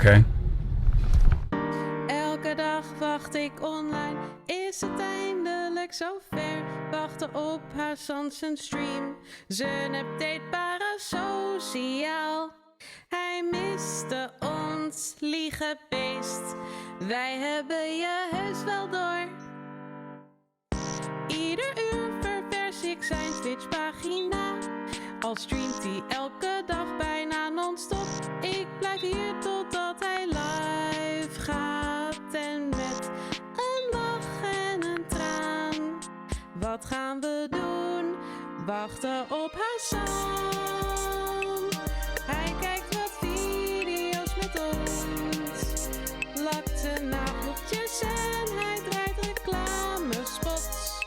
Oké. Elke dag wacht ik online, is het eindelijk zover? Wachten op Hasan zijn stream, zijn update parasociaal. Hij miste ons liegebeest, wij hebben je heus wel door. Ieder uur ververs ik zijn Twitch-pagina, al streamt hij elke dag bijna non-stop. Ik blijf hier totdat hij live gaat en met een lach en een traan. Wat gaan we doen? Wachten op Hasan. Hij kijkt wat video's met ons, lakt zijn nageltjes en hij draait reclamespots.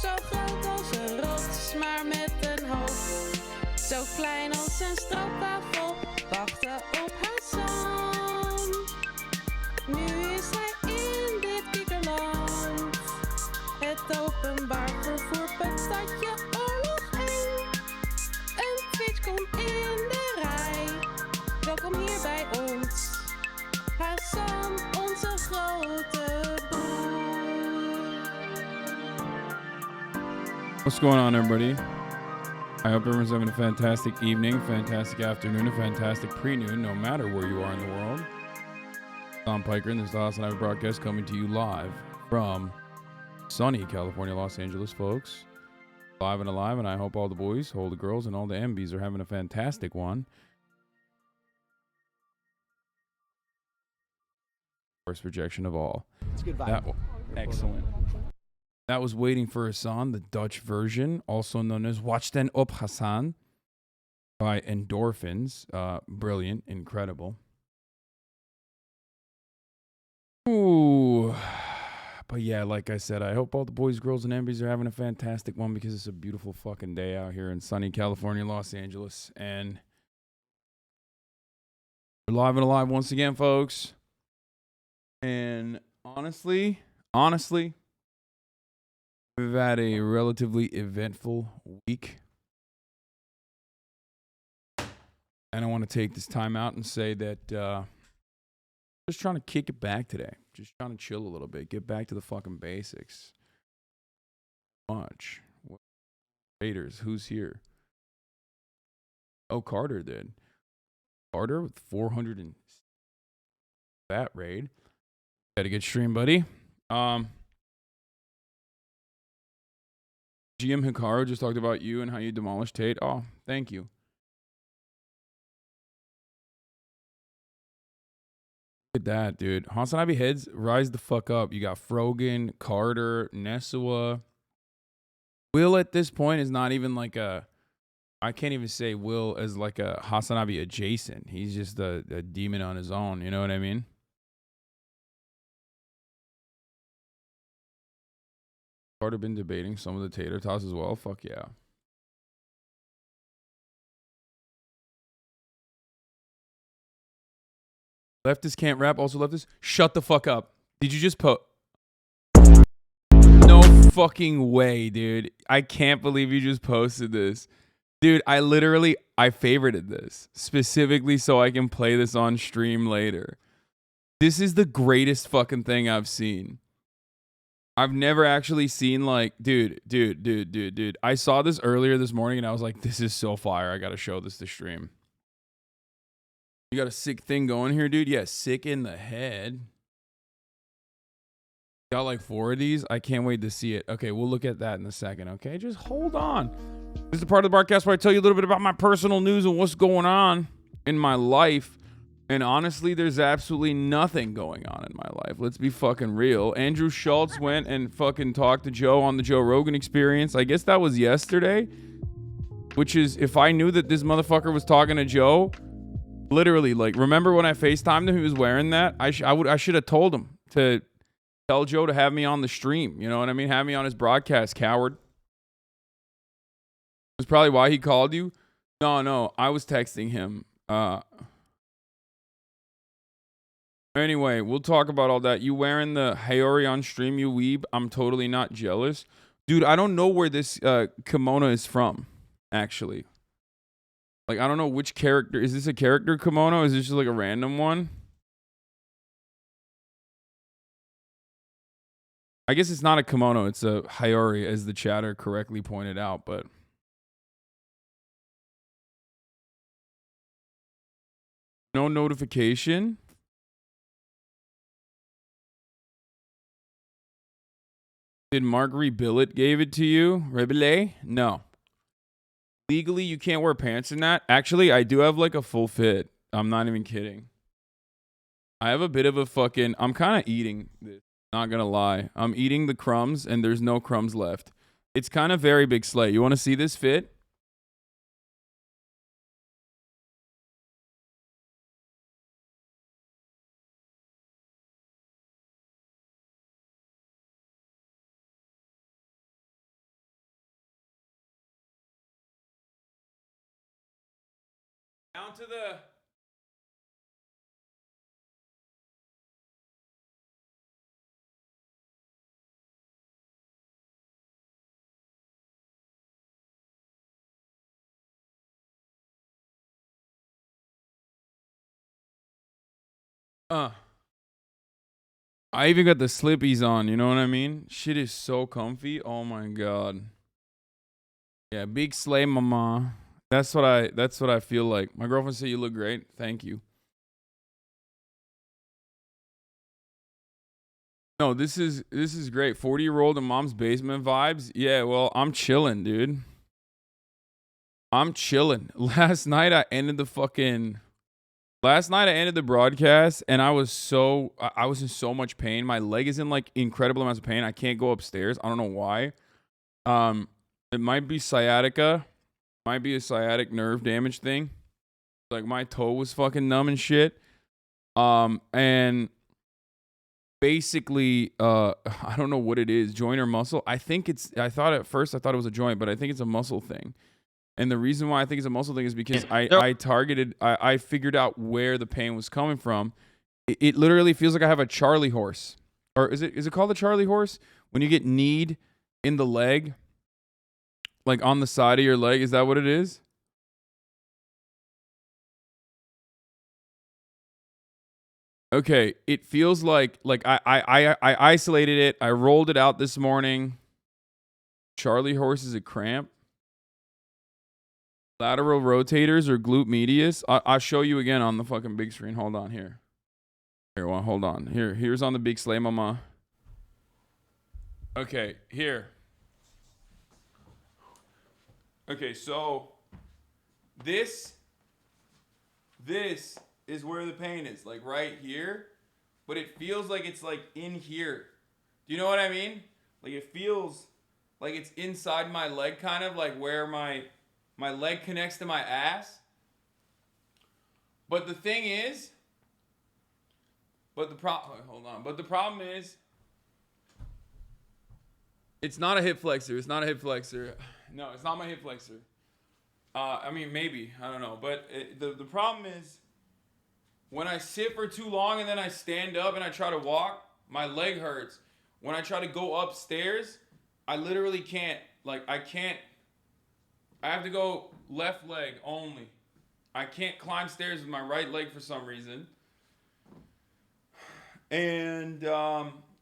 Zo groot als een rots, maar met een hoofd zo klein als een stroopwafel. Wachten op Hasan. Nu is hij in dit kikkerland. Het openbaar vervoer punt stadje oorlog 1. Een Twitch komt in de rij. Welkom hier bij ons. Hasan, onze grote boer. What's going on, everybody? I hope everyone's having a fantastic evening, fantastic afternoon, a fantastic pre-noon, no matter where you are in the world. I'm Piker, and this is the HasanAbi broadcast coming to you live from sunny California, Los Angeles, folks. Live and alive, and I hope all the boys, all the girls, and all the MBs are having a fantastic one. First rejection of all. It's a good vibe. Excellent. That was Waiting for Hasan, the Dutch version, also known as Wachten op Hasan by Endorphins. Brilliant, incredible. Ooh. But yeah, like I said, I hope all the boys, girls, and MBs are having a fantastic one because it's a beautiful fucking day out here in sunny California, Los Angeles. And we're live and alive once again, folks. And honestly, we've had a relatively eventful week. And I want to take this time out and say that just trying to kick it back today. Just trying to chill a little bit. Get back to the fucking basics. Much. Raiders, who's here? Oh, Carter did. Carter with 400 and that raid. Had a good stream, buddy. GM Hikaru just talked about you and how you demolished Tate. Oh, thank you. Look at that, dude. HasanAbi heads, rise the fuck up. You got Frogan, Carter, Nesua. Will at this point is not even like a... I can't even say Will as like a HasanAbi adjacent. He's just a demon on his own. You know what I mean? Carter been debating some of the tater tots as well. Fuck yeah. Leftist can't rap. Also leftist. Shut the fuck up. Did you just post? No fucking way, dude. I can't believe you just posted this. Dude, I favorited this specifically so I can play this on stream later. This is the greatest fucking thing I've seen. I've never actually seen like, dude. I saw this earlier this morning and I was like, this is so fire. I got to show this to stream. You got a sick thing going here, dude? Yeah, sick in the head. Got like 4 of these. I can't wait to see it. Okay, we'll look at that in a second, okay? Just hold on. This is the part of the broadcast where I tell you a little bit about my personal news and what's going on in my life. And honestly, there's absolutely nothing going on in my life. Let's be fucking real. Andrew Schultz went and fucking talked to Joe on the Joe Rogan Experience. I guess that was yesterday. Which is, if I knew that this motherfucker was talking to Joe, literally, like, remember when I FaceTimed him, he was wearing that? I should have told him to tell Joe to have me on the stream. You know what I mean? Have me on his broadcast, coward. That's probably why he called you. No, I was texting him. Anyway, we'll talk about all that. You wearing the Hayori on stream, you weeb? I'm totally not jealous. Dude, I don't know where this kimono is from, actually. Like, I don't know which character. Is this a character kimono? Is this just like a random one? I guess it's not a kimono. It's a hayori, as the chatter correctly pointed out. But no notification. Did Mark rebill it? Gave it to you? Rebele? No. Legally, you can't wear pants in that. Actually, I do have like a full fit. I'm not even kidding. I have a bit of a fucking. I'm kind of eating this. Not gonna lie. I'm eating the crumbs and there's no crumbs left. It's kind of very big slay. You want to see this fit? Down to the. I even got the slippies on, you know what I mean? Shit is so comfy. Oh my god. Yeah, big slay mama. That's what I feel like. My girlfriend said you look great. Thank you. No, this is great. 40-year-old in mom's basement vibes. Yeah, well, I'm chilling, dude. I'm chilling. Last night I ended the broadcast and I was in so much pain. My leg is in like incredible amounts of pain. I can't go upstairs. I don't know why. It might be sciatica. Might be a sciatic nerve damage thing. Like my toe was fucking numb and shit. And basically, I don't know what it is, joint or muscle. I thought at first it was a joint, but I think it's a muscle thing. And the reason why I think it's a muscle thing is because I figured out where the pain was coming from. It literally feels like I have a Charlie horse. Or is it called a Charlie horse? When you get kneed in the leg, like on the side of your leg, is that what it is? Okay, it feels like I isolated it. I rolled it out this morning. Charlie horse is a cramp. Lateral rotators or glute medius. I'll show you again on the fucking big screen. Hold on here. Here, well, hold on. Here's on the big slay mama. Okay, here. Okay, so this is where the pain is, like right here, but it feels like it's like in here. Do you know what I mean? Like it feels like it's inside my leg, kind of like where my leg connects to my ass. But the thing is, But the problem is, it's not a hip flexor. It's not a hip flexor. No, it's not my hip flexor. I mean, maybe. I don't know. But the problem is, when I sit for too long and then I stand up and I try to walk, my leg hurts. When I try to go upstairs, I literally can't. Like, I can't. I have to go left leg only. I can't climb stairs with my right leg for some reason. And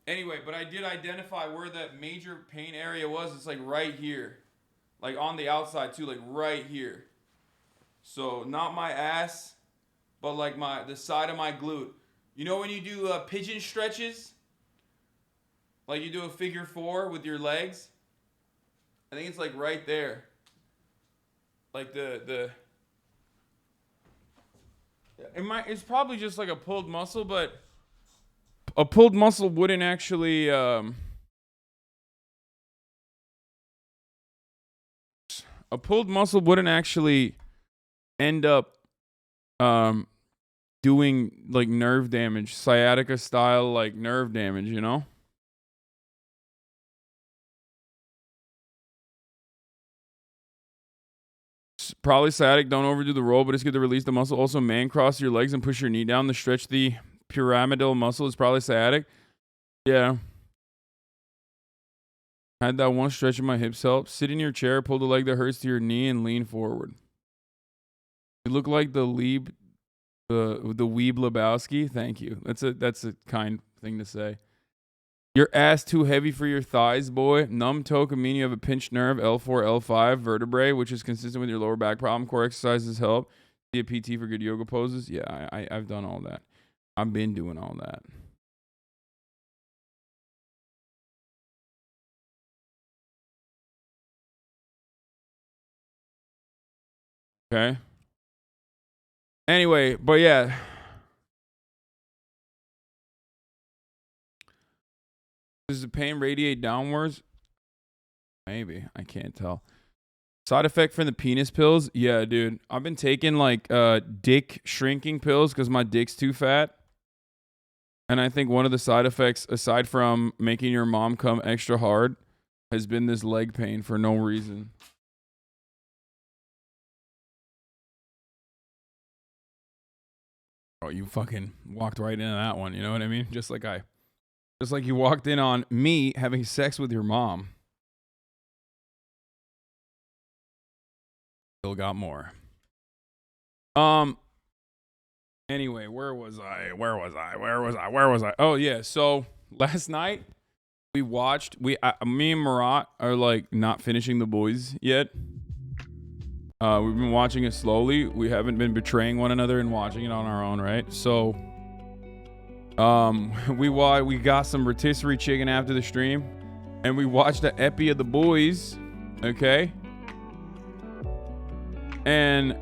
anyway, but I did identify where that major pain area was. It's like right here. Like on the outside too, like right here. So not my ass, but like the side of my glute. You know when you do pigeon stretches? Like you do a figure 4 with your legs? I think it's like right there. Like it's probably just like a pulled muscle, but a pulled muscle wouldn't actually end up doing like nerve damage, sciatica style like nerve damage, you know? Probably sciatic. Don't overdo the roll, but it's good to release the muscle. Also, man cross your legs and push your knee down to stretch the pyramidal muscle. Is probably sciatic. Yeah. Had that one stretch in my hips help. Sit in your chair, pull the leg that hurts to your knee, and lean forward. You look like the Weeb Lebowski. Thank you. That's a kind thing to say. Your ass too heavy for your thighs, boy. Numb toe could mean you have a pinched nerve, L4, L5 vertebrae, which is consistent with your lower back problem. Core exercises help. See a PT for good yoga poses. Yeah, I've done all that. I've been doing all that. Okay. Anyway, but yeah. Does the pain radiate downwards? Maybe. I can't tell. Side effect from the penis pills? Yeah, dude. I've been taking like dick shrinking pills because my dick's too fat. And I think one of the side effects, aside from making your mom come extra hard, has been this leg pain for no reason. Oh, you fucking walked right into that one. You know what I mean? Just like you walked in on me having sex with your mom. Still got more. Anyway, where was I? Oh yeah, so last night we watched me and Marat are like not finishing The Boys yet. We've been watching it slowly. We haven't been betraying one another and watching it on our own, right? So we got some rotisserie chicken after the stream and we watched the epi of The Boys, okay? And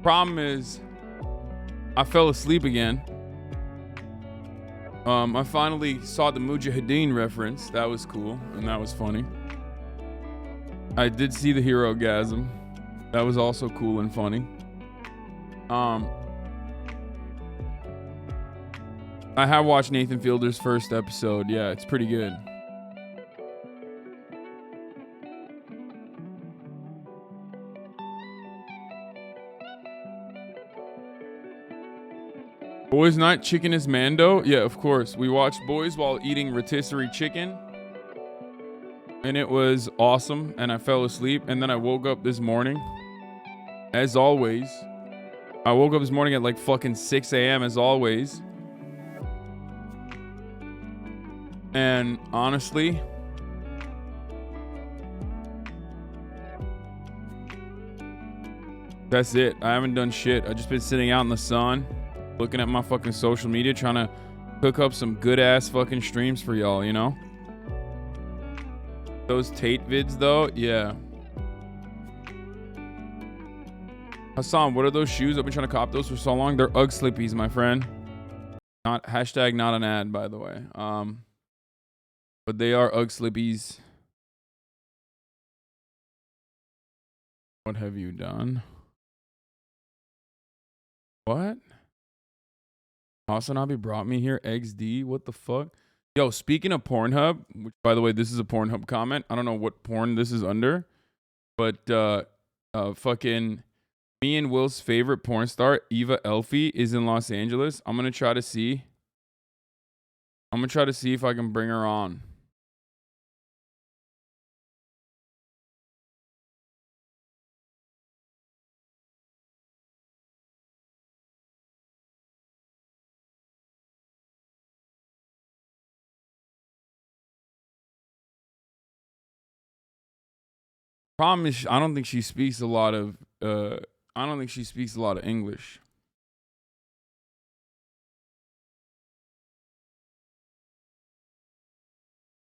problem is I fell asleep again. I finally saw the Mujahideen reference. That was cool and that was funny. I did see the hero-gasm. That was also cool and funny. I have watched Nathan Fielder's first episode. Yeah, it's pretty good. Boys Night Chicken is Mando? Yeah, of course. We watched Boys while eating rotisserie chicken. And it was awesome. And I fell asleep. And then I woke up this morning. As always. I woke up this morning at like fucking 6 a.m. as always. And honestly, that's it. I haven't done shit. I've just been sitting out in the sun, looking at my fucking social media, trying to cook up some good ass fucking streams for y'all, you know? Those Tate vids though, yeah. Hassan, what are those shoes? I've been trying to cop those for so long. They're Ugg Slippies, my friend. Not hashtag not an ad, by the way. But they are Ugg Slippies. What have you done? What? HasanAbi brought me here. XD. What the fuck? Yo, speaking of Pornhub, which by the way, this is a Pornhub comment. I don't know what porn this is under, but fucking me and Will's favorite porn star, Eva Elfie, is in Los Angeles. I'm gonna try to see if I can bring her on. Problem is, I don't think she speaks a lot of English.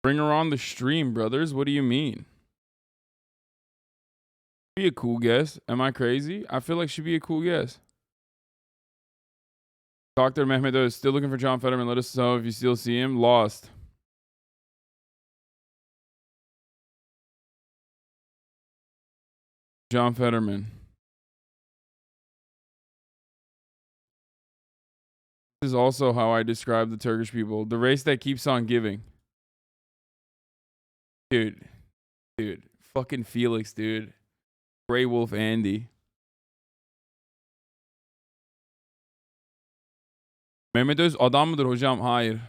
Bring her on the stream, brothers. What do you mean? Be a cool guest. Am I crazy? I feel like she'd be a cool guest. Dr. Mehmet is still looking for John Fetterman. Let us know if you still see him. Lost. John Fetterman. This is also how I describe the Turkish people. The race that keeps on giving. Dude. Fucking Felix, dude. Grey Wolf Andy. Mehmet Öz adam mıdır hocam? Hayır.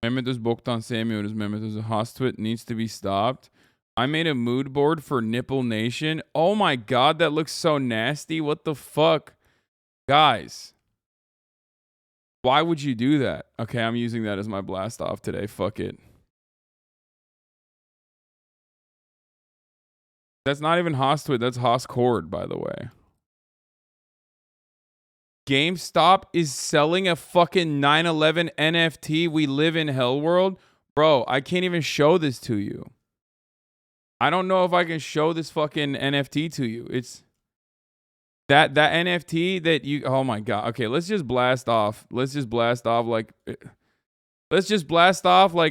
Mehmet Öz boktan sevmiyoruz. Mehmet Öz. Hostwit needs to be stopped. I made a mood board for Nipple Nation. Oh my god, that looks so nasty. What the fuck? Guys. Why would you do that? Okay, I'm using that as my blast off today. Fuck it. That's not even Hostwit. That's Hoscord, by the way. GameStop is selling a fucking 9/11 NFT. We live in hell world. Bro, I can't even show this to you. I don't know if I can show this fucking NFT to you. It's that NFT that you, oh my God. Okay, let's just blast off. Let's just blast off like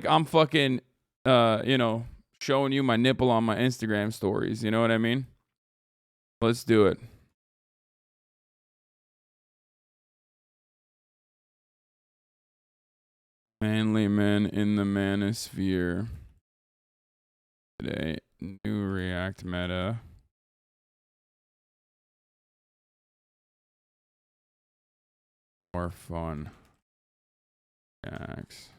I'm fucking, you know, showing you my nipple on my Instagram stories. You know what I mean? Let's do it. Manly men in the manosphere. Today, new React meta. More fun. X.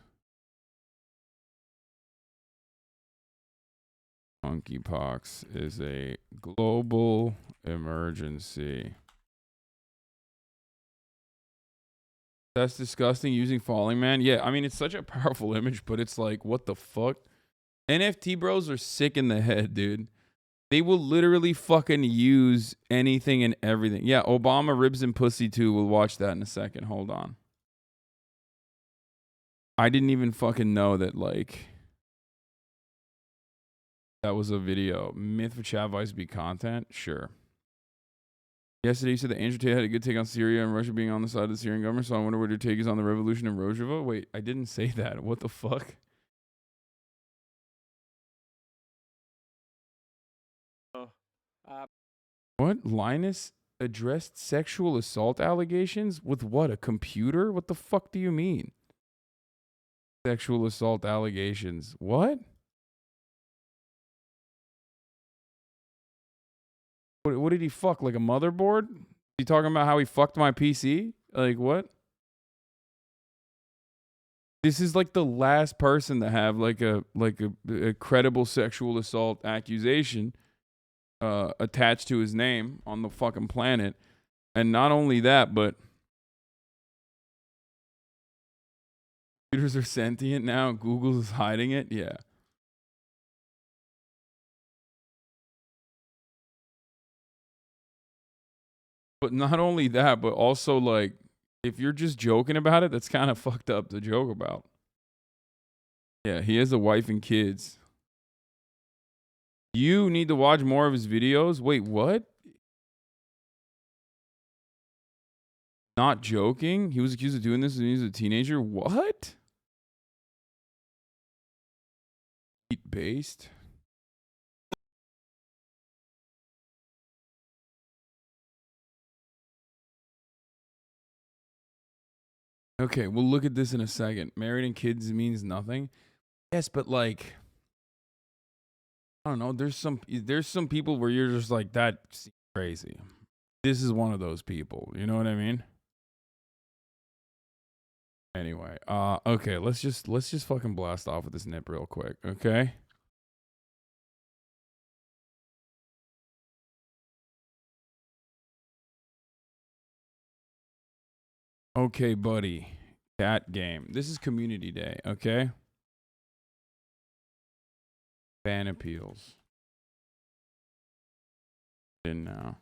Monkeypox is a global emergency. That's disgusting using Falling Man. Yeah, I mean, it's such a powerful image, but it's like, what the fuck? NFT bros are sick in the head, dude. They will literally fucking use anything and everything. Yeah, Obama ribs and pussy too. We'll watch that in a second. Hold on. I didn't even fucking know that, like, that was a video. Myth for Chat Vice be content? Sure. Yesterday, you said that Andrew Tate had a good take on Syria and Russia being on the side of the Syrian government, so I wonder what your take is on the revolution in Rojava. Wait, I didn't say that. What the fuck? What? Linus addressed sexual assault allegations? With what? A computer? What the fuck do you mean? Sexual assault allegations. What? What did he fuck? Like a motherboard? He talking about how he fucked my PC? Like what? This is like the last person to have like a credible sexual assault accusation attached to his name on the fucking planet. And not only that, but computers are sentient now. Google is hiding it. Yeah. But not only that, but also like, if you're just joking about it, that's kind of fucked up to joke about. Yeah, he has a wife and kids. You need to watch more of his videos. Wait, what? Not joking? He was accused of doing this when he was a teenager? What? Based? Okay, we'll look at this in a second. Married and kids means nothing. Yes, but like, I don't know. There's some people where you're just like, that's crazy. This is one of those people. You know what I mean? Anyway, okay, let's just fucking blast off with this nip real quick, okay? Okay, buddy. Cat game. This is community day, okay? Fan appeals. In now.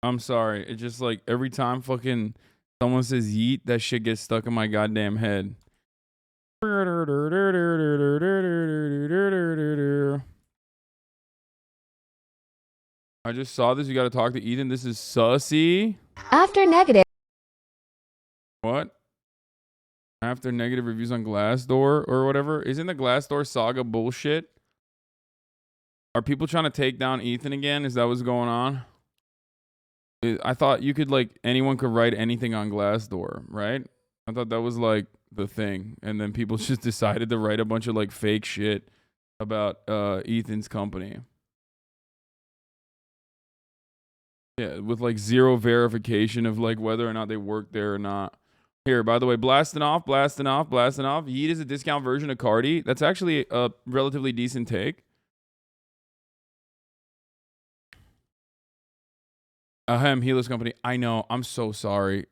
I'm sorry. It's just like every time fucking someone says yeet, that shit gets stuck in my goddamn head. I just saw this. You got to talk to Ethan. This is sussy. After negative. What? After negative reviews on Glassdoor or whatever. Isn't the Glassdoor saga bullshit? Are people trying to take down Ethan again? Is that what's going on? I thought you could, like, anyone could write anything on Glassdoor, right? I thought that was, like, the thing. And then people just decided to write a bunch of, like, fake shit about Ethan's company. Yeah, with, like, zero verification of, like, whether or not they work there or not. Here, by the way, blasting off. Yeet is a discount version of Cardi. That's actually a relatively decent take. Ahem, Helis Company. I know. I'm so sorry.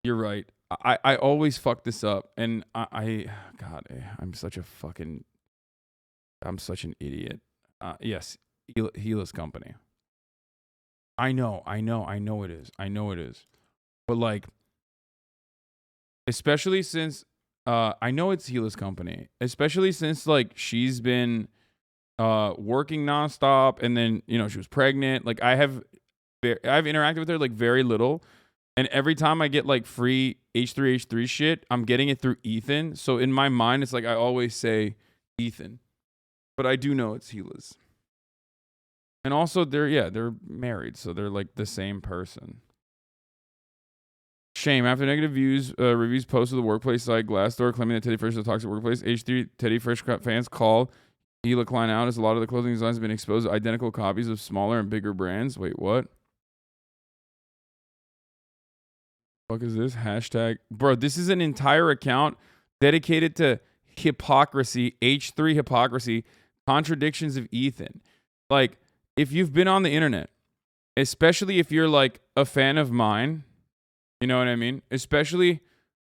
You're right. I always fuck this up, and God, I'm such an idiot. Yes, Helis Company. I know it is. I know it is. But like, especially since I know it's Helis Company, especially since like she's been working nonstop, and then she was pregnant. Like I've interacted with her like very little, and every time I get like free H3H3 shit, I'm getting it through Ethan. So in my mind, it's like I always say Ethan, but I do know it's Helis. And also they're married, so they're like the same person. Shame. After negative reviews posted to the workplace site Glassdoor claiming that Teddy Fresh is a toxic workplace, H3 Teddy Fresh fans call Hila Klein out as a lot of the clothing designs have been exposed to identical copies of smaller and bigger brands. Wait, what? Fuck is this? Hashtag. Bro, this is an entire account dedicated to hypocrisy, H3 hypocrisy, contradictions of Ethan. Like, if you've been on the internet, especially if you're like a fan of mine, you know what I mean? Especially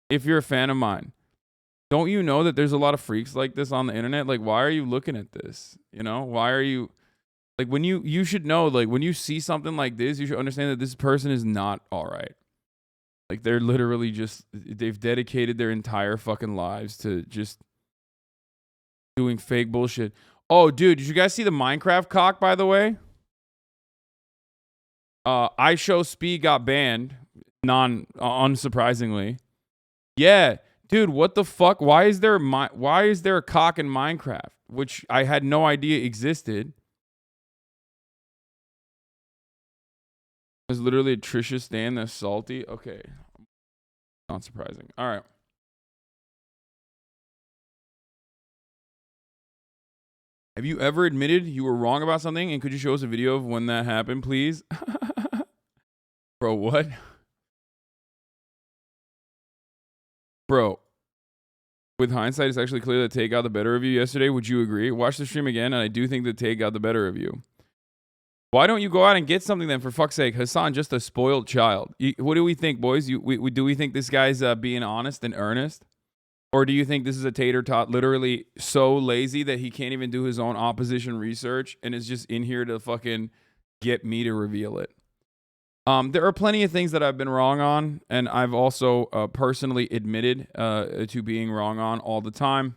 if you're a fan of mine. Don't you know that there's a lot of freaks like this on the internet? Like, why are you looking at this? Why are you like, when you should know, like, when you see something like this, you should understand that this person is not all right. Like, they're literally they've dedicated their entire fucking lives to just doing fake bullshit. Oh, dude, did you guys see the Minecraft cock, by the way? I Show Speed got banned, unsurprisingly. Yeah, dude, what the fuck? Why is there a cock in Minecraft, which I had no idea existed? There's literally a Trisha Stan that's salty. Okay, not surprising. All right. Have you ever admitted you were wrong about something, and could you show us a video of when that happened, please? Bro, what? Bro, with hindsight, it's actually clear that Tay got the better of you yesterday. Would you agree? Watch the stream again, and I do think that Tay got the better of you. Why don't you go out and get something then, for fuck's sake? Hasan, just a spoiled child. What do we think, boys? Do we think this guy's being honest and earnest? Or do you think this is a tater tot literally so lazy that he can't even do his own opposition research and is just in here to fucking get me to reveal it? There are plenty of things that I've been wrong on, and I've also personally admitted to being wrong on all the time.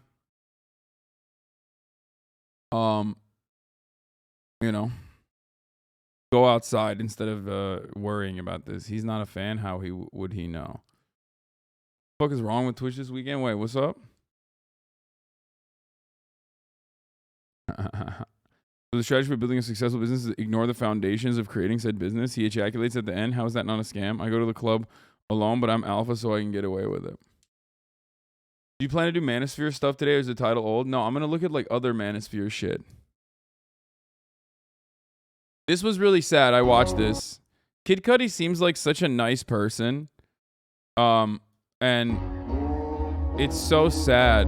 Go outside instead of worrying about this. He's not a fan. How would he know? What the fuck is wrong with Twitch this weekend? Wait, what's up? So the strategy for building a successful business is ignore the foundations of creating said business. He ejaculates at the end. How is that not a scam? I go to the club alone, but I'm alpha, so I can get away with it. Do you plan to do Manosphere stuff today, or is the title old? No, I'm going to look at like other Manosphere shit. This was really sad. I watched this. Kid Cudi seems like such a nice person. And it's so sad.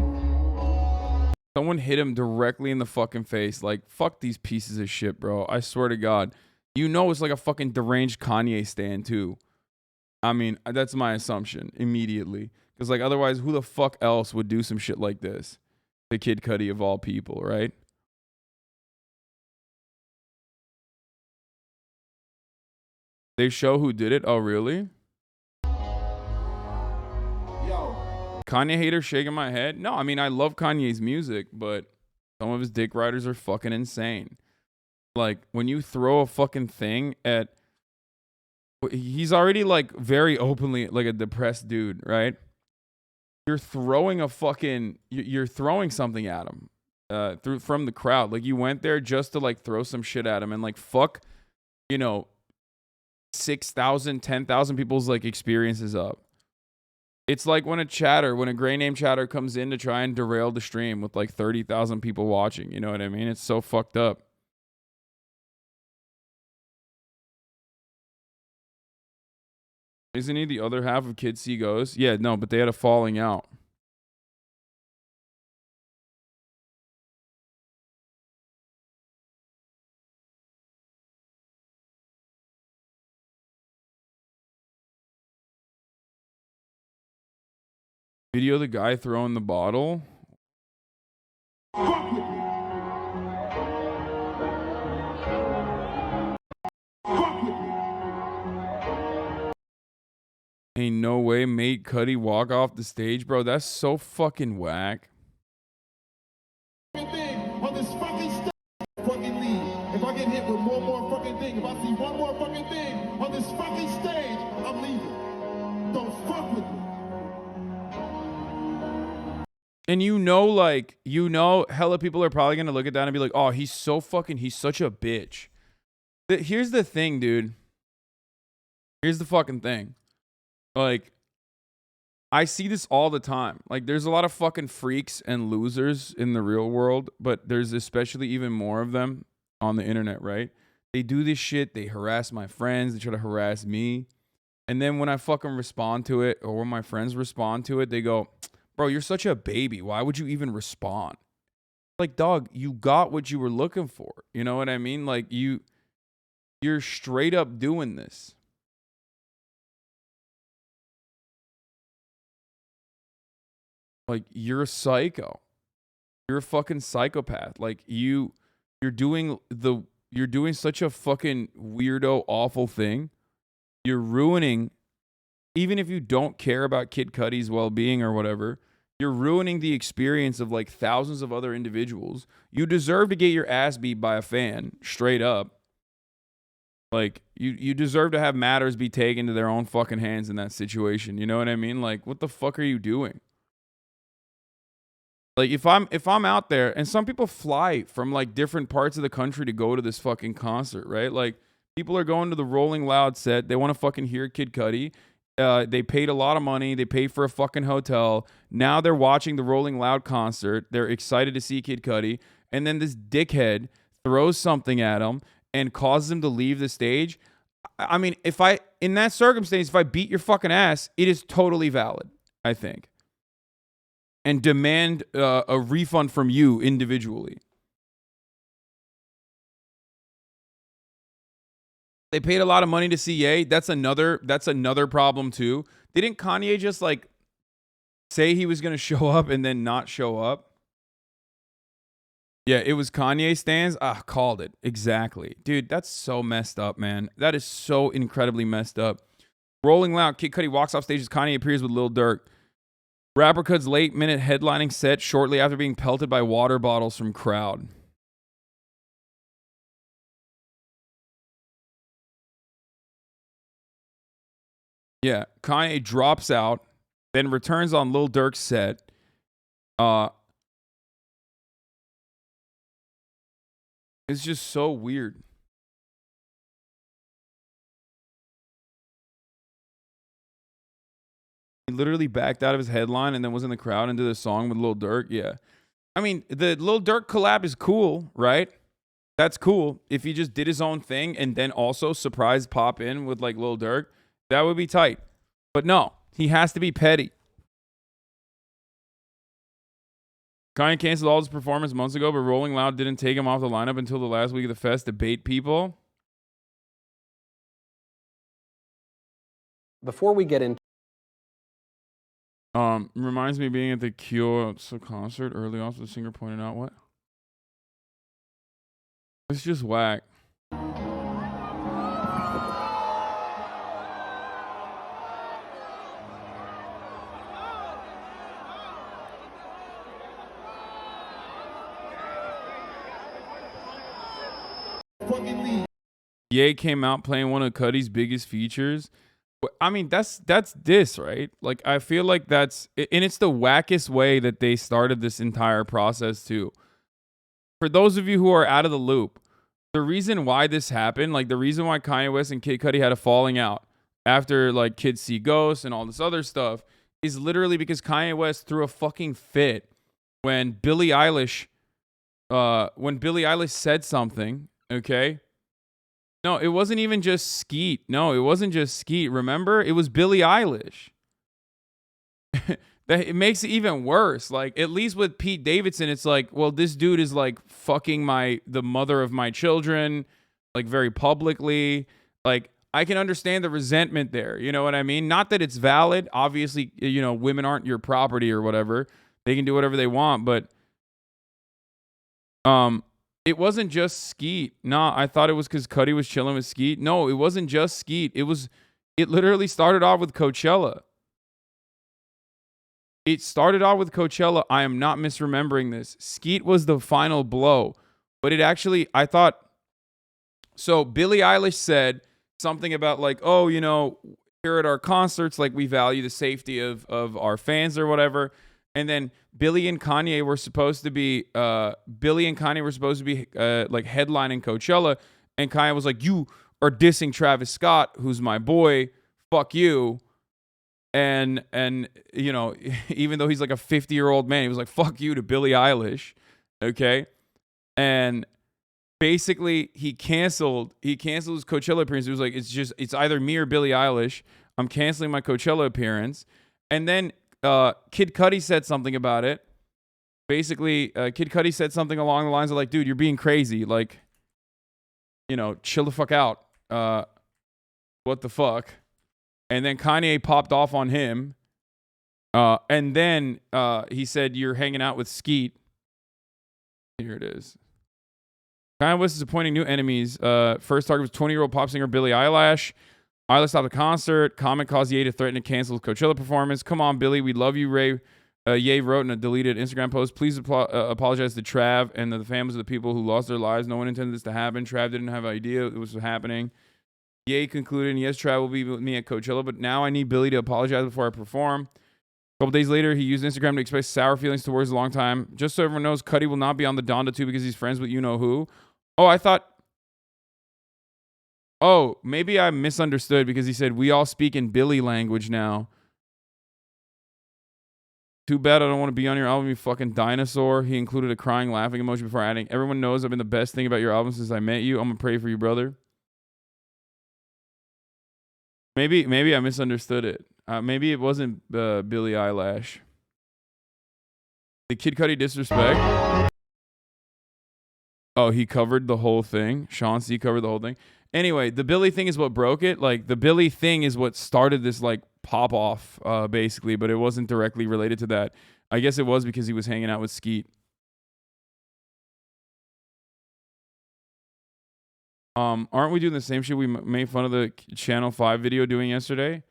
Someone hit him directly in the fucking face. Like, fuck these pieces of shit, bro. I swear to God. You know it's like a fucking deranged Kanye stan, too. I mean, that's my assumption immediately. Because, like, otherwise, who the fuck else would do some shit like this? The Kid Cudi of all people, right? They show who did it? Oh, really? Kanye hater shaking my head? No, I mean, I love Kanye's music, but some of his dick riders are fucking insane. Like, when you throw a fucking thing at... He's already, like, very openly, like, a depressed dude, right? You're throwing a fucking... You're throwing something at him from the crowd. Like, you went there just to, like, throw some shit at him and, like, fuck, 6,000, 10,000 people's, like, experiences up. It's like when a gray name chatter comes in to try and derail the stream with like 30,000 people watching. You know what I mean? It's so fucked up. Isn't he the other half of Kid See Ghost? Yeah, no, but they had a falling out. Video of the guy throwing the bottle. Fuck with me. Fuck with me. Ain't no way made Cuddy walk off the stage, bro. That's so fucking whack. Thing on this fucking stage, fucking leave. If I get hit with one more fucking thing, if I see one more fucking thing on this fucking stage, I'm leaving. Don't fuck with me. And like, hella people are probably gonna look at that and be like, oh, he's such a bitch. Here's the thing, dude. Here's the fucking thing. Like, I see this all the time. Like, there's a lot of fucking freaks and losers in the real world, but there's especially even more of them on the internet, right? They do this shit. They harass my friends. They try to harass me. And then when I fucking respond to it, or when my friends respond to it, they go, bro, you're such a baby. Why would you even respond? Like, dog, you got what you were looking for. You know what I mean? Like, you're straight up doing this. Like, you're a psycho. You're a fucking psychopath. Like, you're doing such a fucking weirdo, awful thing. You're ruining, even if you don't care about Kid Cudi's well-being or whatever, you're ruining the experience of like thousands of other individuals. You deserve to get your ass beat by a fan, straight up. Like, you deserve to have matters be taken to their own fucking hands in that situation. You know what I mean? Like, what the fuck are you doing? Like, if I'm out there, and some people fly from like different parts of the country to go to this fucking concert, right? Like, people are going to the Rolling Loud set. They want to fucking hear Kid Cudi. They paid a lot of money. They paid for a fucking hotel. Now they're watching the Rolling Loud concert. They're excited to see Kid Cudi. And then this dickhead throws something at them and causes him to leave the stage. I mean, in that circumstance, if I beat your fucking ass, it is totally valid, I think. And demand a refund from you individually. They paid a lot of money to see Ye. That's another problem too. Didn't Kanye just like say he was gonna show up and then not show up? Yeah, it was Kanye stans. Called it. Exactly. Dude, that's so messed up, man. That is so incredibly messed up. Rolling Loud, Kid Cudi walks off stage as Kanye appears with Lil Durk. Rapper Cud's late-minute headlining set shortly after being pelted by water bottles from crowd. Yeah, Kanye drops out, then returns on Lil Durk's set. It's just so weird. He literally backed out of his headline and then was in the crowd and did a song with Lil Durk. Yeah. I mean, the Lil Durk collab is cool, right? That's cool. If he just did his own thing and then also surprise pop in with like Lil Durk, that would be tight. But no, he has to be petty. Kanye canceled all his performance months ago, but Rolling Loud didn't take him off the lineup until the last week of the fest to bait people. Before we get into reminds me of being at the Cure concert early on, so the singer pointed out what? It's just whack. Ye came out playing one of Cudi's biggest features. I mean, that's this, right? Like, I feel like that's, and it's the wackest way that they started this entire process too. For those of you who are out of the loop, the reason why this happened, like the reason why Kanye West and Kid Cudi had a falling out after like Kids See Ghosts and all this other stuff is literally because Kanye West threw a fucking fit when Billie Eilish said something, okay? No, it wasn't even just Skeet. No, it wasn't just Skeet. Remember? It was Billie Eilish. It makes it even worse. Like, at least with Pete Davidson, it's like, well, this dude is like fucking the mother of my children, like very publicly. Like, I can understand the resentment there. You know what I mean? Not that it's valid. Obviously, you know, women aren't your property or whatever. They can do whatever they want, but it wasn't just Skeet. Nah, I thought it was because Cuddy was chilling with Skeet. No, it wasn't just Skeet. It literally started off with Coachella. It started off with Coachella. I am not misremembering this. Skeet was the final blow. But it actually, I thought, so Billie Eilish said something about like, oh, you know, here at our concerts, like we value the safety of our fans or whatever. And then Billie and Kanye were supposed to be like headlining Coachella. And Kanye was like, you are dissing Travis Scott, who's my boy. Fuck you. And you know, even though he's like a 50-year-old man, he was like, fuck you to Billie Eilish. Okay. And basically he canceled his Coachella appearance. He was like, it's either me or Billie Eilish. I'm canceling my Coachella appearance. And then Kid Cudi said something about it. Basically, Kid Cudi said something along the lines of like, dude, you're being crazy. Like, you know, chill the fuck out. What the fuck? And then Kanye popped off on him. And then he said, you're hanging out with Skeet. Here it is. Kanye West is appointing new enemies. First target was 20-year-old pop singer Billie Eilish. Eilish stopped the concert. Comment caused Ye to threaten to cancel his Coachella performance. Come on, Billie. We love you, Ray. Ye wrote in a deleted Instagram post, please apologize to Trav and the families of the people who lost their lives. No one intended this to happen. Trav didn't have an idea it was happening. Ye concluded, and yes, Trav will be with me at Coachella, but now I need Billie to apologize before I perform. A couple days later, he used Instagram to express sour feelings towards a long time. Just so everyone knows, Cudi will not be on the Donda 2 because he's friends with you-know-who. Oh, I thought... Oh, maybe I misunderstood because he said, we all speak in Billie language now. Too bad I don't want to be on your album, you fucking dinosaur. He included a crying, laughing emoji before adding, everyone knows I've been the best thing about your album since I met you. I'm going to pray for you, brother. Maybe I misunderstood it. Maybe it wasn't Billie Eilish. The Kid Cudi disrespect. Oh, he covered the whole thing. Sean C covered the whole thing. Anyway, the Billie thing is what broke it. Like the Billie thing is what started this like pop off, basically, but it wasn't directly related to that. I guess it was because he was hanging out with Skeet. Aren't we doing the same shit we made fun of the Channel 5 video doing yesterday?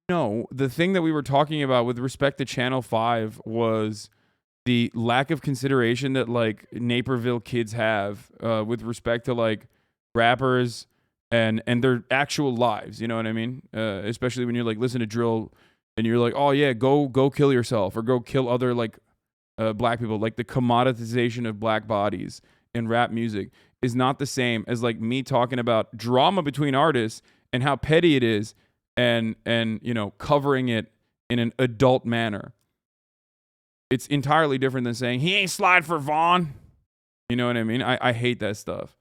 No, the thing that we were talking about with respect to Channel 5 was the lack of consideration that like Naperville kids have with respect to like rappers and their actual lives. You know what I mean? Especially when you're like listen to drill and you're like, oh yeah, go kill yourself or go kill other like black people. Like the commoditization of black bodies in rap music is not the same as like me talking about drama between artists and how petty it is and you know covering it in an adult manner. It's entirely different than saying he ain't slide for Vaughn. You know what I mean? I hate that stuff.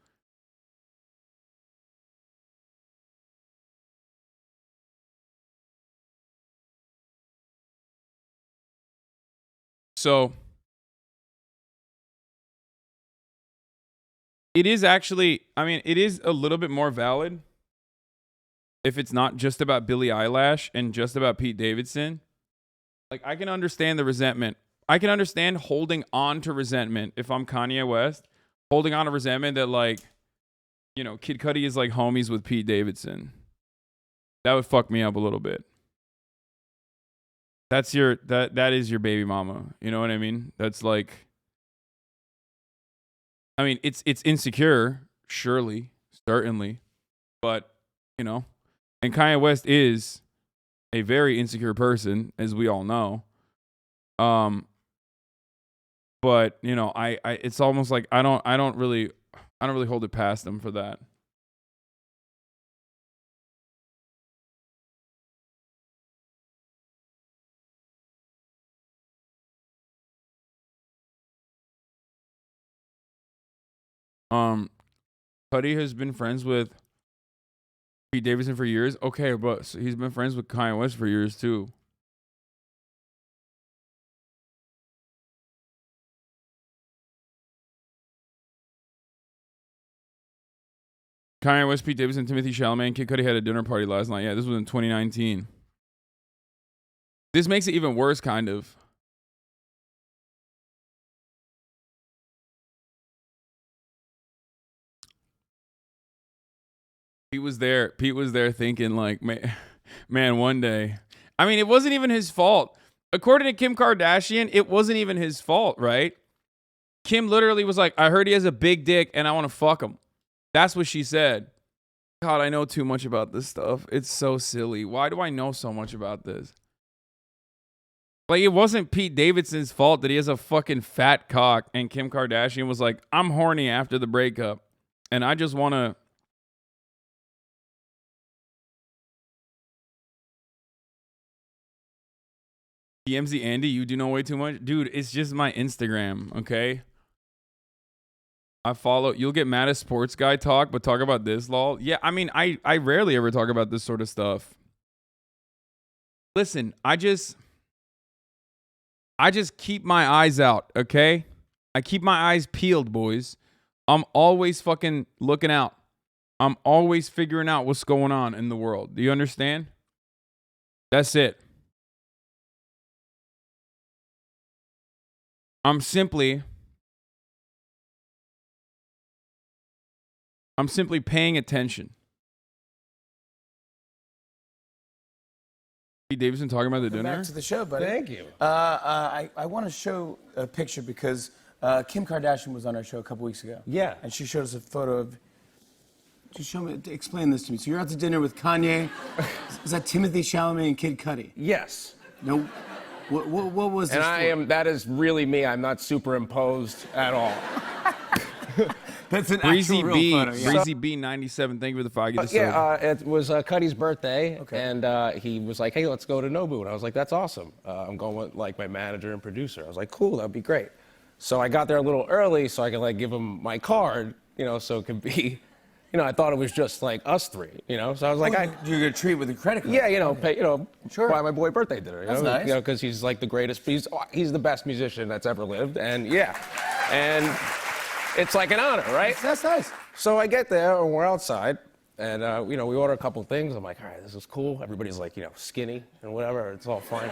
So it is actually, I mean, it is a little bit more valid if it's not just about Billie Eilish and just about Pete Davidson. Like, I can understand the resentment. I can understand holding on to resentment if I'm Kanye West, holding on to resentment that, like, you know, Kid Cudi is like homies with Pete Davidson. That would fuck me up a little bit. That's that is your baby mama. You know what I mean? That's like, I mean, it's insecure, surely, certainly, but you know, and Kanye West is a very insecure person, as we all know. But you know, I it's almost like I don't really hold it past him for that. Cudi has been friends with Pete Davidson for years. Okay, but he's been friends with Kanye West for years too. Kanye West, Pete Davidson, Timothy Chalamet, and Kid Cudi had a dinner party last night. Yeah, this was in 2019. This makes it even worse, kind of. Pete was there thinking like, man, one day. I mean, it wasn't even his fault. According to Kim Kardashian, it wasn't even his fault, right? Kim literally was like, I heard he has a big dick and I want to fuck him. That's what she said. God, I know too much about this stuff. It's so silly. Why do I know so much about this? Like, it wasn't Pete Davidson's fault that he has a fucking fat cock, and Kim Kardashian was like, I'm horny after the breakup, and I just want to... TMZ Andy, you do know way too much? Dude, it's just my Instagram, okay? I follow... You'll get mad at sports guy talk, but talk about this, lol. Yeah, I mean, I rarely ever talk about this sort of stuff. Listen, I just keep my eyes out, okay? I keep my eyes peeled, boys. I'm always fucking looking out. I'm always figuring out what's going on in the world. Do you understand? That's it. I'm simply paying attention. Pete Davidson talking about the dinner? Back to the show, buddy. Thank you. I want to show a picture because Kim Kardashian was on our show a couple weeks ago. Yeah. And she showed us a photo of... Just show me, explain this to me. So you're out to dinner with Kanye. Is that Timothy Chalamet and Kid Cudi? Yes. No. What was this And that is really me. I'm not superimposed at all. That's an Breezy actual B, real photo. Yeah. Breezy B 97. Thank you for the 5. Get the Yeah, it was Cudi's birthday, Okay. and he was like, hey, let's go to Nobu. And I was like, that's awesome. I'm going with like my manager and producer. I was like, cool, that'd be great. So I got there a little early so I could like give him my card, you know, so it could be, you know, I thought it was just like us three, you know. So I was like, You're going to treat with a credit card? yeah, you know, pay, you know, Sure. buy my boy birthday dinner. That's know? nice. You know, because he's like the greatest. He's the best musician that's ever lived, and yeah, and it's like an honor, right? That's nice. So I get there and we're outside, and you know, we order a couple things. I'm like, all right, this is cool. Everybody's like, you know, skinny and whatever. It's all fine.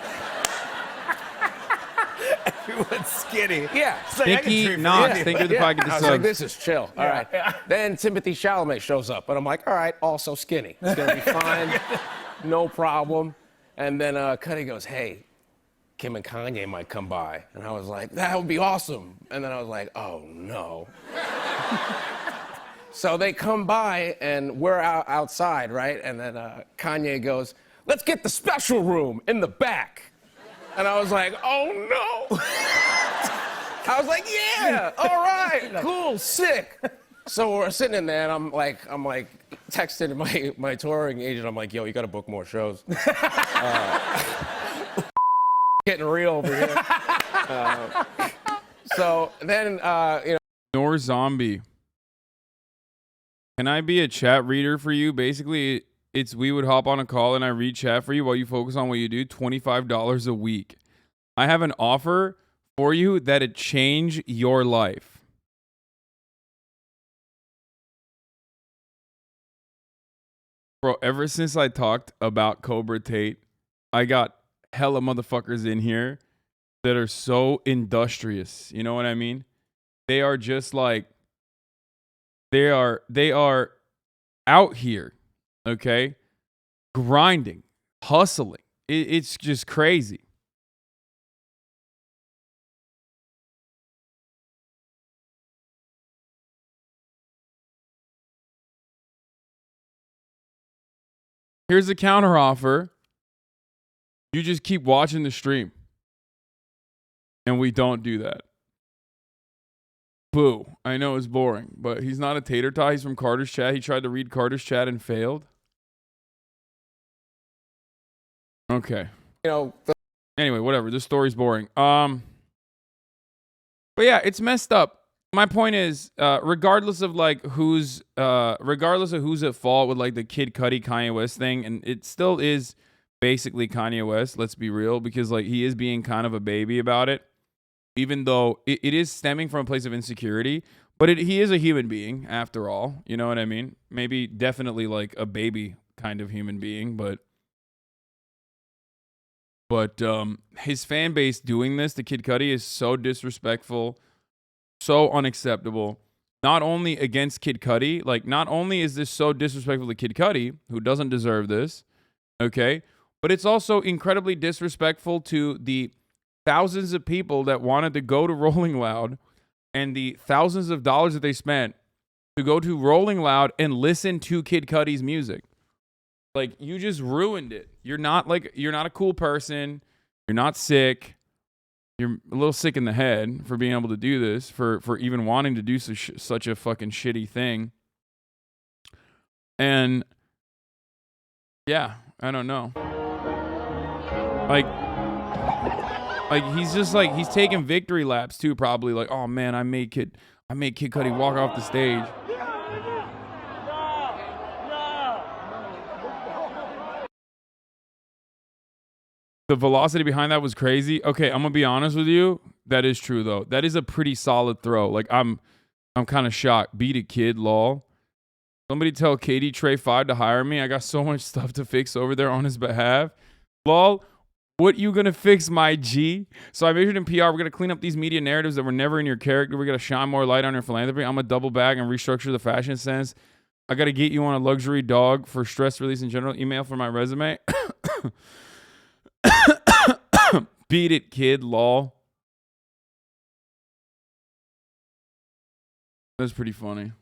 Everyone's skinny. Yeah. Sticky Knox. Thank you for the 5. Get the I was subs. like, this is chill. All right. Then Timothy Chalamet shows up, and I'm like, all right, also skinny. It's gonna be fine. No problem. And then Cudi goes, hey, Kim and Kanye might come by. And I was like, that would be awesome. And then I was like, oh no. So they come by and we're outside, right? And then Kanye goes, let's get the special room in the back. And I was like, oh no. I was like, yeah, all right, cool, sick. So we're sitting in there and I'm like texting my touring agent. I'm like, yo, you gotta book more shows. Getting real over here. So then, you know. Nor Zombie. Can I be a chat reader for you? Basically, it's we would hop on a call and I read chat for you while you focus on what you do. $25 a week. I have an offer for you that'd change your life. Bro, ever since I talked about Cobra Tate, I got hella motherfuckers in here that are so industrious. You know what I mean? They are just like, they are out here, okay? Grinding, hustling. It's just crazy. Here's a counter offer. You just keep watching the stream. And we don't do that. Boo. I know it's boring, but he's not a tater tot. He's from Carter's chat. He tried to read Carter's chat and failed. Okay. You know, Anyway, whatever. This story's boring. But yeah, it's messed up. My point is, regardless of who's at fault with like the Kid Cudi Kanye West thing, and it still is basically Kanye West, let's be real, because like he is being kind of a baby about it, even though it is stemming from a place of insecurity. But he is a human being after all. You know what I mean? Maybe definitely like a baby kind of human being, but his fan base doing this to Kid Cudi is so disrespectful, so unacceptable. Not only against Kid Cudi, like not only is this so disrespectful to Kid Cudi, who doesn't deserve this, okay, but it's also incredibly disrespectful to the thousands of people that wanted to go to Rolling Loud and the thousands of dollars that they spent to go to Rolling Loud and listen to Kid Cudi's music. Like, you just ruined it. You're not a cool person. You're not sick. You're a little sick in the head for being able to do this, for even wanting to do such a fucking shitty thing. And yeah, I don't know. Like he's just like, he's taking victory laps too, probably like, oh man, I made Kid Cudi walk off the stage. The velocity behind that was crazy. Okay, I'm gonna be honest with you. That is true though. That is a pretty solid throw. Like I'm kind of shocked. Beat it, kid. Lol. Somebody tell Katie Trey 5 to hire me. I got so much stuff to fix over there on his behalf. Lol. What you gonna fix, my G? So I majored in PR. We're gonna clean up these media narratives that were never in your character. We're gonna shine more light on your philanthropy. I'm gonna double bag and restructure the fashion sense. I gotta get you on a luxury dog for stress release in general. Email for my resume. Beat it, kid. Lol. That's pretty funny.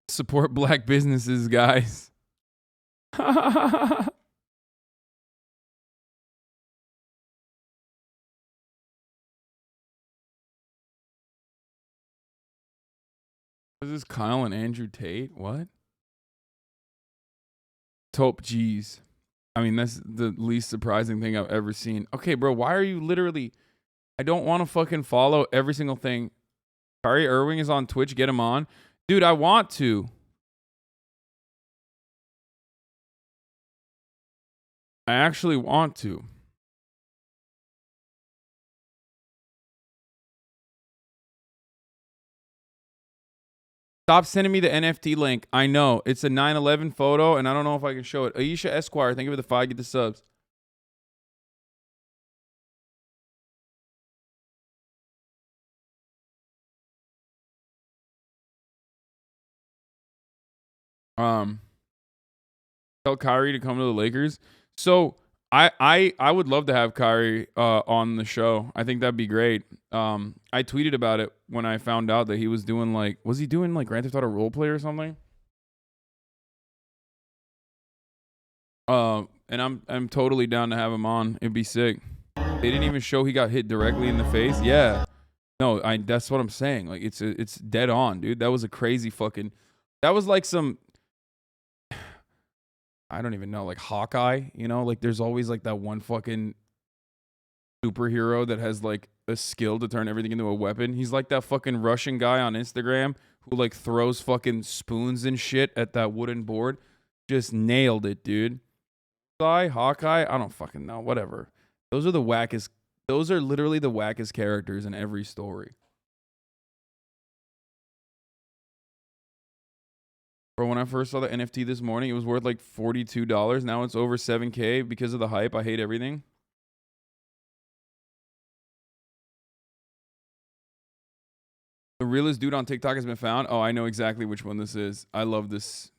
Support black businesses, guys. This is Kyle and Andrew Tate. What? Taupe G's. I mean, that's the least surprising thing I've ever seen. Okay, bro, why are you literally... I don't want to fucking follow every single thing. Kyrie Irving is on Twitch. Get him on. Dude, I want to. I actually want to. Stop sending me the NFT link. I know. It's a 9/11 photo, and I don't know if I can show it. Aisha Esquire, thank you for the 5. Get the subs. Tell Kyrie to come to the Lakers. So I would love to have Kyrie on the show. I think that'd be great. I tweeted about it when I found out that he was doing was he doing like Grand Theft Auto roleplay or something? And I'm totally down to have him on. It'd be sick. They didn't even show he got hit directly in the face. Yeah. No, that's what I'm saying. Like it's dead on, dude. That was a crazy fucking, that was like some, I don't even know, like Hawkeye, you know? Like there's always like that one fucking superhero that has like a skill to turn everything into a weapon. He's like that fucking Russian guy on Instagram who like throws fucking spoons and shit at that wooden board. Just nailed it, dude. Hawkeye, I don't fucking know. Whatever. Those are the wackest. Those are literally the wackest characters in every story. Bro, when I first saw the NFT this morning, it was worth like $42. Now it's over $7K because of the hype. I hate everything. The realest dude on TikTok has been found. Oh, I know exactly which one this is. I love this.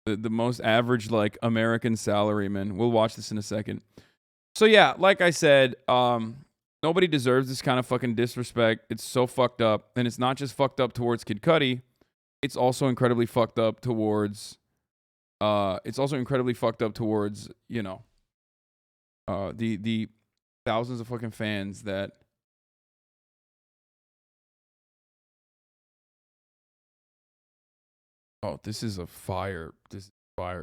The most average like American salaryman. We'll watch this in a second. So yeah, like I said, nobody deserves this kind of fucking disrespect. It's so fucked up, and it's not just fucked up towards Kid Cudi. It's also incredibly fucked up towards. You know, the thousands of fucking fans that. Oh, this is a fire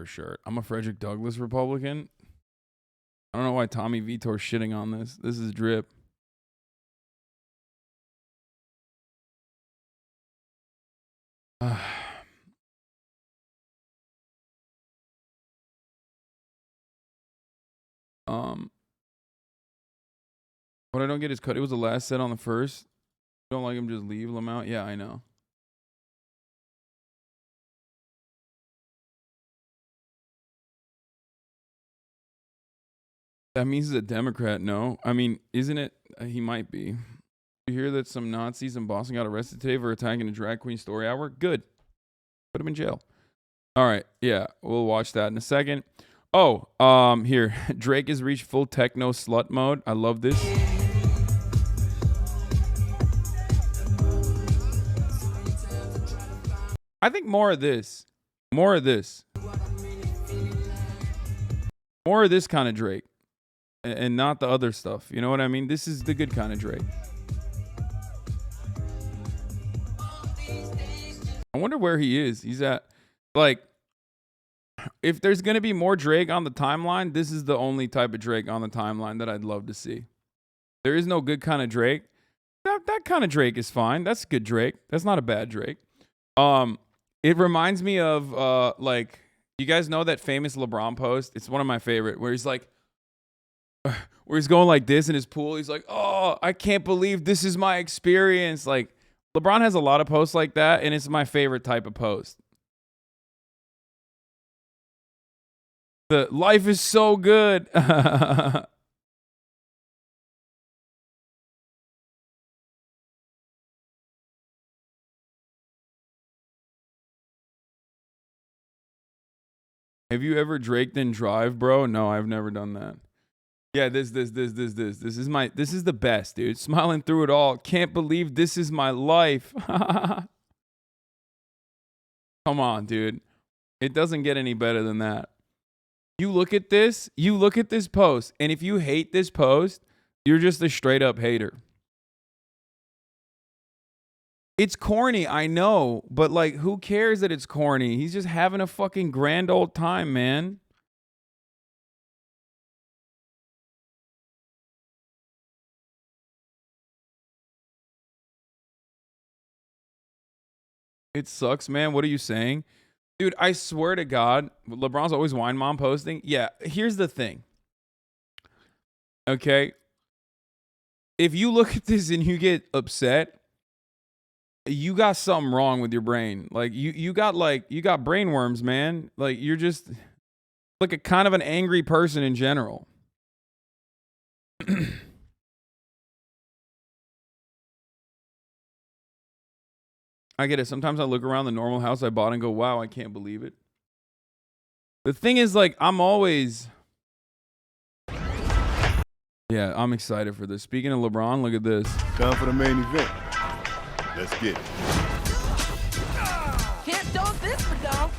shirt. I'm a Frederick Douglass Republican. I don't know why Tommy Vitor's shitting on this. This is drip. What I don't get is cut. It was the last set on the first. Don't like him, just leave them out. Yeah, I know. That means he's a Democrat. No, I mean, isn't it? He might be. You hear that some Nazis in Boston got arrested today for attacking a drag queen story hour? Good. Put him in jail. All right. Yeah, we'll watch that in a second. Oh, here. Drake has reached full techno slut mode. I love this. I think more of this. More of this. More of this kind of Drake. And not the other stuff. You know what I mean? This is the good kind of Drake. I wonder where he is. He's at, like, if there's going to be more Drake on the timeline, this is the only type of Drake on the timeline that I'd love to see. There is no good kind of Drake. That kind of Drake is fine. That's good Drake. That's not a bad Drake. It reminds me of, like, you guys know that famous LeBron post? It's one of my favorite, where he's like, where he's going like this in his pool. He's like, oh, I can't believe this is my experience. Like, LeBron has a lot of posts like that, and it's my favorite type of post. The life is so good. Have you ever Draked and drive, bro? No, I've never done that. Yeah, this is the best, dude. Smiling through it all. Can't believe this is my life. Come on, dude. It doesn't get any better than that. You look at this post, and if you hate this post, you're just a straight up hater. It's corny, I know, but like, who cares that it's corny? He's just having a fucking grand old time, man. It sucks, man. What are you saying? Dude, I swear to God, LeBron's always wine mom posting. Yeah, here's the thing. Okay? If you look at this and you get upset, you got something wrong with your brain. Like, you got brain worms, man. Like, you're just like a kind of an angry person in general. I get it. Sometimes I look around the normal house I bought and go, wow, I can't believe it. The thing is, like, I'm always... Yeah, I'm excited for this. Speaking of LeBron, look at this. Time for the main event. Let's get it. Can't dog this for dog.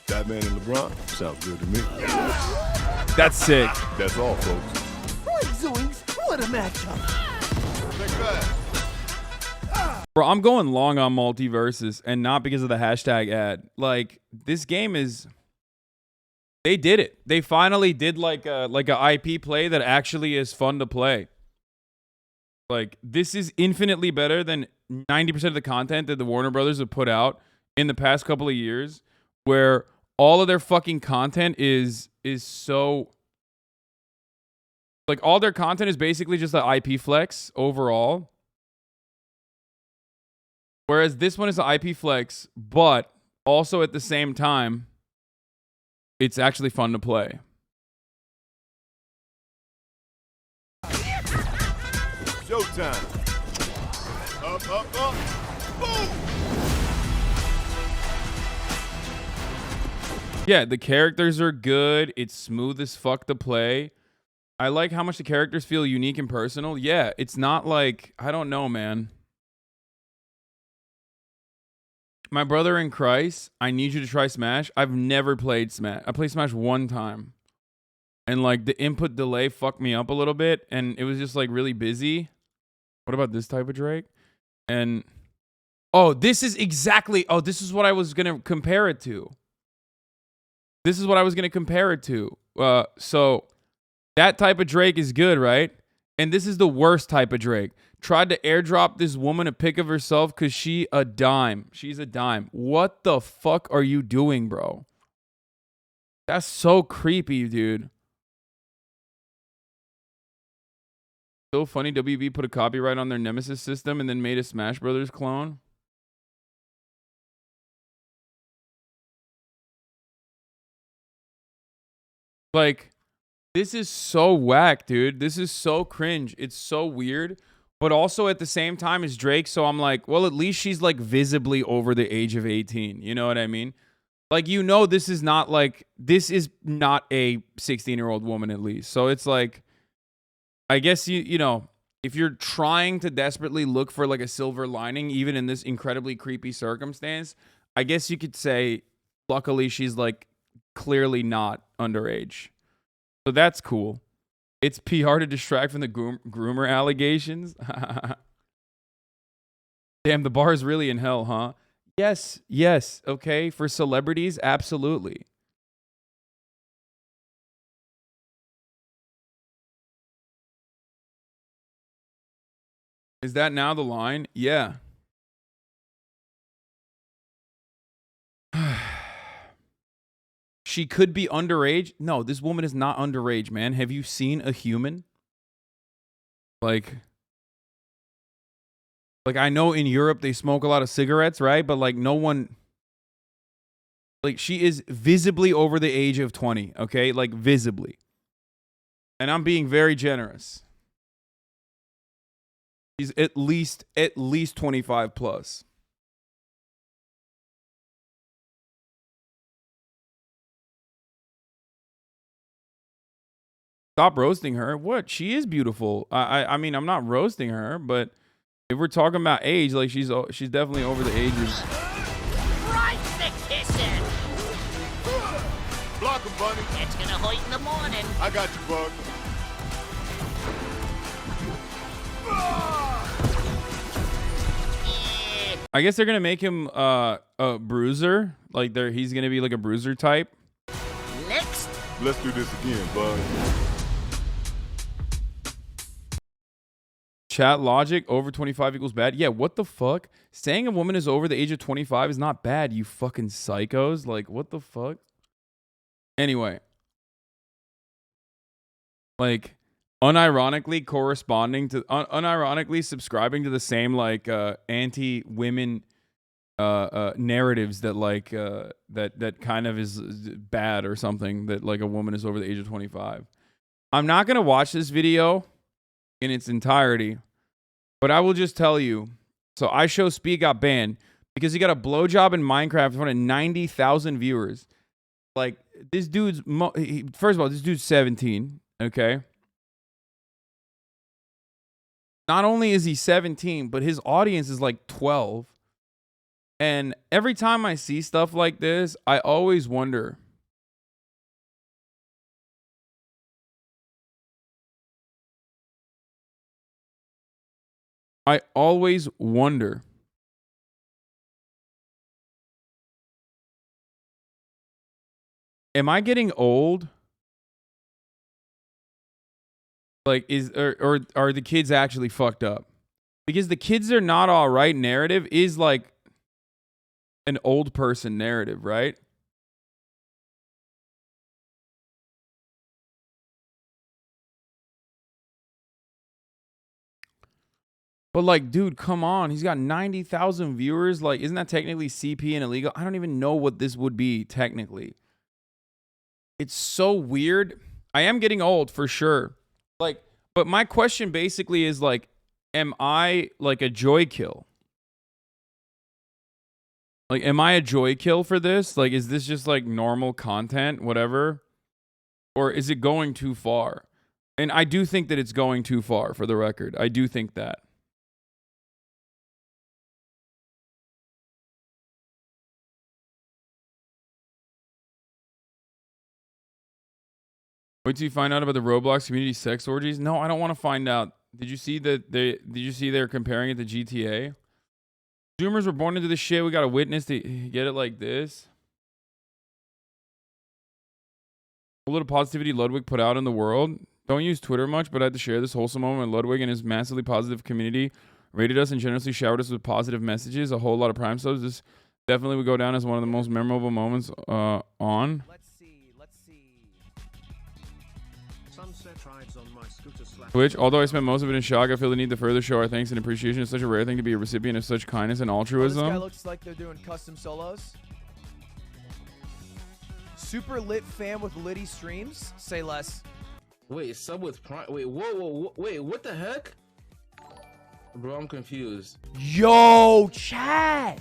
Batman and LeBron sounds good to me. That's sick. That's all, folks. What a matchup. Bro, I'm going long on multiverses, and not because of the hashtag ad. Like, this game is... They did it. They finally did like a IP play that actually is fun to play. Like, this is infinitely better than 90% of the content that the Warner Brothers have put out in the past couple of years, where all of their fucking content is so... Like, all their content is basically just an IP flex overall. Whereas this one is an IP flex, but also at the same time, it's actually fun to play. Showtime. Up. Boom! Yeah, the characters are good. It's smooth as fuck to play. I like how much the characters feel unique and personal. Yeah, it's not like... I don't know, man. My brother in Christ, I need you to try Smash. I've never played Smash. I played Smash one time. And like the input delay fucked me up a little bit. And it was just like really busy. What about this type of Drake? And, oh, this is exactly... Oh, this is what I was going to compare it to. So that type of Drake is good, right? And this is the worst type of Drake. Tried to airdrop this woman a pic of herself because she's a dime. What the fuck are you doing, bro? That's so creepy, dude. So funny, WB put a copyright on their Nemesis system and then made a Smash Brothers clone. Like, this is so whack, dude. This is so cringe. It's so weird. But also at the same time as Drake, so I'm like, well, at least she's like visibly over the age of 18. You know what I mean? Like, you know, this is not a 16-year-old woman at least. So it's like, I guess you know, if you're trying to desperately look for like a silver lining, even in this incredibly creepy circumstance, I guess you could say, luckily she's like clearly not underage. So that's cool. It's PR to distract from the groomer allegations. Damn, the bar is really in hell, huh? Yes. Okay, for celebrities, absolutely. Is that now the line? Yeah. She could be underage. No, this woman is not underage, man. Have you seen a human? Like I know in Europe they smoke a lot of cigarettes, right? But like no one, like she is visibly over the age of 20, okay? Like visibly. And I'm being very generous. She's at least 25 plus. Stop roasting her. What? She is beautiful. I mean, I'm not roasting her, but if we're talking about age, like she's definitely over the ages. Right the kissing. Block him, Bunny. It's gonna hurt in the morning. I got you, Bug. I guess they're gonna make him a bruiser. Like he's gonna be like a bruiser type. Next. Let's do this again, Bug. Chat logic, over 25 equals bad. Yeah, what the fuck? Saying a woman is over the age of 25 is not bad, you fucking psychos. Like, what the fuck? Anyway. Like, unironically subscribing to the same, like, anti-women narratives that, like, that kind of is bad or something, that, like, a woman is over the age of 25. I'm not going to watch this video in its entirety, but I will just tell you. So I Show Speed got banned because he got a blowjob in Minecraft in front of 90,000 viewers. Like, this dude's first of all, this dude's 17, okay? Not only is he 17, but his audience is like 12. And every time I see stuff like this, I always wonder, am I getting old? Like, or are the kids actually fucked up? Because the kids are not all right narrative is like an old person narrative, right? But like, dude, come on. He's got 90,000 viewers. Like, isn't that technically CP and illegal? I don't even know what this would be technically. It's so weird. I am getting old for sure. Like, but my question basically is like, am I like a joy kill? Like, am I a joy kill for this? Like, is this just like normal content, whatever? Or is it going too far? And I do think that it's going too far, for the record. I do think that. Wait till you find out about the Roblox community sex orgies. No, I don't want to find out. Did you see that they're comparing it to GTA? Zoomers were born into this shit. We got a witness to get it like this. A little positivity Ludwig put out in the world. Don't use Twitter much, but I had to share this wholesome moment when Ludwig and his massively positive community rated us and generously showered us with positive messages. A whole lot of prime subs. This definitely would go down as one of the most memorable moments on. Let's Twitch, although I spent most of it in shock, I feel the need to further show our thanks and appreciation. It's such a rare thing to be a recipient of such kindness and Oh, this altruism. guy looks like they're doing custom solos. Super lit fan with Liddy streams. Say less. Wait, sub with Prime. Wait, whoa, wait, what the heck? Bro, I'm confused. Yo, chat.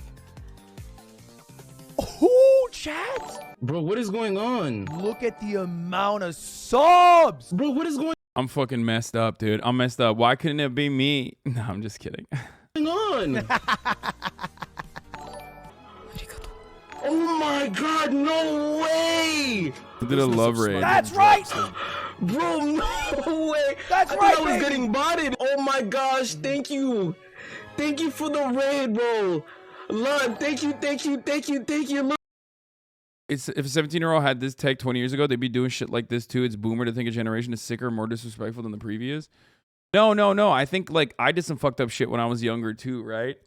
Oh, chat. Bro, what is going on? Look at the amount of subs. Bro, what is going I'm fucking messed up, dude. I'm messed up. Why couldn't it be me? No, I'm just kidding. on? Oh my god, no way! I did a love raid. That's right. Bro, no way! That's I right, thought I was baby. getting botted. Oh my gosh, thank you. Thank you for the raid, bro. Lord, thank you, Lord. It's if a 17-year-old had this tech 20 years ago, they'd be doing shit like this too. It's boomer to think a generation is sicker, more disrespectful than the previous. No. I think like I did some fucked up shit when I was younger too, right?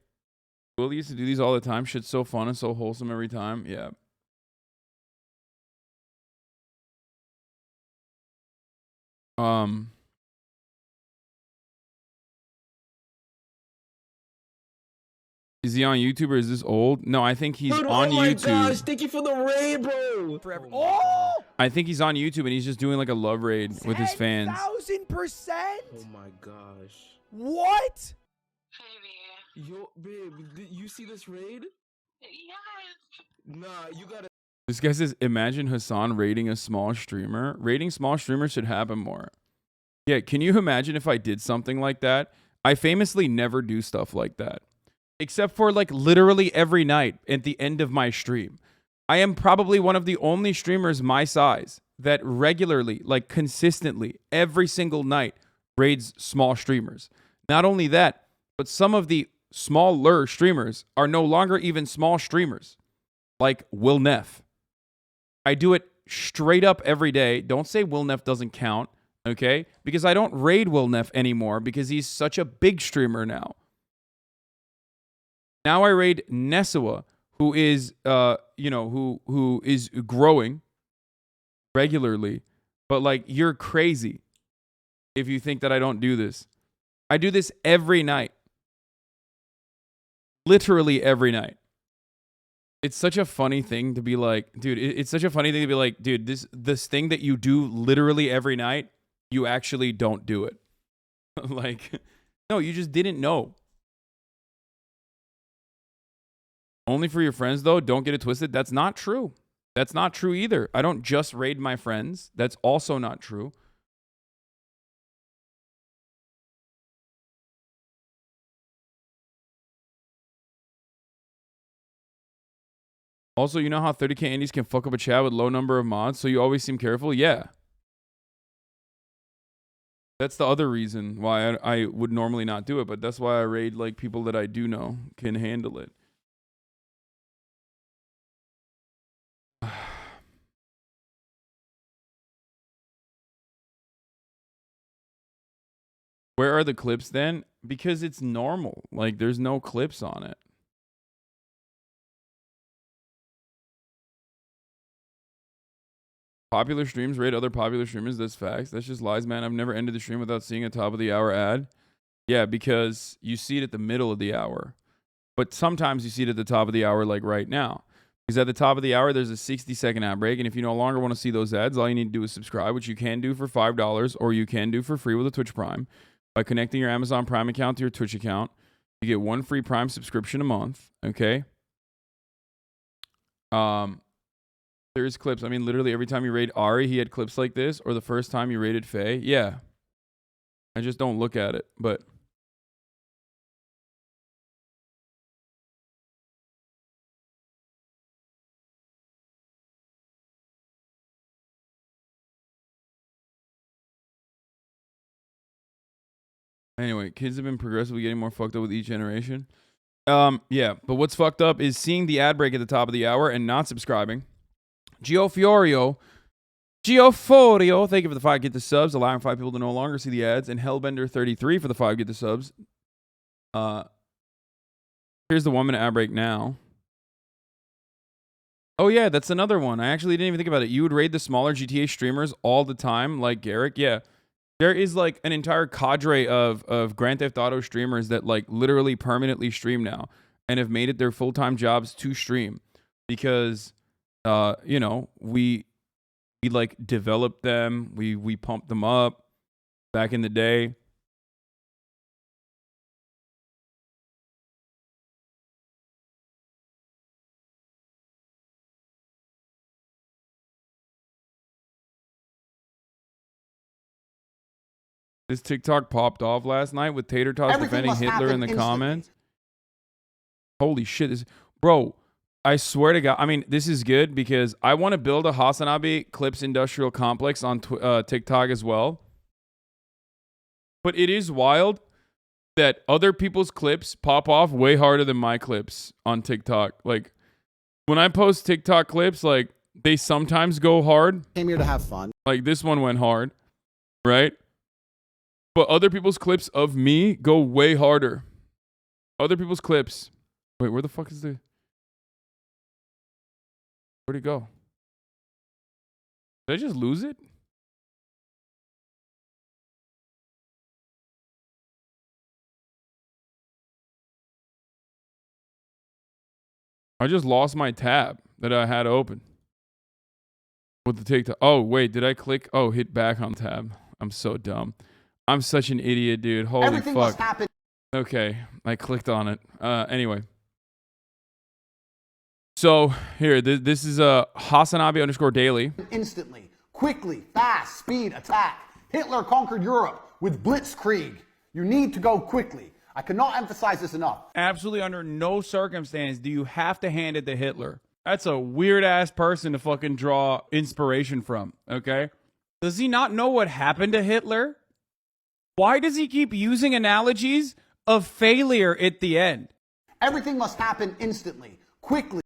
Will used to do these all the time. Shit's so fun and so wholesome every time. Yeah. Is he on YouTube or is this old? No, I think he's Dude, on oh my YouTube. gosh, thank you for the raid, bro. Forever. Oh, I think he's on YouTube and he's just doing like a love raid with his fans. 10,000%. Oh my gosh. What? Yo, babe, did you see this raid? Yes. Nah, you gotta. This guy says, imagine Hasan raiding a small streamer. Raiding small streamers should happen more. Yeah, can you imagine if I did something like that? I famously never do stuff like that. Except for like literally every night at the end of my stream. I am probably one of the only streamers my size that regularly, like consistently, every single night raids small streamers. Not only that, but some of the smaller streamers are no longer even small streamers. Like Will Neff. I do it straight up every day. Don't say Will Neff doesn't count, okay? Because I don't raid Will Neff anymore because he's such a big streamer now. Now I raid Nesua, who is, who is growing regularly. But like, you're crazy if you think that I don't do this. I do this every night. Literally every night. It's such a funny thing to be like, dude, it's such a funny thing to be like, dude, this thing that you do literally every night, you actually don't do it. Like, no, you just didn't know. Only for your friends, though. Don't get it twisted. That's not true. That's not true either. I don't just raid my friends. That's also not true. Also, you know how 30k indies can fuck up a chat with low number of mods, so you always seem careful? Yeah. That's the other reason why I would normally not do it, but that's why I raid like people that I do know can handle it. Where are the clips then? Because it's normal. Like, there's no clips on it. Popular streams rate other popular streamers. That's facts. That's just lies, man. I've never ended the stream without seeing a top of the hour ad. Yeah, because you see it at the middle of the hour. But sometimes you see it at the top of the hour, like right now. Because at the top of the hour, there's a 60-second ad break. And if you no longer want to see those ads, all you need to do is subscribe, which you can do for $5 or you can do for free with a Twitch Prime. By connecting your Amazon Prime account to your Twitch account, you get one free Prime subscription a month. Okay? There's clips. I mean, literally every time you raid Ari, he had clips like this. Or the first time you raided Faye. Yeah. I just don't look at it. But anyway, kids have been progressively getting more fucked up with each generation. Yeah, but what's fucked up is seeing the ad break at the top of the hour and not subscribing. Geoforio, thank you for the 5 get the subs, allowing 5 people to no longer see the ads, and Hellbender33 for the 5 get the subs. Here's the 1 minute ad break now. Oh yeah, that's another one. I actually didn't even think about it. You would raid the smaller GTA streamers all the time, like Garrick. Yeah. There is like an entire cadre of Grand Theft Auto streamers that like literally permanently stream now and have made it their full-time jobs to stream because, you know, we like developed them. We pumped them up back in the day. This TikTok popped off last night with Tater Tots defending Hitler in the comments. Holy shit. Bro, I swear to God. I mean, this is good because I want to build a HasanAbi Clips Industrial Complex on TikTok as well. But it is wild that other people's clips pop off way harder than my clips on TikTok. Like, when I post TikTok clips, like, they sometimes go hard. Came here to have fun. Like, this one went hard, right? But other people's clips of me go way harder. Other people's clips. Wait, where the fuck is the... Where'd it go? Did I just lose it? I just lost my tab that I had open. With the TikTok. Oh, wait, did I click? Oh, hit back on tab. I'm so dumb. I'm such an idiot, dude. Holy Everything fuck. must happen. Okay, I clicked on it. Anyway. So, here, this is a HasanAbi_daily. Instantly, quickly, fast, speed, attack. Hitler conquered Europe with blitzkrieg. You need to go quickly. I cannot emphasize this enough. Absolutely under no circumstance do you have to hand it to Hitler. That's a weird-ass person to fucking draw inspiration from, okay? Does he not know what happened to Hitler? Why does he keep using analogies of failure at the end? Everything must happen instantly, quickly.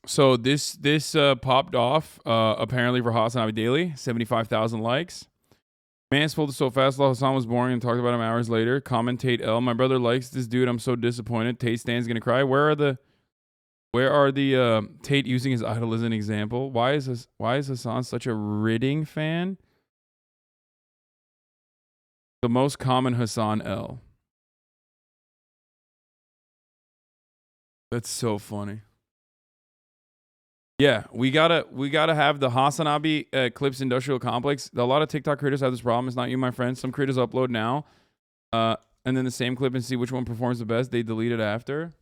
So this popped off apparently for HasanAbi Daily, 75,000 likes. Man folded so fast, Hassan was boring and talked about him hours later. Commentate L. My brother likes this dude. I'm so disappointed. Tate Stan's gonna cry. Where are the Tate using his idol as an example? Why is Hassan such a ridding fan? The most common Hassan L. That's so funny. Yeah, we gotta have the HasanAbi Clips Industrial Complex. A lot of TikTok creators have this problem. It's not you, my friend. Some creators upload now, and then the same clip and see which one performs the best. They delete it after.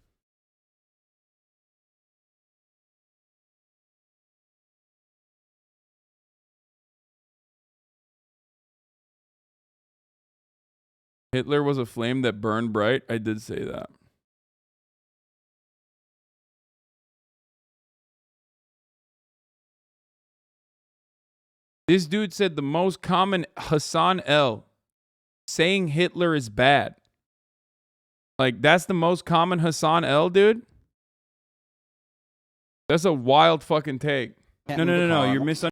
Hitler was a flame that burned bright. I did say that. This dude said the most common Hassan L. saying Hitler is bad. Like, that's the most common Hassan L, dude? That's a wild fucking take. No. You're misunderstanding.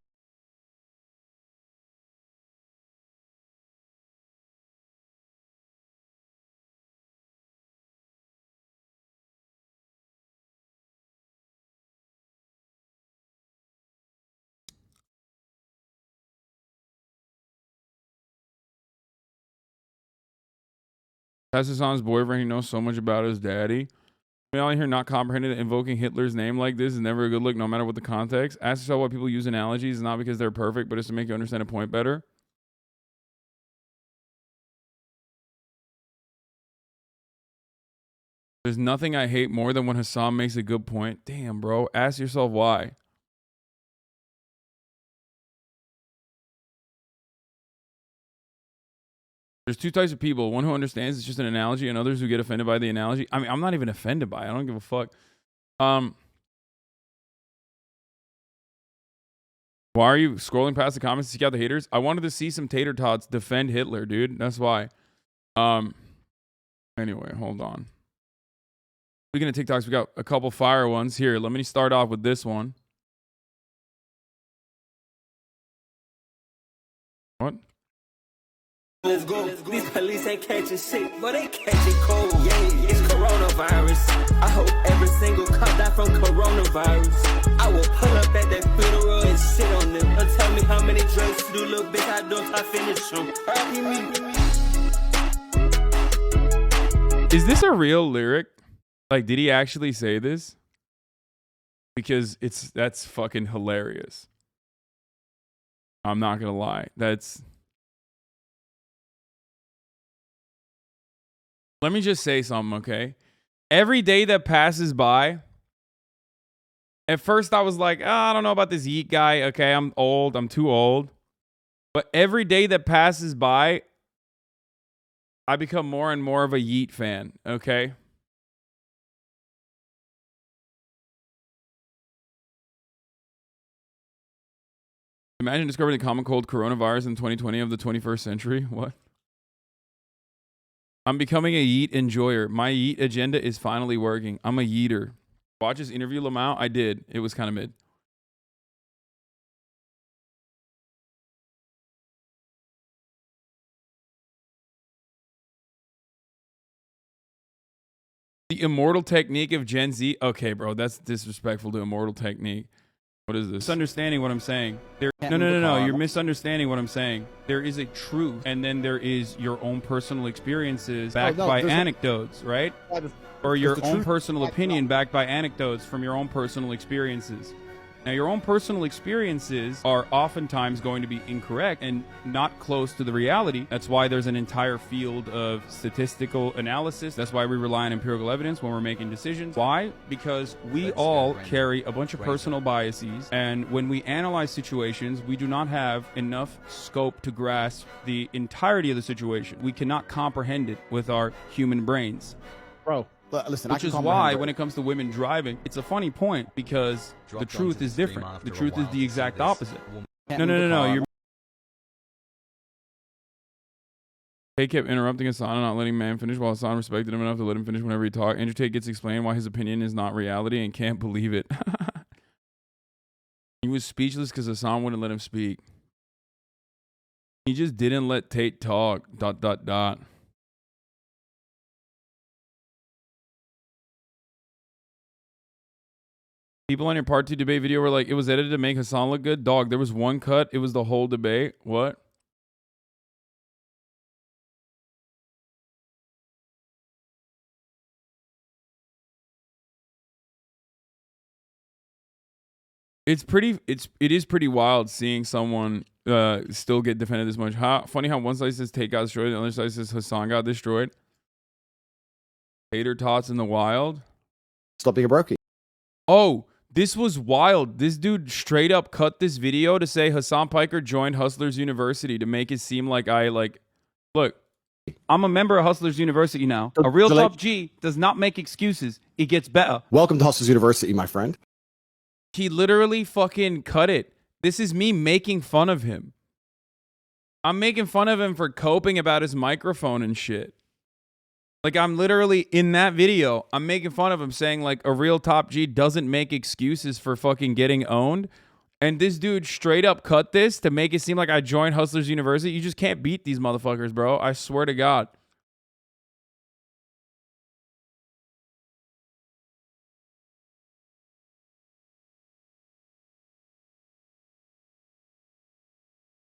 That's Hassan's boyfriend. He knows so much about his daddy. We all here not comprehending that invoking Hitler's name like this is never a good look, no matter what the context. Ask yourself why people use analogies, not because they're perfect, but it's to make you understand a point better. There's nothing I hate more than when Hassan makes a good point. Damn, bro. Ask yourself why. There's two types of people. One who understands it's just an analogy, and others who get offended by the analogy. I mean, I'm not even offended by it. I don't give a fuck. Why are you scrolling past the comments to seek out the haters? I wanted to see some tater tots defend Hitler, dude. That's why. Anyway, hold on. Speaking of TikToks, we got a couple fire ones here. Let me start off with this one. What? Let's go. These police ain't catching shit, but they catching cold. Yeah, it's cold. coronavirus. I hope every single cop die from coronavirus. I will pull up at that funeral and shit on them. And tell me how many drugs to do, little bitch, I do if I finish them. Is this a real lyric? Like, did he actually say this? Because that's fucking hilarious. I'm not gonna lie. Let me just say something, okay? Every day that passes by, at first I was like, oh, I don't know about this Yeet guy. Okay, I'm old. I'm too old. But every day that passes by, I become more and more of a Yeet fan, okay? Imagine discovering the common cold coronavirus in 2020 of the 21st century. What? I'm becoming a Yeet enjoyer. My Yeet agenda is finally working. I'm a Yeeter. Watch his interview, Lamau? I did. It was kind of mid. The immortal technique of Gen Z. Okay, bro, that's disrespectful to immortal technique. What is this? Misunderstanding what I'm saying. No. You're misunderstanding what I'm saying. There is a truth, and then there is your own personal experiences backed by anecdotes, right? Or your own personal opinion backed by anecdotes from your own personal experiences. Now, your own personal experiences are oftentimes going to be incorrect and not close to the reality. That's why there's an entire field of statistical analysis. That's why we rely on empirical evidence when we're making decisions. Why? Because we all carry a bunch of personal biases, and when we analyze situations, we do not have enough scope to grasp the entirety of the situation. We cannot comprehend it with our human brains. Bro. Listen, which is why when it comes to women driving, it's a funny point because the truth is different. The truth is the exact opposite. No. Tate kept interrupting Hasan and not letting man finish while Hasan respected him enough to let him finish whenever he talked. Andrew Tate gets explained why his opinion is not reality and can't believe it. He was speechless because Hasan wouldn't let him speak. He just didn't let Tate talk. ... People on your part 2 debate video were like, it was edited to make Hasan look good. Dog, there was one cut. It was the whole debate. What? It is pretty wild seeing someone still get defended this much. Funny how one side says Tate got destroyed, and the other side says Hasan got destroyed. Hater tots in the wild. Stop being a brokey. Oh, this was wild. This dude straight up cut this video to say Hasan Piker joined Hustlers University to make it seem like look, I'm a member of Hustlers University now. A real top G does not make excuses. It gets better. Welcome to Hustlers University, my friend. He literally fucking cut it. This is me making fun of him. I'm making fun of him for coping about his microphone and shit. Like, I'm literally in that video, I'm making fun of him saying, like, a real top G doesn't make excuses for fucking getting owned. And this dude straight up cut this to make it seem like I joined Hustlers University. You just can't beat these motherfuckers, bro. I swear to God.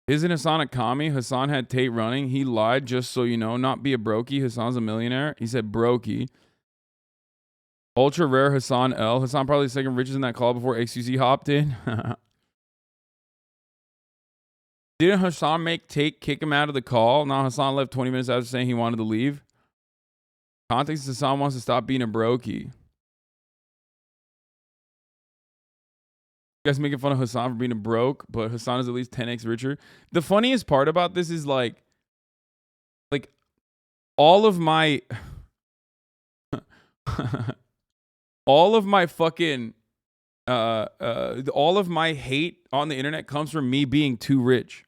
Isn't Hasan a commie? Hasan had Tate running. He lied, just so you know. Not be a brokey. Hasan's a millionaire. He said brokey. Ultra rare Hasan L. Hasan probably the second richest in that call before XQC hopped in. Didn't Hasan make Tate kick him out of the call? Now Hasan left 20 minutes after saying he wanted to leave. Context is Hasan wants to stop being a brokey. You guys making fun of Hasan for being a broke, but Hasan is at least 10x richer. The funniest part about this is like all of my fucking all of my hate on the internet comes from me being too rich.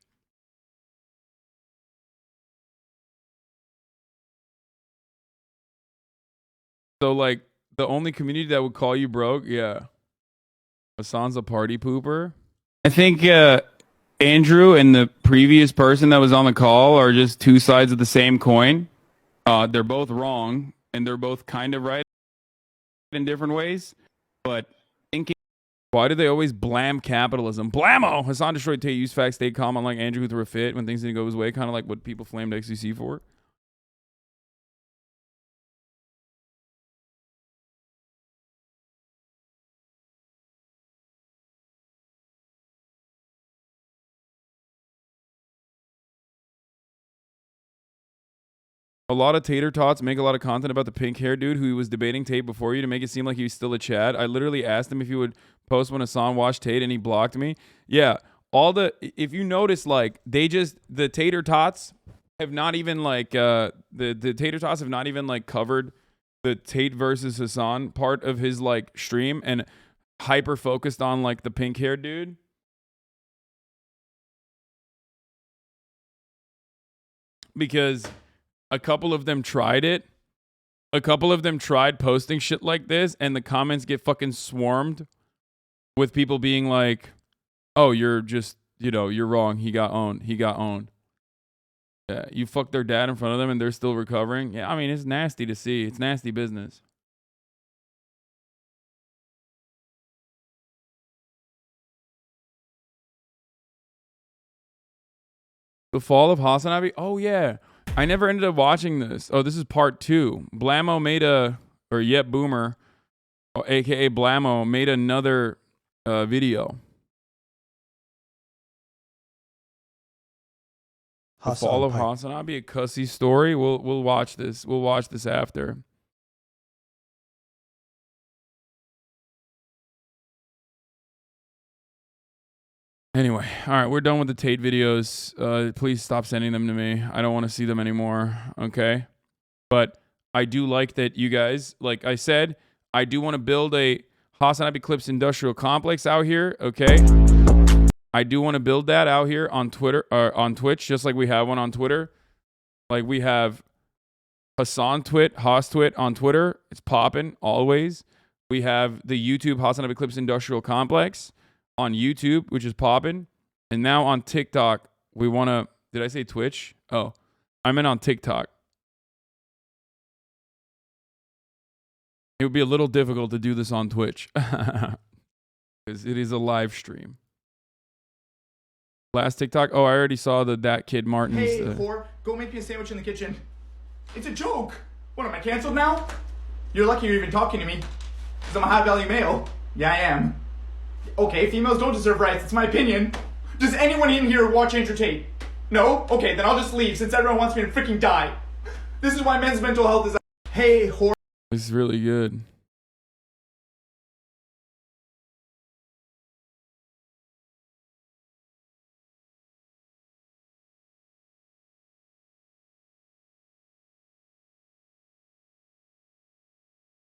So like the only community that would call you broke, yeah. Hasan's a party pooper. I think Andrew and the previous person that was on the call are just two sides of the same coin. They're both wrong. and they're both kind of right in different ways. But thinking, why do they always blam capitalism? Blammo! Hasan destroyed Tate, use facts, stay calm, unlike Andrew who threw a fit when things didn't go his way, kind of like what people flamed XCC for. A lot of tater tots make a lot of content about the pink hair dude who was debating Tate before you to make it seem like he was still a Chad. I literally asked him if he would post when Hasan watched Tate and he blocked me. Yeah, if you notice, like, the tater tots have not even like the tater tots have not even like covered the Tate versus Hasan part of his like stream and hyper focused on like the pink hair dude. Because a couple of them tried it. A couple of them tried posting shit like this, and the comments get fucking swarmed with people being like, oh, you're just, you're wrong. He got owned. He got owned. Yeah, you fucked their dad in front of them and they're still recovering. Yeah, I mean, it's nasty to see. It's nasty business. The fall of HasanAbi? Oh, yeah. I never ended up watching this. Oh, this is part 2. Blammo made Yep Boomer, a.k.a. Blammo, made another video. The fall of HasanAbi, a cussy story. We'll watch this. We'll watch this after. Anyway, all right, we're done with the Tate videos. Please stop sending them to me. I don't want to see them anymore, okay? But I do like that you guys, like I said, I do want to build a HasanAbi Clips industrial complex out here, okay? I do want to build that out here on Twitter, or on Twitch, just like we have one on Twitter. Like we have Hasan Twit, Haas Twit on Twitter. It's popping always. We have the YouTube HasanAbi Clips industrial complex on YouTube, which is popping. And now on TikTok, we want to, did I say Twitch? Oh, I meant on TikTok. It would be a little difficult to do this on Twitch because it is a live stream. Last TikTok. Oh, I already saw that kid Martin's. Hey, whore, go make me a sandwich in the kitchen. It's a joke. What, am I canceled now? You're lucky you're even talking to me. Because I'm a high-value male. Yeah, I am. Okay, females don't deserve rights. It's my opinion. Does anyone in here watch Andrew Tate? No? Okay, then I'll just leave since everyone wants me to freaking die. This is why men's mental health is... Hey, whore. This is really good.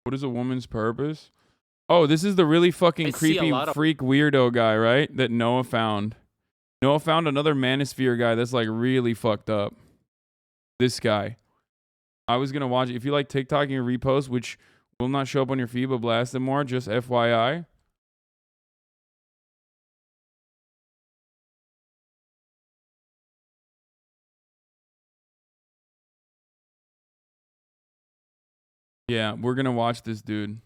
What is a woman's purpose? Oh, this is the really fucking creepy freak weirdo guy, right? That Noah found. Noah found another Manosphere guy that's like really fucked up. This guy. I was going to watch it. If you like TikTok and your repost, which will not show up on your feed but blast them more, just FYI. Yeah, we're going to watch this dude.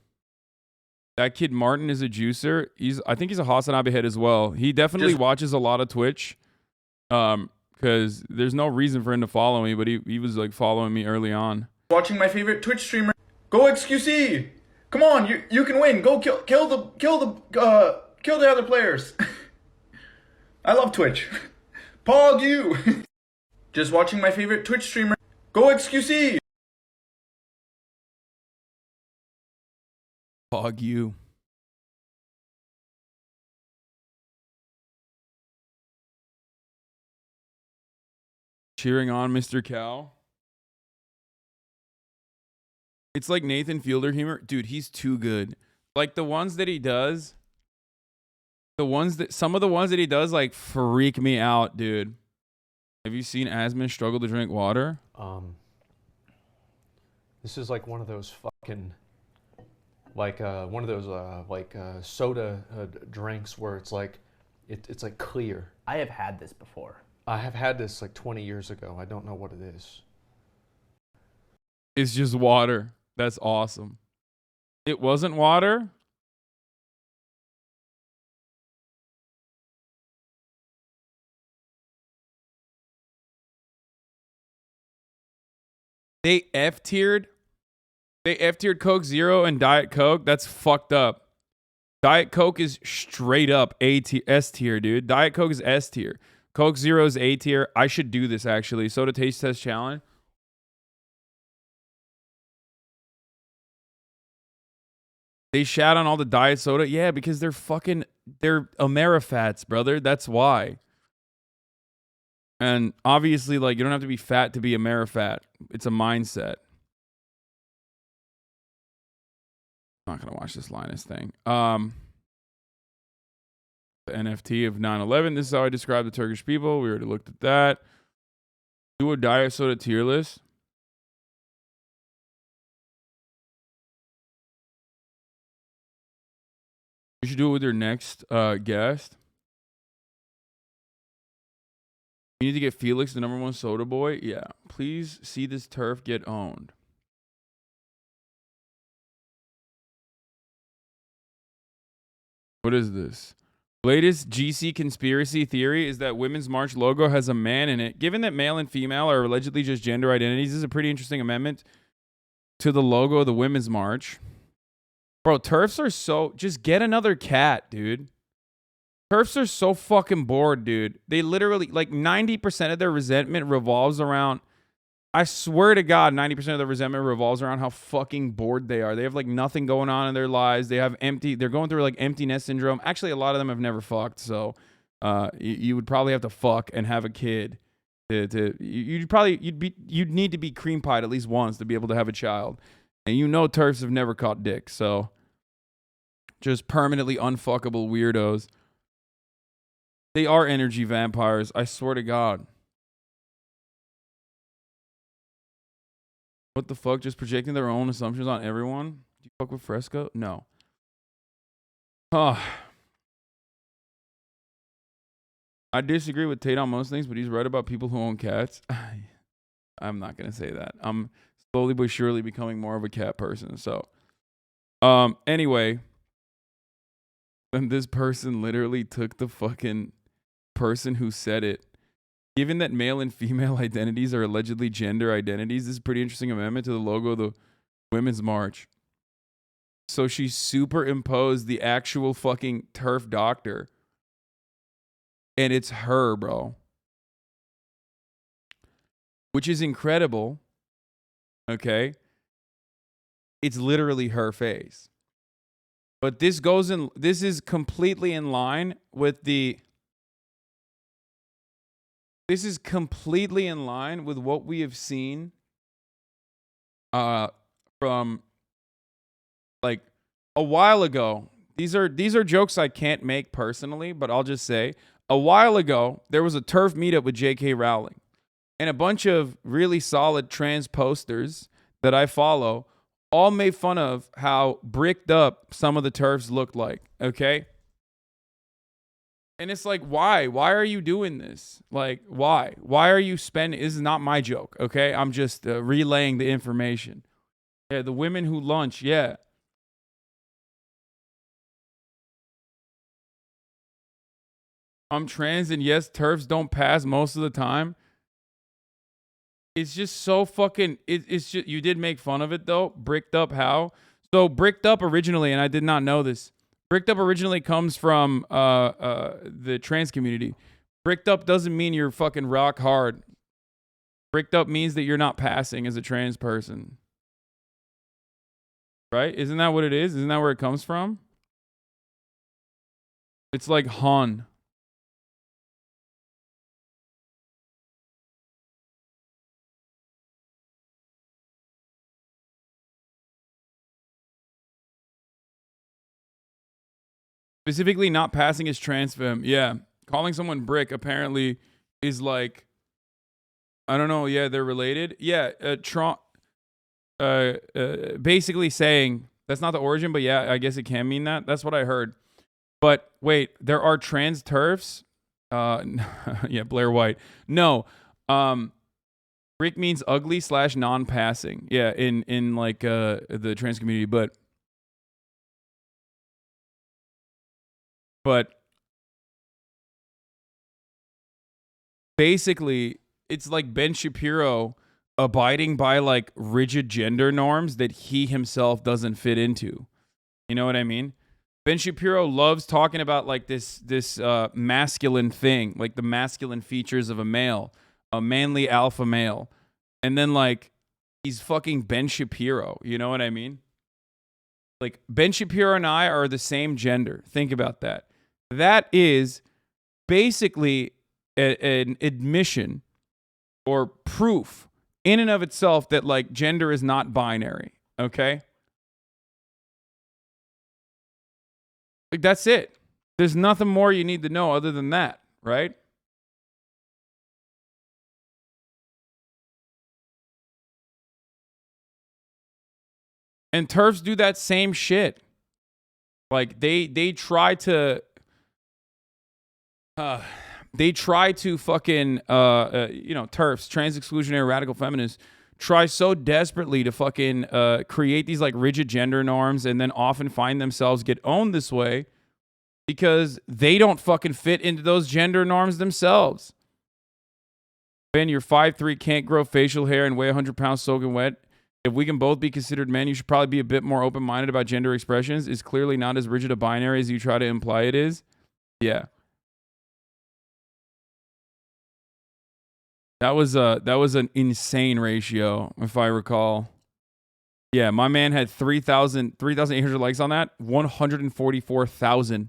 That kid Martin is a juicer. I think he's a HasanAbi head as well. He definitely watches a lot of Twitch. Because there's no reason for him to follow me, but he was like following me early on. Watching my favorite Twitch streamer. Go XQC. Come on, you can win. Go kill the other players. I love Twitch. Pog you. Just watching my favorite Twitch streamer. Go XQC. Pog you. Cheering on Mr. Cow. It's like Nathan Fielder humor. Dude, he's too good. Like the ones that he does, some of the ones that he does like freak me out, dude. Have you seen Asman struggle to drink water? This is like one of those fucking, like one of those soda drinks where it's like, it's like clear. I have had this before. I have had this like 20 years ago. I don't know what it is. It's just water. That's awesome. It wasn't water? They F-tiered? They F-tiered Coke Zero and Diet Coke? That's fucked up. Diet Coke is straight up S tier, dude. Diet Coke is S tier. Coke Zero is A tier. I should do this, actually. Soda Taste Test Challenge. They shat on all the diet soda? Yeah, because they're Amerifats, brother. That's why. And obviously, like, you don't have to be fat to be Amerifat. It's a mindset. I'm not going to watch this Linus thing. The NFT of 9/11. This is how I describe the Turkish people. We already looked at that. Do a diet soda tier list. You should do it with your next guest. You need to get Felix the #1 soda boy. Yeah. Please see this turf get owned. What is this? Latest GC conspiracy theory is that Women's March logo has a man in it. Given that male and female are allegedly just gender identities, this is a pretty interesting amendment to the logo of the Women's March. Bro, TERFs are so... Just get another cat, dude. TERFs are so fucking bored, dude. They literally... Like, 90% of their resentment revolves around... I swear to God, 90% of their resentment revolves around how fucking bored they are. They have, like, nothing going on in their lives. They have empty... They're going through, like, empty nest syndrome. Actually, a lot of them have never fucked, so... you would probably have to fuck and have a kid. You'd need to be cream pied at least once to be able to have a child. And you know TERFs have never caught dick, so... Just permanently unfuckable weirdos. They are energy vampires, I swear to God. What the fuck? Just projecting their own assumptions on everyone? Do you fuck with Fresco? No. I disagree with Tate on most things, but he's right about people who own cats. I'm not going to say that. I'm slowly but surely becoming more of a cat person, so... Anyway... And this person literally took the fucking person who said it. Given that male and female identities are allegedly gender identities, this is a pretty interesting amendment to the logo of the Women's March. So she superimposed the actual fucking TERF doctor. And it's her, bro. Which is incredible. Okay? It's literally her face. But this is completely in line with the... This is completely in line with what we have seen from like a while ago. These are jokes I can't make personally, but I'll just say a while ago there was a TERF meetup with J.K. Rowling and a bunch of really solid trans posters that I follow all made fun of how bricked up some of the TERFs looked like, okay? And it's like, why? Why are you doing this? Like, why? Why are you spending... This is not my joke, okay? I'm just relaying the information. Yeah, the women who lunch, yeah. I'm trans and yes, TERFs don't pass most of the time. It's just so fucking... It's just... You did make fun of it, though. Bricked up how? So, bricked up originally, and I did not know this. Bricked up originally comes from the trans community. Bricked up doesn't mean you're fucking rock hard. Bricked up means that you're not passing as a trans person. Right? Isn't that what it is? Isn't that where it comes from? It's like Hun. Specifically not passing as trans femme. Yeah. Calling someone brick apparently is like, I don't know. Yeah, they're related. Yeah. Basically saying, that's not the origin, but yeah, I guess it can mean that. That's what I heard. But wait, there are trans TERFs? Yeah, Blair White. No. Freak means ugly / non-passing. Yeah, in like the trans community, but basically it's like Ben Shapiro abiding by like rigid gender norms that he himself doesn't fit into. You know what I mean? Ben Shapiro loves talking about like this masculine thing, like the masculine features of a male, a manly alpha male. And then like he's fucking Ben Shapiro, you know what I mean? Like Ben Shapiro and I are the same gender. Think about that. That is basically an admission or proof in and of itself that like gender is not binary, okay? Like that's it. There's nothing more you need to know other than that, right? And TERFs do that same shit. Like they try to fucking TERFs, trans exclusionary radical feminists, try so desperately to fucking create these like rigid gender norms and then often find themselves get owned this way because they don't fucking fit into those gender norms themselves. Ben, you're 5'3", can't grow facial hair and weigh 100 pounds soaking wet. If we can both be considered men, you should probably be a bit more open-minded about gender expressions. It's clearly not as rigid a binary as you try to imply it is. Yeah. That was an insane ratio, if I recall. Yeah, my man had 3,800 likes on that. 144,000.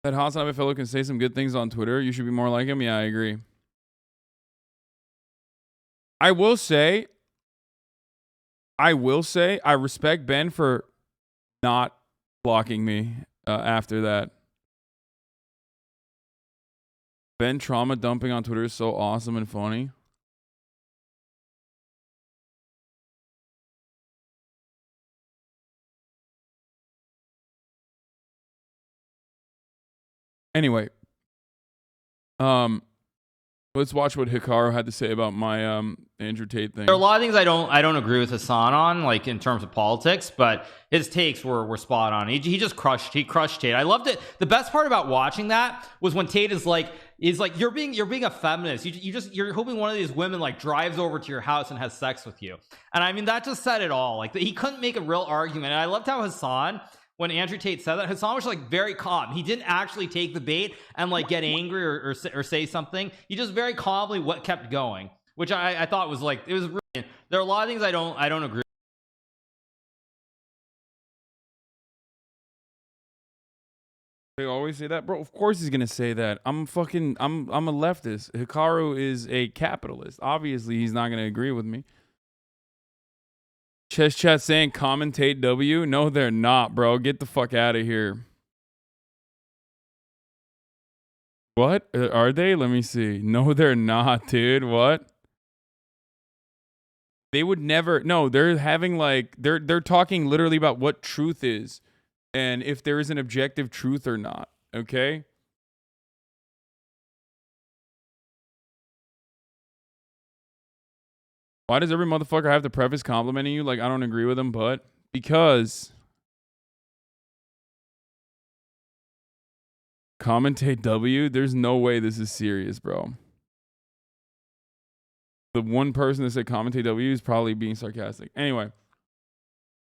That HasanAbi fellow can say some good things on Twitter. You should be more like him. Yeah, I agree. I will say, I respect Ben for not blocking me after that. Ben trauma dumping on Twitter is so awesome and funny. Anyway, let's watch what Hikaru had to say about my Andrew Tate thing. There are a lot of things I don't agree with Hasan on, like in terms of politics, but his takes were spot on. He just crushed Tate. I loved it. The best part about watching that was when Tate is like you're being a feminist. You're hoping one of these women like drives over to your house and has sex with you. And I mean that just said it all. Like he couldn't make a real argument. And I loved how Hasan, when Andrew Tate said that, Hasan was like very calm. He didn't actually take the bait and like get angry or say something. He just very calmly kept going, which I thought was like, it was really, there are a lot of things I don't agree. They always say that, bro. Of course he's gonna say that. I'm a leftist. Hikaru is a capitalist. Obviously he's not gonna agree with me. Chess chat saying commentate W. No, they're not, bro. Get the fuck out of here. What? Are they? Let me see. No, they're not, dude. What? They would never. No, they're having like they're talking literally about what truth is and if there is an objective truth or not. Okay? Why does every motherfucker have to preface complimenting you like I don't agree with him, but because commentate W, there's no way this is serious, bro. The one person that said commentate W is probably being sarcastic. Anyway,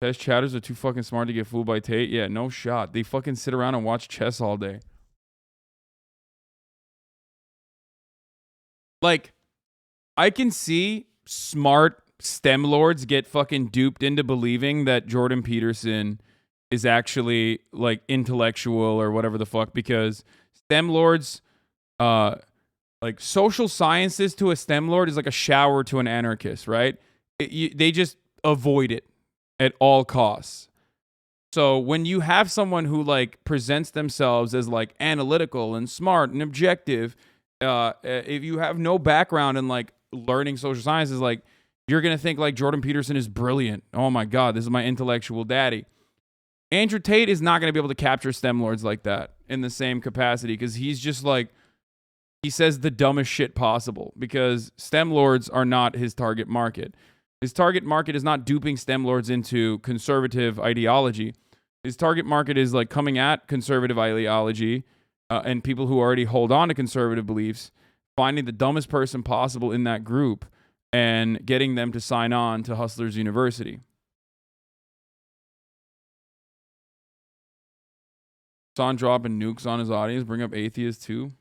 chess chatters are too fucking smart to get fooled by Tate. Yeah, no shot. They fucking sit around and watch chess all day. Like, I can see smart STEM lords get fucking duped into believing that Jordan Peterson is actually like intellectual or whatever the fuck, because STEM lords, like social sciences to a STEM lord is like a shower to an anarchist, right? They just avoid it at all costs. So when you have someone who like presents themselves as like analytical and smart and objective, if you have no background in like learning social sciences, like you're going to think like Jordan Peterson is brilliant. Oh my God, this is my intellectual daddy. Andrew Tate is not going to be able to capture STEM lords like that in the same capacity because he's just like, he says the dumbest shit possible because STEM lords are not his target market. His target market is not duping STEM lords into conservative ideology. His target market is like coming at conservative ideology and people who already hold on to conservative beliefs, finding the dumbest person possible in that group and getting them to sign on to Hustlers University. Son dropping nukes on his audience, bring up atheists too.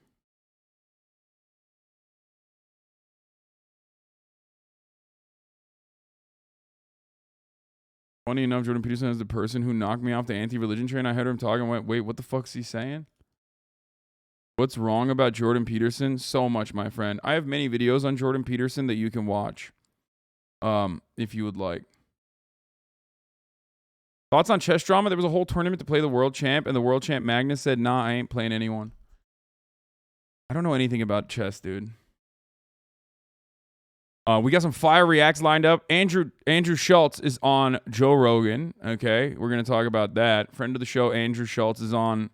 Funny enough, Jordan Peterson is the person who knocked me off the anti-religion train. I heard him talking and went, wait, what the fuck's he saying? What's wrong about Jordan Peterson? So much, my friend. I have many videos on Jordan Peterson that you can watch if you would like. Thoughts on chess drama? There was a whole tournament to play the world champ, and the world champ Magnus said, nah, I ain't playing anyone. I don't know anything about chess, dude. We got some fire reacts lined up. Andrew Schultz is on Joe Rogan. Okay, we're going to talk about that. Friend of the show, Andrew Schultz, is on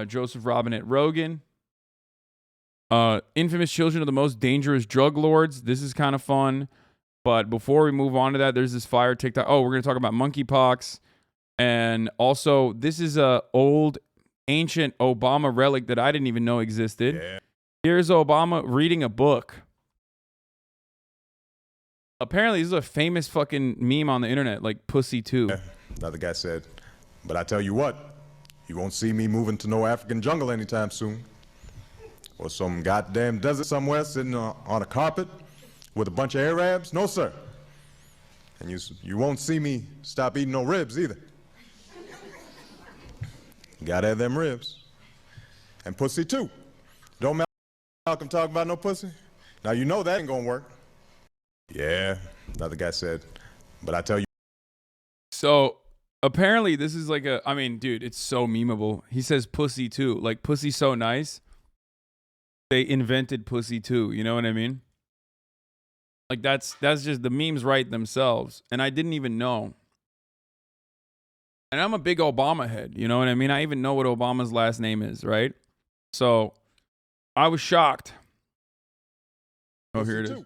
Joseph Robinette Rogan. Infamous children of the most dangerous drug lords. This is kind of fun. But before we move on to that, there's this fire TikTok. Oh, we're going to talk about monkeypox. And also, this is a old, ancient Obama relic that I didn't even know existed. Yeah. Here's Obama reading a book. Apparently, this is a famous fucking meme on the internet, like Pussy 2. Yeah, another guy said, but I tell you what, you won't see me moving to no African jungle anytime soon. Or some goddamn desert somewhere sitting on a carpet with a bunch of Arabs. No, sir. And you won't see me stop eating no ribs either. Gotta have them ribs. And pussy too. Don't Malcolm talk about no pussy? Now you know that ain't gonna work. Yeah, another guy said, but I tell you. So apparently this is like I mean, dude, it's so memeable. He says pussy too. Like pussy so nice. They invented pussy too. You know what I mean? Like that's just the memes write themselves. And I didn't even know. And I'm a big Obama head. You know what I mean? I even know what Obama's last name is, right? So I was shocked. Oh, here it is.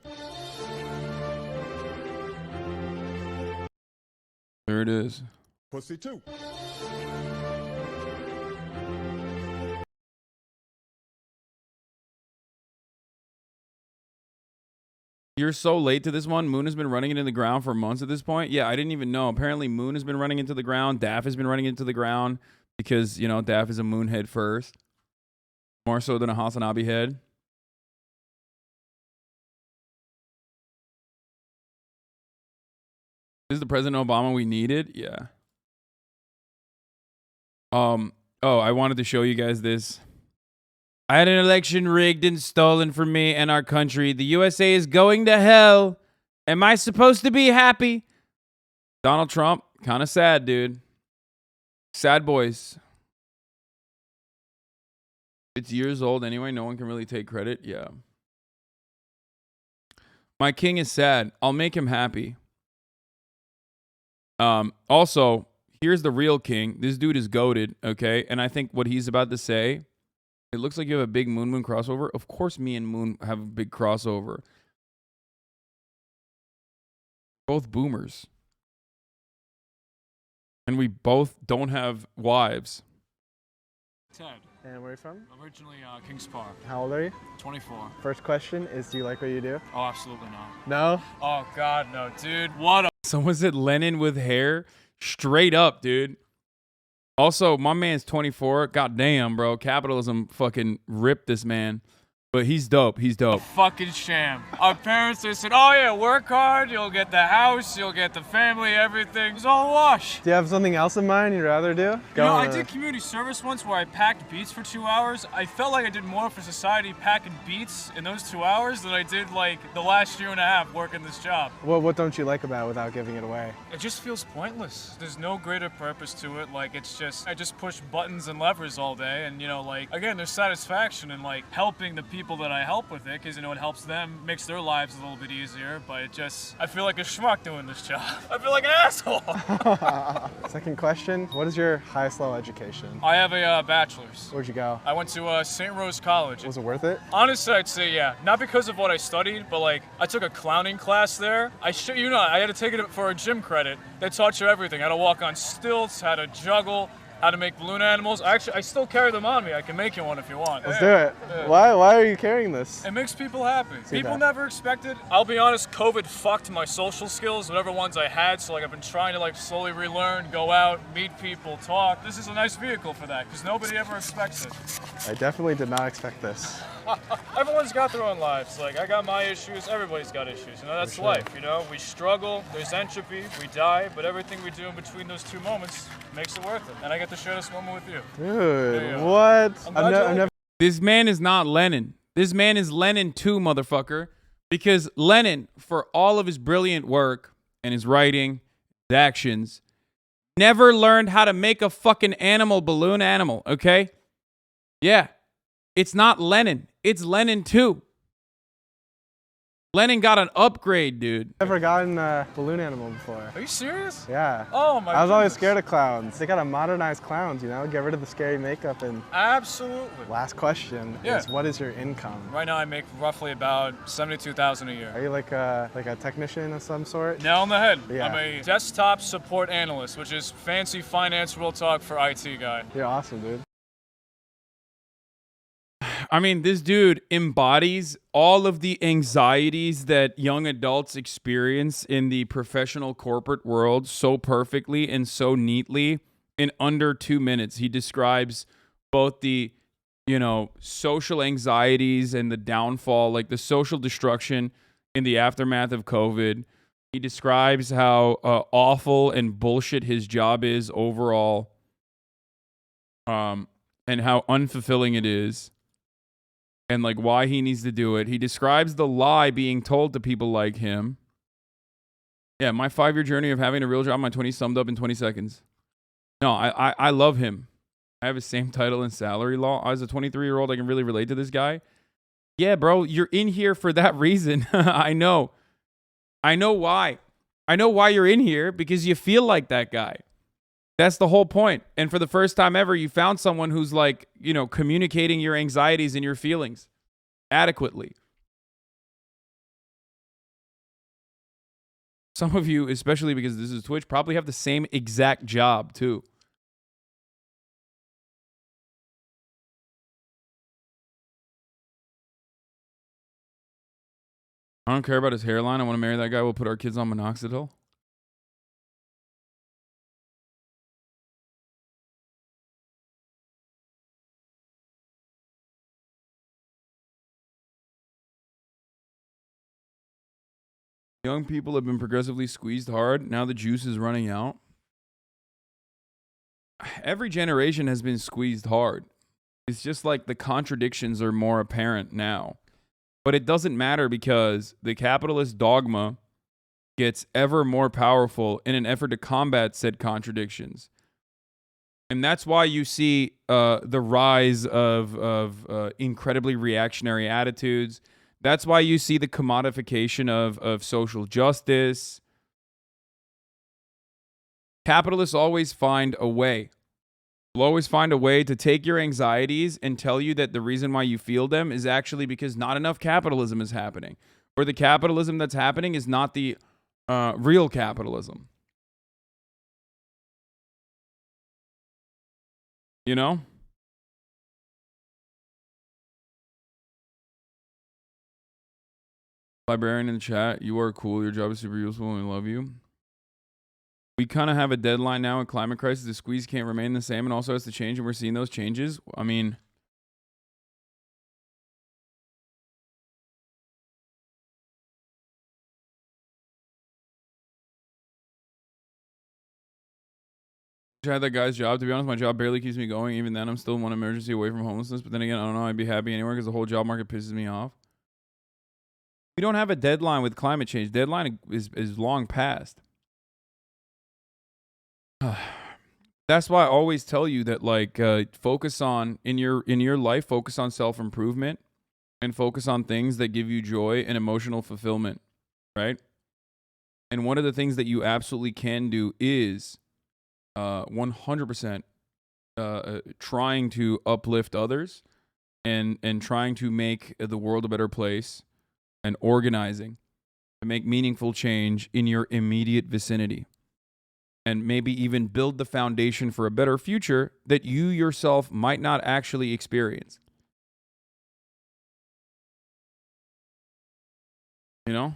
There it is. Pussy too. You're so late to this one. Moon has been running it in the ground for months at this point. Yeah, I didn't even know. Apparently, Moon has been running into the ground. Daff has been running into the ground because, you know, Daff is a Moon head first. More so than a HasanAbi head. This is the President Obama we needed? Yeah. Oh, I wanted to show you guys this. I had an election rigged and stolen from me and our country. The USA is going to hell. Am I supposed to be happy? Donald Trump, kind of sad, dude. Sad boys. It's years old anyway. No one can really take credit. Yeah. My king is sad. I'll make him happy. Also, here's the real king. This dude is goated, okay? And I think what he's about to say, it looks like you have a big Moon crossover. Of course me and Moon have a big crossover. Both boomers. And we both don't have wives. Ted. And where are you from? Originally Kings Park. How old are you? 24. First question is, do you like what you do? Oh, absolutely not. No? Oh, God, no, dude. What a... Someone said Lenin with hair. Straight up, dude. Also, my man's 24. God damn, bro. Capitalism fucking ripped this man. But he's dope. He's dope. Fucking sham. Our parents, they said, oh yeah, work hard, you'll get the house, you'll get the family, everything. It's all a wash. Do you have something else in mind you'd rather do? You know, I did community service once where I packed beats for 2 hours. I felt like I did more for society packing beats in those 2 hours than I did like the last year and a half working this job. Well, what don't you like about it without giving it away? It just feels pointless. There's no greater purpose to it. Like, it's just, I just push buttons and levers all day. And, you know, like, again, there's satisfaction in, like, helping the people that I help with it, because, you know, it helps them, makes their lives a little bit easier. But it just, I feel like a schmuck doing this job. I feel like an asshole. Second question, what is your highest level education? I have a bachelor's. Where'd you go? I went to St. Rose College. Was it worth it? Honestly, I'd say yeah. Not because of what I studied, but like, I took a clowning class there. I shit you not, I had to take it for a gym credit. They taught you everything. How to walk on stilts, how to juggle, how to make balloon animals. Actually, I still carry them on me. I can make you one if you want. Let's do it. Yeah. Why are you carrying this? It makes people happy. See People that. never expected. I'll be honest, COVID fucked my social skills, whatever ones I had. So like, I've been trying to like slowly relearn, go out, meet people, talk. This is a nice vehicle for that, because nobody ever expects it. I definitely did not expect this. Everyone's got their own lives. Like, I got my issues, everybody's got issues. You know, that's life, you know? We struggle, there's entropy, we die, but everything we do in between those two moments makes it worth it. And I get to share this moment with you. Dude, what? I'm never... This man is not Lenin. This man is Lenin too, motherfucker. Because Lenin, for all of his brilliant work and his writing, his actions, never learned how to make a fucking balloon animal, okay? Yeah. It's not Lenin. It's Lenin too. Lenin got an upgrade, dude. Never gotten a balloon animal before. Are you serious? Yeah. Oh my I was always goodness. scared of clowns. They gotta modernize clowns, you know? Get rid of the scary makeup and... Absolutely. Last question is, what is your income? Right now I make roughly about $72,000 a year. Are you like a technician of some sort? Nail on the head. Yeah. I'm a desktop support analyst, which is fancy finance real talk for IT guy. You're awesome, dude. I mean, this dude embodies all of the anxieties that young adults experience in the professional corporate world so perfectly and so neatly in under 2 minutes. He describes both the, you know, social anxieties and the downfall, like the social destruction in the aftermath of COVID. He describes how awful and bullshit his job is overall, and how unfulfilling it is. And like why he needs to do it. He describes the lie being told to people like him. Yeah, my 5-year journey of having a real job in my 20s summed up in 20 seconds. No, I love him. I have the same title and salary law. As a 23-year-old, I can really relate to this guy. Yeah, bro, you're in here for that reason. I know. I know why. I know why you're in here, because you feel like that guy. That's the whole point. And for the first time ever, you found someone who's like, you know, communicating your anxieties and your feelings adequately. Some of you, especially because this is Twitch, probably have the same exact job too. I don't care about his hairline. I want to marry that guy. We'll put our kids on minoxidil. Young people have been progressively squeezed hard. Now the juice is running out. Every generation has been squeezed hard. It's just like the contradictions are more apparent now. But it doesn't matter, because the capitalist dogma gets ever more powerful in an effort to combat said contradictions. And that's why you see the rise of incredibly reactionary attitudes. That's why you see the commodification of social justice. Capitalists always find a way. Will always find a way to take your anxieties and tell you that the reason why you feel them is actually because not enough capitalism is happening. Or the capitalism that's happening is not the real capitalism. You know? Librarian in the chat, you are cool. Your job is super useful and we love you. We kind of have a deadline now in climate crisis. The squeeze can't remain the same and also has to change, and we're seeing those changes. I mean, I had that guy's job. To be honest, my job barely keeps me going. Even then, I'm still one emergency away from homelessness. But then again, I don't know. I'd be happy anywhere because the whole job market pisses me off. We don't have a deadline with climate change. Deadline is long past. That's why I always tell you that, like, focus on in your life, focus on self-improvement and focus on things that give you joy and emotional fulfillment, right? And one of the things that you absolutely can do is 100% trying to uplift others and trying to make the world a better place and organizing to make meaningful change in your immediate vicinity. And maybe even build the foundation for a better future that you yourself might not actually experience. You know?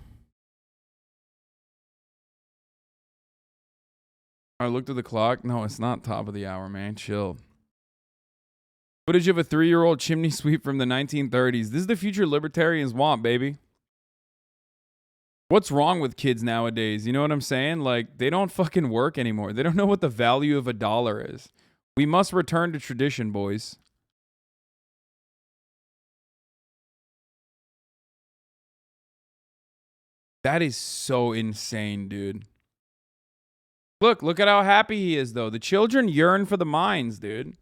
I looked at the clock. No, it's not top of the hour, man. Chill. Footage of a 3-year-old chimney sweep from the 1930s. This is the future libertarians want, baby. What's wrong with kids nowadays? You know what I'm saying? Like, they don't fucking work anymore. They don't know what the value of $1 is. We must return to tradition, boys. That is so insane, dude. Look at how happy he is, though. The children yearn for the mines, dude.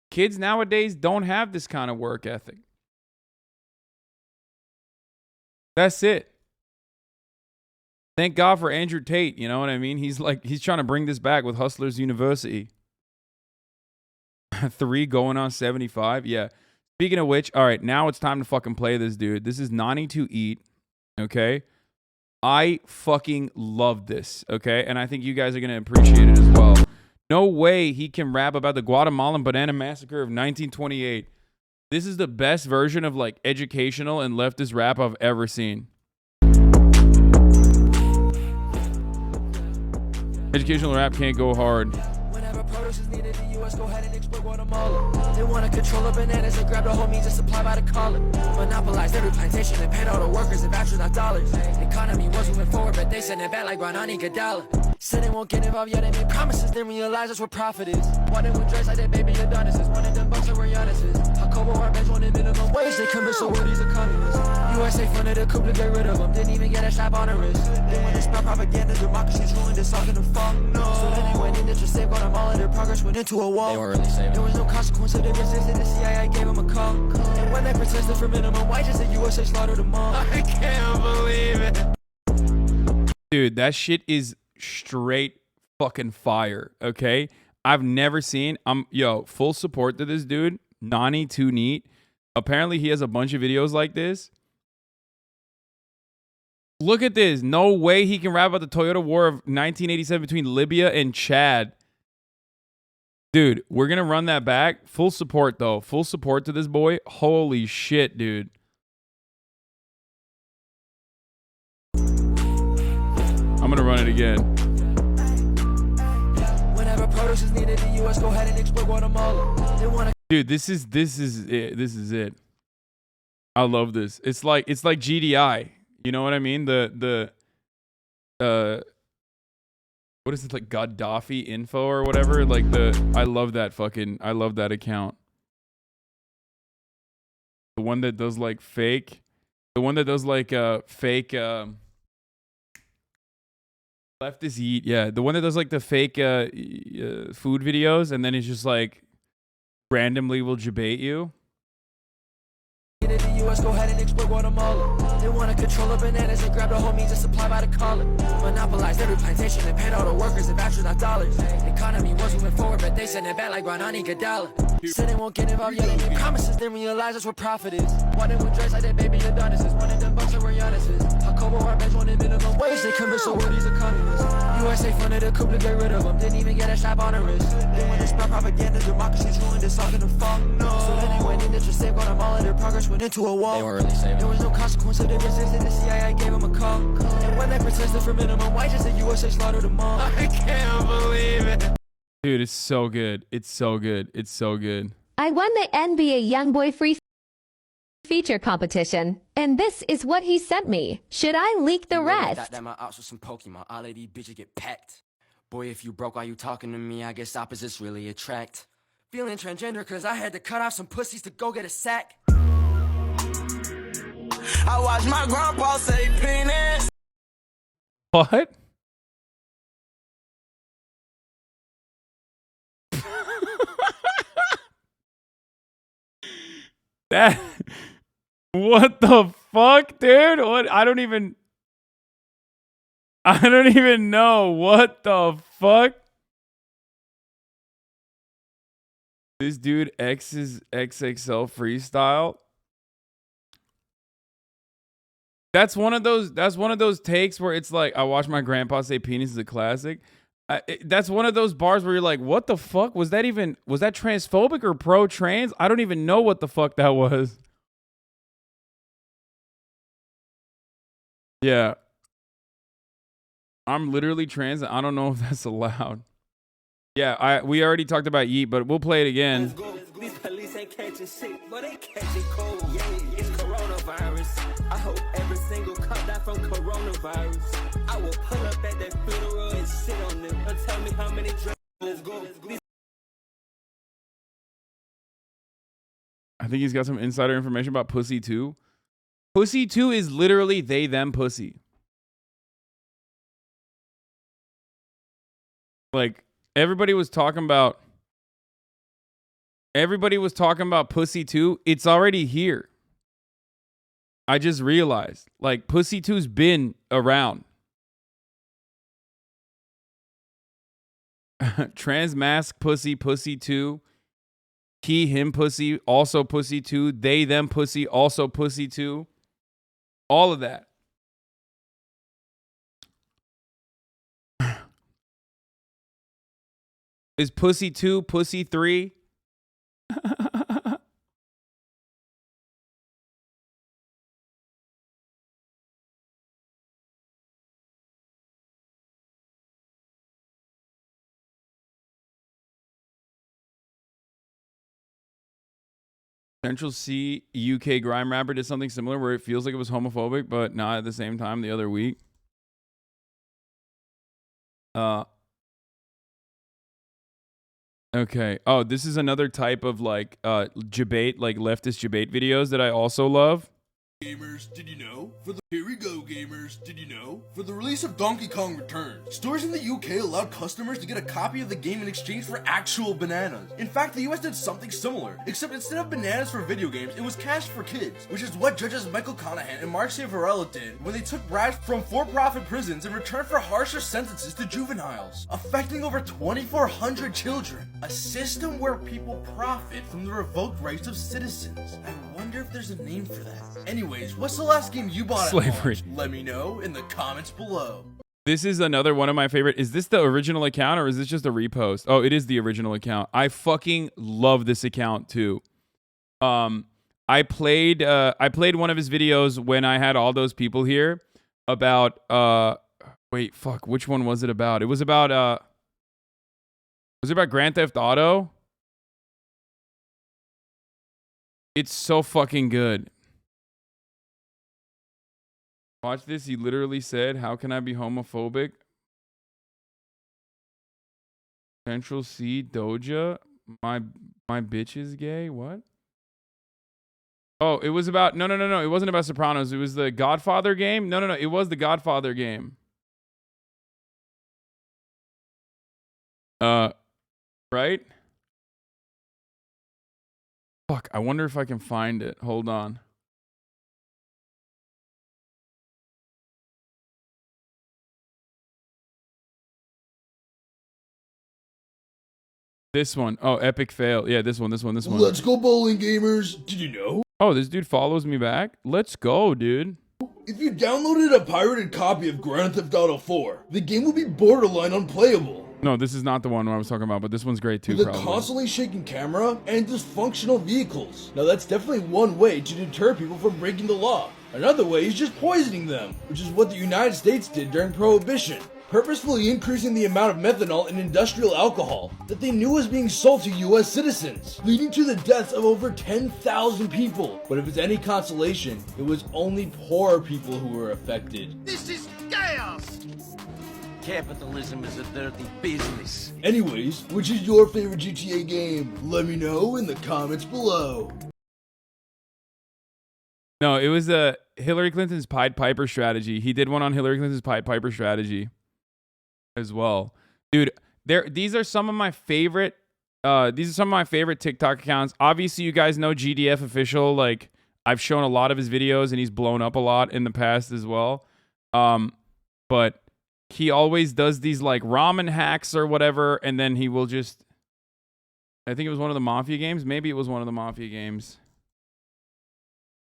Kids nowadays don't have this kind of work ethic. That's it. Thank God for Andrew Tate, you know what I mean? He's trying to bring this back with Hustlers University. 3 going on 75. Yeah. Speaking of which, all right, now it's time to fucking play this, dude. This is Nani to Eat, okay? I fucking love this, okay? And I think you guys are going to appreciate it as well. No way he can rap about the Guatemalan banana massacre of 1928. This is the best version of, like, educational and leftist rap I've ever seen. Educational rap can't go hard. Whenever produce is needed, the U.S. go ahead and export Guatemala. They want to control the bananas and grab the whole means and supply by the collar. Monopolize every plantation and paid all the workers in vouchers, not dollars. The economy was moving forward, but they send it back like Granani Gadala. Said they won't get involved yet, they made promises, then realize that's where profit is. Wanted with dress like that baby Adonis's, wanted them bucks that were Giannis's. Jacobo Arbenz wanted minimum wage, they convinced the world he's a communist. USA funded a coup to get rid of him, didn't even get a shot on a wrist. They want to spread propaganda, democracy's ruined, it's all gonna fall. No. So then they went in to save Guatemala, their progress went into a wall. They weren't really saving. There was no consequence of their business, the CIA gave them a call. And when they protested for minimum wages, the USA slaughtered them all. I can't believe it. Dude, that shit is straight fucking fire, okay? I've never seen, full support to this dude, Nani Too Neat. Apparently he has a bunch of videos like this. Look at this. No way he can rap about the Toyota War of 1987 between Libya and Chad. Dude, we're going to run that back. Full support, though. Full support to this boy. Holy shit, dude. I'm going to run it again. Whenever produce is needed, the U.S. go ahead and export Guatemala. They want to. Dude, this is it. This is it. I love this. It's like GDI. You know what I mean? The what is it, like Gaddafi info or whatever? Like I love that account. The one that does like fake leftist eat, yeah. The one that does like the fake food videos and then it's just like randomly will debate you. The U.S. go ahead and export Guatemala. They want to control the bananas and grab the whole means and supply by the collar. Monopolize every plantation and paid all the workers in vouchers, not dollars. The economy was moving forward, but they send it back like Granani Gadala. Said they won't get involved yet, they made promises, then realize that's where profit is. Wanted with dress like that baby Adonis's, wanted them bucks that were Giannis's. Jacobo Arbenz wanted minimum wage, they convinced the world he's a communist. USA funded a coup to get rid of him, didn't even get a shot on a wrist. They want to spread propaganda, democracy's ruined, it's all gonna fall. No. So then they went in to save Guatemala, their progress went into a wall. They weren't really saving. There was no consequence of their resistance, the CIA gave them a call. And when they protested for minimum wages, the USA slaughtered them all. I can't believe it. Dude, it's so good. It's so good. It's so good. I won the NBA Youngboy feature competition, and this is what he sent me. Should I leak the rest? That my ops with some Pokemon. All of these bitches get packed. Boy, if you broke while you talking to me, I guess opposites really attract. Feeling transgender cause I had to cut off some pussies to go get a sack. I watched my grandpa say penis. What? That, what the fuck, dude? What? I don't even know what the fuck. This dude X's XXL freestyle. That's one of those takes where it's like, I watched my grandpa say penis is a classic. That's one of those bars where you're like, what the fuck? Was that transphobic or pro-trans? I don't even know what the fuck that was. Yeah. I'm literally trans. I don't know if that's allowed. Yeah, we already talked about Yeet, but we'll play it again. These police ain't catching shit, but they catching cold. Yeah, it's coronavirus. I hope every single cop died from coronavirus. I will pull up at that funeral and sit on them. And tell me how many drugs. Let's go. I think he's got some insider information about Pussy 2. Pussy 2 is literally they, them, pussy. Like, everybody was talking about Pussy 2. It's already here. I just realized, like, Pussy 2's been around. Trans mask pussy, Pussy 2. He, him pussy, also Pussy 2. They, them pussy, also Pussy 2. All of that. Is Pussy 2, Pussy 3? Central C UK grime rapper did something similar where it feels like it was homophobic, but not at the same time the other week. Okay. Oh, this is another type of like debate, like leftist debate videos that I also love. Gamers, did you know? Here we go, gamers. Did you know? For the release of Donkey Kong Returns, stores in the UK allowed customers to get a copy of the game in exchange for actual bananas. In fact, the US did something similar, except instead of bananas for video games, it was cash for kids, which is what judges Michael Conahan and Mark Savarella did when they took bribes from for-profit prisons in return for harsher sentences to juveniles, affecting over 2,400 children. A system where people profit from the revoked rights of citizens. I wonder if there's a name for that. Anyways, what's the last game you bought? Slavery. Let me know in the comments below. This is another one of my favorite. Is this the original account or is this just a repost? Oh, it is the original account. I fucking love this account too. I played one of his videos when I had all those people here about wait, fuck, which one was it about? It was about Grand Theft Auto? It's so fucking good. Watch this. He literally said, how can I be homophobic? Central C, Doja. My bitch is gay. What? Oh, it was about... No. It wasn't about Sopranos. It was the Godfather game. No. It was the Godfather game. Right? Fuck, I wonder if I can find it. Hold on. This one. Oh, epic fail. Yeah, this one. Let's go bowling, gamers. Did you know? Oh, this dude follows me back? Let's go, dude. If you downloaded a pirated copy of Grand Theft Auto 4, the game will be borderline unplayable. No, this is not the one I was talking about, but this one's great too, With probably. a constantly shaking camera and dysfunctional vehicles. Now that's definitely one way to deter people from breaking the law. Another way is just poisoning them, which is what the United States did during Prohibition. purposefully increasing the amount of methanol in industrial alcohol that they knew was being sold to US citizens, leading to the deaths of over 10,000 people. But if it's any consolation, it was only poor people who were affected. This is chaos! Capitalism is a dirty business. Anyways, which is your favorite GTA game? Let me know in the comments below. No, it was Hillary Clinton's Pied Piper strategy. He did one on Hillary Clinton's Pied Piper strategy as well. Dude, these are some of my favorite TikTok accounts. Obviously, you guys know GDF official. Like, I've shown a lot of his videos and he's blown up a lot in the past as well. But he always does these like ramen hacks or whatever, and then he will just, I think it was one of the Mafia games. Maybe it was one of the Mafia games.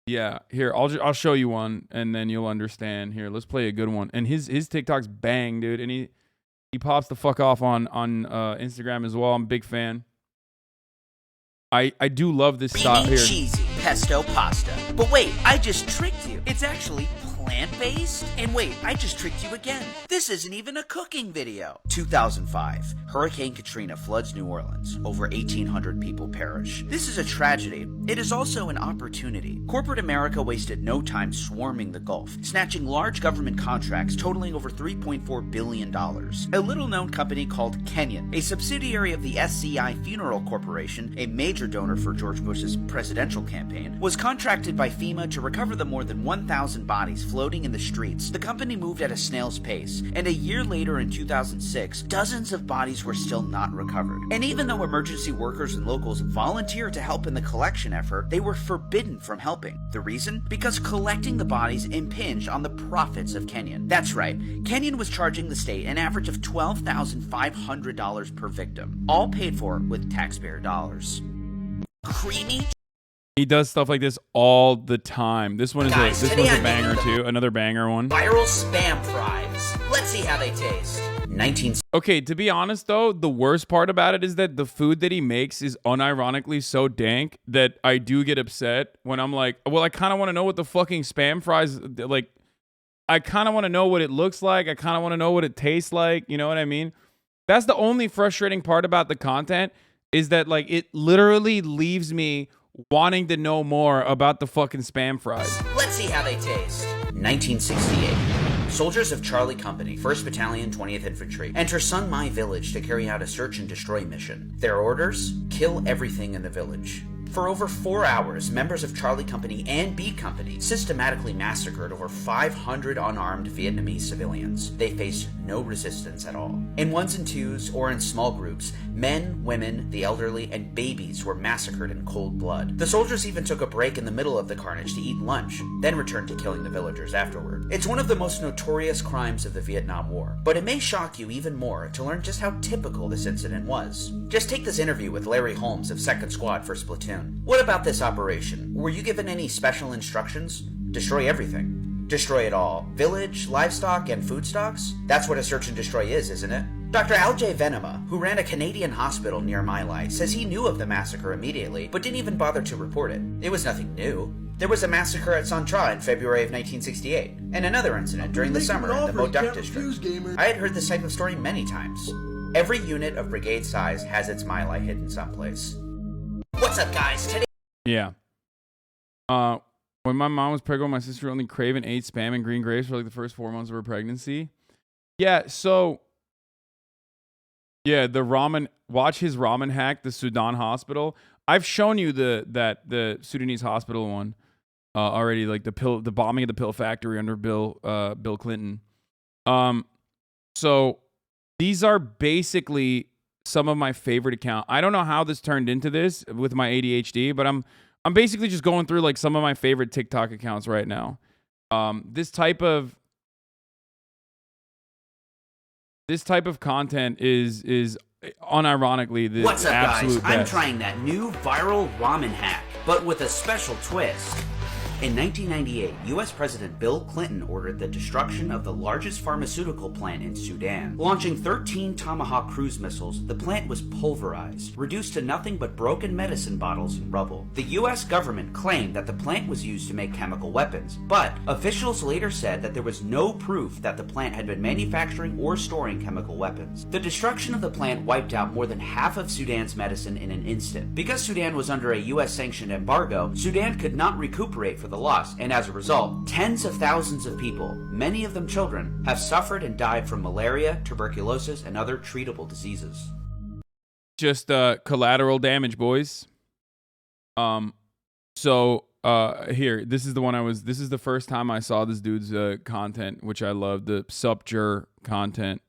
Yeah, here, I'll show you one and then you'll understand. Here, let's play a good one. And his TikToks bang, dude. And he pops the fuck off on Instagram as well. I'm a big fan. I do love this style here. Cheesy pesto pasta. But wait, I just tricked you. It's actually plant-based? And wait, I just tricked you again. This isn't even a cooking video. 2005, Hurricane Katrina floods New Orleans. Over 1,800 people perish. This is a tragedy. It is also an opportunity. Corporate America wasted no time swarming the Gulf, snatching large government contracts totaling over $3.4 billion. A little-known company called Kenyon, a subsidiary of the SCI Funeral Corporation, a major donor for George Bush's presidential campaign, was contracted by FEMA to recover the more than 1,000 bodies floating in the streets. The company moved at a snail's pace, and a year later in 2006, dozens of bodies were still not recovered. And even though emergency workers and locals volunteered to help in the collection effort, they were forbidden from helping. The reason? Because collecting the bodies impinged on the profits of Kenyon. That's right, Kenyon was charging the state an average of $12,500 per victim, all paid for with taxpayer dollars. Creamy. He does stuff like this all the time. This one is one's a banger too. Another banger one. Viral spam fries. Let's see how they taste. Okay, to be honest though, the worst part about it is that the food that he makes is unironically so dank that I do get upset when I'm like, well, I kind of want to know what the fucking spam fries, like, I kind of want to know what it looks like. I kind of want to know what it tastes like. You know what I mean? That's the only frustrating part about the content, is that like it literally leaves me wanting to know more about the fucking spam fries. Let's see how they taste. 1968. Soldiers of Charlie Company, 1st Battalion, 20th Infantry, enter Sun Mai Village to carry out a search and destroy mission. Their orders? Kill everything in the village. For over 4 hours, members of Charlie Company and B Company systematically massacred over 500 unarmed Vietnamese civilians. They faced no resistance at all. In ones and twos, or in small groups, men, women, the elderly, and babies were massacred in cold blood. The soldiers even took a break in the middle of the carnage to eat lunch, then returned to killing the villagers afterward. It's one of the most notorious crimes of the Vietnam War, but it may shock you even more to learn just how typical this incident was. Just take this interview with Larry Holmes of 2nd Squad, 1st Platoon. What about this operation? Were you given any special instructions? Destroy everything. Destroy it all. Village, livestock, and food stocks? That's what a search and destroy is, isn't it? Dr. Al J. Venema, who ran a Canadian hospital near My Lai, says he knew of the massacre immediately, but didn't even bother to report it. It was nothing new. There was a massacre at Santra in February of 1968, and another incident during the summer in the Moduc district. I had heard this type of story many times. Every unit of brigade size has its My Lai hidden someplace. What's up, guys? Today. Yeah. When my mom was pregnant, my sister only craved and ate spam and green grapes for like the first 4 months of her pregnancy. Yeah, so yeah, the ramen, watch his ramen hack, the Sudan hospital. I've shown you the Sudanese hospital one already, like the bombing of the pill factory under Bill Clinton. So these are basically some of my favorite accounts. I don't know how this turned into this with my ADHD, but I'm basically just going through like some of my favorite TikTok accounts right now. This type of content is unironically the What's up, absolute guys? I'm best. trying that new viral ramen hack, but with a special twist. In 1998, U.S. President Bill Clinton ordered the destruction of the largest pharmaceutical plant in Sudan. Launching 13 Tomahawk cruise missiles, the plant was pulverized, reduced to nothing but broken medicine bottles and rubble. The U.S. government claimed that the plant was used to make chemical weapons, but officials later said that there was no proof that the plant had been manufacturing or storing chemical weapons. The destruction of the plant wiped out more than half of Sudan's medicine in an instant. Because Sudan was under a U.S.-sanctioned embargo, Sudan could not recuperate for the loss, and as a result, tens of thousands of people, many of them children, have suffered and died from malaria, tuberculosis, and other treatable diseases. Just collateral damage, boys. Here, this is the first time I saw this dude's content, which I love, the Subjure content.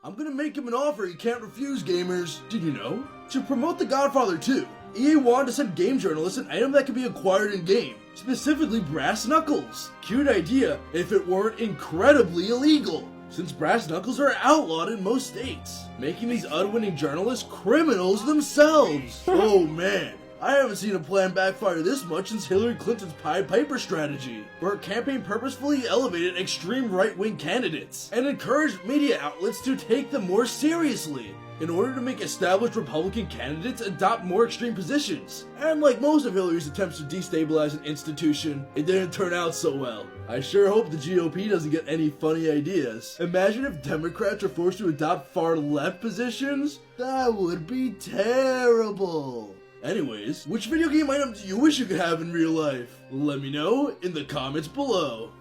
I'm gonna make him an offer he can't refuse, gamers. Did you know? To promote The Godfather 2, EA wanted to send game journalists an item that could be acquired in-game, specifically brass knuckles. Cute idea if it weren't incredibly illegal, since brass knuckles are outlawed in most states, making these unwitting journalists criminals themselves. Oh man. I haven't seen a plan backfire this much since Hillary Clinton's Pied Piper strategy, where her campaign purposefully elevated extreme right-wing candidates and encouraged media outlets to take them more seriously in order to make established Republican candidates adopt more extreme positions. And like most of Hillary's attempts to destabilize an institution, it didn't turn out so well. I sure hope the GOP doesn't get any funny ideas. Imagine if Democrats are forced to adopt far-left positions? That would be terrible. Anyways, which video game item do you wish you could have in real life? Let me know in the comments below.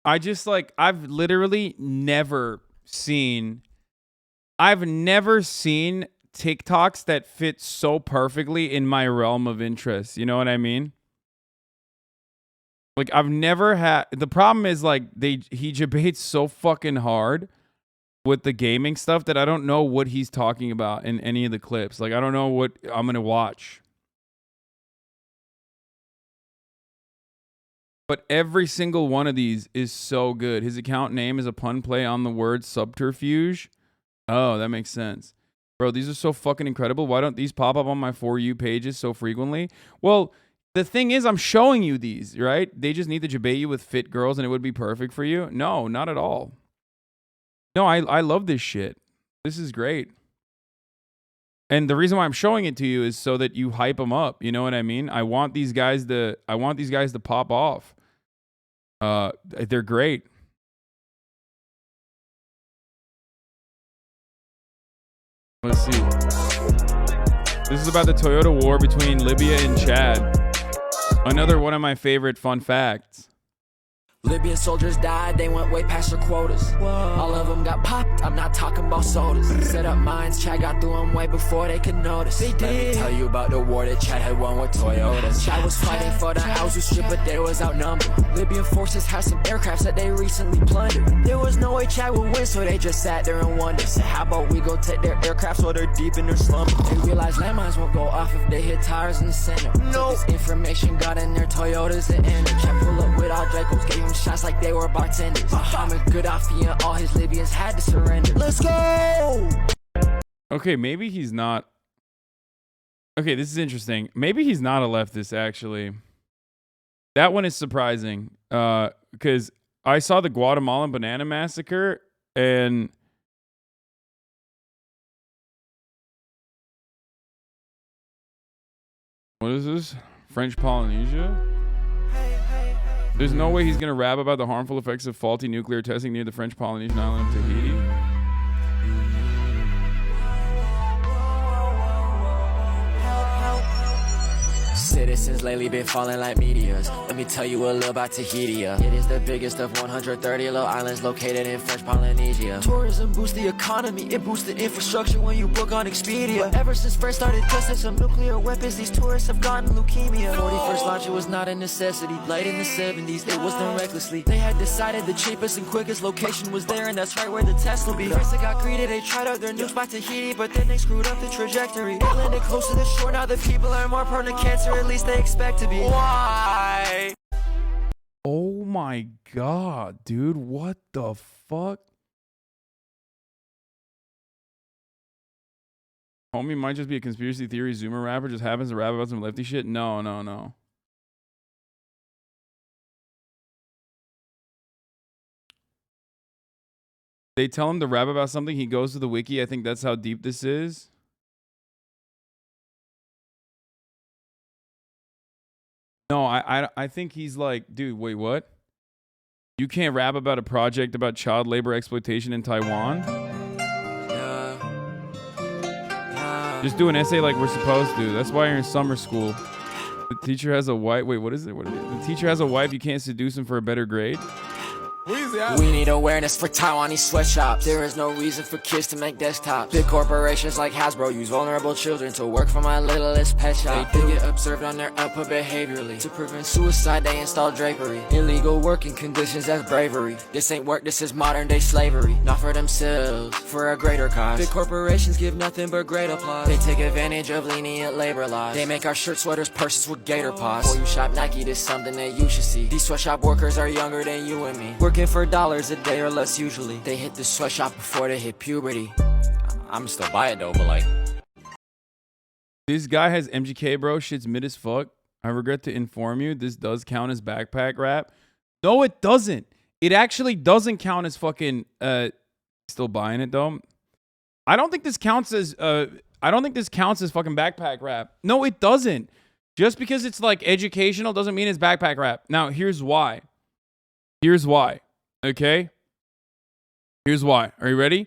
I've literally never seen TikToks that fit so perfectly in my realm of interest. You know what I mean? Like, I've never had, the problem is like he debates so fucking hard with the gaming stuff that I don't know what he's talking about in any of the clips. Like, I don't know what I'm going to watch. But every single one of these is so good. His account name is a pun play on the word subterfuge. Oh, that makes sense. Bro, these are so fucking incredible. Why don't these pop up on my For You pages so frequently? Well, the thing is, I'm showing you these, right? They just need to debate you with fit girls and it would be perfect for you. No, not at all. No, I love this shit. This is great. And the reason why I'm showing it to you is so that you hype them up. You know what I mean? I want these guys to pop off. They're great. Let's see. This is about the Toyota war between Libya and Chad. Another one of my favorite fun facts. Libyan soldiers died, they went way past their quotas. Whoa. All of them got popped, I'm not talking about sodas. Set up mines, Chad got through them way before they could notice. They did. Let me tell you about the war that Chad had won with Toyotas. Chad was fighting for the Hausa strip, but they was outnumbered. Libyan forces had some aircrafts that they recently plundered. There was no way Chad would win, so they just sat there and wondered. Said, how about we go take their aircrafts while they're deep in their slumber? They realized landmines won't go off if they hit tires in the center. No. This information got in their Toyotas and ended. Chad pull up with all Dracos, gave him shots like they were bartenders. Muhammad Gaddafi and all his Libyans had to surrender. Let's go! Okay, maybe he's not. Okay, this is interesting. Maybe he's not a leftist, actually. That one is surprising. Because I saw the Guatemalan banana massacre, and what is this? French Polynesia? There's no way he's going to rap about the harmful effects of faulty nuclear testing near the French Polynesian island of Tahiti. Citizens lately been falling like meteors. Let me tell you a little about Tahiti. It is the biggest of 130 little islands located in French Polynesia. Tourism boosts the economy, it boosts the infrastructure when you book on Expedia. But ever since France started testing some nuclear weapons, these tourists have gotten leukemia. 41st launch, it was not a necessity. Late in the 70s, it was done recklessly. They had decided the cheapest and quickest location was there, and that's right where the test will be. First they got greedy, they tried out their nukes by Tahiti, but then they screwed up the trajectory. They landed close to the shore, now the people are more prone to cancer, at least they expect to be. Why? Oh my god, dude. What the fuck? Homie might just be a conspiracy theory Zoomer rapper, just happens to rap about some lefty shit. No. They tell him to rap about something. He goes to the wiki. I think that's how deep this is. No, I think he's like, dude, wait, what? You can't rap about a project about child labor exploitation in Taiwan? Just do an essay like we're supposed to. That's why you're in summer school. The teacher has a wife. Wait, what is it? What is it? The teacher has a wife. You can't seduce him for a better grade? We need awareness for Taiwanese sweatshops. There is no reason for kids to make desktops. Big corporations like Hasbro use vulnerable children to work for my littlest pet shop. They get observed on their output behaviorally. To prevent suicide, they install drapery. Illegal working conditions, that's bravery. This ain't work, this is modern day slavery. Not for themselves, for a greater cause. Big corporations give nothing but great applause. They take advantage of lenient labor laws. They make our shirt sweaters purses with gator paws. Before you shop Nike, this is something that you should see. These sweatshop workers are younger than you and me. Working for dollars a day or less usually. They hit the sweatshop before they hit puberty. I'm still buy it though, but like, this guy has MGK, bro. Shit's mid as fuck. I regret to inform you, this does count as backpack rap. No, it doesn't. It actually doesn't count as fucking still buying it though. I don't think this counts as fucking backpack rap. No, it doesn't. Just because it's like educational doesn't mean it's backpack rap. Now, here's why. Here's why. Okay? Here's why. Are you ready?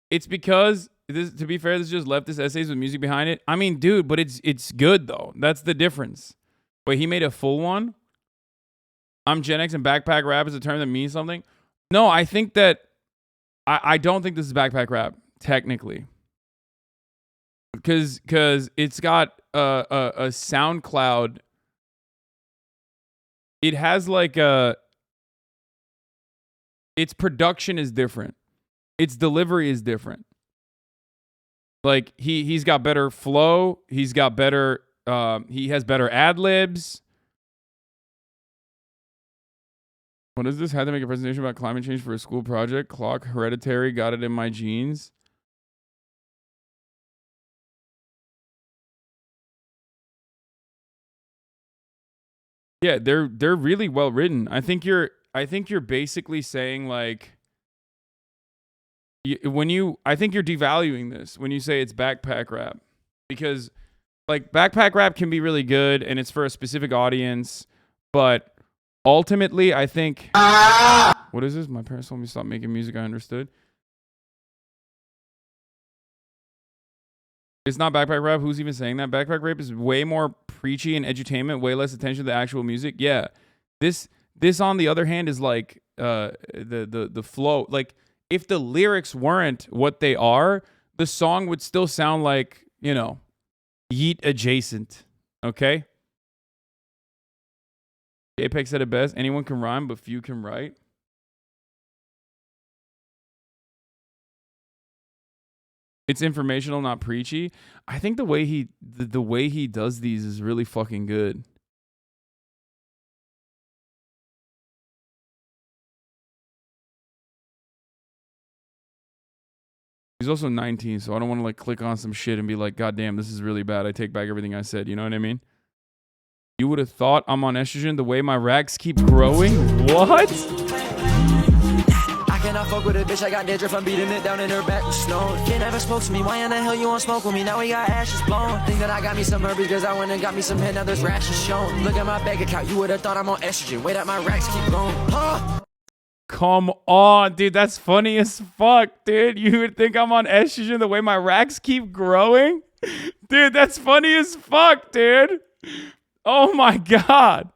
It's because this, to be fair, this is just leftist essays with music behind it. I mean, dude, but it's good though. That's the difference. Wait, he made a full one? I'm Gen X and backpack rap is a term that means something? No, I think that I don't think this is backpack rap, technically. Because it's got a SoundCloud. It has like a... Its production is different. Its delivery is different. Like he's got better flow. He's got better. He has better ad libs. What is this? Had to make a presentation about climate change for a school project. Clock hereditary. Got it in my genes. Yeah, they're really well written. I think you're basically saying like I think you're devaluing this when you say it's backpack rap, because like backpack rap can be really good and it's for a specific audience, but ultimately I think what is this? My parents told me to stop making music I understood. It's not backpack rap. Who's even saying that? Backpack rap is way more preachy and edutainment, way less attention to the actual music. Yeah. This on the other hand is like the flow. Like if the lyrics weren't what they are, the song would still sound like, you know, Yeet adjacent. Okay? Apex said it best. Anyone can rhyme, but few can write. It's informational, not preachy. I think the way he does these is really fucking good. He's also 19, so I don't want to like click on some shit and be like, God damn, this is really bad. I take back everything I said. You know what I mean? You would have thought I'm on estrogen the way my racks keep growing? What? I cannot fuck with a bitch. I got dandruff. I'm beating it down in her back with snow. Can't ever spoke to me. Why in the hell you won't smoke with me? Now we got ashes blown. Think that I got me some herb because I went and got me some head. Now there's rashes shown. Look at my bank account. You would have thought I'm on estrogen. Wait up, my racks keep growing. Huh? Come on, dude. That's funny as fuck, dude. You would think I'm on estrogen the way my racks keep growing? Dude, that's funny as fuck, dude. Oh my God.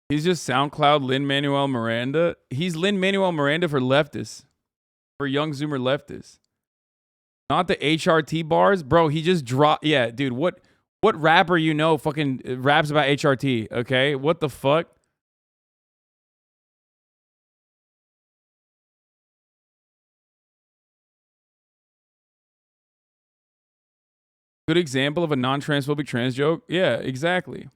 He's just SoundCloud Lin-Manuel Miranda. He's Lin-Manuel Miranda for leftists. For young Zoomer leftists. Not the HRT bars. Bro, he just dropped. Yeah, dude, what rapper you know fucking raps about HRT, okay? What the fuck? Good example of a non-transphobic trans joke? Yeah, exactly.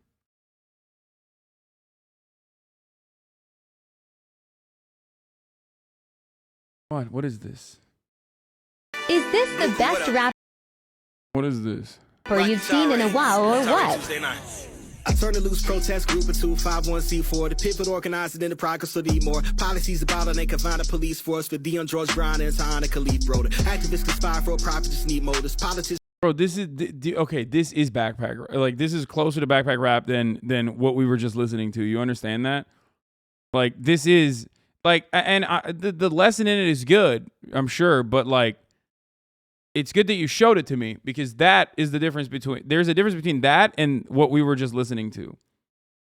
What is this? Is this the best rap? What is this? you've seen in a while or what? I turned a loose protest group into 5-1c4. The pivot organized enterprise so need more policies about and they can find a police force for Dion George Brown and Tahana Khalid Broder. Activists conspire for a profit, just need motives. Politics. Bro, this is okay. This is backpack. Like, this is closer to backpack rap than what we were just listening to. You understand that? Like, this is like, and the lesson in it is good, I'm sure, but like, it's good that you showed it to me, because that is the difference between. There's a difference between that and what we were just listening to.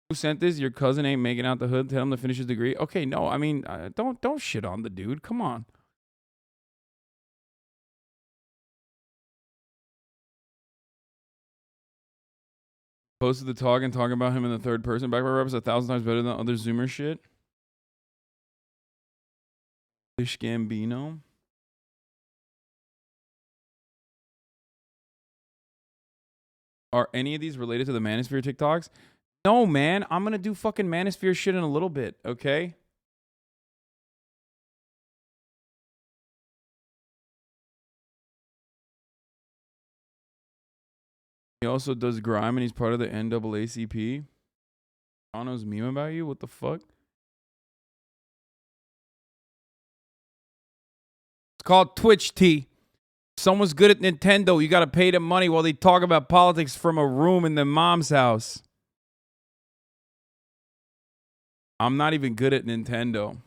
Who sent this? Your cousin ain't making out the hood. Tell him to finish his degree. Okay, no, I mean, don't shit on the dude. Come on. Posted the talking about him in the third person. Backpack rap is 1,000 times better than other Zoomer shit. Fish Gambino. Are any of these related to the Manosphere TikToks? No, man. I'm going to do fucking Manosphere shit in a little bit, okay? He also does grime and he's part of the NAACP. Toronto's meme about you? What the fuck? It's called Twitch T. Someone's good at Nintendo, you got to pay them money while they talk about politics from a room in their mom's house. I'm not even good at Nintendo.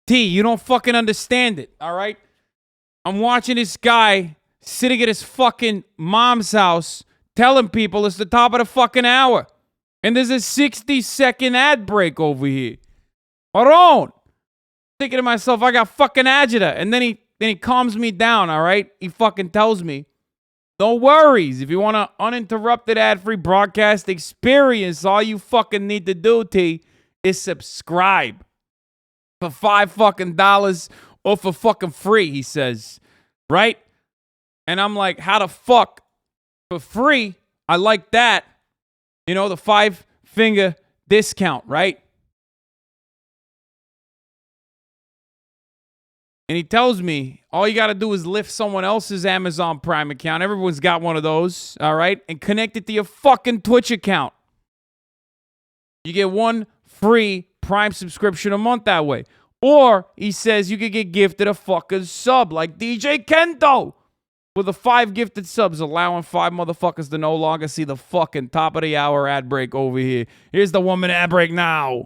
T, you don't fucking understand it, all right? I'm watching this guy sitting at his fucking mom's house telling people it's the top of the fucking hour. And there's a 60-second ad break over here. Maron! Thinking to myself, I got fucking agita. And then he calms me down, all right? He fucking tells me, no worries. If you want an uninterrupted ad-free broadcast experience, all you fucking need to do, T, is subscribe. For $5 fucking or for fucking free, he says. Right? And I'm like, how the fuck? For free? I like that. You know, the 5-finger discount, right? And he tells me, all you got to do is lift someone else's Amazon Prime account. Everyone's got one of those, all right? And connect it to your fucking Twitch account. You get one free Prime subscription a month that way. Or he says you could get gifted a fucking sub like DJ Kento. With the 5 gifted subs, allowing 5 motherfuckers to no longer see the fucking top of the hour ad break over here. Here's the 1-minute ad break now.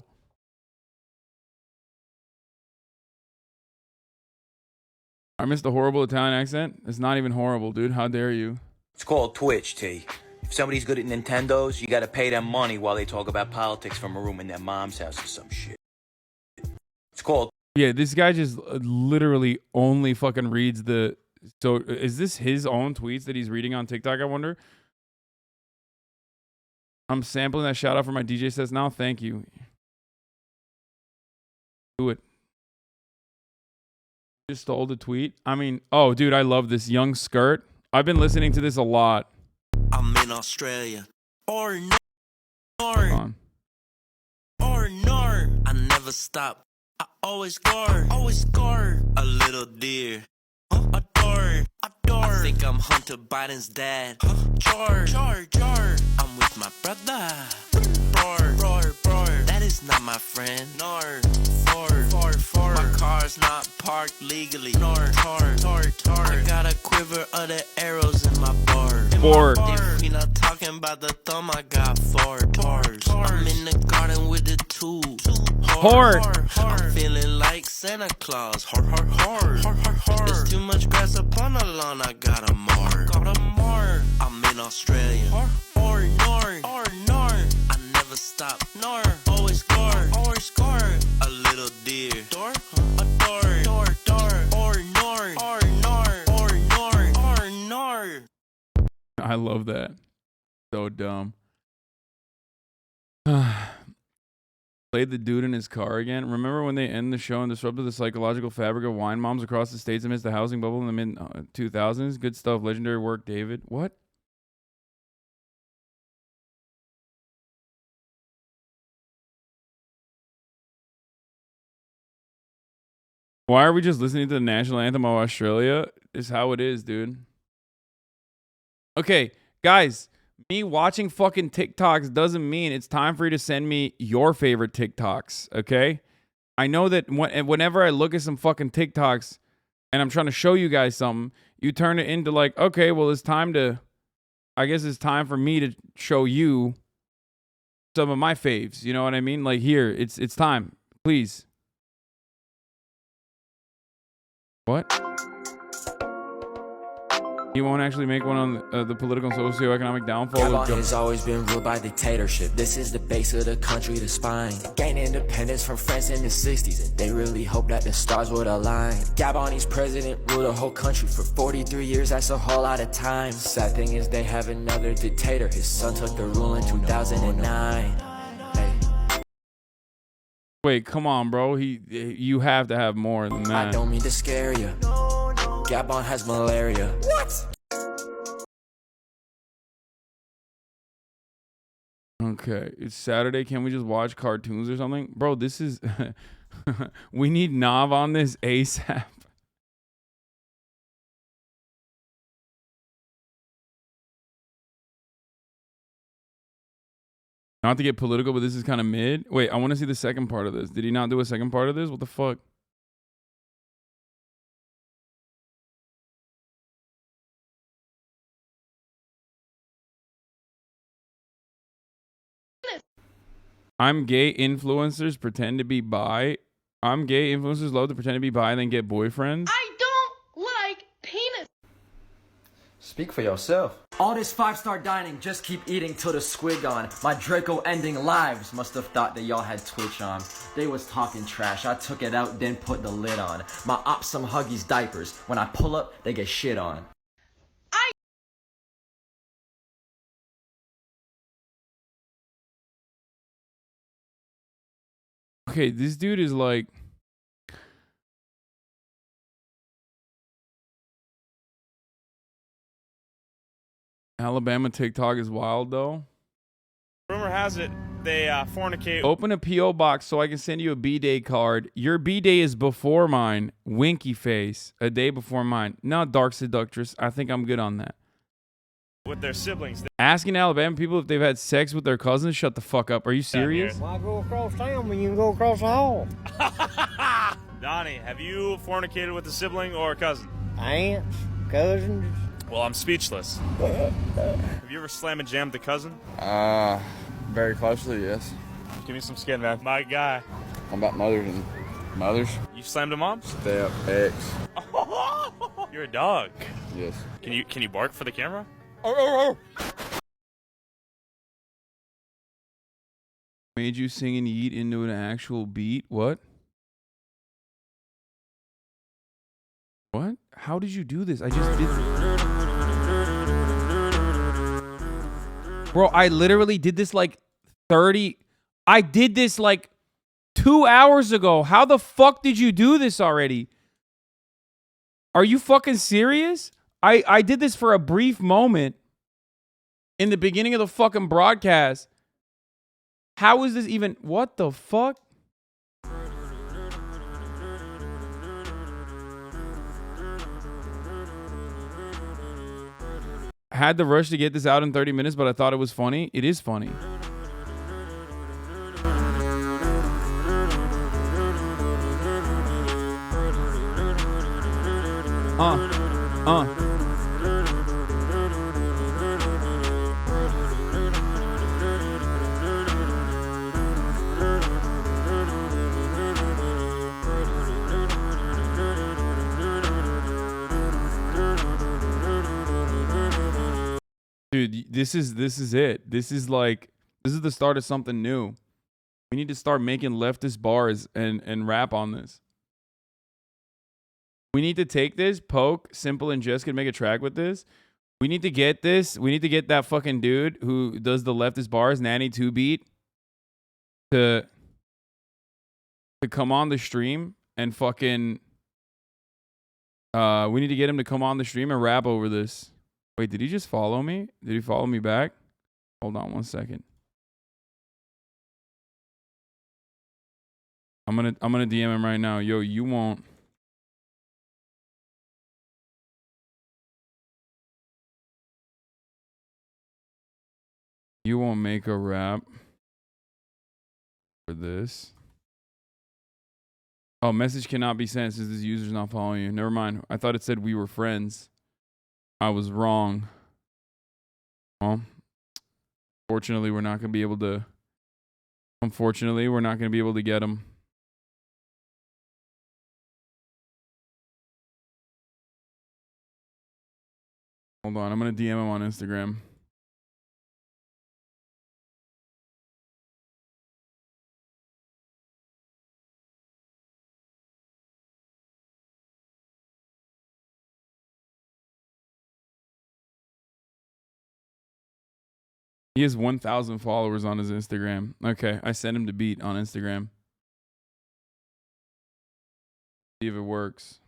I missed the horrible Italian accent. It's not even horrible, dude. How dare you? It's called Twitch, T. If somebody's good at Nintendos, you gotta pay them money while they talk about politics from a room in their mom's house or some shit. It's called... Yeah, this guy just literally only fucking reads the... So, is this his own tweets that he's reading on TikTok, I wonder? I'm sampling that shout out for my DJ sets now. Thank you. Do it. Just stole the tweet. I mean, oh, dude, I love this Young Skirt. I've been listening to this a lot. I'm in Australia. Or no. Or no. I never stop. I always score. A little deer. Adore. I think I'm Hunter Biden's dad. George. I'm with my brother. Roar. That is not my friend. Nor. For. My car's not parked legally. Nor. I got a quiver of the arrows in my bar. If we not talking about the thumb, I got 4 tars. I'm in the garden with the 2. I'm feeling like Santa Claus. There's too much grass upon the lawn, I got a mark. I'm in Australia. Or north. I never stop. Always score. A little deer. Door. Or north. I love that. So dumb. Played the dude in his car again. Remember when they end the show and disrupted the psychological fabric of wine moms across the states amidst the housing bubble in the mid-2000s? Good stuff. Legendary work, David. What? Why are we just listening to the national anthem of Australia? Is how it is, dude. Okay, guys, me watching fucking TikToks doesn't mean it's time for you to send me your favorite TikToks, okay? I know that whenever I look at some fucking TikToks and I'm trying to show you guys something, you turn it into like, okay, well, I guess it's time for me to show you some of my faves. You know what I mean? Like, here, it's time. Please. What? You won't actually make one on the political and socioeconomic downfall of Gabon has always been ruled by dictatorship. This is the base of the country, the spine. Gained independence from France in the 60s, and they really hoped that the stars would align. Gabonese president ruled the whole country for 43 years, that's a whole lot of time. Sad thing is they have another dictator. His son took the rule in 2009. Wait, come on, bro. You have to have more than that. I don't mean to scare you. Gabon has malaria. What? Okay, it's Saturday. Can we just watch cartoons or something? Bro, this is... we need Nav on this ASAP. Not to get political, but this is kind of mid. Wait, I want to see the second part of this. Did he not do a second part of this? What the fuck? I'm gay influencers pretend to be bi. I'm gay influencers love to pretend to be bi and then get boyfriends. I don't like penis. Speak for yourself. All this 5-star dining, just keep eating till the squid gone. My Draco ending lives must have thought that y'all had Twitch on. They was talking trash, I took it out, then put the lid on. My ops some Huggies diapers. When I pull up, they get shit on. Okay, this dude is like... Alabama TikTok is wild, though. Rumor has it they fornicate. Open a P.O. box so I can send you a B-Day card. Your B-Day is before mine. Winky face. A day before mine. No, Dark Seductress. I think I'm good on that. With their siblings. Asking Alabama people if they've had sex with their cousins? Shut the fuck up. Are you serious? Why go across town when you can go across the hall? Donnie, have you fornicated with a sibling or a cousin? Aunts, cousins. Well, I'm speechless. Have you ever slammed and jammed a cousin? Very closely, yes. Give me some skin, man. My guy. How about mothers and mothers? You slammed a mom? Step, ex. You're a dog. Yes. Can you bark for the camera? Made you sing and yeet into an actual beat? What? What? How did you do this? I just did... Bro, I literally did this like 30... I did this like 2 hours ago. How the fuck did you do this already? Are you fucking serious? I did this for a brief moment in the beginning of the fucking broadcast. How is this even... What the fuck? I had the rush to get this out in 30 minutes, but I thought it was funny. It is funny. Dude, this is it. This is the start of something new. We need to start making leftist bars and rap on this. We need to take this, Poke, Simple, and Jess can make a track with this. We need to get this. We need to get that fucking dude who does the leftist bars, Nanny 2 Beat, to come on the stream and fucking... we need to get him to come on the stream and rap over this. Wait, did he just follow me? Did he follow me back? Hold on 1 second. I'm gonna DM him right now. Yo, you won't You won't make a rap for this. Oh, message cannot be sent since this user's not following you. Never mind. I thought it said we were friends. I was wrong. Well, fortunately, we're not going to be able to. Unfortunately, we're not going to be able to get him. Hold on. I'm going to DM him on Instagram. He has 1,000 followers on his Instagram. Okay, I sent him to beat on Instagram. See if it works.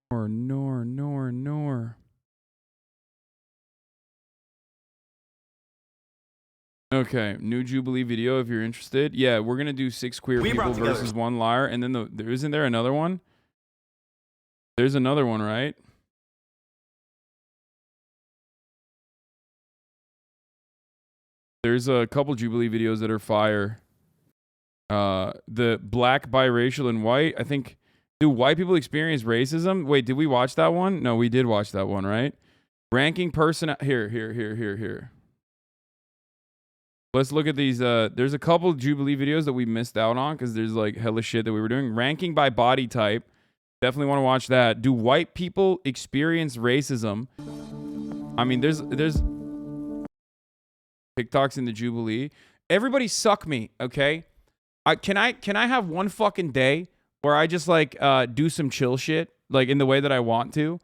Nor. Okay, new Jubilee video if you're interested. Yeah, we're gonna do 6 queer people versus 1 liar, and then isn't there another one? There's another one, right? There's a couple Jubilee videos that are fire. The black, biracial, and white. I think, do white people experience racism? Wait, did we watch that one? No, we did watch that one, right? Ranking person here. Let's look at these. There's a couple Jubilee videos that we missed out on because there's like hella shit that we were doing. Ranking by body type. Definitely want to watch that. Do white people experience racism? I mean, there's TikToks in the Jubilee. Everybody suck me, okay? Can I have one fucking day where I just like do some chill shit like in the way that I want to,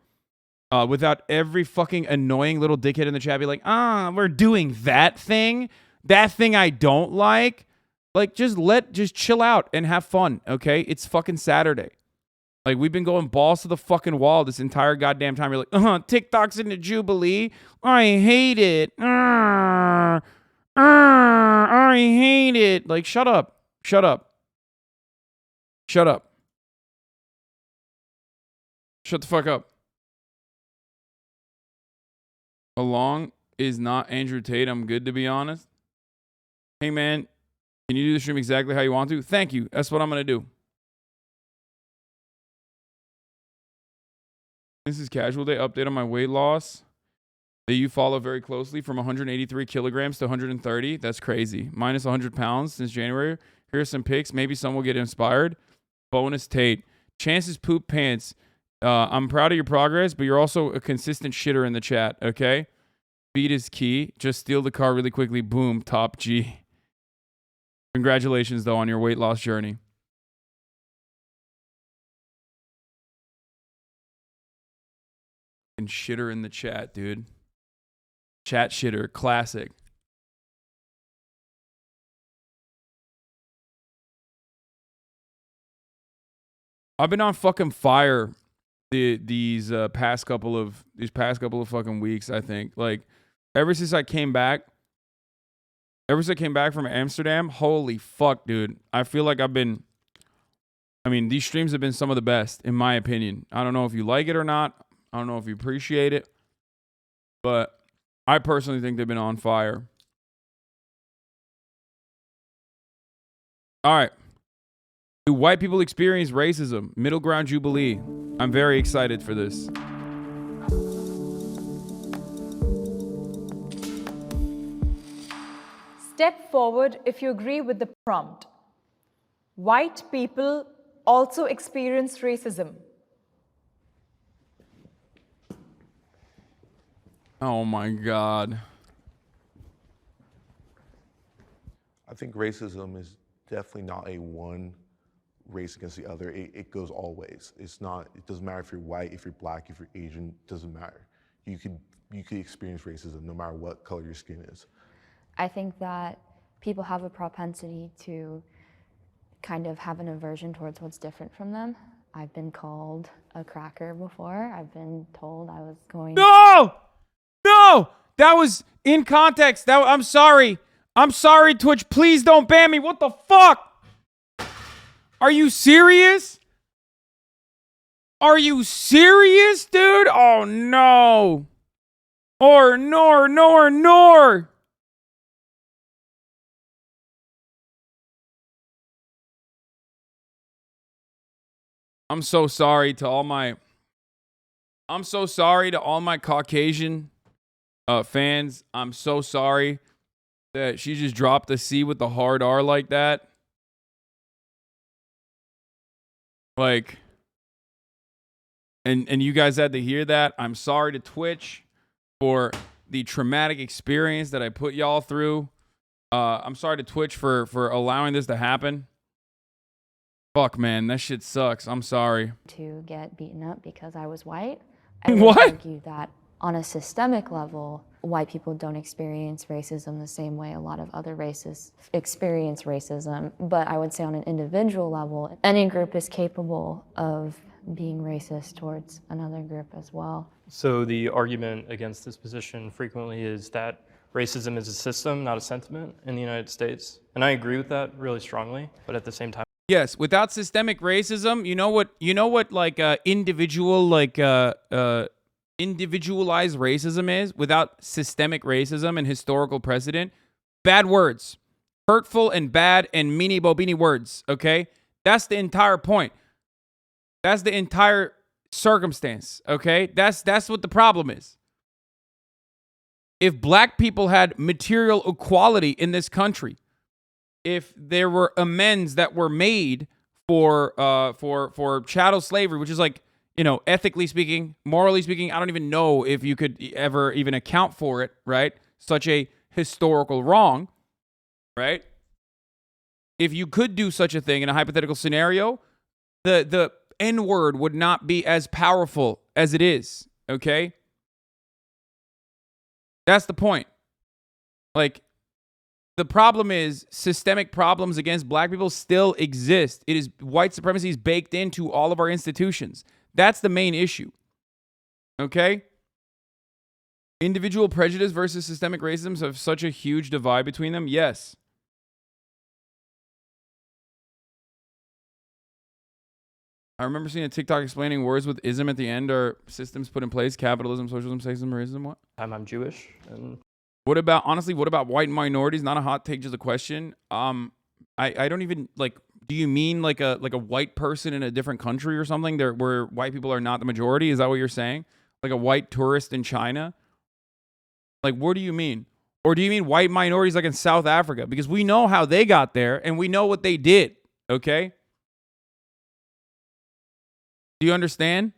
without every fucking annoying little dickhead in the chat be like, we're doing that thing I don't like. Like just chill out and have fun, okay? It's fucking Saturday. Like we've been going balls to the fucking wall this entire goddamn time. You're like, TikTok's in the Jubilee. I hate it. I hate it. Like, shut up. Shut the fuck up. Along is not Andrew Tate. I'm good, to be honest. Hey, man, can you do the stream exactly how you want to? Thank you. That's what I'm going to do. This is Casual Day update on my weight loss that you follow very closely, from 183 kilograms to 130. That's crazy. Minus 100 pounds since January. Here's some pics. Maybe some will get inspired. Bonus Tate. Chances poop pants. I'm proud of your progress, but you're also a consistent shitter in the chat, okay? Speed is key. Just steal the car really quickly. Boom. Top G. Congratulations, though, on your weight loss journey. And shitter in the chat, dude. Chat shitter. Classic. I've been on fucking fire these past couple of fucking weeks, I think. Like ever since I came back from Amsterdam, holy fuck, dude. I feel like these streams have been some of the best, in my opinion. I don't know if you like it or not. I don't know if you appreciate it, but I personally think they've been on fire. All right. Do white people experience racism? Middle Ground Jubilee. I'm very excited for this. Step forward if you agree with the prompt. White people also experience racism. Oh my God. I think racism is definitely not a one race against the other. It goes all ways. It doesn't matter if you're white, if you're black, if you're Asian, it doesn't matter. You could experience racism no matter what color your skin is. I think that people have a propensity to kind of have an aversion towards what's different from them. I've been called a cracker before. I've been told I was going... No! That was in context. I'm sorry. I'm sorry, Twitch. Please don't ban me. What the fuck? Are you serious? Are you serious, dude? Oh, no. Nor. I'm so sorry to all my Caucasian fans. I'm so sorry that she just dropped the C with the hard R like that. Like, and you guys had to hear that. I'm sorry to Twitch for the traumatic experience that I put y'all through. I'm sorry to Twitch for allowing this to happen. Fuck, man, that shit sucks. I'm sorry. To get beaten up because I was white. I would What? argue that on a systemic level, white people don't experience racism the same way a lot of other races experience racism. But I would say on an individual level, any group is capable of being racist towards another group as well. So the argument against this position frequently is that racism is a system, not a sentiment in the United States. And I agree with that really strongly, but at the same time, Yes, without systemic racism, you know what like individualized racism is? Without systemic racism and historical precedent, bad words. Hurtful and bad and meanie bobini words, okay? That's the entire point. That's the entire circumstance, okay? That's what the problem is. If black people had material equality in this country, if there were amends that were made for chattel slavery, which is like, you know, ethically speaking, morally speaking, I don't even know if you could ever even account for it, right? Such a historical wrong, right? If you could do such a thing in a hypothetical scenario, the N-word would not be as powerful as it is, okay? That's the point. Like, the problem is systemic problems against black people still exist. It is white supremacy is baked into all of our institutions. That's the main issue. Okay? Individual prejudice versus systemic racism have such a huge divide between them. Yes. I remember seeing a TikTok explaining words with ism at the end are systems put in place: capitalism, socialism, sexism, racism. What? I'm Jewish, and what about white minorities? Not a hot take, just a question. I don't even like. Do you mean like a white person in a different country or something there where white people are not the majority? Is that what you're saying? Like a white tourist in China? Like, what do you mean? Or do you mean white minorities like in South Africa? Because we know how they got there and we know what they did. Okay? Do you understand?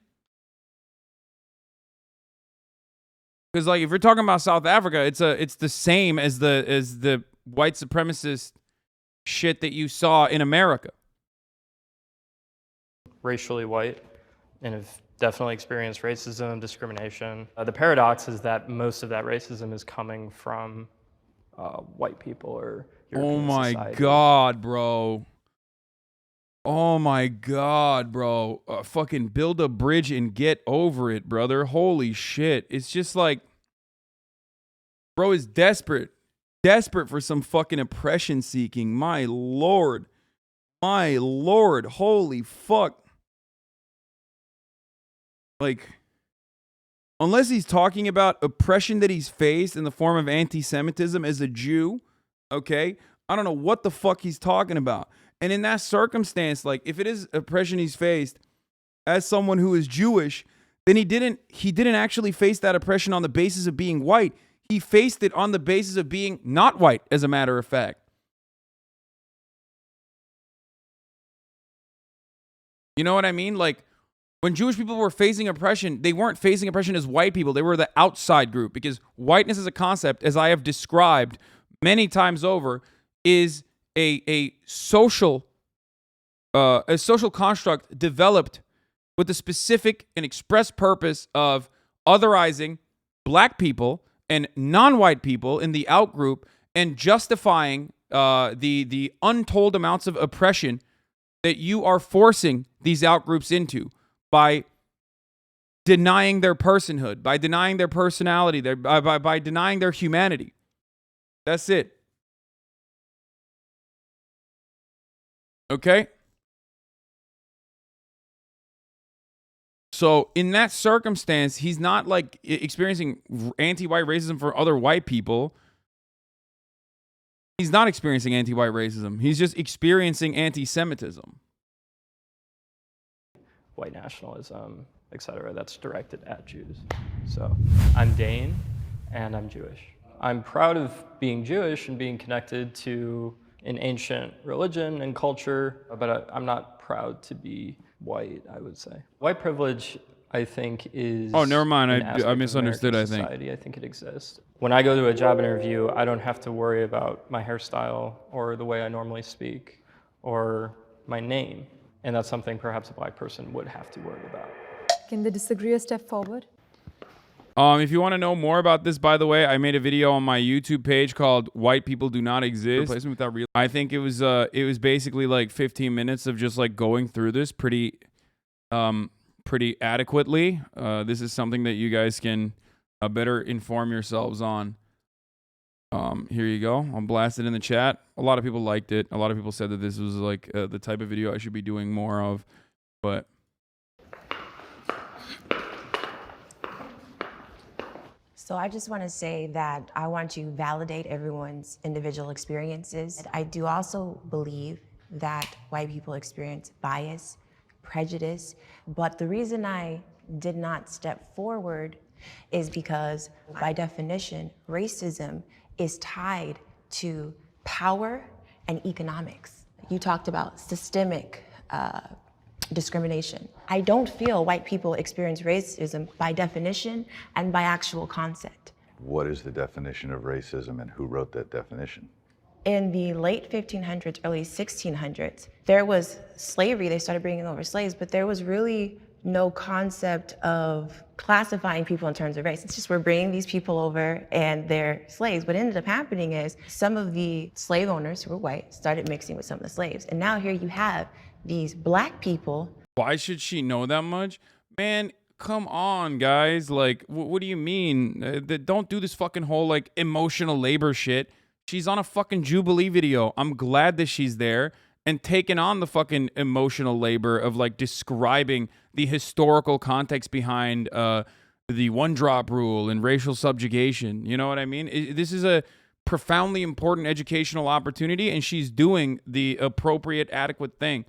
Because like if you're talking about South Africa, it's the same as the white supremacist shit that you saw in America. racially white and have definitely experienced racism, discrimination. The paradox is that most of that racism is coming from white people or European Oh my society. God, bro. Oh my God, bro. Fucking build a bridge and get over it, brother. Holy shit. It's just like, bro is desperate. Desperate for some fucking oppression seeking. My Lord. My Lord. Holy fuck. Like, unless he's talking about oppression that he's faced in the form of anti-Semitism as a Jew, okay? I don't know what the fuck he's talking about. And in that circumstance, like, if it is oppression he's faced as someone who is Jewish, then he didn't actually face that oppression on the basis of being white. He faced it on the basis of being not white, as a matter of fact. You know what I mean? Like, when Jewish people were facing oppression, they weren't facing oppression as white people. They were the outside group, because whiteness as a concept, as I have described many times over, is a social construct developed with the specific and express purpose of otherizing black people and non-white people in the outgroup and justifying the untold amounts of oppression that you are forcing these outgroups into by denying their personhood, by denying their personality, by denying their humanity. That's it. Okay? So in that circumstance, he's not like experiencing anti-white racism for other white people. He's not experiencing anti-white racism. He's just experiencing anti-Semitism. White nationalism, etc., that's directed at Jews. So I'm Dane, and I'm Jewish. I'm proud of being Jewish and being connected to an ancient religion and culture, but I'm not proud to be white, I would say. White privilege, I think, is... Oh, never mind. an I aspect of misunderstood, American I think. society. I think it exists. When I go to a job interview, I don't have to worry about my hairstyle or the way I normally speak or my name. And that's something perhaps a black person would have to worry about. Can the disagreeer step forward? If you want to know more about this, by the way, I made a video on my YouTube page called "White People Do Not Exist." Replacement without real. I think it was basically like 15 minutes of just like going through this pretty adequately. This is something that you guys can better inform yourselves on. Here you go. I'll blast it in the chat. A lot of people liked it. A lot of people said that this was like the type of video I should be doing more of, but. So I just want to say that I want to validate everyone's individual experiences. I do also believe that white people experience bias, prejudice, but the reason I did not step forward is because by definition, racism is tied to power and economics. You talked about systemic discrimination. I don't feel white people experience racism by definition and by actual concept. What is the definition of racism and who wrote that definition? In the late 1500s, early 1600s, there was slavery. They started bringing over slaves, but there was really no concept of classifying people in terms of race. It's just we're bringing these people over and they're slaves. What ended up happening is some of the slave owners who were white started mixing with some of the slaves. And now here you have these black people. Why should she know that much? Man, come on, guys. Like, what do you mean? Don't do this fucking whole, like, emotional labor shit. She's on a fucking Jubilee video. I'm glad that she's there and taking on the fucking emotional labor of, like, describing the historical context behind the one-drop rule and racial subjugation. You know what I mean? This is a profoundly important educational opportunity, and she's doing the appropriate, adequate thing.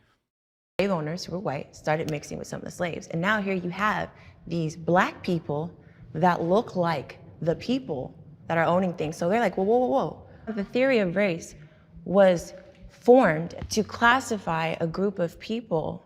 Slave owners who were white started mixing with some of the slaves. And now here you have these black people that look like the people that are owning things. So they're like, whoa, whoa, whoa. The theory of race was formed to classify a group of people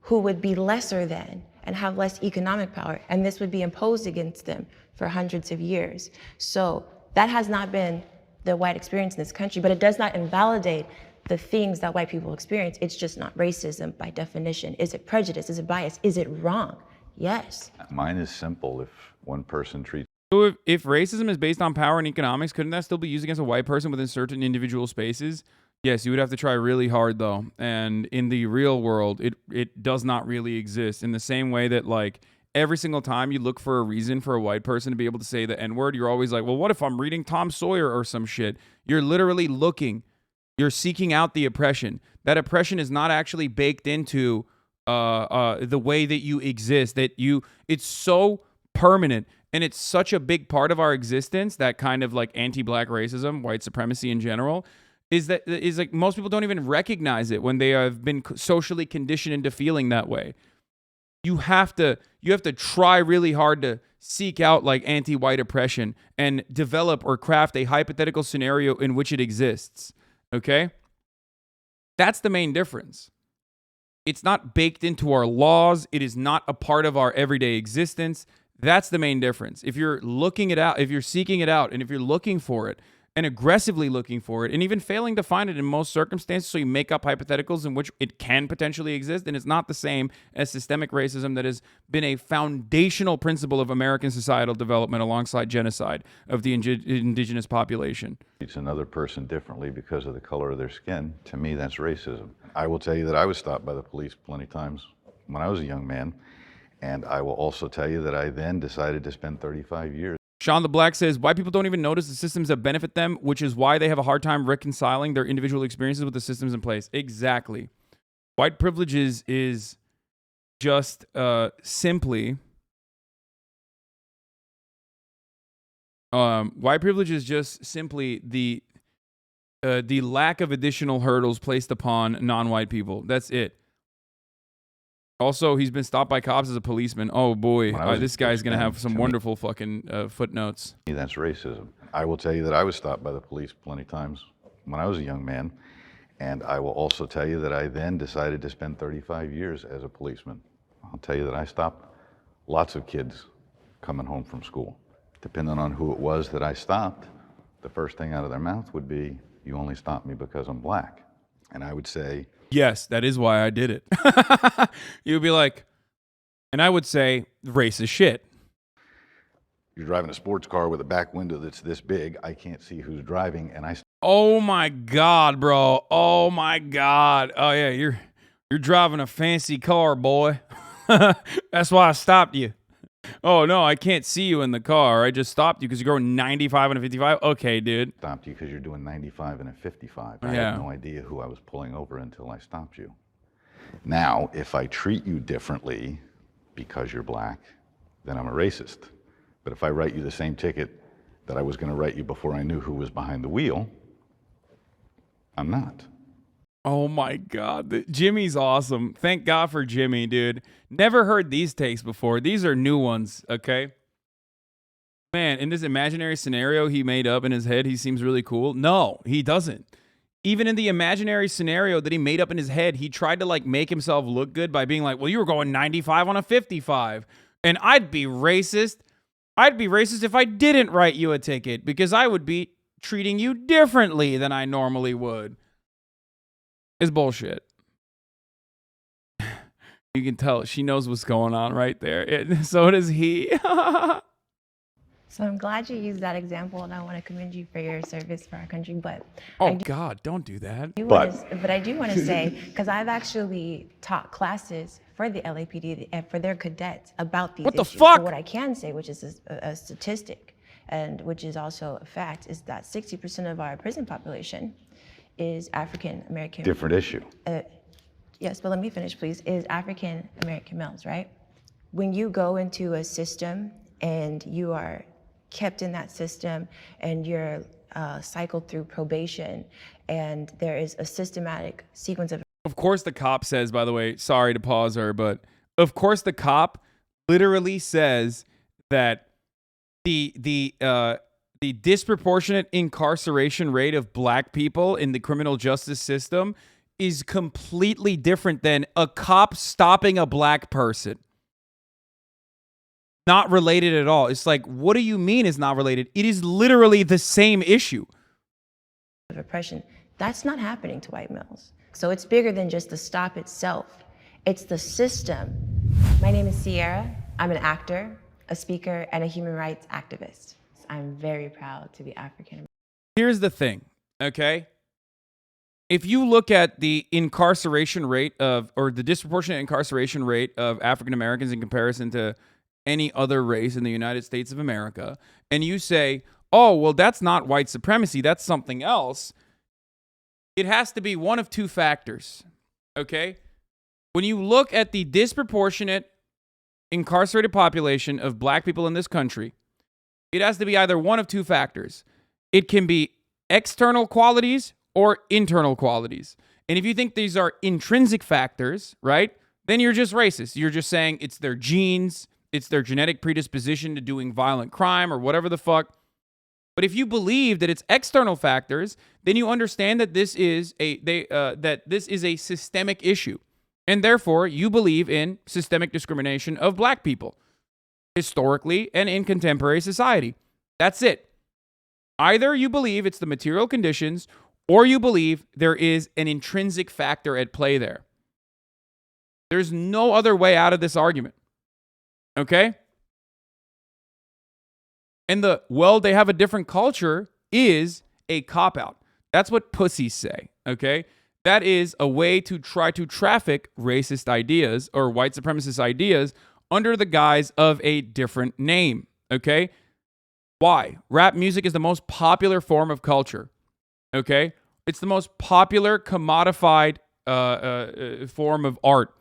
who would be lesser than and have less economic power. And this would be imposed against them for hundreds of years. So that has not been the white experience in this country, but it does not invalidate the things that white people experience. It's just not racism by definition. Is it prejudice? Is it bias? Is it wrong? Yes. Mine is simple. If one person treats... So if racism is based on power and economics, couldn't that still be used against a white person within certain individual spaces? Yes, you would have to try really hard, though. And in the real world, it does not really exist in the same way that, like, every single time you look for a reason for a white person to be able to say the N-word, you're always like, well, what if I'm reading Tom Sawyer or some shit? You're literally looking. You're seeking out the oppression. That oppression is not actually baked into the way that you exist. It's so permanent, and it's such a big part of our existence, that kind of like anti-black racism, white supremacy in general, is like most people don't even recognize it when they have been socially conditioned into feeling that way. You have to try really hard to seek out like anti-white oppression and develop or craft a hypothetical scenario in which it exists. Okay? That's the main difference. It's not baked into our laws. It is not a part of our everyday existence. That's the main difference. If you're looking it out, if you're seeking it out, and if you're looking for it and aggressively looking for it and even failing to find it in most circumstances, so you make up hypotheticals in which it can potentially exist, and it's not the same as systemic racism that has been a foundational principle of American societal development alongside genocide of the indigenous population. Treats another person differently because of the color of their skin. To me, that's racism. I will tell you that I was stopped by the police plenty of times when I was a young man, and I will also tell you that I then decided to spend 35 years. Sean the Black says, white people don't even notice the systems that benefit them, which is why they have a hard time reconciling their individual experiences with the systems in place. Exactly. White privilege is just simply white privilege is just simply the lack of additional hurdles placed upon non-white people. That's it. Also, he's been stopped by cops as a policeman. Oh boy, this guy's gonna have some wonderful fucking footnotes. That's racism. I will tell you that I was stopped by the police plenty of times when I was a young man, and I will also tell you that I then decided to spend 35 years as a policeman. I'll tell you that I stopped lots of kids coming home from school. Depending on who it was that I stopped, the first thing out of their mouth would be, "You only stopped me because I'm black." And I would say, yes, that is why I did it. You'd be like, and I would say, racist shit. "You're driving a sports car with a back window that's this big. I can't see who's driving." And oh my God, bro. Oh my God. Oh yeah, you're driving a fancy car, boy. That's why I stopped you. Oh no, I can't see you in the car. I just stopped you because you're going 95 and a 55. Okay, dude. Stopped you because you're doing 95 and a 55. I Yeah. had no idea who I was pulling over until I stopped you. Now, if I treat you differently because you're black, then I'm a racist. But if I write you the same ticket that I was going to write you before I knew who was behind the wheel, I'm not. Oh my God. Jimmy's awesome. Thank God for Jimmy, dude. Never heard these takes before. These are new ones, okay? Man, in this imaginary scenario he made up in his head, he seems really cool. No, he doesn't. Even in the imaginary scenario that he made up in his head, he tried to like make himself look good by being like, well, you were going 95 on a 55. And I'd be racist. I'd be racist if I didn't write you a ticket because I would be treating you differently than I normally would. It's bullshit. You can tell she knows what's going on right there. So does he. So I'm glad you used that example, and I want to commend you for your service for our country. But oh God, don't do that. But I do want to say, because I've actually taught classes for the LAPD and for their cadets about these What the issues. fuck? So what I can say, which is a statistic, and which is also a fact, is that 60% of our prison population is African American. Different issue. Yes, but let me finish, please. Is African American males, right? When you go into a system and you are kept in that system and you're cycled through probation and there is a systematic sequence of course the cop says, by the way, sorry to pause her, but of course the cop literally says that the disproportionate incarceration rate of black people in the criminal justice system is completely different than a cop stopping a black person. Not related at all. It's like, what do you mean it's not related? It is literally the same issue. oppression. That's not happening to white males. So it's bigger than just the stop itself. It's the system. My name is Sierra. I'm an actor, a speaker, and a human rights activist. I'm very proud to be African American. Here's the thing, okay? If you look at the incarceration rate of, or the disproportionate incarceration rate of African Americans in comparison to any other race in the United States of America, and you say, oh, well, that's not white supremacy, that's something else, it has to be one of two factors, okay? When you look at the disproportionate incarcerated population of black people in this country, it has to be either one of two factors. It can be external qualities or internal qualities. And if you think these are intrinsic factors, right, then you're just racist. You're just saying it's their genes, it's their genetic predisposition to doing violent crime or whatever the fuck. But if you believe that it's external factors, then you understand that this is a systemic issue. And therefore, you believe in systemic discrimination of black people, historically and in contemporary society. That's it. Either you believe it's the material conditions, or you believe there is an intrinsic factor at play there. There's no other way out of this argument. Okay? And the, well, they have a different culture is a cop-out. That's what pussies say, okay? That is a way to try to traffic racist ideas or white supremacist ideas under the guise of a different name, okay? Why? Rap music is the most popular form of culture, okay? It's the most popular commodified form of art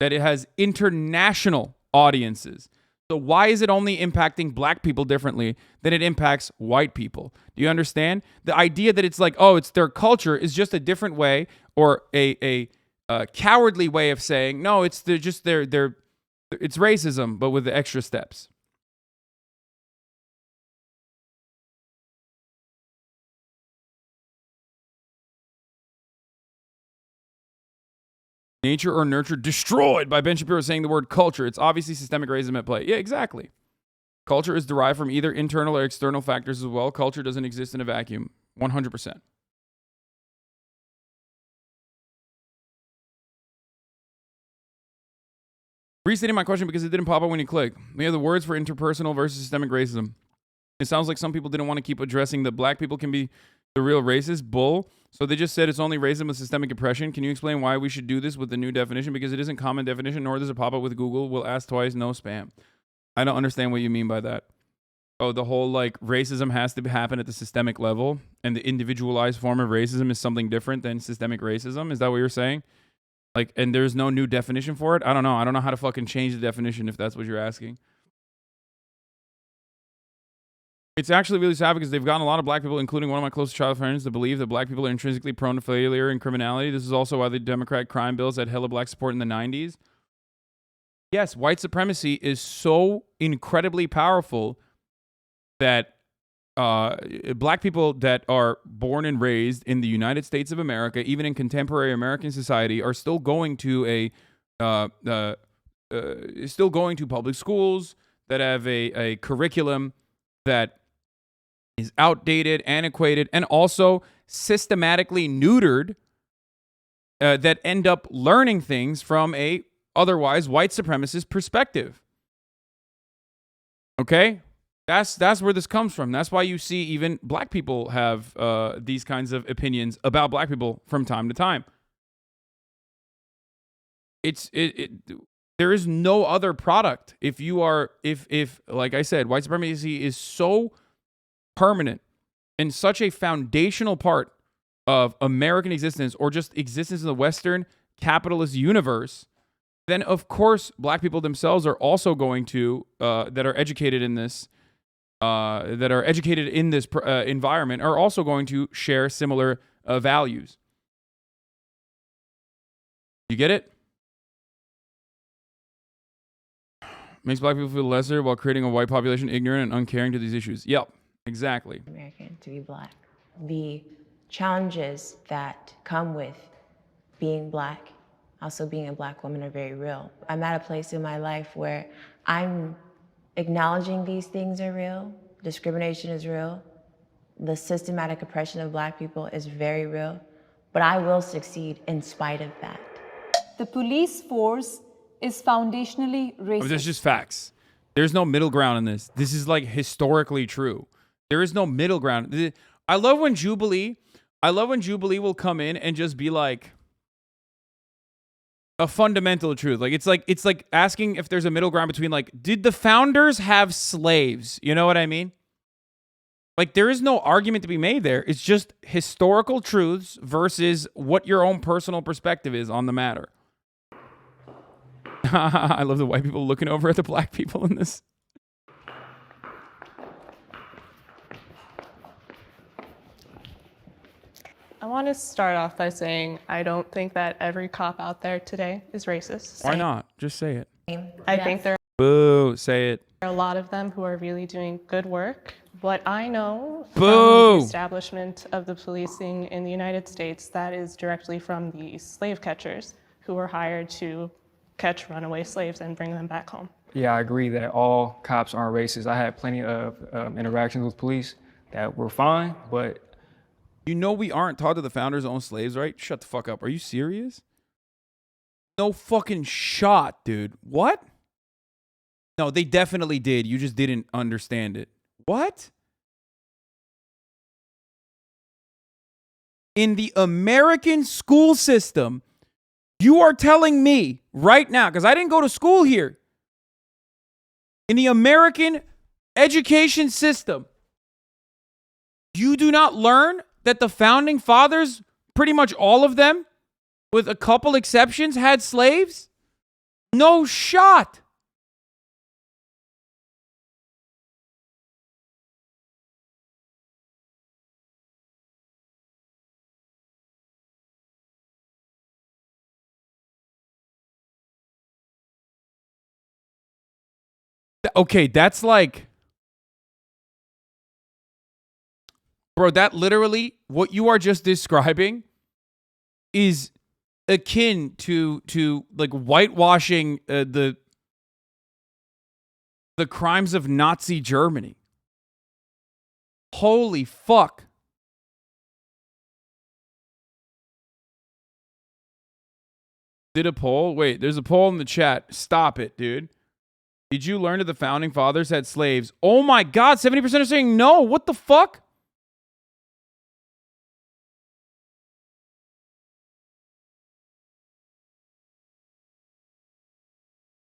that it has international audiences. So why is it only impacting black people differently than it impacts white people? Do you understand? The idea that it's like, oh, it's their culture is just a different way, or a cowardly way of saying, no, it's it's racism, but with the extra steps. Nature or nurture destroyed by Ben Shapiro saying the word culture. It's obviously systemic racism at play. Yeah, exactly. Culture is derived from either internal or external factors as well. Culture doesn't exist in a vacuum. 100%. Restating my question because it didn't pop up when you click. We have the words for interpersonal versus systemic racism. It sounds like some people didn't want to keep addressing that black people can be the real racist. Bull. So they just said it's only racism with systemic oppression. Can you explain why we should do this with the new definition? Because it isn't common definition, nor does it pop up with Google. We'll ask twice, no spam. I don't understand what you mean by that. Oh, the whole like racism has to happen at the systemic level, and the individualized form of racism is something different than systemic racism. Is that what you're saying? Like, and there's no new definition for it? I don't know. I don't know how to fucking change the definition if that's what you're asking. It's actually really sad because they've gotten a lot of black people, including one of my closest child friends, to believe that black people are intrinsically prone to failure and criminality. This is also why the Democrat crime bills had hella black support in the 90s. Yes, white supremacy is so incredibly powerful that black people that are born and raised in the United States of America, even in contemporary American society, are still going to public schools that have a curriculum that is outdated, antiquated, and also systematically neutered, that end up learning things from a otherwise white supremacist perspective. Okay? That's where this comes from. That's why you see even black people have these kinds of opinions about black people from time to time. There is no other product. If like I said, white supremacy is so permanent and such a foundational part of American existence, or just existence in the Western capitalist universe, then of course black people themselves are also going to that are educated in this environment are also going to share similar values. You get it? Makes black people feel lesser while creating a white population ignorant and uncaring to these issues. Yep, exactly. American to be black. The challenges that come with being black, also being a black woman, are very real. I'm at a place in my life where I'm acknowledging these things are real. Discrimination is real. The systematic oppression of black people is very real. But I will succeed in spite of that. The police force is foundationally racist. That's just facts. There's no middle ground in this. This is like historically true. There is no middle ground. I love when Jubilee will come in and just be like a fundamental truth. Like it's like asking if there's a middle ground between, like, did the founders have slaves? You know what I mean? Like, there is no argument to be made there. It's just historical truths versus what your own personal perspective is on the matter. I love the white people looking over at the black people in this. I want to start off by saying I don't think that every cop out there today is racist. Why not? Just say it. I think there Boo. Say it. are a lot of them who are really doing good work. What I know Boo. from the establishment of the policing in the United States, that is directly from the slave catchers who were hired to catch runaway slaves and bring them back home. Yeah, I agree that all cops aren't racist. I had plenty of interactions with police that were fine, but... You know we aren't taught that the founders own slaves, right? Shut the fuck up. Are you serious? No fucking shot, dude. What? No, they definitely did. You just didn't understand it. What? In the American school system, you are telling me right now, because I didn't go to school here, in the American education system, you do not learn that the founding fathers, pretty much all of them, with a couple exceptions, had slaves? No shot. Okay, that's like, bro, that literally, what you are just describing is akin to like whitewashing the crimes of Nazi Germany. Holy fuck. Did a poll? Wait, there's a poll in the chat. Stop it, dude. Did you learn that the founding fathers had slaves? Oh my God, 70% are saying no. What the fuck?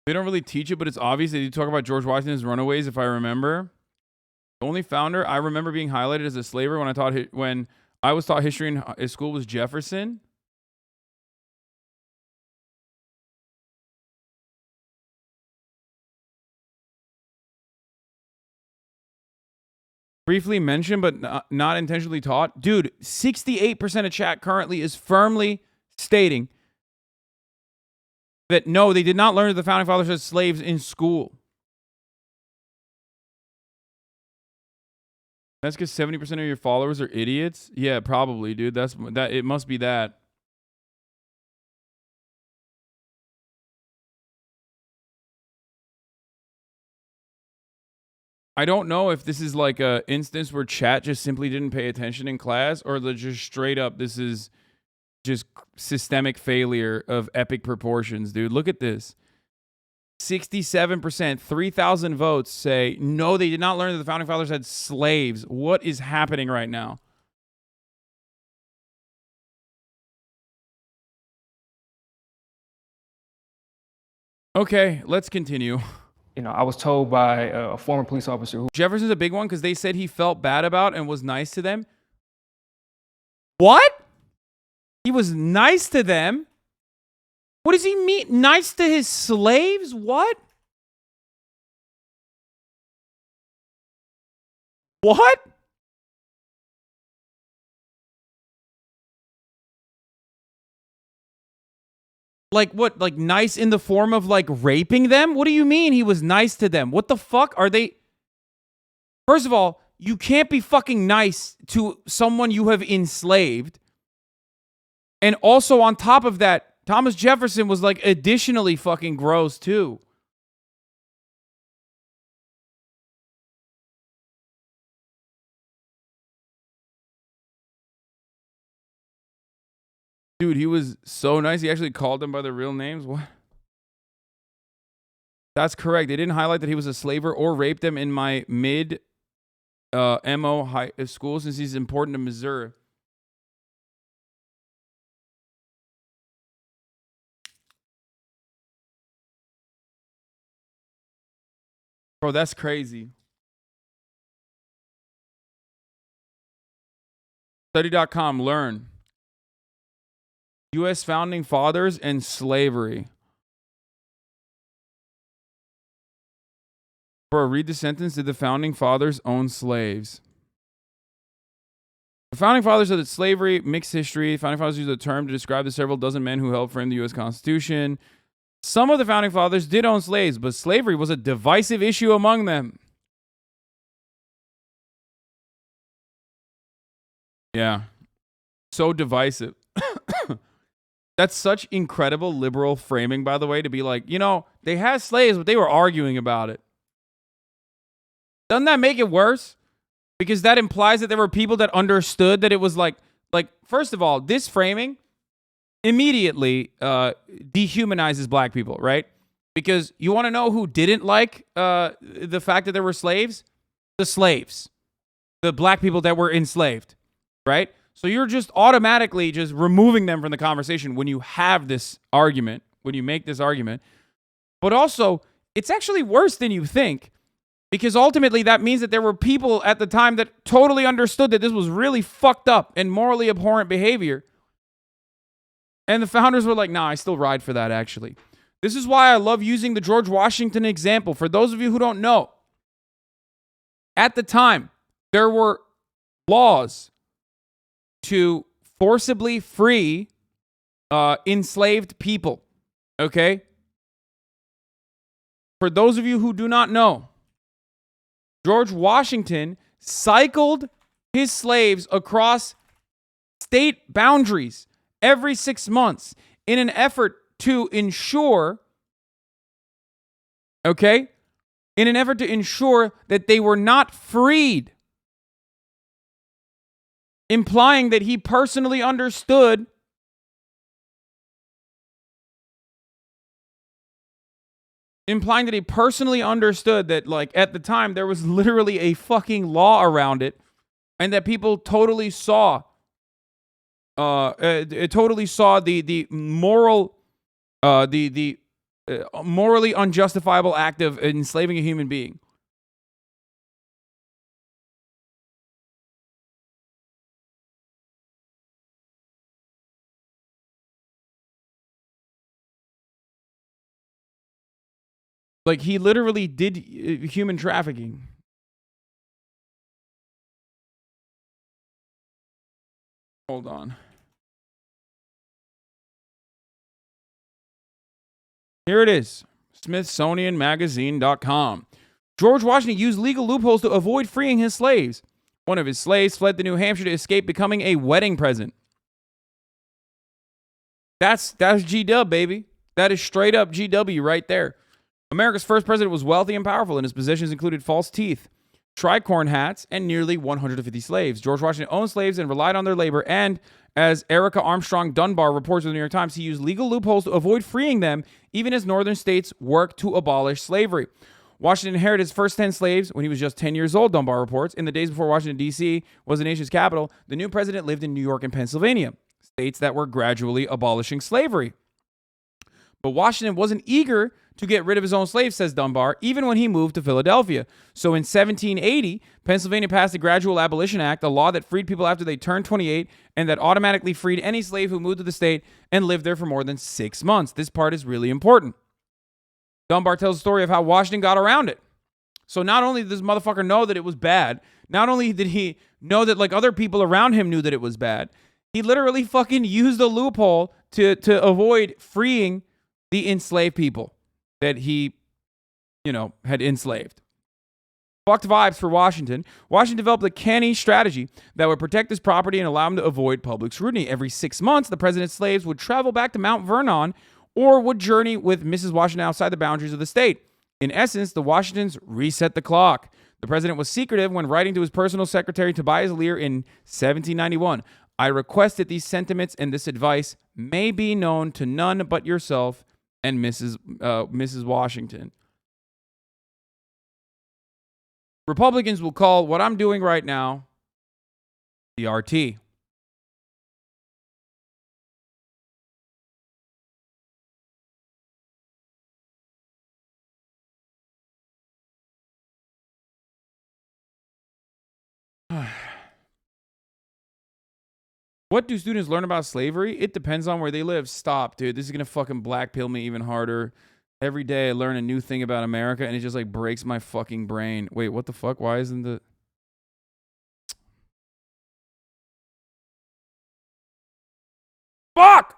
They don't really teach it, but it's obvious that you talk about George Washington's runaways, if I remember. The only founder I remember being highlighted as a slaver when I was taught history in school was Jefferson. Briefly mentioned, but not intentionally taught. Dude, 68% of chat currently is firmly stating that no, they did not learn that the founding fathers had slaves in school. That's because 70% of your followers are idiots? Yeah, probably, dude. It must be that. I don't know if this is like a instance where chat just simply didn't pay attention in class, or just straight up this is just systemic failure of epic proportions, dude. Look at this. 67%, 3,000 votes say, no, they did not learn that the founding fathers had slaves. What is happening right now? Okay, let's continue. You know, I was told by a former police officer who... Jefferson's a big one because they said he felt bad about and was nice to them. What? He was nice to them? What does he mean? Nice to his slaves? What? What? Like what? Like nice in the form of like raping them? What do you mean he was nice to them? What the fuck are they? First of all, you can't be fucking nice to someone you have enslaved. And also on top of that, Thomas Jefferson was like additionally fucking gross too. Dude, he was so nice. He actually called them by their real names. What? That's correct. They didn't highlight that he was a slaver or raped them in my MO high school since he's important to Missouri. Bro, that's crazy. Study.com, learn. U.S. founding fathers and slavery. Bro, read the sentence. Did the founding fathers own slaves? The founding fathers said that slavery, mixed history. Founding fathers used the term to describe the several dozen men who helped frame the U.S. Constitution. Some of the founding fathers did own slaves, but slavery was a divisive issue among them. Yeah. So divisive. That's such incredible liberal framing, by the way, to be like, you know, they had slaves, but they were arguing about it. Doesn't that make it worse? Because that implies that there were people that understood that it was like, first of all, this framing immediately dehumanizes black people, right? Because you want to know who didn't like the fact that there were slaves? The slaves. The black people that were enslaved, right? So you're just automatically just removing them from the conversation when you have this argument, when you make this argument. But also, it's actually worse than you think, because ultimately that means that there were people at the time that totally understood that this was really fucked up and morally abhorrent behavior. And the founders were like, nah, I still ride for that, actually. This is why I love using the George Washington example. For those of you who don't know, at the time, there were laws to forcibly free enslaved people. Okay? For those of you who do not know, George Washington cycled his slaves across state boundaries every 6 months in an effort to ensure, okay, in an effort to ensure that they were not freed, implying that he personally understood that, like, at the time, there was literally a fucking law around it, and that people totally saw, the moral, morally unjustifiable act of enslaving a human being. Like, he literally did human trafficking. Hold on. Here it is. SmithsonianMagazine.com. George Washington used legal loopholes to avoid freeing his slaves. One of his slaves fled to New Hampshire to escape becoming a wedding present. That's G-Dub, baby. That is straight up GW right there. America's first president was wealthy and powerful, and his possessions included false teeth, tricorn hats, and nearly 150 slaves. George Washington owned slaves and relied on their labor, and as Erica Armstrong Dunbar reports in the New York Times, he used legal loopholes to avoid freeing them, even as northern states worked to abolish slavery. Washington inherited his first 10 slaves when he was just 10 years old, Dunbar reports. In the days before Washington, D.C. was the nation's capital, the new president lived in New York and Pennsylvania, states that were gradually abolishing slavery. But Washington wasn't eager to get rid of his own slaves, says Dunbar, even when he moved to Philadelphia. So in 1780, Pennsylvania passed the Gradual Abolition Act, a law that freed people after they turned 28 and that automatically freed any slave who moved to the state and lived there for more than 6 months. This part is really important. Dunbar tells the story of how Washington got around it. So not only did this motherfucker know that it was bad, not only did he know that, like, other people around him knew that it was bad, he literally fucking used a loophole to avoid freeing the enslaved people that he, had enslaved. Fucked vibes for Washington. Washington developed a canny strategy that would protect his property and allow him to avoid public scrutiny. Every 6 months, the president's slaves would travel back to Mount Vernon or would journey with Mrs. Washington outside the boundaries of the state. In essence, the Washingtons reset the clock. The president was secretive when writing to his personal secretary, Tobias Lear, in 1791. I request that these sentiments and this advice may be known to none but yourself and Mrs. Washington. Republicans will call what I'm doing right now the RT. What do students learn about slavery? It depends on where they live. Stop, dude. This is going to fucking blackpill me even harder. Every day I learn a new thing about America, and it just, like, breaks my fucking brain. Wait, what the fuck? Why isn't the... Fuck!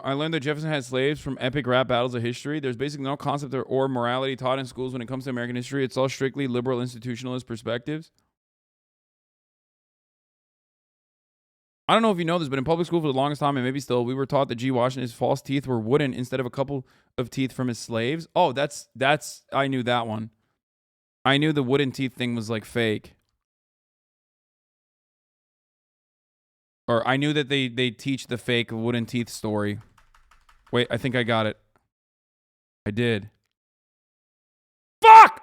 I learned that Jefferson had slaves from epic rap battles of history. There's basically no concept or morality taught in schools when it comes to American history. It's all strictly liberal institutionalist perspectives. I don't know if you know this, but in public school for the longest time, and maybe still, we were taught that G. Washington's false teeth were wooden instead of a couple of teeth from his slaves. Oh, that's I knew that one. I knew the wooden teeth thing was, like, fake. Or I knew that they teach the fake wooden teeth story. Wait, I think I got it. I did. Fuck!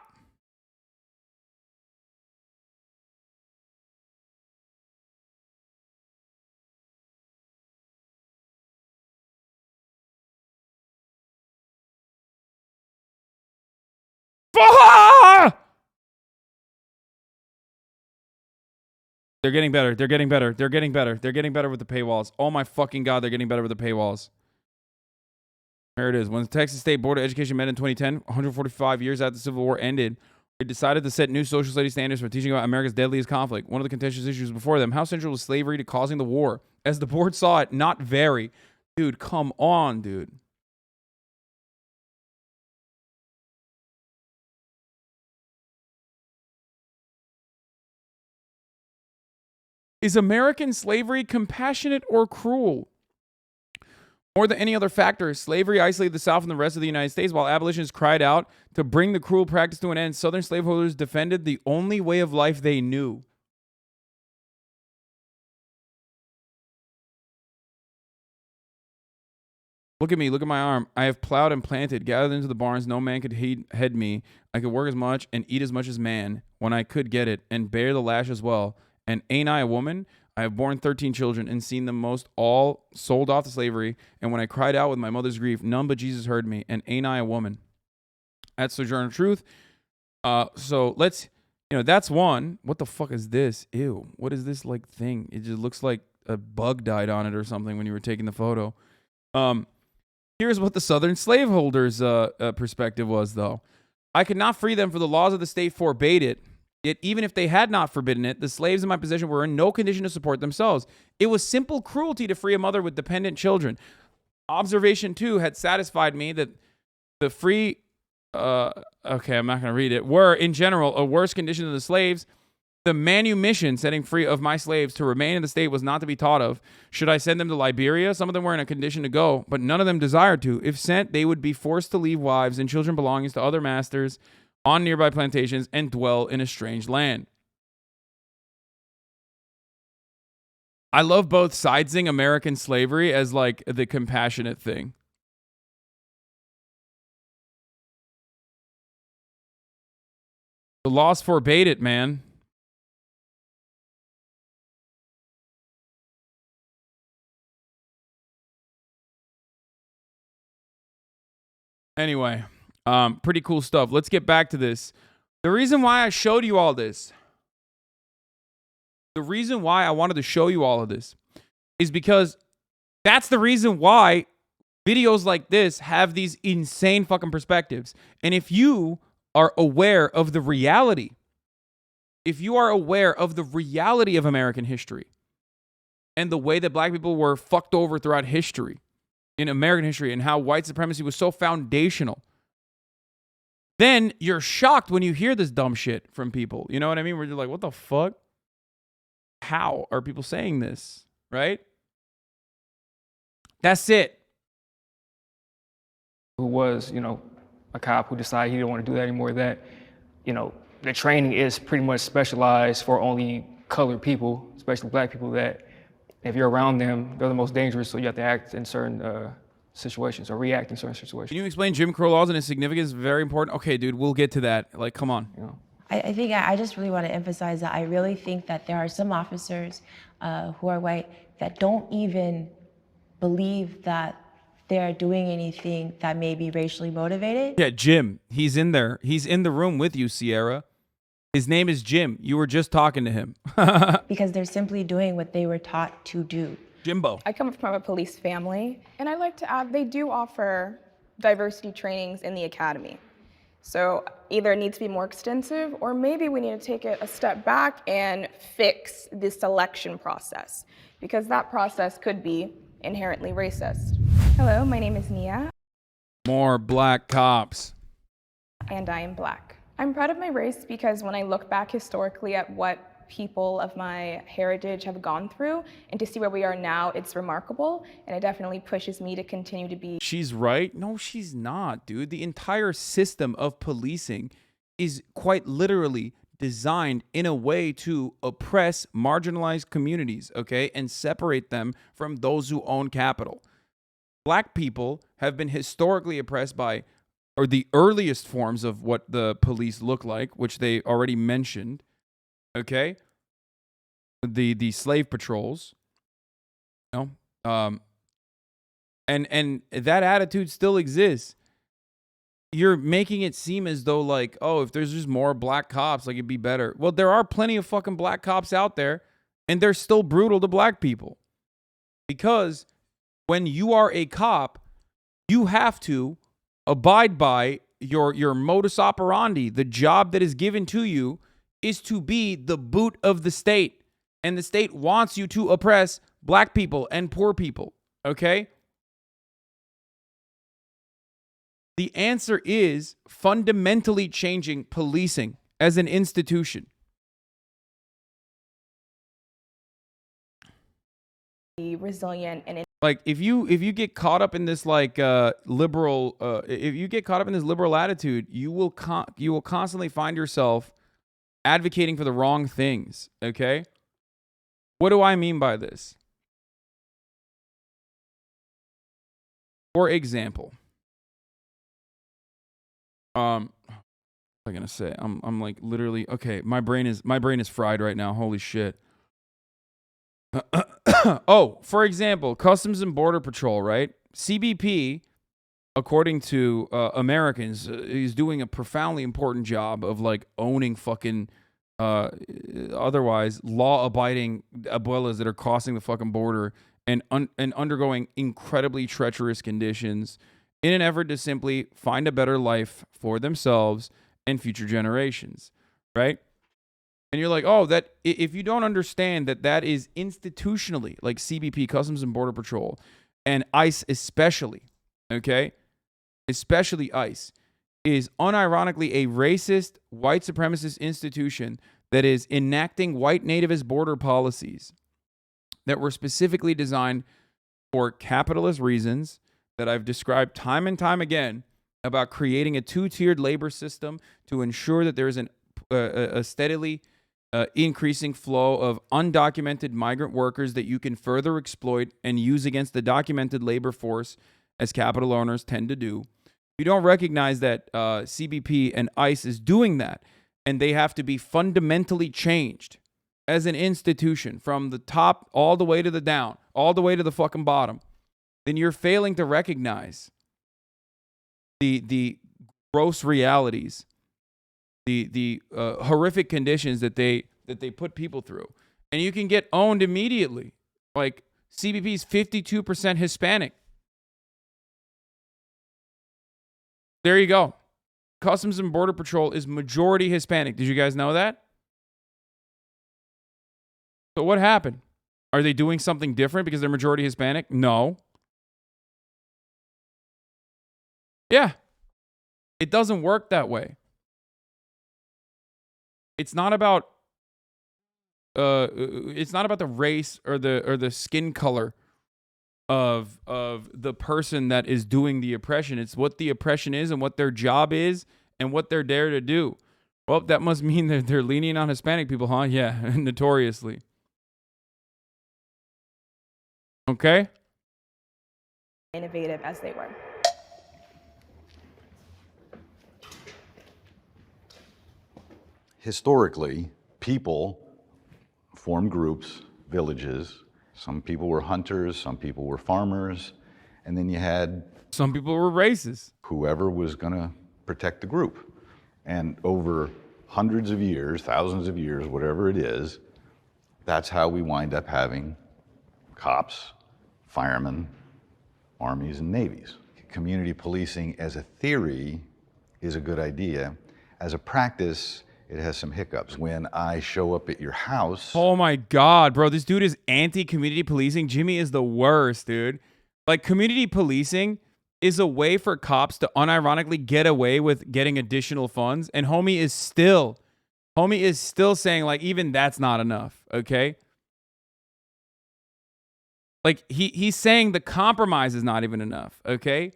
Fuck! They're getting better. They're getting better. They're getting better. They're getting better with the paywalls. Oh my fucking God, they're getting better with the paywalls. There it is. When the Texas State Board of Education met in 2010, 145 years after the Civil War ended, it decided to set new social studies standards for teaching about America's deadliest conflict. One of the contentious issues before them, how central was slavery to causing the war? As the board saw it, not very. Dude, come on, dude. Is American slavery compassionate or cruel? More than any other factor, slavery isolated the South from the rest of the United States. While abolitionists cried out to bring the cruel practice to an end, Southern slaveholders defended the only way of life they knew. Look at me. Look at my arm. I have plowed and planted, gathered into the barns. No man could head me. I could work as much and eat as much as man when I could get it, and bear the lash as well. And ain't I a woman? I have borne 13 children and seen them most all sold off to slavery. And when I cried out with my mother's grief, none but Jesus heard me. And ain't I a woman? That's Sojourner Truth. So let's, that's one. What the fuck is this? Ew. What is this like thing? It just looks like a bug died on it or something when you were taking the photo. Here's what the Southern slaveholders' perspective was, though. I could not free them, for the laws of the state forbade it. Yet even if they had not forbidden it, the slaves in my possession were in no condition to support themselves. It was simple cruelty to free a mother with dependent children. Observation 2 had satisfied me that the free, okay, I'm not going to read it, were, in general, a worse condition than the slaves. The manumission, setting free of my slaves to remain in the state, was not to be thought of. Should I send them to Liberia? Some of them were in a condition to go, but none of them desired to. If sent, they would be forced to leave wives and children belonging to other masters on nearby plantations and dwell in a strange land. I love both sidesing American slavery as like the compassionate thing. The laws forbade it, man. Anyway, pretty cool stuff. Let's get back to this. The reason why I showed you all this, the reason why I wanted to show you all of this is because that's the reason why videos like this have these insane fucking perspectives. And if you are aware of the reality, if you are aware of the reality of American history and the way that black people were fucked over throughout history, in American history, and how white supremacy was so foundational, then you're shocked when you hear this dumb shit from people. You know what I mean? Where you're like, what the fuck? How are people saying this? Right? That's it. Who was, a cop who decided he didn't want to do that anymore, that, the training is pretty much specialized for only colored people, especially black people, that if you're around them, they're the most dangerous, so you have to act in certain situations or react in certain situations. Can you explain Jim Crow laws and its significance? Very important. Okay, dude, we'll get to that. Like, come on. I think I just really want to emphasize that I really think that there are some officers who are white that don't even believe that they're doing anything that may be racially motivated. Yeah, Jim, he's in there. He's in the room with you, Sierra. His name is Jim. You were just talking to him. Because they're simply doing what they were taught to do. Jimbo. I come from a police family, and I'd like to add they do offer diversity trainings in the academy. So either it needs to be more extensive, or maybe we need to take it a step back and fix the selection process, because that process could be inherently racist. Hello, my name is Nia. More black cops. And I am black. I'm proud of my race because when I look back historically at what people of my heritage have gone through and to see where we are now, it's remarkable, and it definitely pushes me to continue to be. She's right. No, she's not, dude. The entire system of policing is quite literally designed in a way to oppress marginalized communities, okay, and separate them from those who own capital. Black people have been historically oppressed by, or the earliest forms of what the police look like, which they already mentioned, okay? The slave patrols, and that attitude still exists. You're making it seem as though like, oh, if there's just more black cops, like it'd be better. Well, there are plenty of fucking black cops out there. And they're still brutal to black people. Because when you are a cop, you have to abide by your modus operandi. The job that is given to you is to be the boot of the state. And the state wants you to oppress black people and poor people. Okay? The answer is fundamentally changing policing as an institution. Be resilient and Like if you get caught up in this like liberal if you get caught up in this liberal attitude, you will constantly find yourself advocating for the wrong things, okay? What do I mean by this? For example, what am I gonna say? I'm like literally okay. My brain is fried right now. Holy shit. Oh, for example, Customs and Border Patrol, right? CBP, according to Americans, is doing a profoundly important job of like owning fucking otherwise law-abiding abuelas that are crossing the fucking border and undergoing incredibly treacherous conditions in an effort to simply find a better life for themselves and future generations, right? And you're like, oh, that if you don't understand that is institutionally, like CBP, Customs and Border Patrol, and ICE especially, okay? Especially ICE, is unironically a racist, white supremacist institution that is enacting white nativist border policies that were specifically designed for capitalist reasons that I've described time and time again about creating a two-tiered labor system to ensure that there is a steadily increasing flow of undocumented migrant workers that you can further exploit and use against the documented labor force, as capital owners tend to do. You don't recognize that CBP and ICE is doing that, and they have to be fundamentally changed as an institution from the top all the way to the down, all the way to the fucking bottom. Then you're failing to recognize the gross realities, the horrific conditions that they put people through. And you can get owned immediately. Like CBP is 52% Hispanic. There you go. Customs and Border Patrol is majority Hispanic. Did you guys know that? So what happened? Are they doing something different because they're majority Hispanic? No. Yeah. It doesn't work that way. It's not about the race or the skin color of the person that is doing the oppression. It's what the oppression is and what their job is and what they're there to do. Well, that must mean that they're leaning on Hispanic people, huh? Yeah, notoriously. Okay? Innovative as they were. Historically, people formed groups, villages. Some people were hunters, some people were farmers, and then you had... Some people were racist. Whoever was going to protect the group. And over hundreds of years, thousands of years, whatever it is, that's how we wind up having cops, firemen, armies, and navies. Community policing as a theory is a good idea. As a practice, it has some hiccups. When I show up at your house... Oh my God, bro. This dude is anti-community policing. Jimmy is the worst, dude. Like, community policing is a way for cops to unironically get away with getting additional funds. And homie is still saying, like, even that's not enough, okay? Like, he's saying the compromise is not even enough, okay?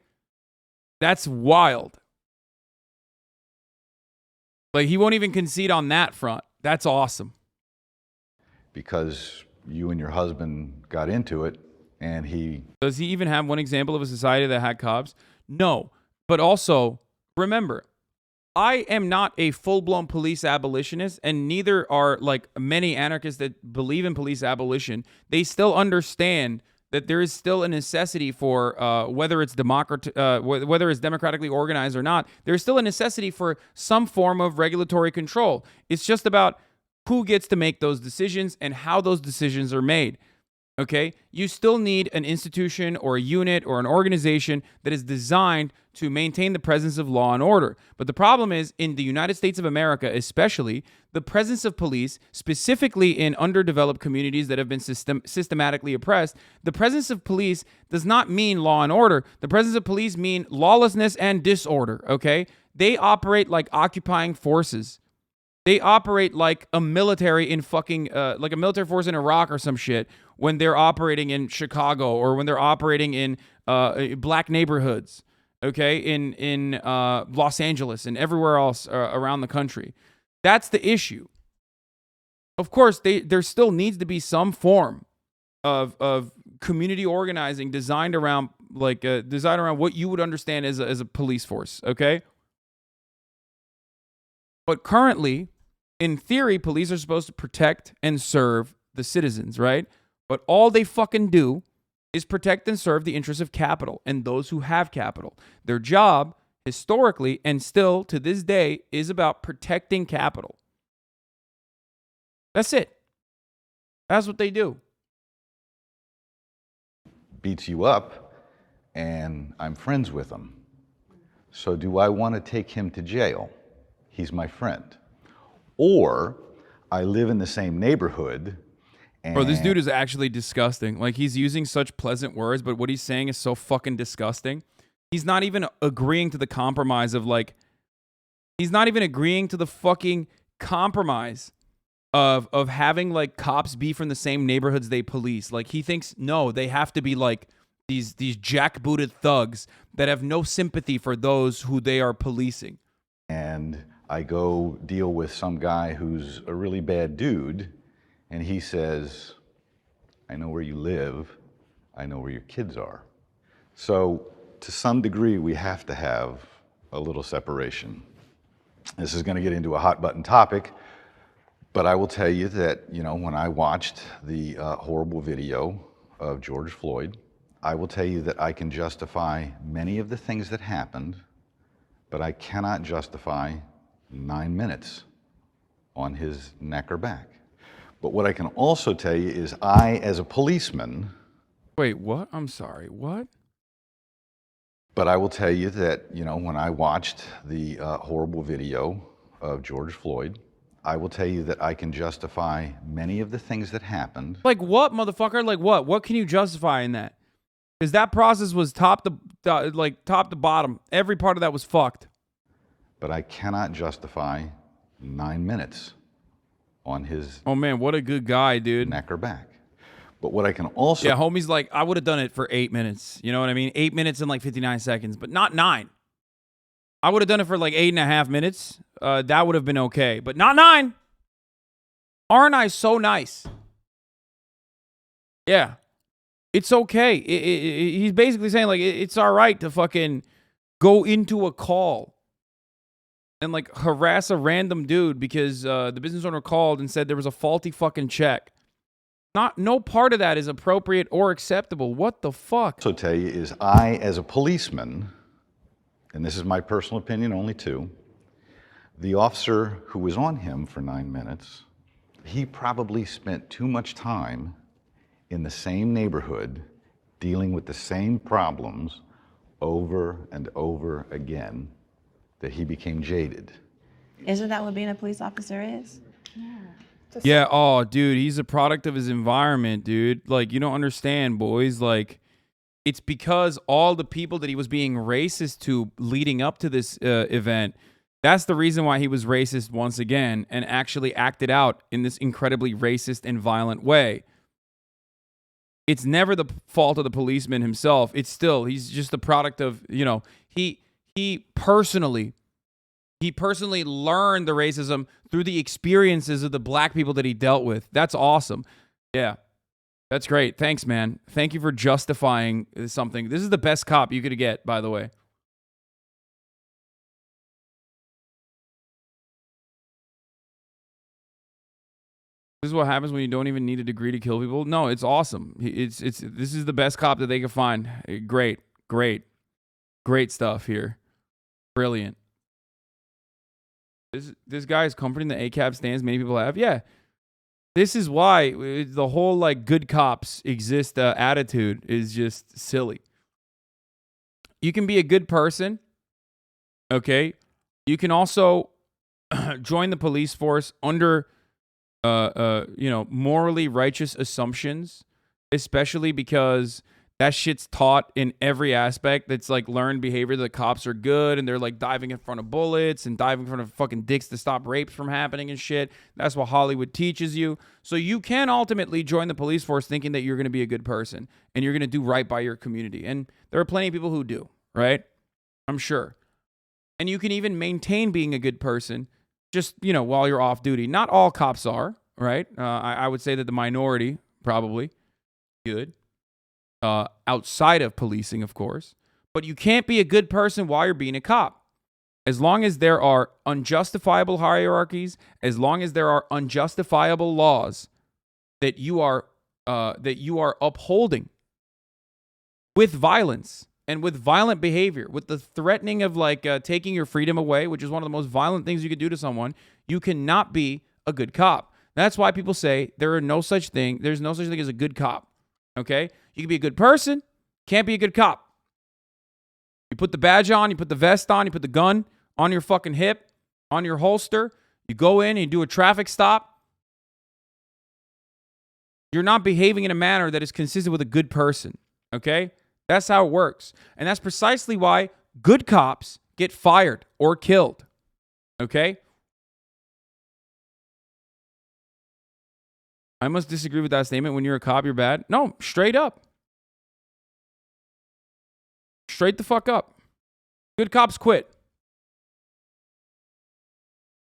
That's wild. Like, he won't even concede on that front. That's awesome. Because you and your husband got into it, and he... Does he even have one example of a society that had cops? No. But also, remember, I am not a full-blown police abolitionist, and neither are, like, many anarchists that believe in police abolition. They still understand that there is still a necessity for whether it's democratically organized or not. There's still a necessity for some form of regulatory control. It's just about who gets to make those decisions and how those decisions are made. Okay, you still need an institution or a unit or an organization that is designed to maintain the presence of law and order. But the problem is, in the United States of America especially, the presence of police, specifically in underdeveloped communities that have been systematically oppressed, the presence of police does not mean law and order. The presence of police mean lawlessness and disorder, okay? They operate like occupying forces. They operate like a military in fucking, like a military force in Iraq or some shit when they're operating in Chicago or when they're operating in black neighborhoods, okay, in Los Angeles and everywhere else around the country. That's the issue. Of course, there still needs to be some form of community organizing designed around what you would understand as a police force, okay? But currently, in theory, police are supposed to protect and serve the citizens, right? But all they fucking do is protect and serve the interests of capital and those who have capital. Their job, historically and still to this day, is about protecting capital. That's it. That's what they do. Beats you up, and I'm friends with him. So do I want to take him to jail? He's my friend. Or I live in the same neighborhood. And bro, this dude is actually disgusting. Like, he's using such pleasant words, but what he's saying is so fucking disgusting. He's not even agreeing to the compromise of, like, he's not even agreeing to the fucking compromise of having, like, cops be from the same neighborhoods they police. Like, he thinks, no, they have to be, like, these jackbooted thugs that have no sympathy for those who they are policing. And I go deal with some guy who's a really bad dude, and he says, I know where you live, I know where your kids are. So to some degree, we have to have a little separation. This is going to get into a hot button topic, but I will tell you that, you know, when I watched the horrible video of George Floyd, I will tell you that I can justify many of the things that happened, but I cannot justify 9 minutes on his neck or back. But what I can also tell you is I, as a policeman... Wait, what? I'm sorry, what? But I will tell you that, you know, when I watched the horrible video of George Floyd, I will tell you that I can justify many of the things that happened. Like what, motherfucker? Like what? What can you justify in that? Because that process was top to bottom. Every part of that was fucked. But I cannot justify 9 minutes on his... Oh man, what a good guy, dude. ...neck or back. But what I can also... Yeah, homie's like, I would have done it for 8 minutes. You know what I mean? 8 minutes and like 59 seconds, but not 9. I would have done it for like 8.5 minutes. That would have been okay, but not 9. Aren't I so nice? Yeah. It's okay. He's basically saying, like, it's all right to fucking go into a call and, like, harass a random dude because the business owner called and said there was a faulty fucking check. No part of that is appropriate or acceptable. What the fuck? So tell you is I, as a policeman, and this is my personal opinion only too, the officer who was on him for 9 minutes, he probably spent too much time in the same neighborhood dealing with the same problems over and over again that he became jaded. Isn't that what being a police officer is? Yeah, oh, dude, he's a product of his environment, dude. Like, you don't understand, boys. Like, it's because all the people that he was being racist to leading up to this event, that's the reason why he was racist once again and actually acted out in this incredibly racist and violent way. It's never the fault of the policeman himself. It's still, he's just the product of, you know, he personally learned the racism through the experiences of the black people that he dealt with. That's awesome. Yeah, that's great. Thanks, man. Thank you for justifying something. This is the best cop you could get, by the way. This is what happens when you don't even need a degree to kill people. No, it's awesome. This is the best cop that they could find. Great stuff here. Brilliant. This guy is comforting the ACAB stands many people have. Yeah. This is why the whole like good cops exist attitude is just silly. You can be a good person. Okay. You can also join the police force under morally righteous assumptions, especially because that shit's taught in every aspect. That's like learned behavior. The cops are good and they're like diving in front of bullets and diving in front of fucking dicks to stop rapes from happening and shit. That's what Hollywood teaches you. So you can ultimately join the police force thinking that you're going to be a good person and you're going to do right by your community. And there are plenty of people who do, right? I'm sure. And you can even maintain being a good person just, while you're off duty. Not all cops are, right? I would say that the minority probably good. Outside of policing, of course. But you can't be a good person while you're being a cop. As long as there are unjustifiable hierarchies, as long as there are unjustifiable laws that you are upholding with violence and with violent behavior, with the threatening of taking your freedom away, which is one of the most violent things you could do to someone, you cannot be a good cop. That's why people say there's no such thing as a good cop. Okay? You can be a good person, can't be a good cop. You put the badge on, you put the vest on, you put the gun on your fucking hip, on your holster. You go in and you do a traffic stop. You're not behaving in a manner that is consistent with a good person. Okay? That's how it works. And that's precisely why good cops get fired or killed. Okay? I must disagree with that statement. When you're a cop, you're bad. No, straight up. Straight the fuck up. Good cops quit.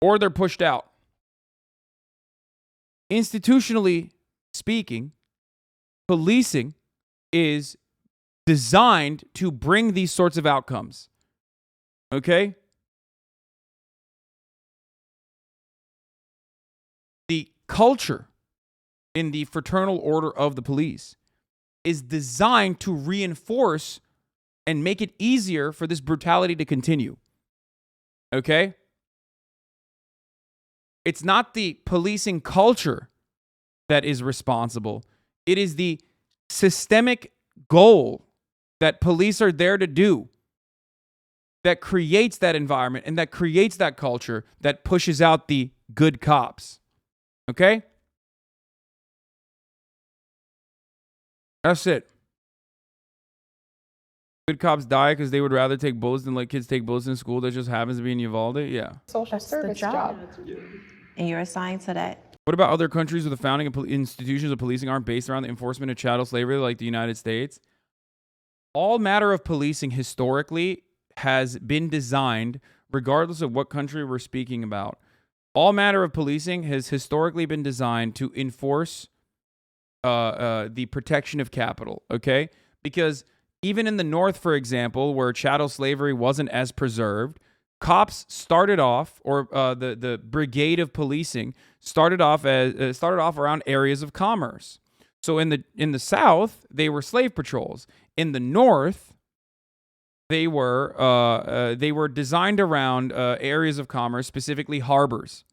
Or they're pushed out. Institutionally speaking, policing is designed to bring these sorts of outcomes. Okay? The culture in the fraternal order of the police is designed to reinforce and make it easier for this brutality to continue. Okay? It's not the policing culture that is responsible. It is the systemic goal that police are there to do that creates that environment and that creates that culture that pushes out the good cops. Okay? That's it. Good cops die because they would rather take bullets than let kids take bullets in school. That just happens to be in Uvalde. Yeah. Social service job. And you're assigned to that. What about other countries where the founding of institutions of policing aren't based around the enforcement of chattel slavery, like the United States? All matter of policing historically has been designed, regardless of what country we're speaking about. All matter of policing has historically been designed to enforce the protection of capital. Okay, because even in the North, for example, where chattel slavery wasn't as preserved, cops started off, or the brigade of policing started off around areas of commerce. So in the South, they were slave patrols. In the North, they were designed around areas of commerce, specifically harbors.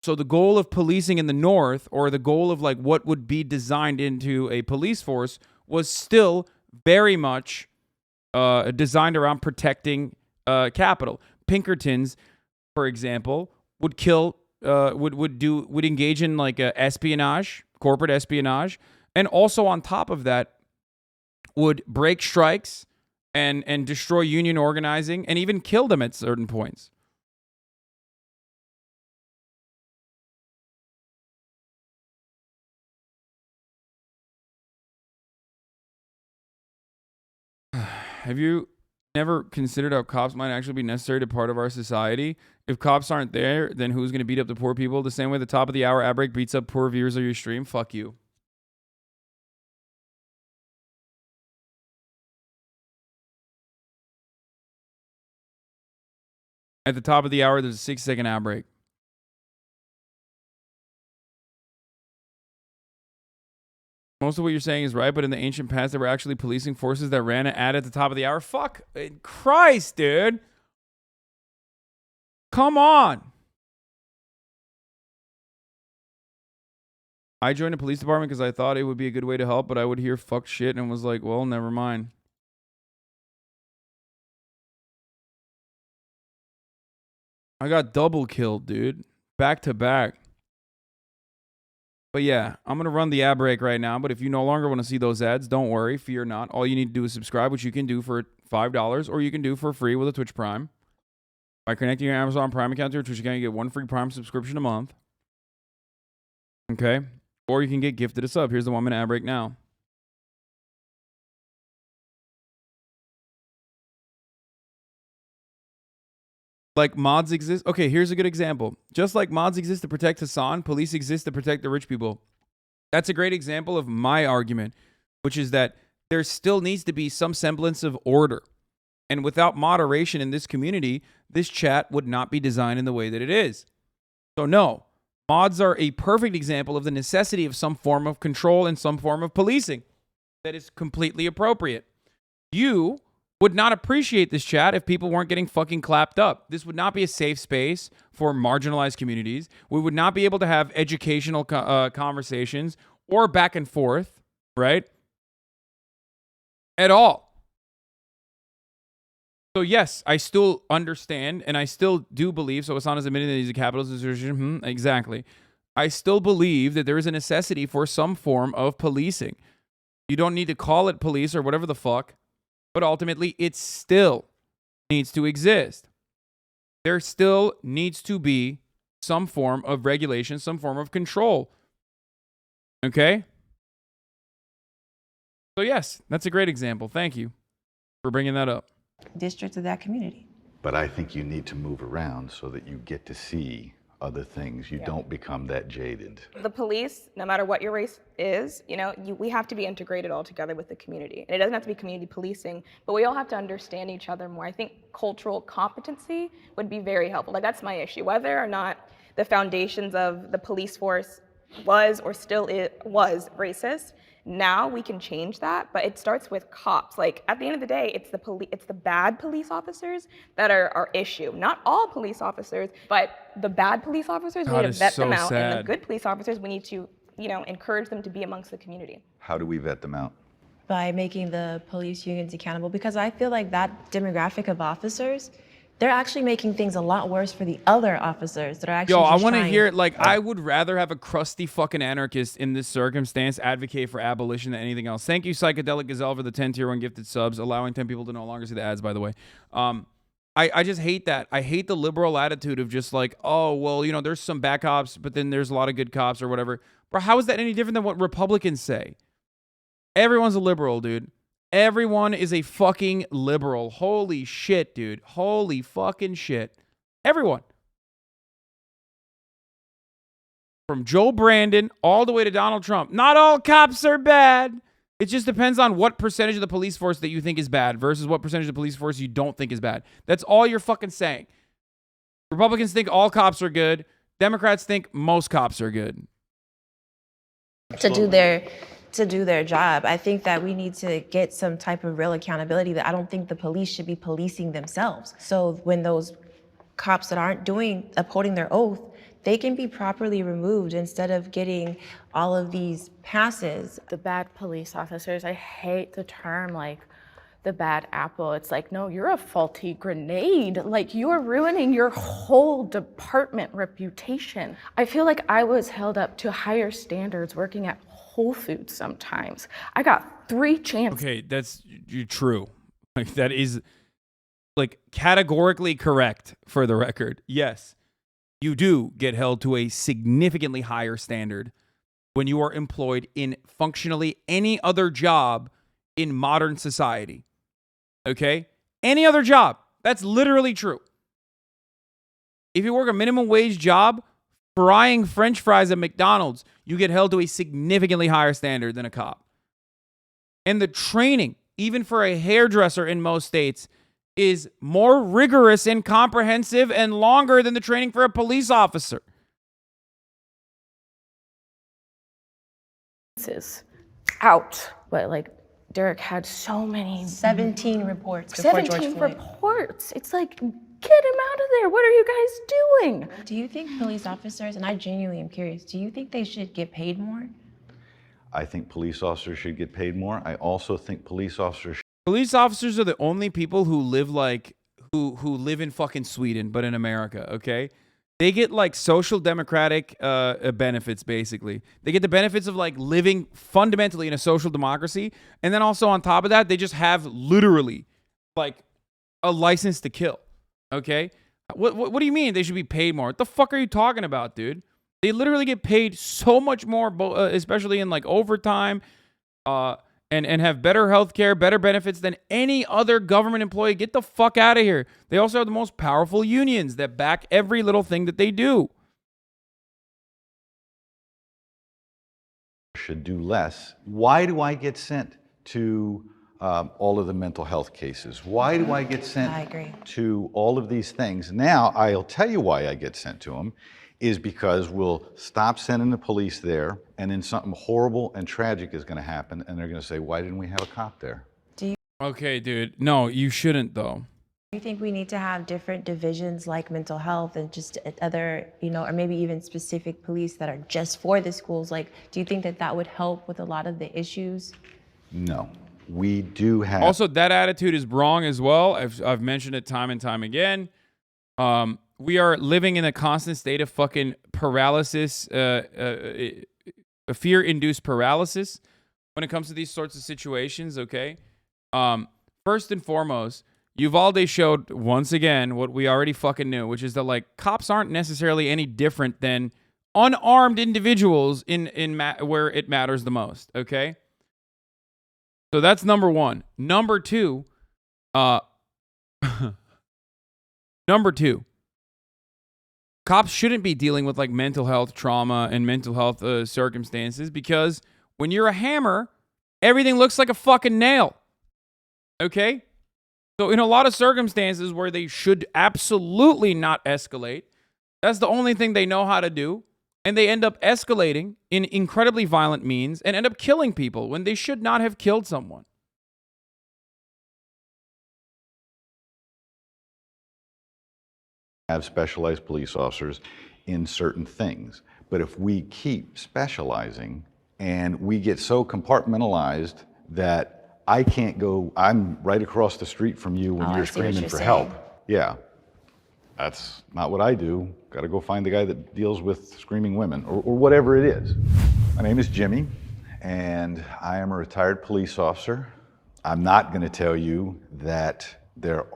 So the goal of policing in the North, or the goal of like what would be designed into a police force, was still very much designed around protecting capital. Pinkertons, for example, would engage in like espionage, corporate espionage, and also on top of that would break strikes and destroy union organizing and even kill them at certain points. Have you never considered how cops might actually be necessary to part of our society? If cops aren't there, then who's going to beat up the poor people? The same way the top of the hour ad break beats up poor viewers of your stream? Fuck you. At the top of the hour, there's a 6-second ad break. Most of what you're saying is right, but in the ancient past, there were actually policing forces that ran an ad at the top of the hour. Fuck Christ, dude. Come on. I joined the police department because I thought it would be a good way to help, but I would hear fuck shit and was like, well, never mind. I got double killed, dude. Back to back. But yeah, I'm going to run the ad break right now. But if you no longer want to see those ads, don't worry. Fear not. All you need to do is subscribe, which you can do for $5, or you can do for free with a Twitch Prime. By connecting your Amazon Prime account to your Twitch account, you get 1 free Prime subscription a month. Okay? Or you can get gifted a sub. Here's the 1 minute ad break now. Like mods exist. Okay, here's a good example. Just like mods exist to protect Hasan, police exist to protect the rich people. That's a great example of my argument, which is that there still needs to be some semblance of order. And without moderation in this community, this chat would not be designed in the way that it is. So no, mods are a perfect example of the necessity of some form of control and some form of policing that is completely appropriate. You would not appreciate this chat if people weren't getting fucking clapped up. This would not be a safe space for marginalized communities. We would not be able to have educational conversations or back and forth, right? At all. So yes, I still understand, and I still do believe, so Hasan is admitting that he's a capitalist institution. Exactly. I still believe that there is a necessity for some form of policing. You don't need to call it police or whatever the fuck, but ultimately it still needs to exist. There still needs to be some form of regulation, some form of control. Okay? So yes, that's a great example. Thank you for bringing that up. Districts of that community. But I think you need to move around so that you get to see other things. You don't become that jaded. The police, no matter what your race is, we have to be integrated all together with the community. And it doesn't have to be community policing, but we all have to understand each other more. I think cultural competency would be very helpful. Like, that's my issue. Whether or not the foundations of the police force was or still was racist, now we can change that, but it starts with cops. Like, at the end of the day, it's the bad police officers that are our issue. Not all police officers, but the bad police officers, we need to vet them out. And the good police officers, we need to, encourage them to be amongst the community. How do we vet them out? By making the police unions accountable, because I feel like that demographic of officers, they're actually making things a lot worse for the other officers that are actually I want to hear it. Like, I would rather have a crusty fucking anarchist in this circumstance advocate for abolition than anything else. Thank you, Psychedelic Gazelle, for the 10 tier 1 gifted subs, allowing 10 people to no longer see the ads, by the way. I just hate that. I hate the liberal attitude of just like, oh, well, there's some bad cops, but then there's a lot of good cops or whatever. Bro, how is that any different than what Republicans say? Everyone's a liberal, dude. Everyone is a fucking liberal. Holy shit, dude. Holy fucking shit. Everyone. From Joe Brandon all the way to Donald Trump. Not all cops are bad. It just depends on what percentage of the police force that you think is bad versus what percentage of the police force you don't think is bad. That's all you're fucking saying. Republicans think all cops are good. Democrats think most cops are good. To do their job. I think that we need to get some type of real accountability. That I don't think the police should be policing themselves. So when those cops that aren't upholding their oath, they can be properly removed instead of getting all of these passes. The bad police officers, I hate the term like the bad apple. It's like, no, you're a faulty grenade. Like, you're ruining your whole department reputation. I feel like I was held up to higher standards working at Whole Foods sometimes. I got 3 chances. Okay, that's true. Like, that is like categorically correct for the record. Yes, you do get held to a significantly higher standard when you are employed in functionally any other job in modern society. Okay? Any other job. That's literally true. If you work a minimum wage job, frying French fries at McDonald's, you get held to a significantly higher standard than a cop. And the training, even for a hairdresser in most states, is more rigorous and comprehensive and longer than the training for a police officer. Out. But like, Derek had so many 17 reports before 17 George Floyd. reports. It's like, Get him out of there. What are you guys doing? Do you think police officers, and I genuinely am curious, do you think they should get paid more? I think police officers should get paid more. I also think police officers are the only people who live like who live in fucking Sweden, but in America, okay? They get like social democratic benefits, basically. They get the benefits of like living fundamentally in a social democracy. And then also on top of that, they just have literally like a license to kill, okay? What do you mean they should be paid more? What the fuck are you talking about, dude? They literally get paid so much more, especially in like overtime, and have better healthcare, better benefits than any other government employee. Get the fuck out of here. They also have the most powerful unions that back every little thing that they do. should do less. Why do I get sent to all of the mental health cases? Why do I get sent to all of these things? Now, I'll tell you why I get sent to them, is because we'll stop sending the police there, and then something horrible and tragic is going to happen, and they're going to say, why didn't we have a cop there? Okay, dude. No, you shouldn't, though. Do you think we need to have different divisions like mental health and just other, or maybe even specific police that are just for the schools? Like, do you think that that would help with a lot of the issues? No. We do have... Also, that attitude is wrong as well. I've mentioned it time and time again. We are living in a constant state of fucking paralysis, fear-induced paralysis when it comes to these sorts of situations, okay? First and foremost, Uvalde showed once again what we already fucking knew, which is that like cops aren't necessarily any different than unarmed individuals in where it matters the most, okay? So that's number one. Number two, cops shouldn't be dealing with like mental health trauma and mental health circumstances, because when you're a hammer, everything looks like a fucking nail. Okay? So in a lot of circumstances where they should absolutely not escalate, that's the only thing they know how to do. And they end up escalating in incredibly violent means and end up killing people when they should not have killed someone. Have specialized police officers in certain things. But if we keep specializing and we get so compartmentalized that I can't go, I'm right across the street from you when you're screaming for help. Yeah. That's not what I do. Got to go find the guy that deals with screaming women or whatever it is. My name is Jimmy, and I am a retired police officer. I'm not going to tell you that there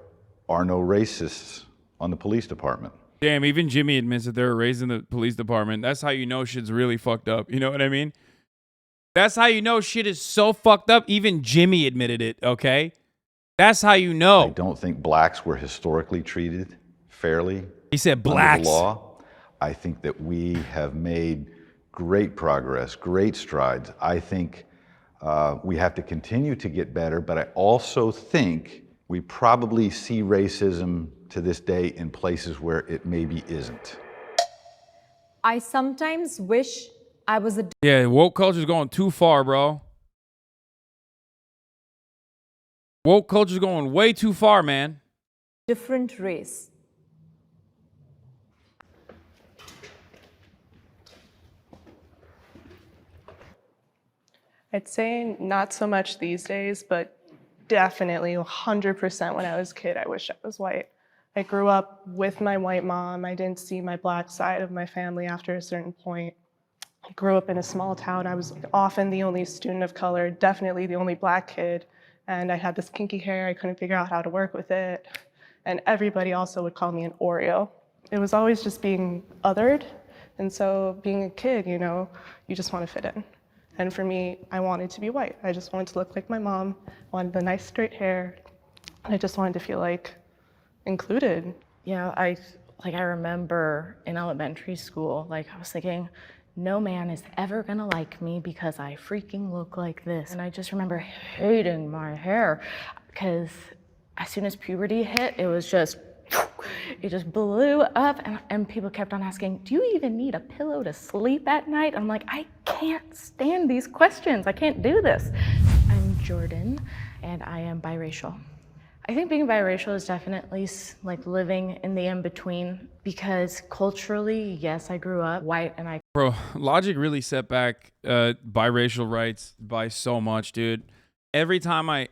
are no racists on the police department. Damn, even Jimmy admits that there are racists in the police department. That's how you know shit's really fucked up. You know what I mean? That's how you know shit is so fucked up. Even Jimmy admitted it, okay? That's how you know. I don't think blacks were historically treated fairly. He said blacks. Under the law. I think that we have made great progress, great strides. I think we have to continue to get better, but I also think we probably see racism to this day in places where it maybe isn't. I sometimes wish I was a... Yeah, woke culture's going too far, bro. Woke culture's going way too far, man. different race. I'd say not so much these days, but definitely 100% when I was a kid, I wish I was white. I grew up with my white mom. I didn't see my black side of my family after a certain point. I grew up in a small town. I was often the only student of color, definitely the only black kid. And I had this kinky hair. I couldn't figure out how to work with it. And everybody also would call me an Oreo. It was always just being othered. And so being a kid, you know, you just want to fit in. And for me, I wanted to be white. I just wanted to look like my mom, wanted the nice straight hair, and I just wanted to feel like included. Yeah, I remember in elementary school, I was thinking, no man is ever gonna like me because I freaking look like this. And I just remember hating my hair because as soon as puberty hit, it just blew up, and people kept on asking, do you even need a pillow to sleep at night? I'm like, I can't stand these questions. I can't do this. I'm Jordan, and I am biracial. I think being biracial is definitely like living in the in-between, because culturally, yes, I grew up white and I... Bro, Logic really set back biracial rights by so much, dude. Every time I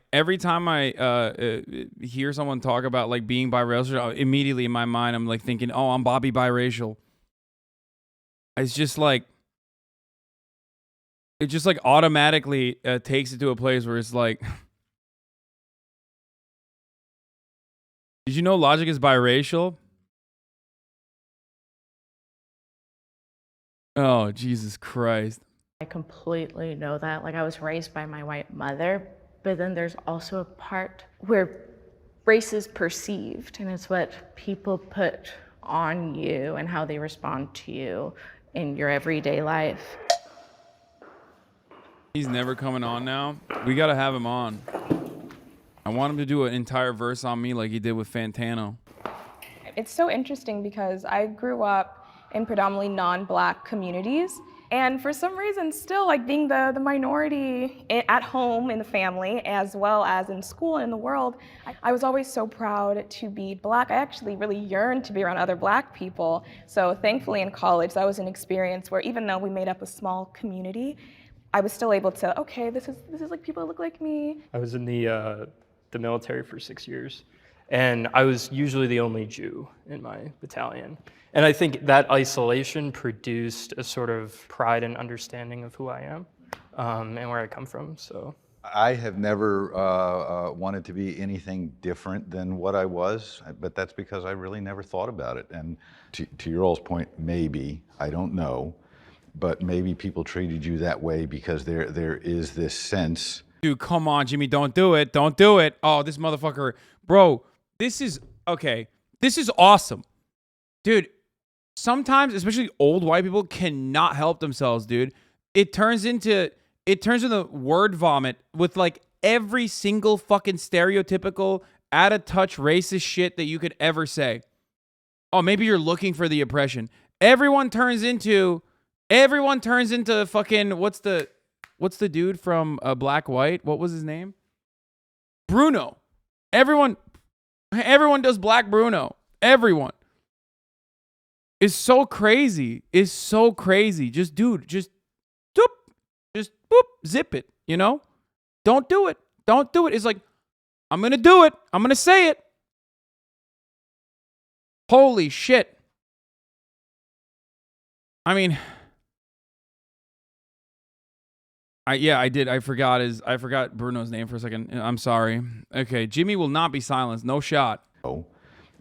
hear someone talk about like being biracial, immediately in my mind I'm like thinking, oh, I'm Bobby biracial. It's just like, it just like automatically takes it to a place where it's like, did you know Logic is biracial? Oh, Jesus Christ. I completely know that. Like, I was raised by my white mother, but then there's also a part where race is perceived, and it's what people put on you and how they respond to you in your everyday life. He's never coming on now. We gotta have him on. I want him to do an entire verse on me like he did with Fantano. It's so interesting because I grew up in predominantly non-Black communities, and for some reason still, like, being the minority at home in the family as well as in school and in the world, I was always so proud to be Black. I actually really yearned to be around other Black people. So thankfully in college that was an experience where even though we made up a small community, I was still able to, okay, this is like people that look like me. I was in the military for 6 years, and I was usually the only Jew in my battalion. And I think that isolation produced a sort of pride and understanding of who I am and where I come from. So I have never wanted to be anything different than what I was, but that's because I really never thought about it. And to your all's point, maybe, I don't know, but maybe people treated you that way because there is this sense. Dude, come on, Jimmy, don't do it. Don't do it. Oh, this motherfucker. Bro, this is, okay, this is awesome. Dude, sometimes, especially old white people, cannot help themselves, dude. It turns into word vomit with like every single fucking stereotypical, out of touch racist shit that you could ever say. Oh, maybe you're looking for the oppression. Everyone turns into fucking, what's the dude from Black White? What was his name? Bruno. Everyone does Black Bruno. Everyone. It's so crazy. It's so crazy. Just, dude, just boop, zip it, you know? Don't do it. Don't do it. It's like, I'm going to do it. I'm going to say it. Holy shit. I mean, I did. I forgot Bruno's name for a second. I'm sorry. Okay, Jimmy will not be silenced. No shot. Oh,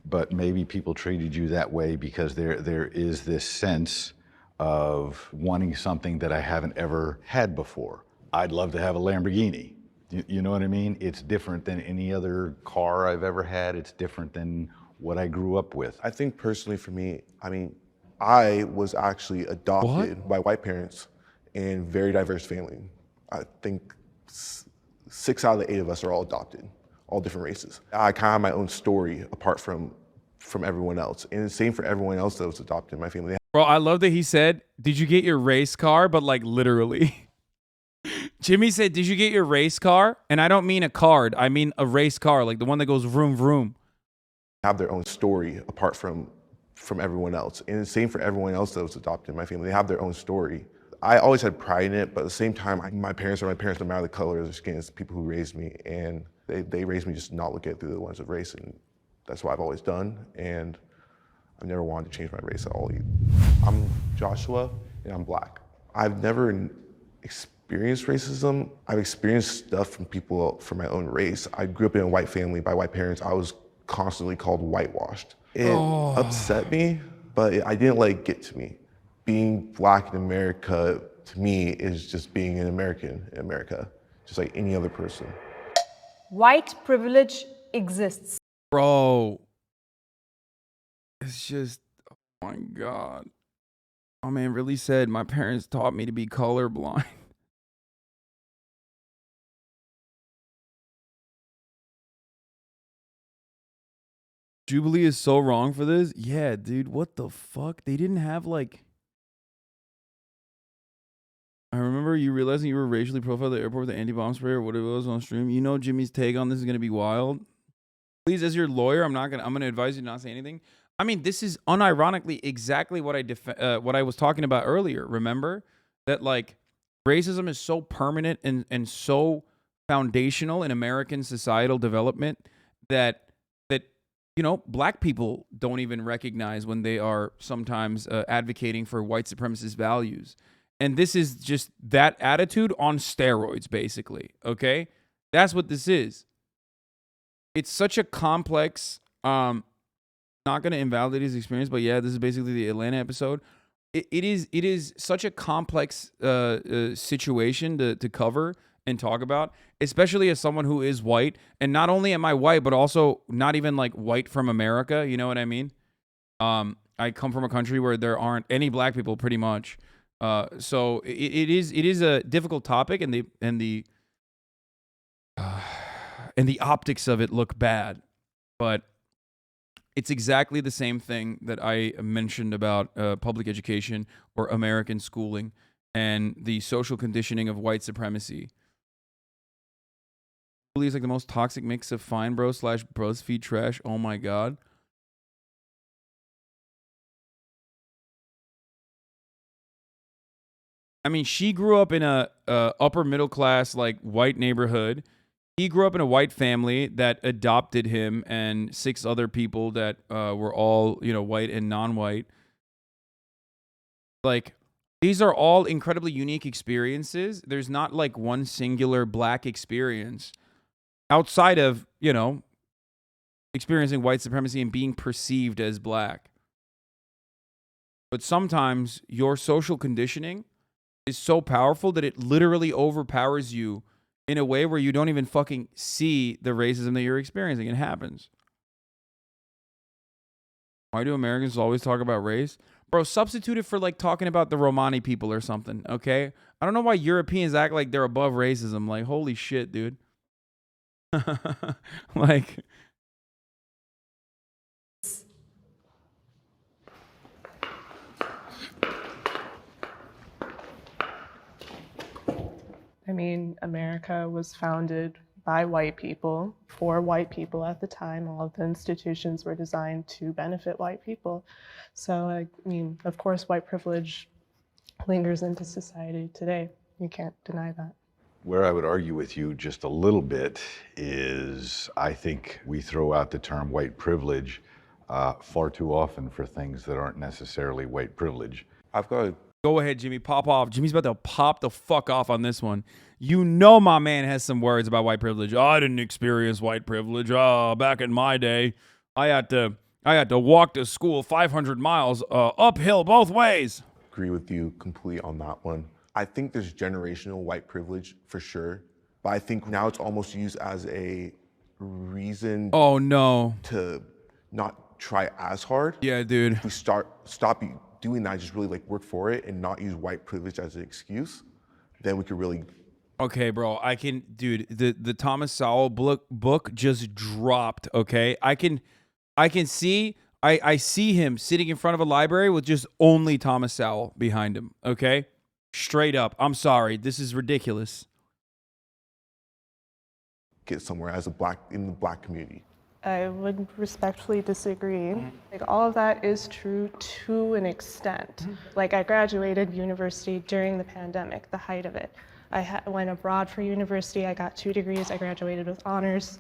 but maybe people treated you that way because there is this sense of wanting something that I haven't ever had before. I'd love to have a Lamborghini. You know what I mean? It's different than any other car I've ever had. It's different than what I grew up with. I think personally for me, I mean, I was actually adopted by white parents in very diverse family. I think 6 out of the 8 of us are all adopted, all different races. I kind of have my own story apart from everyone else. And the same for everyone else that was adopted in my family. Bro, I love that he said, did you get your race car? But like literally. Jimmy said, did you get your race car? And I don't mean a card. I mean a race car, like the one that goes vroom, vroom. Have their own story apart from everyone else. And the same for everyone else that was adopted in my family. They have their own story. I always had pride in it, but at the same time, my parents no matter the color of their skin. It's the people who raised me, and they raised me just to not look at it through the lens of race, and that's what I've always done, and I've never wanted to change my race at all. I'm Joshua, and I'm Black. I've never experienced racism. I've experienced stuff from people from my own race. I grew up in a white family by white parents. I was constantly called whitewashed. It upset me, but I didn't let it get to me. Being Black in America, to me, is just being an American in America, just like any other person. White privilege exists. Bro. It's just, oh my God. Oh man, really said, my parents taught me to be colorblind. Jubilee is so wrong for this. Yeah, dude, what the fuck? They didn't have like... I remember you realizing you were racially profiled at the airport with the anti-bomb spray or what it was on stream. You know Jimmy's take on this is going to be wild. Please, as your lawyer, I'm gonna advise you not to say anything. I mean, this is unironically exactly what I was talking about earlier. Remember that like racism is so permanent and so foundational in American societal development that black people don't even recognize when they are sometimes advocating for white supremacist values. And this is just that attitude on steroids, basically. Okay, that's what this is. It's such a complex. Not going to invalidate his experience, but yeah, this is basically the Atlanta episode. It is such a complex situation to cover and talk about, especially as someone who is white. And not only am I white, but also not even like white from America. You know what I mean? I come from a country where there aren't any black people, pretty much. So it is a difficult topic, and the optics of it look bad, but it's exactly the same thing that I mentioned about public education or American schooling and the social conditioning of white supremacy. It's like the most toxic mix of Fine Bro / BuzzFeed trash. Oh my God. I mean, she grew up in a upper middle class, like white neighborhood. He grew up in a white family that adopted him and 6 other people that were all, white and non-white. Like, these are all incredibly unique experiences. There's not like one singular black experience outside of, experiencing white supremacy and being perceived as black. But sometimes your social conditioning is so powerful that it literally overpowers you in a way where you don't even fucking see the racism that you're experiencing. It happens. Why do Americans always talk about race? Bro, substitute it for like talking about the Romani people or something, okay? I don't know why Europeans act like they're above racism. Like, holy shit, dude. Like... I mean, America was founded by white people, for white people at the time. All of the institutions were designed to benefit white people. So, I mean, of course, white privilege lingers into society today. You can't deny that. Where I would argue with you just a little bit is I think we throw out the term white privilege far too often for things that aren't necessarily white privilege. I've got to... Go ahead, Jimmy. Pop off. Jimmy's about to pop the fuck off on this one. You know my man has some words about white privilege. Oh, I didn't experience white privilege. Oh, back in my day, I had to walk to school 500 miles uphill both ways. Agree with you completely on that one. I think there's generational white privilege for sure, but I think now it's almost used as a reason. Oh no. To not try as hard. Yeah, dude. If we stop doing that, just really like work for it and not use white privilege as an excuse, then we could really. Okay, bro, dude, the Thomas Sowell book just dropped, okay? I see him sitting in front of a library with just only Thomas Sowell behind him, okay? Straight up. I'm sorry. This is ridiculous. Get somewhere as in the black community. I would respectfully disagree. Like, all of that is true to an extent. Like, I graduated university during the pandemic, the height of it. I went abroad for university. I got 2 degrees. I graduated with honors,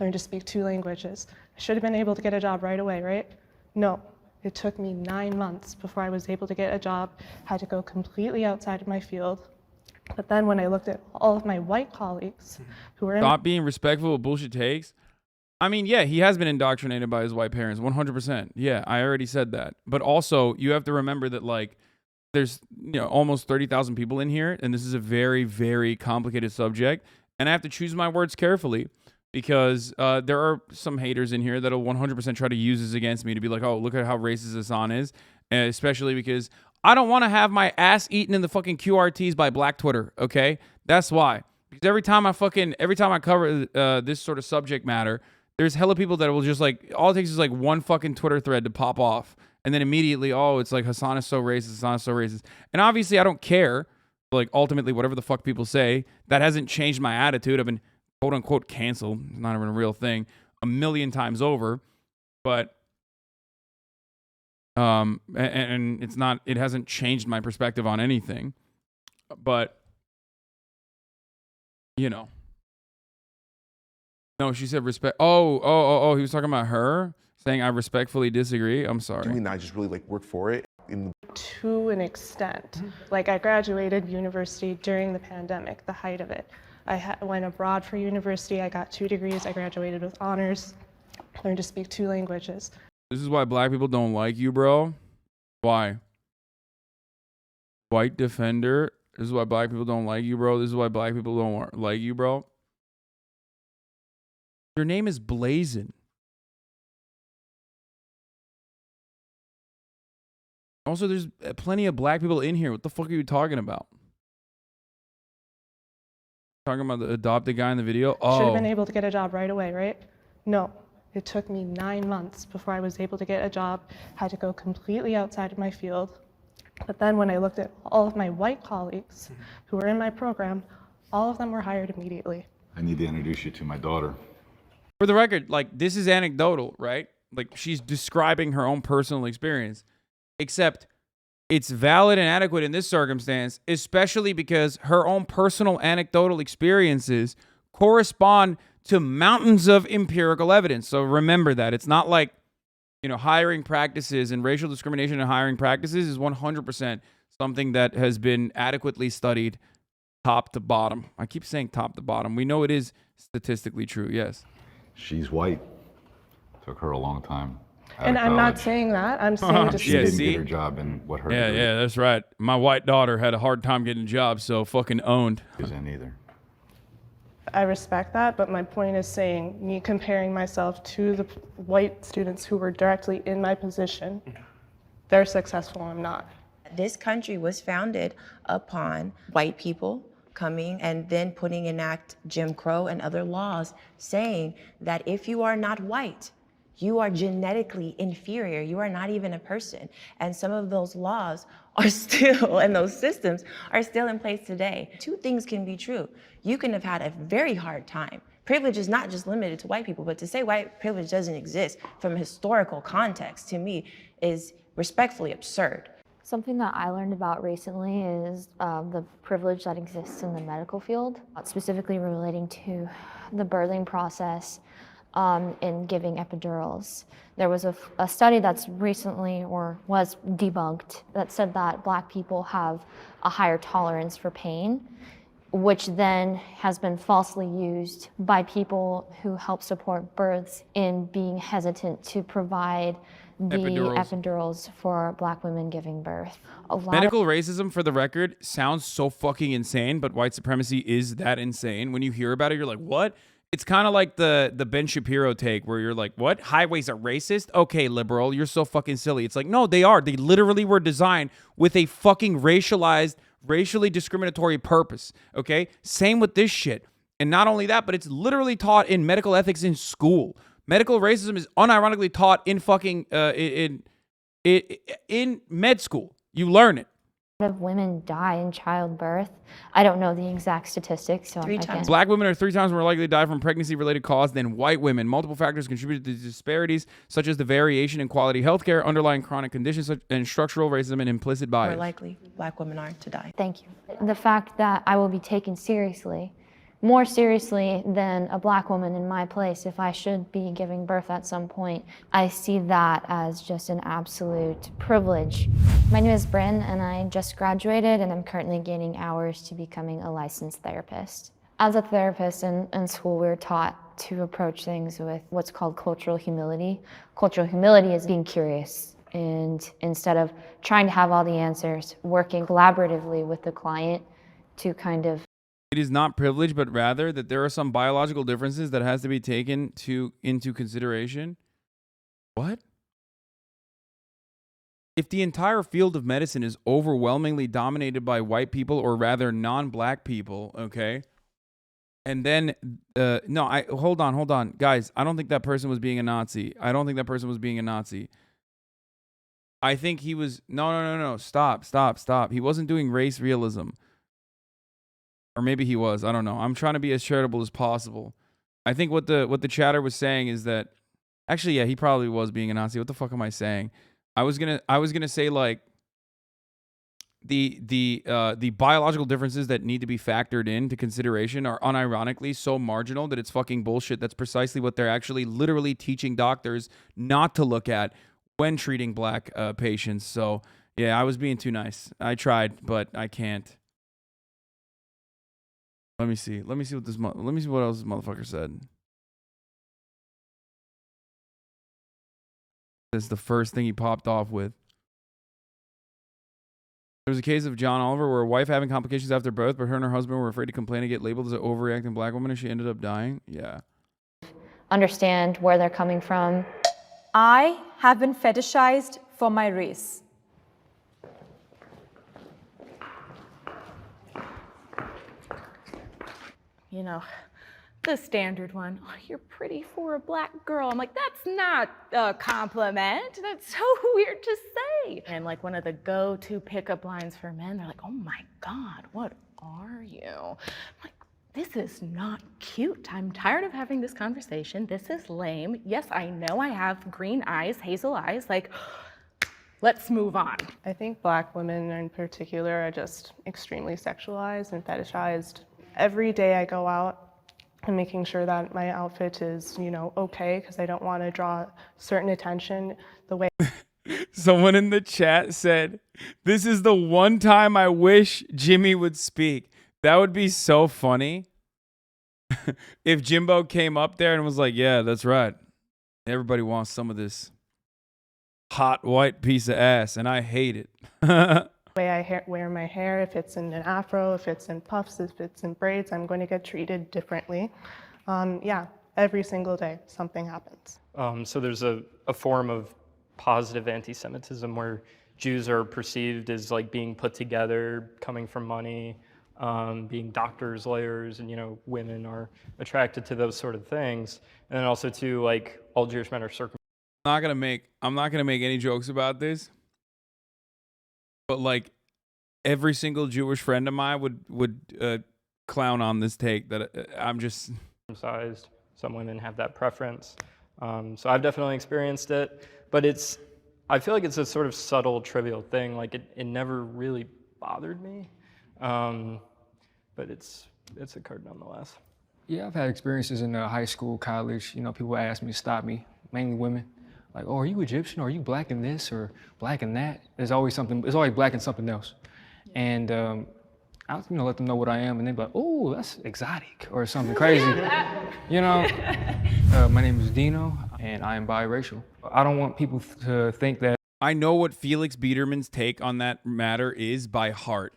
learned to speak 2 languages. I should have been able to get a job right away, right? No. It took me 9 months before I was able to get a job. Had to go completely outside of my field. But then when I looked at all of my white colleagues who were Stop being respectful of bullshit takes. I mean, yeah, he has been indoctrinated by his white parents, 100%. Yeah, I already said that. But also, you have to remember that, like, there's, almost 30,000 people in here, and this is a very, very complicated subject. And I have to choose my words carefully because there are some haters in here that'll 100% try to use this against me to be like, oh, look at how racist Hasan is. And especially because I don't want to have my ass eaten in the fucking QRTs by Black Twitter, okay? That's why. Because every time I cover this sort of subject matter, there's hella people that will just like, all it takes is like one fucking Twitter thread to pop off. And then immediately, oh, it's like Hasan is so racist, Hasan is so racist. And obviously I don't care. Like ultimately, whatever the fuck people say, that hasn't changed my attitude. I've been quote unquote canceled. It's not even a real thing. a million times over, but and it's not, it hasn't changed my perspective on anything, but you know. No, she said respect. Oh, he was talking about her saying I respectfully disagree. I'm sorry. Doing that, I just really like work for it. To an extent. Like I graduated university during the pandemic, the height of it. I went abroad for university. I got 2 degrees. I graduated with honors. Learned to speak 2 languages. This is why black people don't like you, bro. Why? White defender. This is why black people don't like you, bro. This is why black people don't like you, bro. Your name is Blazin. Also, there's plenty of black people in here. What the fuck are you talking about? Talking about the adopted guy in the video? Oh. Should have been able to get a job right away, right? No. It took me 9 months before I was able to get a job. Had to go completely outside of my field. But then when I looked at all of my white colleagues who were in my program, all of them were hired immediately. I need to introduce you to my daughter. For the record, like, this is anecdotal, right? Like, she's describing her own personal experience. Except it's valid and adequate in this circumstance, especially because her own personal anecdotal experiences correspond to mountains of empirical evidence. So remember that. It's not like, you know, hiring practices and racial discrimination in hiring practices is 100% something that has been adequately studied top to bottom. I keep saying top to bottom. We know it is statistically true, yes. She's white. Took her a long time. And I'm not saying that. I'm saying just she didn't get her job in what her degree yeah, that's right. My white daughter had a hard time getting a job, so fucking owned. is in either. I respect that, but my point is saying me comparing myself to the white students who were directly in my position, they're successful, I'm not. This country was founded upon white people coming and then putting in act Jim Crow and other laws saying that if you are not white, you are genetically inferior. You are not even a person. And some of those laws are still, and those systems are still in place today. 2 things can be true. You can have had a very hard time. Privilege is not just limited to white people, but to say white privilege doesn't exist from a historical context, to me, is respectfully absurd. Something that I learned about recently is the privilege that exists in the medical field, specifically relating to the birthing process in giving epidurals. There was a study that's recently, or was debunked, that said that black people have a higher tolerance for pain, which then has been falsely used by people who help support births in being hesitant to provide the epidurals for black women giving birth. Medical racism, for the record, sounds so fucking insane, but white supremacy is that insane. When you hear about it, you're like, what? It's kind of like the Ben Shapiro take where you're like, what? Highways are racist? Okay, liberal, you're so fucking silly. It's like, no, they are. They literally were designed with a fucking racialized, racially discriminatory purpose, okay? Same with this shit. And not only that, but it's literally taught in medical ethics in school. Medical racism is unironically taught in fucking, in med school. You learn it. Of women die in childbirth. I don't know the exact statistics. So 3 times. Black women are 3 times more likely to die from pregnancy-related cause than white women. Multiple factors contribute to the disparities, such as the variation in quality healthcare, underlying chronic conditions, and structural racism and implicit bias. More likely black women are to die. Thank you. The fact that I will be taken seriously, more seriously than a black woman in my place if I should be giving birth at some point, I see that as just an absolute privilege. My name is Bryn, and I just graduated, and I'm currently gaining hours to becoming a licensed therapist. As a therapist in school, we're taught to approach things with what's called cultural humility. Cultural humility is being curious, and instead of trying to have all the answers, working collaboratively with the client to kind of. It is not privilege, but rather that there are some biological differences that has to be taken into consideration. What? If the entire field of medicine is overwhelmingly dominated by white people, or rather non-black people, okay? And then, hold on. Guys, I don't think that person was being a Nazi. I think he was, no. Stop. He wasn't doing race realism. Or maybe he was. I don't know. I'm trying to be as charitable as possible. I think what the chatter was saying is that, actually, yeah, he probably was being a Nazi. What the fuck am I saying? I was gonna say like the biological differences that need to be factored into consideration are unironically so marginal that it's fucking bullshit. That's precisely what they're actually literally teaching doctors not to look at when treating black patients. So yeah, I was being too nice. I tried, but I can't. Let me see. Let me see what else this motherfucker said. That's the first thing he popped off with. There was a case of John Oliver where a wife having complications after birth, but her and her husband were afraid to complain and get labeled as an overreacting black woman, and she ended up dying. Yeah. Understand where they're coming from. I have been fetishized for my race. You know, the standard one, oh, you're pretty for a black girl. I'm like, that's not a compliment. That's so weird to say. And like one of the go-to pickup lines for men, they're like, oh my God, what are you? I'm like, this is not cute. I'm tired of having this conversation. This is lame. Yes, I know I have green eyes, hazel eyes. Like, let's move on. I think black women in particular are just extremely sexualized and fetishized. Every day I go out, I'm making sure that my outfit is, you know, okay, because I don't want to draw certain attention the way. Someone in the chat said, "This is the one time I wish Jimmy would speak." That would be so funny if Jimbo came up there and was like, "Yeah, that's right. Everybody wants some of this hot white piece of ass, and I hate it." Way I wear my hair, if it's in an afro, if it's in puffs, if it's in braids, I'm going to get treated differently. Yeah, every single day something happens. So there's a form of positive anti-Semitism where Jews are perceived as like being put together, coming from money, being doctors, lawyers, and, you know, women are attracted to those sort of things. And then also too, like, all Jewish men are circumcised. I'm not gonna make any jokes about this, but like every single Jewish friend of mine would clown on this take that I'm just circumcised. Some women have that preference. So I've definitely experienced it, but I feel like it's a sort of subtle, trivial thing. Like it never really bothered me, but it's occurred nonetheless. Yeah, I've had experiences in high school, college. You know, people ask me to stop me, mainly women. Like, oh, are you Egyptian? Or are you black in this or black in that? There's always black in something else. And I'll, you know, let them know what I am, and they're like, oh, that's exotic or something crazy. You know, my name is Dino, and I am biracial. I don't want people to think that. I know what Felix Biederman's take on that matter is by heart.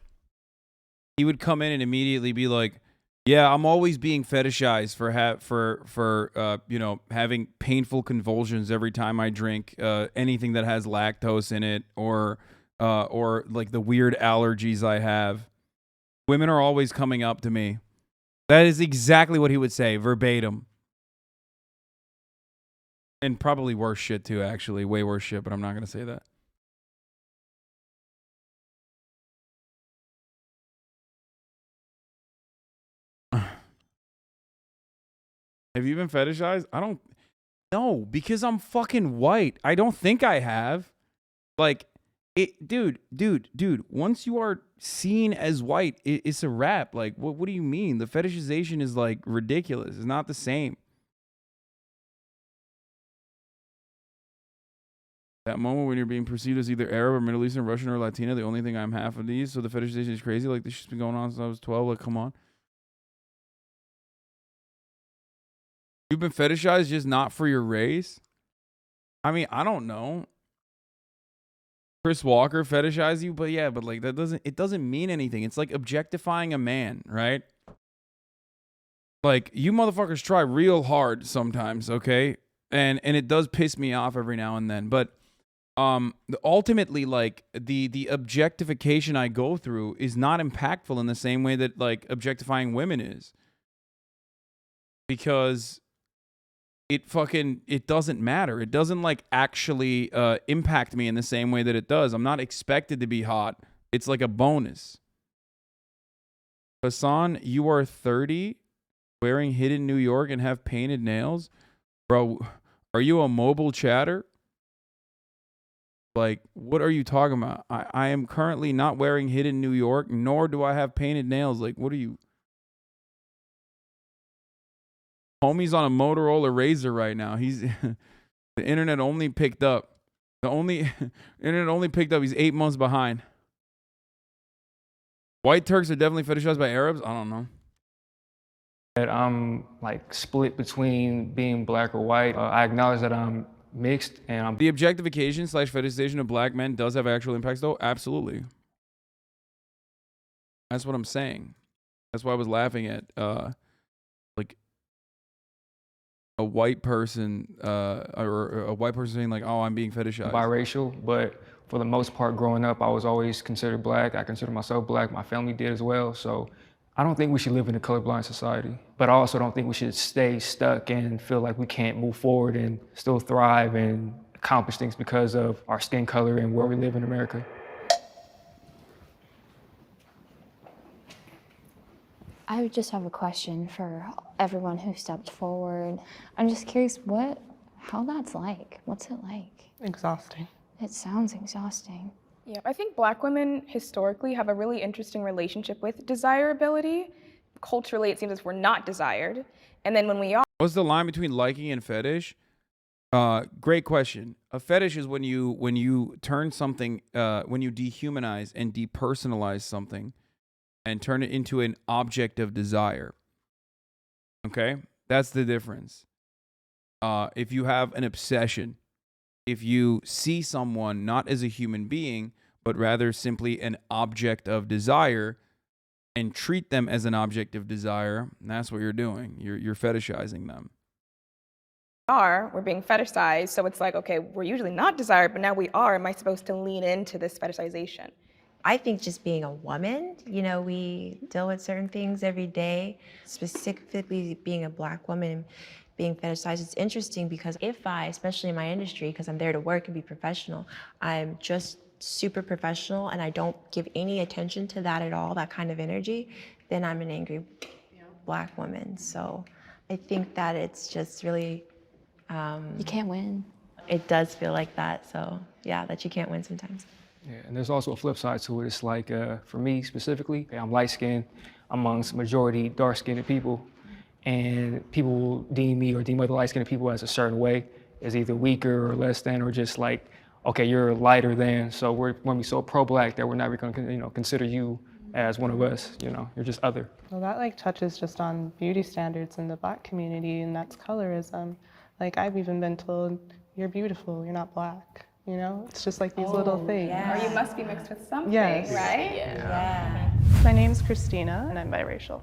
He would come in and immediately be like, "Yeah, I'm always being fetishized for you know, having painful convulsions every time I drink anything that has lactose in it, or like the weird allergies I have. Women are always coming up to me." That is exactly what he would say, verbatim. And probably worse shit too, actually. Way worse shit, but I'm not going to say that. Have you been fetishized? I don't know, because I'm fucking white. I don't think I have. Like, dude, once you are seen as white, it's a wrap. Like, what do you mean? The fetishization is like ridiculous. It's not the same. That moment when you're being perceived as either Arab or Middle Eastern, Russian, or Latina, the only thing I'm half of these, so the fetishization is crazy. Like, this shit's been going on since I was 12. Like, come on. You've been fetishized just not for your race? I mean, I don't know. Chris Walker fetishized you, but yeah, but like it doesn't mean anything. It's like objectifying a man, right? Like, you motherfuckers try real hard sometimes, okay? And it does piss me off every now and then, but ultimately, like, the objectification I go through is not impactful in the same way that like objectifying women is. Because it doesn't matter. It doesn't like actually impact me in the same way that it does. I'm not expected to be hot. It's like a bonus. Hasan, you are 30. Wearing hidden New York and have painted nails? Bro, are you a mobile chatter? Like, what are you talking about? I am currently not wearing hidden New York, nor do I have painted nails. Like, what are you? Homie's on a Motorola Razr right now. He's the internet only picked up. Internet only picked up. He's 8 months behind. White Turks are definitely fetishized by Arabs. I don't know. That I'm like split between being black or white. I acknowledge that I'm mixed, and the objectification / fetishization of black men does have actual impacts, though. Absolutely. That's what I'm saying. That's why I was laughing at like a white person or a white person saying like, "Oh, I'm being fetishized." Biracial, but for the most part, growing up, I was always considered black. I consider myself black. My family did as well. So I don't think we should live in a colorblind society, but I also don't think we should stay stuck and feel like we can't move forward and still thrive and accomplish things because of our skin color and where we live in America. I would just have a question for everyone who stepped forward. I'm just curious how that's like. What's it like? Exhausting. It sounds exhausting. Yeah, I think Black women historically have a really interesting relationship with desirability. Culturally, it seems as we're not desired. And then when we are. What's the line between liking and fetish? Great question. A fetish is when you turn something, when you dehumanize and depersonalize something and turn it into an object of desire. Okay? That's the difference. If you have an obsession, if you see someone not as a human being, but rather simply an object of desire and treat them as an object of desire, that's what you're doing. You're fetishizing them. We're being fetishized, so it's like, okay, we're usually not desired, but now we are. Am I supposed to lean into this fetishization? I think just being a woman, we deal with certain things every day. Specifically being a Black woman, being fetishized, it's interesting because if I, especially in my industry, because I'm there to work and be professional, I'm just super professional and I don't give any attention to that at all, that kind of energy, then I'm an angry Black woman. So I think that it's just really... you can't win. It does feel like that, so yeah, that you can't win sometimes. Yeah, and there's also a flip side to it. It's like, for me specifically, I'm light-skinned amongst majority dark-skinned people, and people will deem me or deem other light-skinned people as a certain way, as either weaker or less than, or just like, okay, you're lighter than, so we're going to be so pro-Black that we're never going to, consider you as one of us, you're just other. Well, that touches just on beauty standards in the Black community, and that's colorism. Like, I've even been told, you're beautiful, you're not Black. It's just like these little things. Yeah. Or you must be mixed with something, yes. right? Yeah. My name's Christina, and I'm biracial.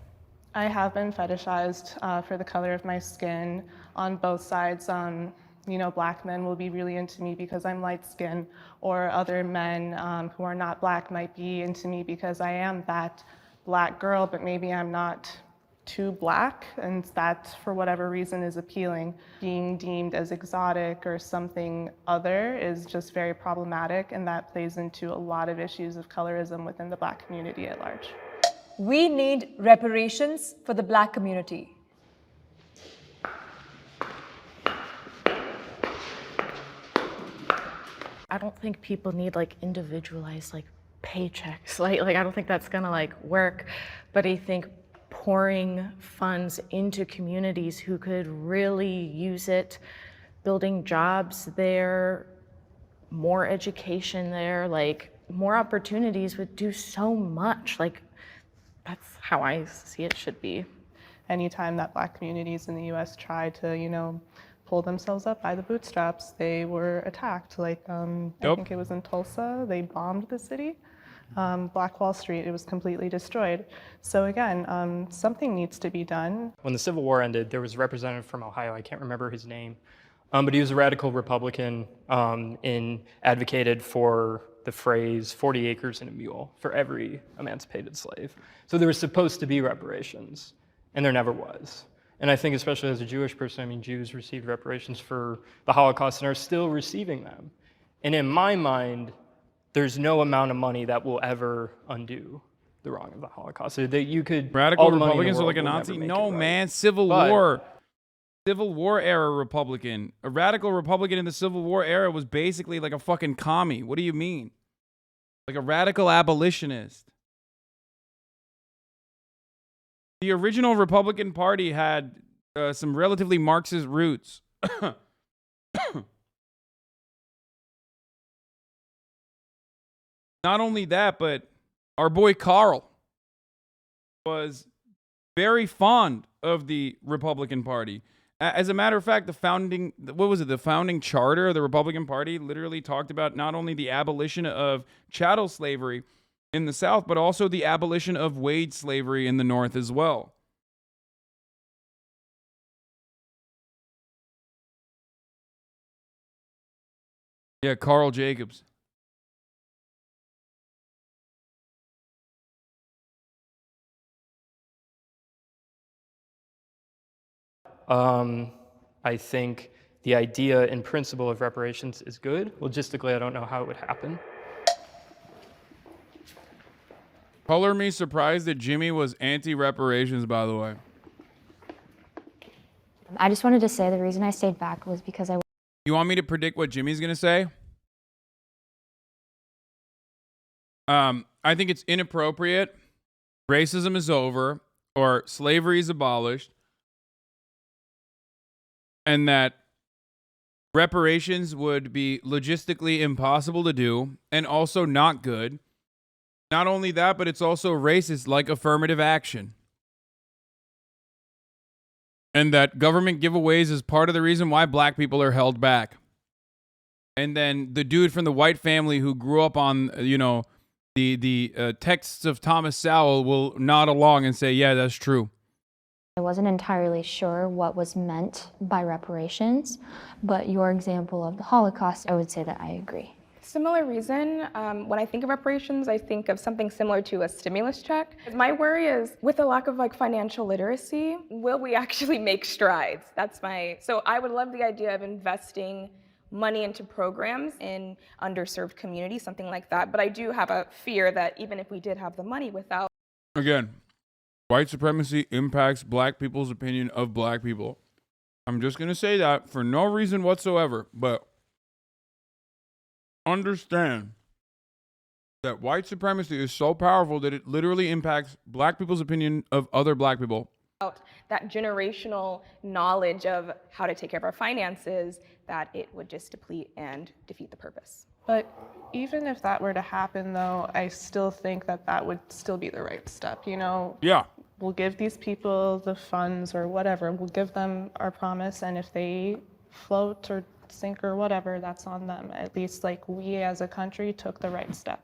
I have been fetishized for the color of my skin on both sides. Black men will be really into me because I'm light-skinned, or other men who are not Black might be into me because I am that Black girl, but maybe I'm not too Black, and that, for whatever reason, is appealing. Being deemed as exotic or something other is just very problematic, and that plays into a lot of issues of colorism within the Black community at large. We need reparations for the Black community. I don't think people need individualized paychecks. I don't think that's gonna work. But I think pouring funds into communities who could really use it, building jobs there, more education there, more opportunities would do so much. That's how I see it should be. Anytime that Black communities in the US try to, pull themselves up by the bootstraps, they were attacked. I think it was in Tulsa, they bombed the city. Black Wall Street, it was completely destroyed. So again, something needs to be done. When the Civil War ended, there was a representative from Ohio, I can't remember his name, but he was a radical Republican and advocated for the phrase 40 acres and a mule for every emancipated slave. So there was supposed to be reparations, and there never was. And I think especially as a Jewish person, Jews received reparations for the Holocaust and are still receiving them. And in my mind, there's no amount of money that will ever undo the wrong of the Holocaust. So that you could Radical all the money in the Republicans are like world a will never Nazi? make No, it right. man. Civil But- War. Civil War era Republican. A radical Republican in the Civil War era was basically like a fucking commie. What do you mean? Like a radical abolitionist. The original Republican Party had some relatively Marxist roots. Not only that, but our boy Carl was very fond of the Republican Party. As a matter of fact, the founding charter of the Republican Party literally talked about not only the abolition of chattel slavery in the South, but also the abolition of wage slavery in the North as well. Yeah, Carl Jacobs. I think the idea in principle of reparations is good. Logistically, I don't know how it would happen. Color me surprised that Jimmy was anti-reparations, by the way. I just wanted to say the reason I stayed back was because I. You want me to predict what Jimmy's going to say? I think it's inappropriate. Racism is over, or slavery is abolished, and that reparations would be logistically impossible to do and also not good. Not only that, but it's also racist, like affirmative action. And that government giveaways is part of the reason why black people are held back. And then the dude from the white family who grew up on, the texts of Thomas Sowell will nod along and say, yeah, that's true. I wasn't entirely sure what was meant by reparations, but your example of the Holocaust, I would say that I agree. Similar reason, when I think of reparations, I think of something similar to a stimulus check. My worry is, with the lack of financial literacy, will we actually make strides? So I would love the idea of investing money into programs in underserved communities, something like that. But I do have a fear that even if we did have the money without... Again, white supremacy impacts black people's opinion of black people. I'm just going to say that for no reason whatsoever, but understand that white supremacy is so powerful that it literally impacts black people's opinion of other black people. that generational knowledge of how to take care of our finances, that it would just deplete and defeat the purpose. But even if that were to happen, though, I still think that that would still be the right step, Yeah. We'll give these people the funds or whatever. We'll give them our promise, and if they float or sink or whatever, that's on them. At least, we as a country took the right step.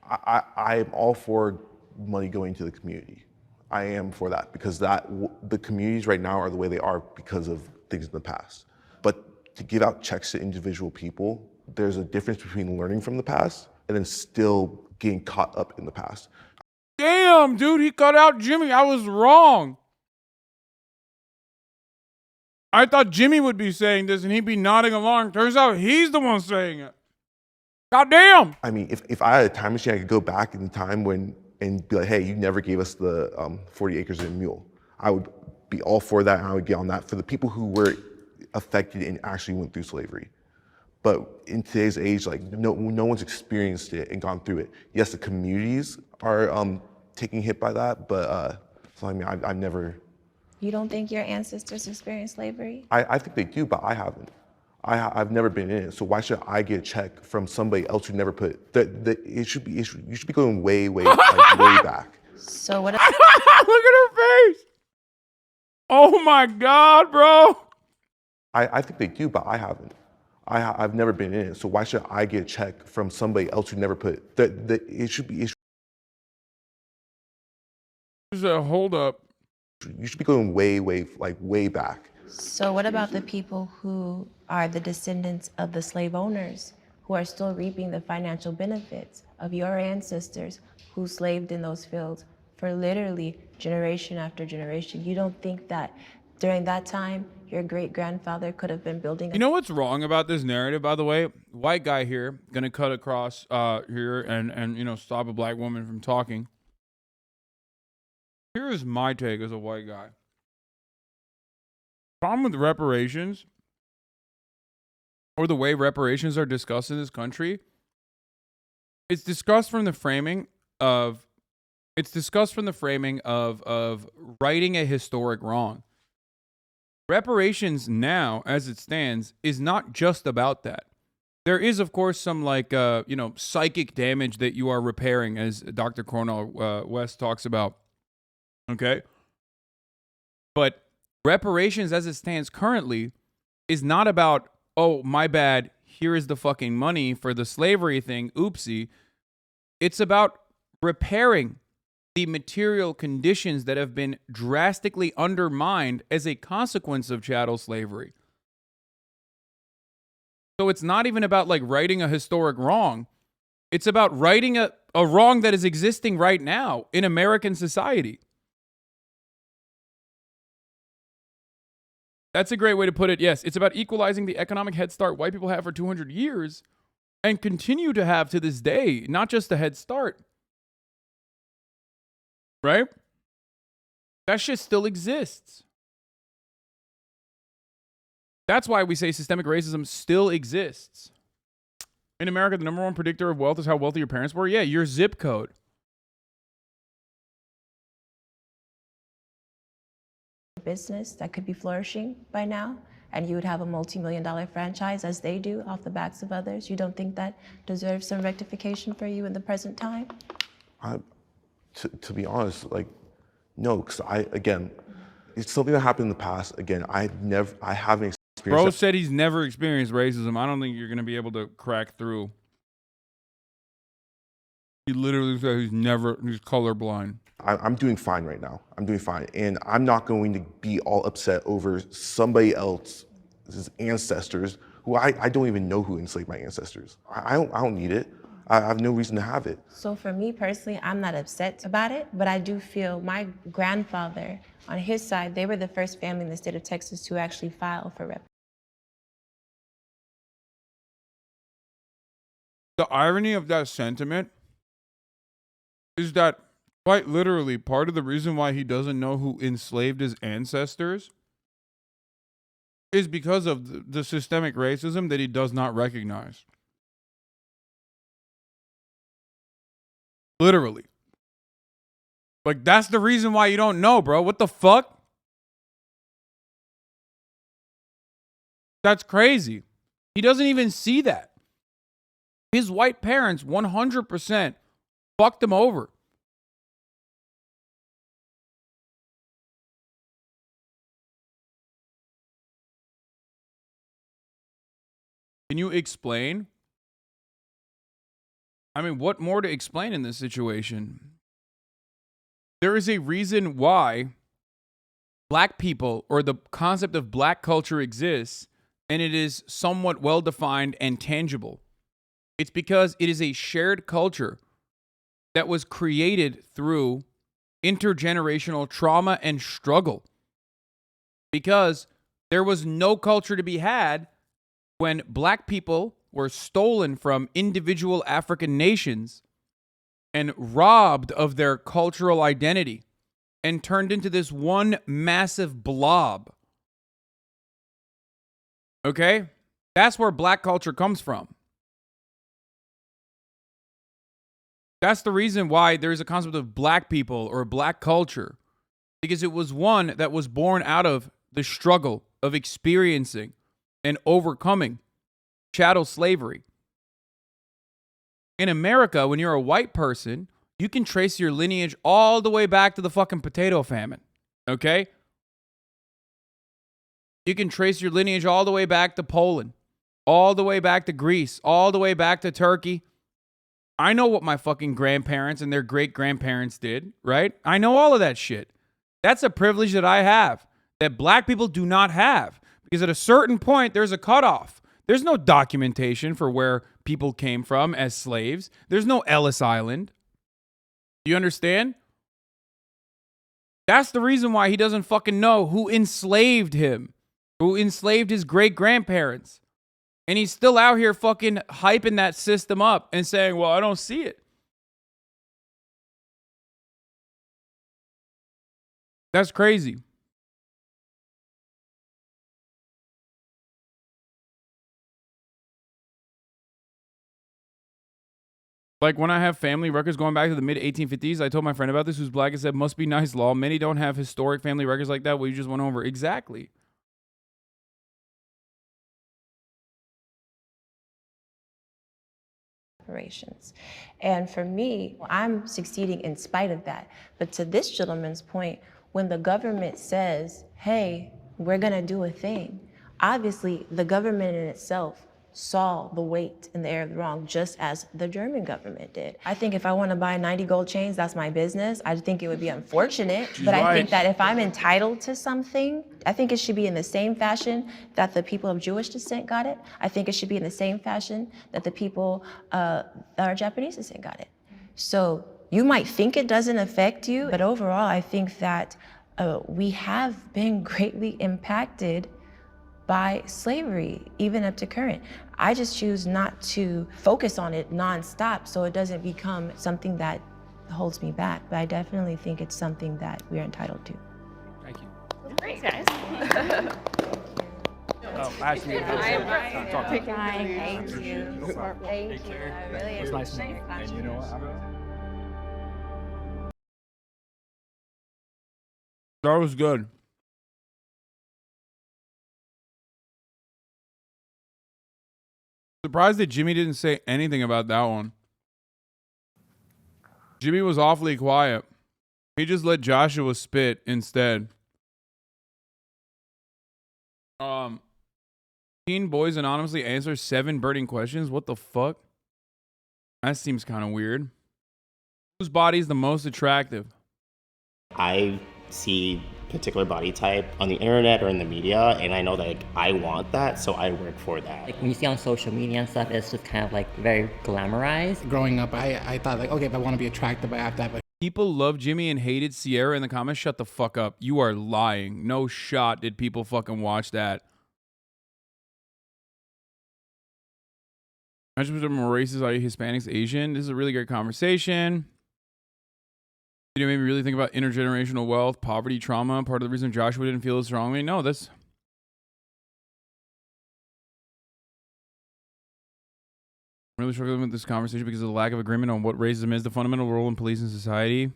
I'm all for money going to the community. I am for that because the communities right now are the way they are because of things in the past. But to give out checks to individual people, there's a difference between learning from the past and then still getting caught up in the past. Damn, dude, he cut out Jimmy. I was wrong. I thought Jimmy would be saying this and he'd be nodding along. Turns out he's the one saying it. God damn. I mean, if I had a time machine, I could go back in time and be like, hey, you never gave us the 40 acres and a mule. I would be all for that, and I would get on that for the people who were affected and actually went through slavery. But in today's age, no one's experienced it and gone through it. Yes, the communities are taking hit by that, but so I mean, I've never. You don't think your ancestors experienced slavery? I think they do, but I haven't. I've never been in it, so why should I get a check from somebody else who never put it? You should be going way back. So what? Look at her face. Oh my God, bro. I think they do, but I haven't. I've never been in it, so why should I get a check from somebody else who never put it? It should be. Hold up. You should be going way back. So what about the people who are the descendants of the slave owners who are still reaping the financial benefits of your ancestors who slaved in those fields for literally generation after generation? You don't think that during that time, your great-grandfather could have been building You know what's wrong about this narrative, by the way? White guy here, gonna cut across here and stop a black woman from talking. Here's my take as a white guy. Problem with reparations, or the way reparations are discussed in this country, it's discussed from the framing of righting a historic wrong. Reparations now, as it stands, is not just about that. There is, of course, some psychic damage that you are repairing, as Dr. Cornell West talks about. Okay? But reparations, as it stands currently, is not about, oh, my bad, here is the fucking money for the slavery thing, oopsie. It's about repairing the material conditions that have been drastically undermined as a consequence of chattel slavery. So it's not even about like righting a historic wrong. It's about righting a wrong that is existing right now in American society. That's a great way to put it. Yes, it's about equalizing the economic head start white people have for 200 years and continue to have to this day, not just a head start. Right? That shit still exists. That's why we say systemic racism still exists. In America, the number one predictor of wealth is how wealthy your parents were. Yeah, your zip code. Business that could be flourishing by now, and you would have a multi-million-dollar franchise as they do off the backs of others. You don't think that deserves some rectification for you in the present time? To be honest, like, no, because it's something that happened in the past. Again, I haven't experienced. Bro said he's never experienced racism. I don't think you're gonna be able to crack through. He literally said he's colorblind. I'm doing fine right now. I'm doing fine, and I'm not going to be all upset over somebody else's ancestors who I don't even know who enslaved my ancestors. I don't need it. I have no reason to have it. So for me personally, I'm not upset about it, but I do feel my grandfather, on his side, they were the first family in the state of Texas to actually file for reparations. The irony of that sentiment is that quite literally part of the reason why he doesn't know who enslaved his ancestors is because of the systemic racism that he does not recognize. Literally. Like, that's the reason why you don't know, bro. What the fuck? That's crazy. He doesn't even see that. His white parents 100% fucked him over. Can you explain? I mean, what more to explain in this situation? There is a reason why black people, or the concept of black culture, exists, and it is somewhat well-defined and tangible. It's because it is a shared culture that was created through intergenerational trauma and struggle. Because there was no culture to be had when black people were stolen from individual African nations and robbed of their cultural identity and turned into this one massive blob. Okay? That's where black culture comes from. That's the reason why there's a concept of black people or black culture, because it was one that was born out of the struggle of experiencing and overcoming chattel slavery. In America, when you're a white person, you can trace your lineage all the way back to the fucking potato famine, okay? You can trace your lineage all the way back to Poland, all the way back to Greece, all the way back to Turkey. I know what my fucking grandparents and their great-grandparents did, right? I know all of that shit. That's a privilege that I have, that black people do not have, because at a certain point, there's a cutoff. There's no documentation for where people came from as slaves. There's no Ellis Island. Do you understand? That's the reason why he doesn't fucking know who enslaved him, who enslaved his great-grandparents. And he's still out here fucking hyping that system up and saying, well, I don't see it. That's crazy. Like when I have family records going back to the mid 1850s, I told my friend about this who's black and said, must be nice law. Many don't have historic family records like that. What you just went over. Exactly. And for me, I'm succeeding in spite of that. But to this gentleman's point, when the government says, hey, we're gonna do a thing, obviously the government in itself saw the weight in the air of the wrong, just as the German government did. I think if I want to buy 90 gold chains, that's my business. I think it would be unfortunate, but I think that if I'm entitled to something, I think it should be in the same fashion that the people of Jewish descent got it. I think it should be in the same fashion that the people that are Japanese descent got it. So you might think it doesn't affect you, but overall, I think that we have been greatly impacted by slavery, even up to current. I just choose not to focus on it nonstop so it doesn't become something that holds me back. But I definitely think it's something that we're entitled to. Thank you. Great, guys. Oh, actually, Thank you. Thank you. I really It's nice appreciate meeting your you. contribution. And you know what? That was good. Surprised that Jimmy didn't say anything about that one. Jimmy was awfully quiet. He just let Joshua spit instead. Teen boys anonymously answer 7 burning questions. What the fuck? That seems kind of weird. Whose body is the most attractive? I see particular body type on the internet or in the media, and I know that I want that, so I work for that. Like when you see on social media and stuff, it's just kind of like very glamorized. Growing up, I thought like, okay, if I want to be attractive, I have to have a... People love Jimmy and hated Sierra in the comments. Shut the fuck up. You are lying. No shot did people fucking watch that. I just more races, are you Hispanics, Asian? This is a really great conversation. You know, made me really think about intergenerational wealth, poverty, trauma. Part of the reason Joshua didn't feel as strongly. No, that's... I'm really struggling with this conversation because of the lack of agreement on what racism is, the fundamental role in police and society.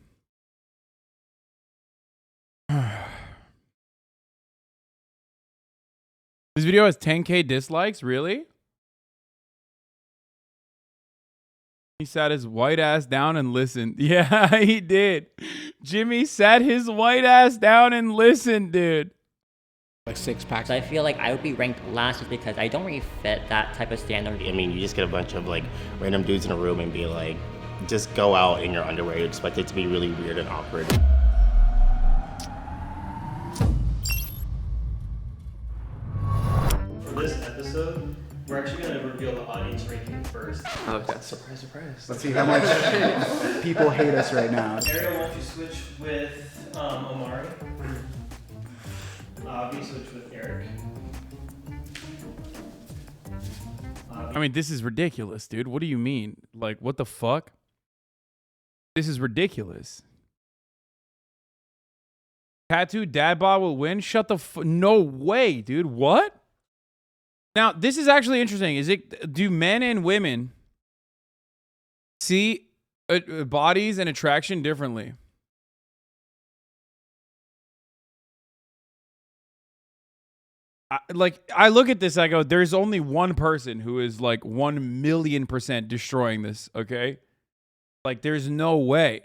This video has 10K dislikes? Really? He sat his white ass down and listened. Yeah, he did. Jimmy sat his white ass down and listened, dude. Like 6-packs. So I feel like I would be ranked last just because I don't really fit that type of standard. I mean, you just get a bunch of like random dudes in a room and be like, just go out in your underwear. You expect it to be really weird and awkward. For this episode, we're actually going to reveal the audience ranking first. Okay. Surprise, surprise. Let's see how much people hate us right now. Ariel, why don't you switch with Omari? Avi, switch with Eric. I mean, this is ridiculous, dude. What do you mean? Like, what the fuck? This is ridiculous. Tattoo dad bod will win? Shut the no way, dude. What? Now, this is actually interesting. Do men and women see bodies and attraction differently? I look at this, I go, there's only one person who is like 1,000,000% destroying this, okay? Like, there's no way.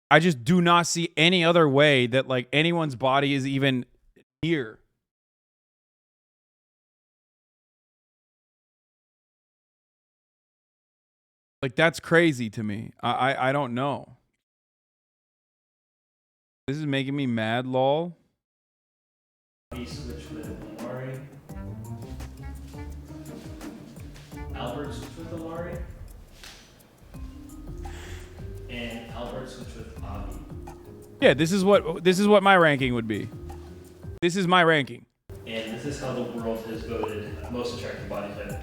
I just do not see any other way that like anyone's body is even near. Like, that's crazy to me. I don't know. This is making me mad, lol. Switch with Omari. Albert switch with Omari. And Albert switch with Avi. Yeah, this is what my ranking would be. This is my ranking. And this is how the world has voted most attractive body type.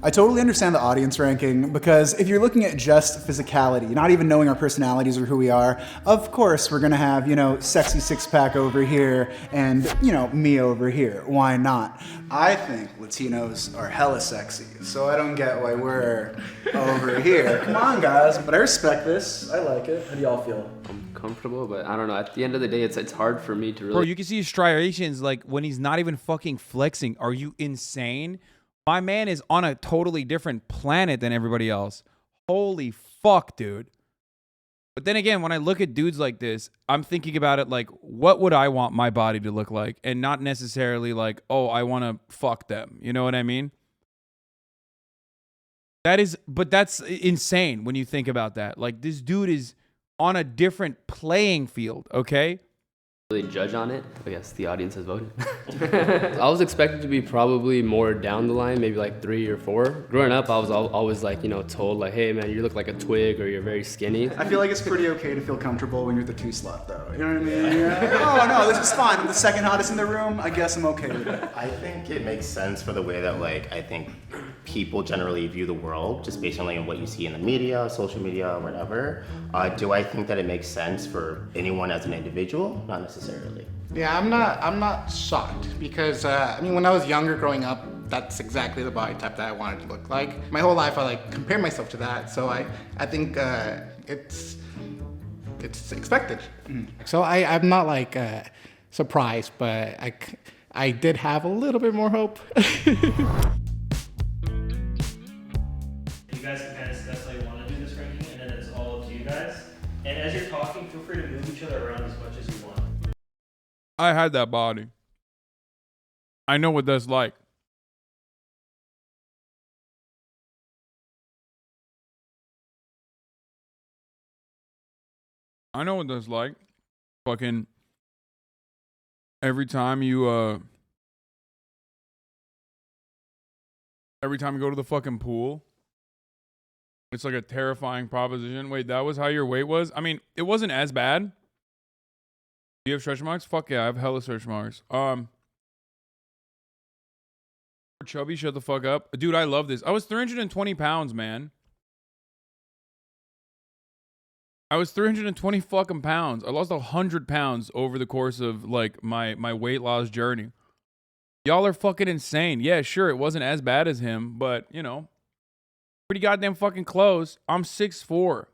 I totally understand the audience ranking, because if you're looking at just physicality, not even knowing our personalities or who we are, of course we're gonna have, sexy six-pack over here and, me over here. Why not? I think Latinos are hella sexy, so I don't get why we're over here. Come on, guys. But I respect this. I like it. How do y'all feel? I'm comfortable, but I don't know. At the end of the day, it's hard for me to really... Bro, you can see his striations like when he's not even fucking flexing. Are you insane? My man is on a totally different planet than everybody else. Holy fuck, dude. But then again, when I look at dudes like this, I'm thinking about it like, what would I want my body to look like? And not necessarily like, oh, I want to fuck them. You know what I mean? But that's insane when you think about that. Like, this dude is on a different playing field, okay? Really judge on it. I guess the audience has voted. I was expected to be probably more down the line, maybe like 3 or 4. Growing up, I was always like, told like, hey man, you look like a twig or you're very skinny. I feel like it's pretty okay to feel comfortable when you're the 2 slut though. You know what I mean? Yeah. Oh no, this is fine. I'm the second hottest in the room. I guess I'm okay with it. I think it makes sense for the way that I think people generally view the world just based on what you see in the media, social media, whatever. Do I think that it makes sense for anyone as an individual? Not necessarily. Yeah, I'm not shocked because when I was younger growing up, that's exactly the body type that I wanted to look like. My whole life I compared myself to that, so I think it's expected. So I'm not surprised, but I did have a little bit more hope. You guys can kind of discuss how you want to do this ranking, and then it's all up to you guys. And as you're talking, feel free to move each other around as much as you want. I had that body. I know what that's like. I know what that's like. Fucking every time you go to the fucking pool, it's like a terrifying proposition. Wait, that was how your weight was? I mean, it wasn't as bad. Do you have stretch marks? Fuck yeah, I have hella stretch marks. Chubby, shut the fuck up. Dude, I love this. I was 320 pounds, man. I was 320 fucking pounds. I lost 100 pounds over the course of my weight loss journey. Y'all are fucking insane. Yeah, sure, it wasn't as bad as him, but pretty goddamn fucking close. I'm 6'4".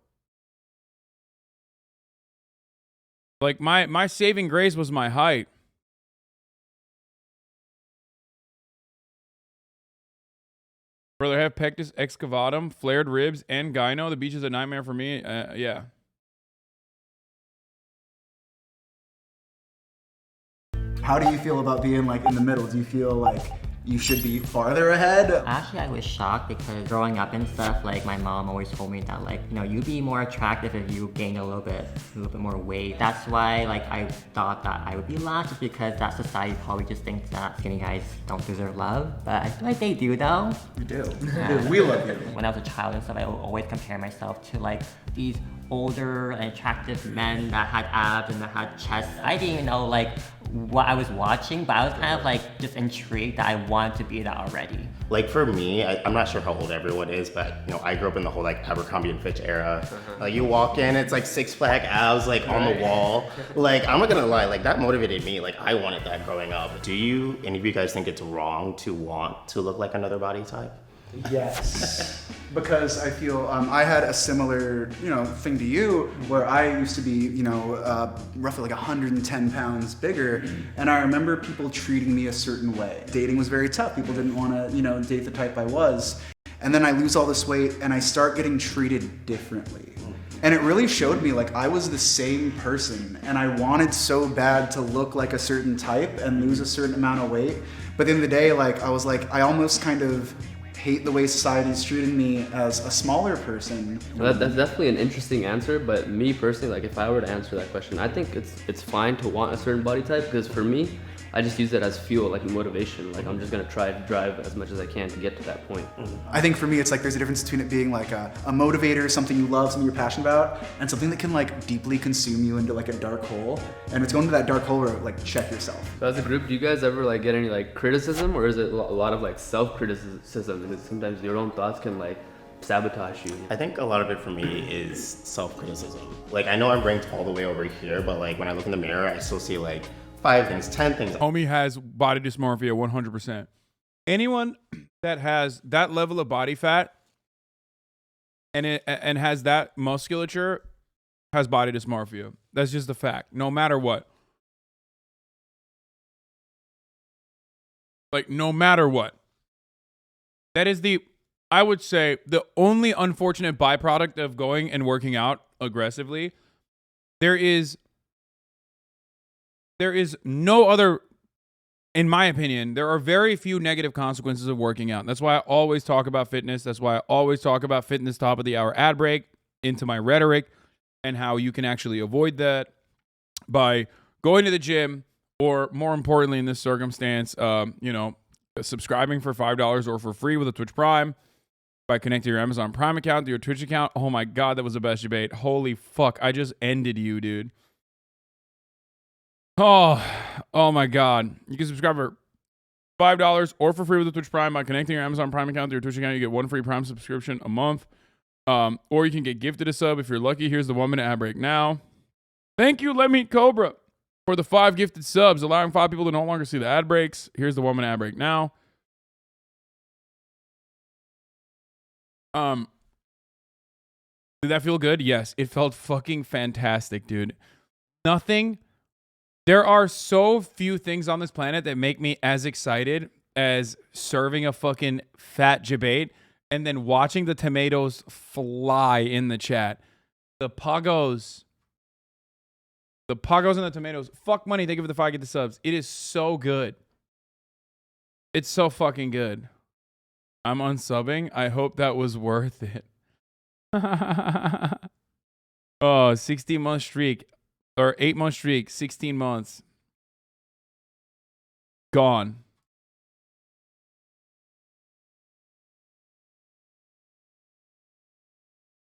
My saving grace was my height. Brother, I have pectus excavatum, flared ribs, and gyno. The beach is a nightmare for me. Yeah. How do you feel about being in the middle? Do you feel like you should be farther ahead? Actually, I was shocked because growing up and stuff, my mom always told me that you'd be more attractive if you gained a little bit more weight. That's why I thought that I would be last, just because that society probably just thinks that skinny guys don't deserve love. But I feel like they do though. You do. Yeah. We love you. When I was a child and stuff, I would always compare myself to these older and attractive men that had abs and that had chests. I didn't even know what I was watching, but I was kind of just intrigued that I wanted to be that already. For me, I'm not sure how old everyone is, but I grew up in the whole Abercrombie and Fitch era. You walk in, it's 6-pack abs on the wall. I'm not gonna lie, that motivated me. I wanted that growing up. Do any of you guys think it's wrong to want to look like another body type? Yes, because I feel I had a similar, thing to you, where I used to be, roughly 110 pounds bigger, and I remember people treating me a certain way. Dating was very tough. People didn't want to, date the type I was, and then I lose all this weight, and I start getting treated differently. And it really showed me I was the same person, and I wanted so bad to look like a certain type and lose a certain amount of weight. But in the day, I was I almost kind of hate the way society's treating me as a smaller person. Well, that's definitely an interesting answer, but me personally, if I were to answer that question, I think it's fine to want a certain body type, because for me, I just use it as fuel, like motivation. Like I'm just gonna try to drive as much as I can to get to that point. I think for me, it's like there's a difference between it being like a motivator, something you love, something you're passionate about, and something that can like deeply consume you into like a dark hole. And it's going to that dark hole where like check yourself. So as a group, do you guys ever like get any like criticism, or is it a lot of like self-criticism? Because sometimes your own thoughts can like sabotage you. I think a lot of it for me is self-criticism. Like I know I'm ranked all the way over here, but like when I look in the mirror, I still see like 5 things, 10 things. Homie has body dysmorphia 100%. Anyone that has that level of body fat and has that musculature has body dysmorphia. That's just a fact. No matter what. Like no matter what. That is I would say the only unfortunate byproduct of going and working out aggressively. There is no other, in my opinion, there are very few negative consequences of working out. That's why I always talk about fitness. That's why I always talk about fitness top of the hour ad break into my rhetoric and how you can actually avoid that by going to the gym or more importantly in this circumstance, subscribing for $5 or for free with a Twitch Prime. By connecting your Amazon Prime account to your Twitch account. Oh my God, that was the best debate. Holy fuck, I just ended you, dude. Oh my God. You can subscribe for $5 or for free with the Twitch Prime by connecting your Amazon Prime account to your Twitch account. You get 1 free Prime subscription a month. Or you can get gifted a sub if you're lucky. Here's the 1-minute ad break now. Thank you, Let Me Eat Cobra, for the 5 gifted subs, allowing 5 people to no longer see the ad breaks. Here's the 1-minute ad break now. Did that feel good? Yes, it felt fucking fantastic, dude. There are so few things on this planet that make me as excited as serving a fucking fat debate and then watching the tomatoes fly in the chat. The poggos and the tomatoes. Fuck money. Thank you for the 5 get the subs. It is so good. It's so fucking good. I'm unsubbing. I hope that was worth it. 16-month streak. Or 8-month streak. 16 months. Gone.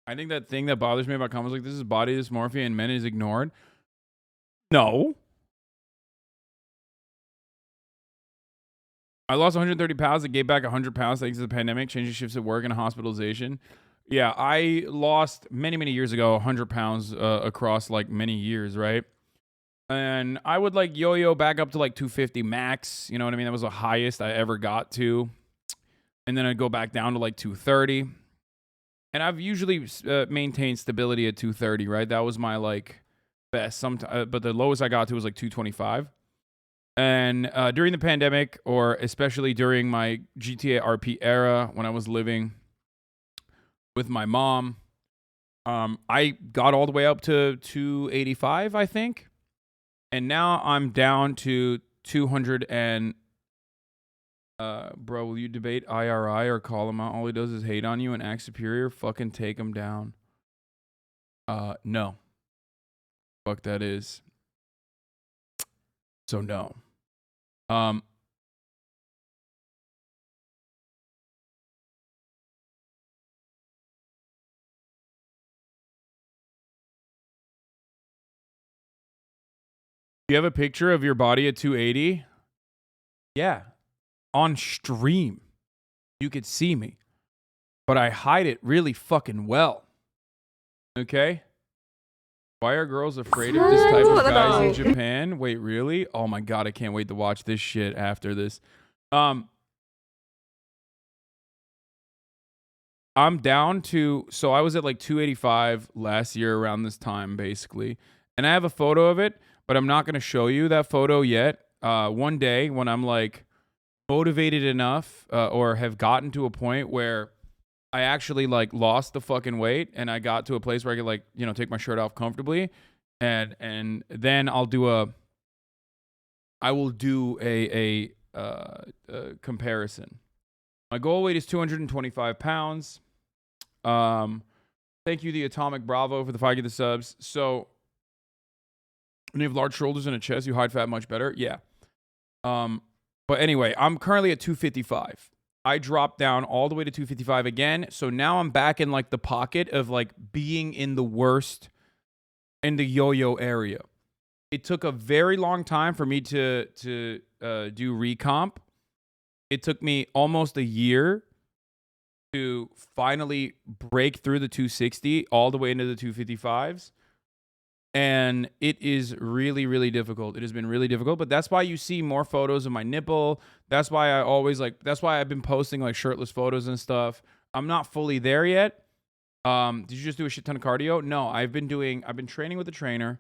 I think that thing that bothers me about comments like this is body dysmorphia in men is ignored. No. I lost 130 pounds and gave back 100 pounds thanks to the pandemic, changing shifts at work and hospitalization. Yeah, I lost many, many years ago 100 pounds across like many years, right? And I would like yo-yo back up to like 250 max. You know what I mean? That was the highest I ever got to. And then I'd go back down to like 230. And I've usually maintained stability at 230, right? That was my like best. But the lowest I got to was like 225. And during the pandemic, or especially during my GTA RP era, when I was living with my mom, I got all the way up to 285, I think. And now I'm down to 200 and... bro, will you debate IRI or call him out? All he does is hate on you and act superior. Fucking take him down. No. Fuck that is. So no. You have a picture of your body at 280? Yeah. On stream. You could see me. But I hide it really fucking well. Okay? Why are girls afraid of this type of guys in Japan? Wait, really? Oh my God, I can't wait to watch this shit after this. I'm down to, so I was at like 285 last year around this time, basically. And I have a photo of it, but I'm not going to show you that photo yet. One day when I'm like motivated enough or have gotten to a point where I actually like lost the fucking weight and I got to a place where I could like, you know, take my shirt off comfortably and then I will do a comparison. My goal weight is 225 pounds. Thank you, the Atomic Bravo, for the 5 get the subs. So when you have large shoulders and a chest, you hide fat much better. Yeah. But anyway, I'm currently at 255. I dropped down all the way to 255 again. So now I'm back in like the pocket of like being in the worst in the yo-yo area. It took a very long time for me to do recomp. It took me almost a year to finally break through the 260 all the way into the 255s. And it is really, really difficult. It has been really difficult, but that's why you see more photos of my nipple. That's why I always that's why I've been posting like shirtless photos and stuff. I'm not fully there yet. Did you just do a shit ton of cardio? No, I've been training with a trainer,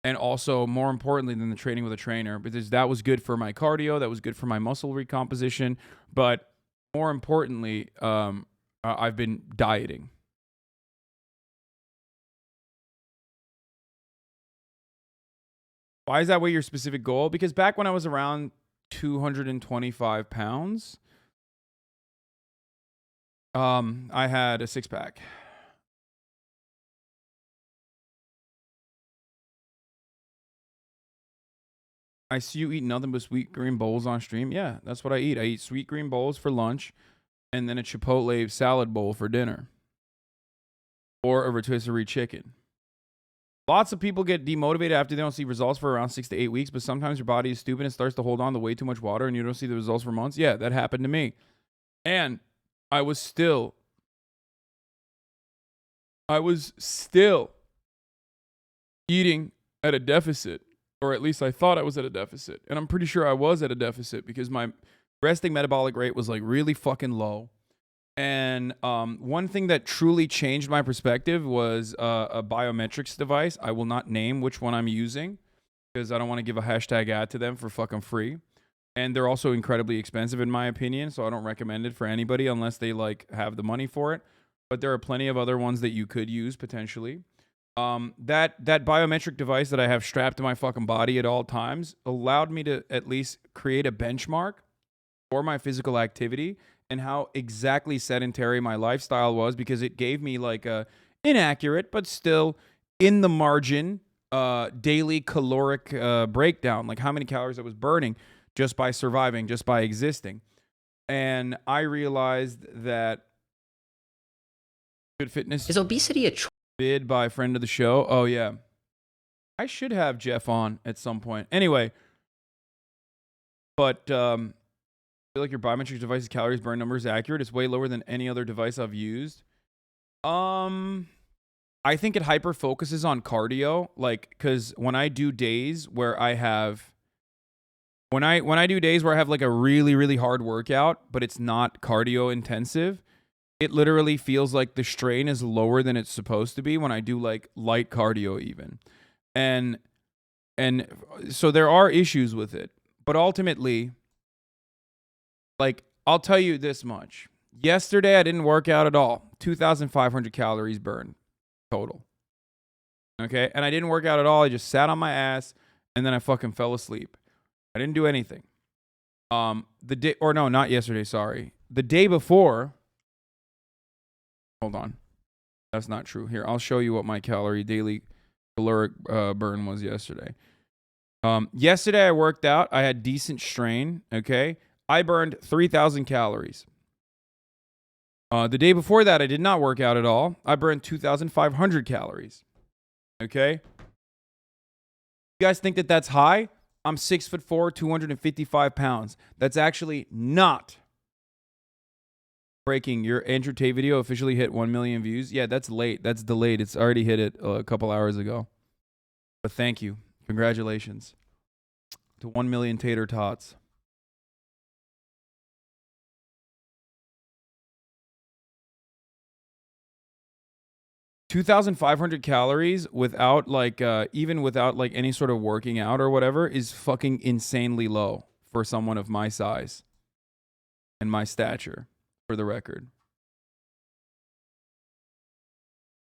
and also more importantly than the training with a trainer, because that was good for my cardio. That was good for my muscle recomposition. But more importantly, I've been dieting. Why is that way your specific goal? Because back when I was around 225 pounds, I had a six-pack. I see you eat nothing but sweet green bowls on stream. Yeah, that's what I eat. I eat sweet green bowls for lunch and then a Chipotle salad bowl for dinner. Or a rotisserie chicken. Lots of people get demotivated after they don't see results for around 6 to 8 weeks, but sometimes your body is stupid and starts to hold on to way too much water and you don't see the results for months. Yeah, that happened to me. And I was still eating at a deficit, or at least I thought I was at a deficit. And I'm pretty sure I was at a deficit because my resting metabolic rate was like really fucking low. And one thing that truly changed my perspective was a biometrics device. I will not name which one I'm using because I don't want to give a hashtag ad to them for fucking free. And they're also incredibly expensive in my opinion, so I don't recommend it for anybody unless they like have the money for it. But there are plenty of other ones that you could use potentially. That biometric device that I have strapped to my fucking body at all times allowed me to at least create a benchmark for my physical activity and how exactly sedentary my lifestyle was, because it gave me like a inaccurate but still in the margin daily caloric breakdown, like how many calories I was burning just by surviving, just by existing. And I realized that Good Fitness is obesity a bid by friend of the show. Oh yeah, I should have Jeff on at some point. Anyway, but I feel like your biometric device's calories burn number is accurate. It's way lower than any other device I've used. I think it hyper focuses on cardio, like, because when I do days where I have when I do days where I have like a really, really hard workout, but it's not cardio intensive, it literally feels like the strain is lower than it's supposed to be when I do like light cardio even. And so there are issues with it. But ultimately, like, I'll tell you this much. Yesterday, I didn't work out at all. 2,500 calories burned total. Okay? And I didn't work out at all. I just sat on my ass, and then I fucking fell asleep. I didn't do anything. Not yesterday, sorry. The day before, hold on. That's not true. Here, I'll show you what my daily caloric burn was yesterday. Yesterday, I worked out. I had decent strain, okay? I burned 3,000 calories. The day before that, I did not work out at all. I burned 2,500 calories. Okay? You guys think that that's high? I'm 6'4", 255 pounds. That's actually not breaking. Your Andrew Tate video officially hit 1 million views. Yeah, that's late. That's delayed. It's already hit it a couple hours ago. But thank you. Congratulations to 1 million tater tots. $2,500 calories without like even without like any sort of working out or whatever is fucking insanely low for someone of my size and my stature, for the record.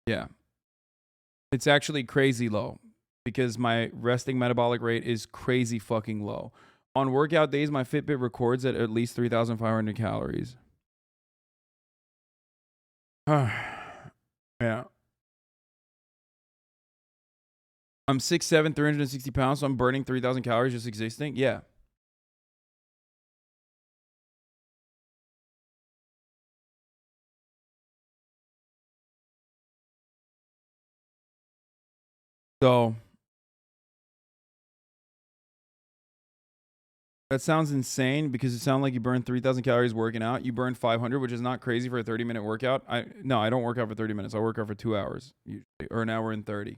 Yeah. It's actually crazy low because my resting metabolic rate is crazy fucking low. On workout days, my Fitbit records at least 3,500 calories. Yeah. I'm 6'7", 360 pounds, so I'm burning 3,000 calories just existing. Yeah. So that sounds insane because it sounds like you burn 3,000 calories working out. You burn 500, which is not crazy for a 30-minute workout. I don't work out for 30 minutes. I work out for 2 hours usually, or an hour and 30.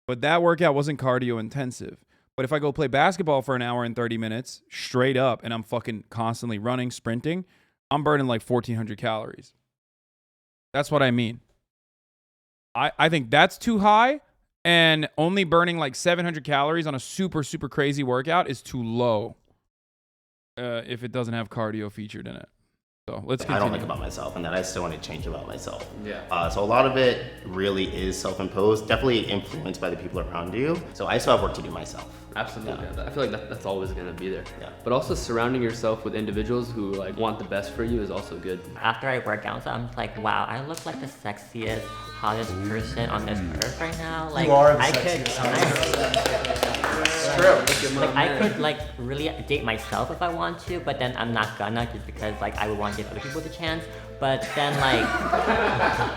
But that workout wasn't cardio intensive. But if I go play basketball for an hour and 30 minutes straight up and I'm fucking constantly running, sprinting, I'm burning like 1,400 calories. That's what I mean. I think that's too high, and only burning like 700 calories on a super, super crazy workout is too low if it doesn't have cardio featured in it. So let's continue. I don't think about myself, and that I still want to change about myself. Yeah. So a lot of it really is self-imposed, definitely influenced by the people around you. So I still have work to do myself. Absolutely. Yeah. I feel like that's always going to be there. Yeah. But also surrounding yourself with individuals who like want the best for you is also good. After I work out, so I'm like, wow, I look like the sexiest, hottest person on this earth right now. Like, you are the I could like really date myself if I want to, but then I'm not gonna, just because like I would want to give other people the chance. But then like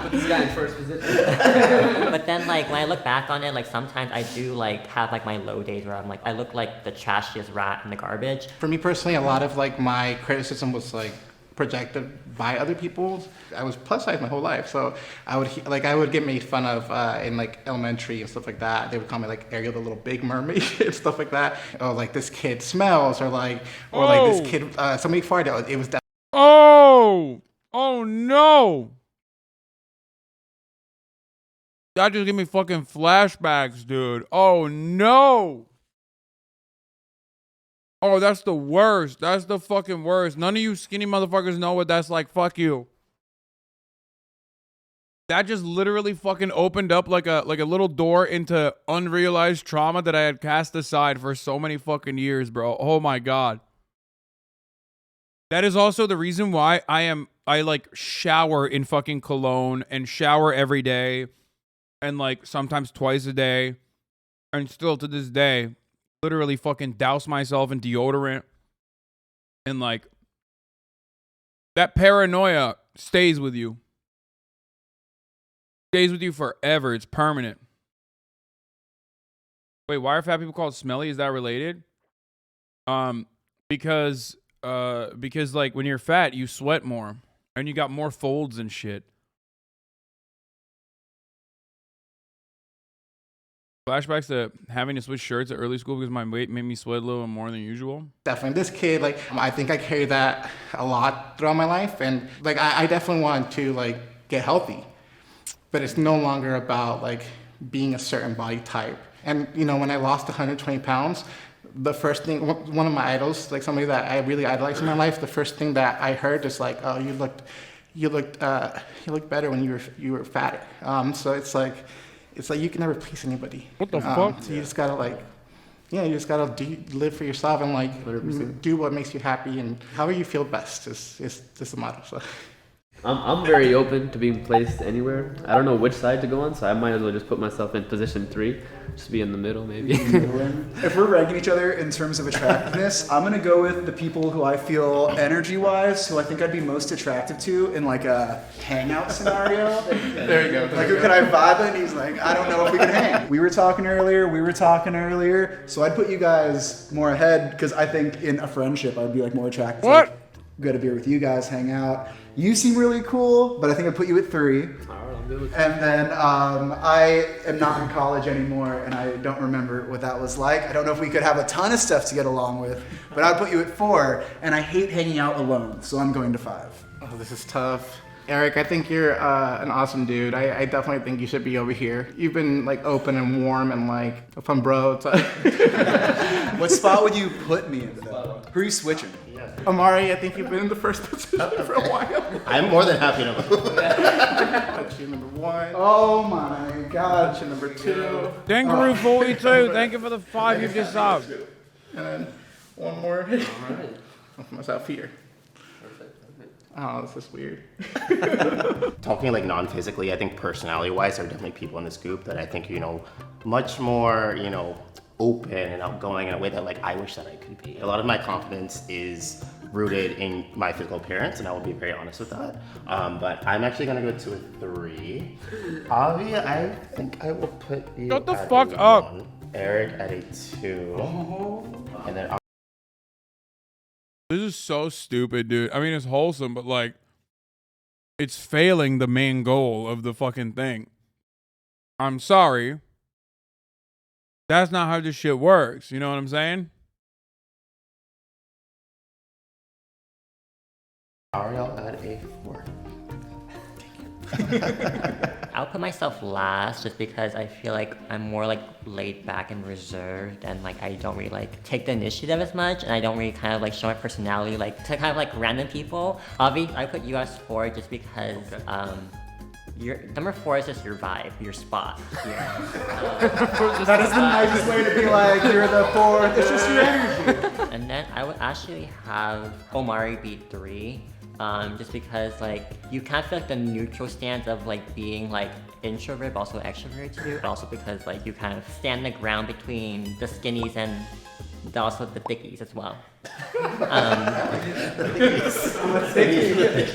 put this guy in first position. But then like when I look back on it, like sometimes I do like have like my low days where I'm like, I look like the trashiest rat in the garbage. For me personally, a lot of like my criticism was like projected by other people. I was plus size my whole life, so I would get made fun of in like elementary and stuff like that. They would call me like Ariel the Little Big Mermaid and stuff like that. Oh, like this kid smells, or like this kid somebody farted. It was that. Oh no! That just gave me fucking flashbacks, dude. Oh no! Oh, that's the worst. That's the fucking worst. None of you skinny motherfuckers know what that's like. Fuck you. That just literally fucking opened up like a little door into unrealized trauma that I had cast aside for so many fucking years, bro. Oh my God. That is also the reason why I like shower in fucking cologne and shower every day and like sometimes twice a day, and still to this day literally fucking douse myself in deodorant, and like that paranoia stays with you. Stays with you forever. It's permanent. Wait, why are fat people called smelly? Is that related? Because like when you're fat, you sweat more and you got more folds and shit. Flashbacks to having to switch shirts at early school because my weight made me sweat a little more than usual. Definitely. This kid, like, I think I carry that a lot throughout my life. And like, I definitely want to like get healthy, but it's no longer about like being a certain body type. And you know, when I lost 120 pounds, the first thing, one of my idols, like somebody that I really idolized in my life, the first thing that I heard is like, oh, you looked better when you were fat. So it's like you can never please anybody. What the fuck? So you just gotta like, you just gotta live for yourself and like 100%. Do what makes you happy, and however you feel best is the motto. So. I'm very open to being placed anywhere. I don't know which side to go on, so I might as well just put myself in position 3, just be in the middle maybe. If we're ranking each other in terms of attractiveness, I'm gonna go with the people who I feel energy-wise, who I think I'd be most attractive to in like a hangout scenario. There you go. Like, who can I vibe with? And he's like, I don't know if we can hang. We were talking earlier, so I'd put you guys more ahead because I think in a friendship I'd be like more attractive. What? Like, go to beer with you guys, hang out. You seem really cool, but I think I'd put you at 3. All right, I'm good with And then I am not in college anymore, and I don't remember what that was like. I don't know if we could have a ton of stuff to get along with, but I'd put you at 4, and I hate hanging out alone, so I'm going to 5. Oh, this is tough. Eric, I think you're an awesome dude. I definitely think you should be over here. You've been like open and warm and like a fun bro. What spot would you put me into though? Who are you switching? Amari, I think you've been in the first position for a while. I'm more than happy to move. That's your number 1. Oh my God. That's your number 2. Kangaroo 42, thank you for the 5 you've just subbed. And then one more. All right. I'll myself here. Oh, this is weird. Talking like non-physically, I think personality-wise, there are definitely people in this group that I think, much more, open and outgoing in a way that like I wish that I could be. A lot of my confidence is rooted in my physical appearance, and I will be very honest with that. But I'm actually gonna go to a 3. Avi, I think I will put you Shut the at fuck a up. 1. Eric at a 2. And then This is so stupid, dude. I mean, it's wholesome, but like, it's failing the main goal of the fucking thing. I'm sorry. That's not how this shit works. You know what I'm saying? Ariel at a 4. I'll put myself last just because I feel like I'm more like laid back and reserved, and like I don't really like take the initiative as much, and I don't really kind of like show my personality like to kind of like random people. Avi, I put you as 4 just because your number 4 is just your vibe, your spot. That is the nicest way to be like, you're the 4th, it's just your energy. And then I would actually have Omari be 3. Just because like you kind of feel like the neutral stance of like being like introvert but also extrovert too. But also because like you kind of stand the ground between the skinnies and also the thickies as well. I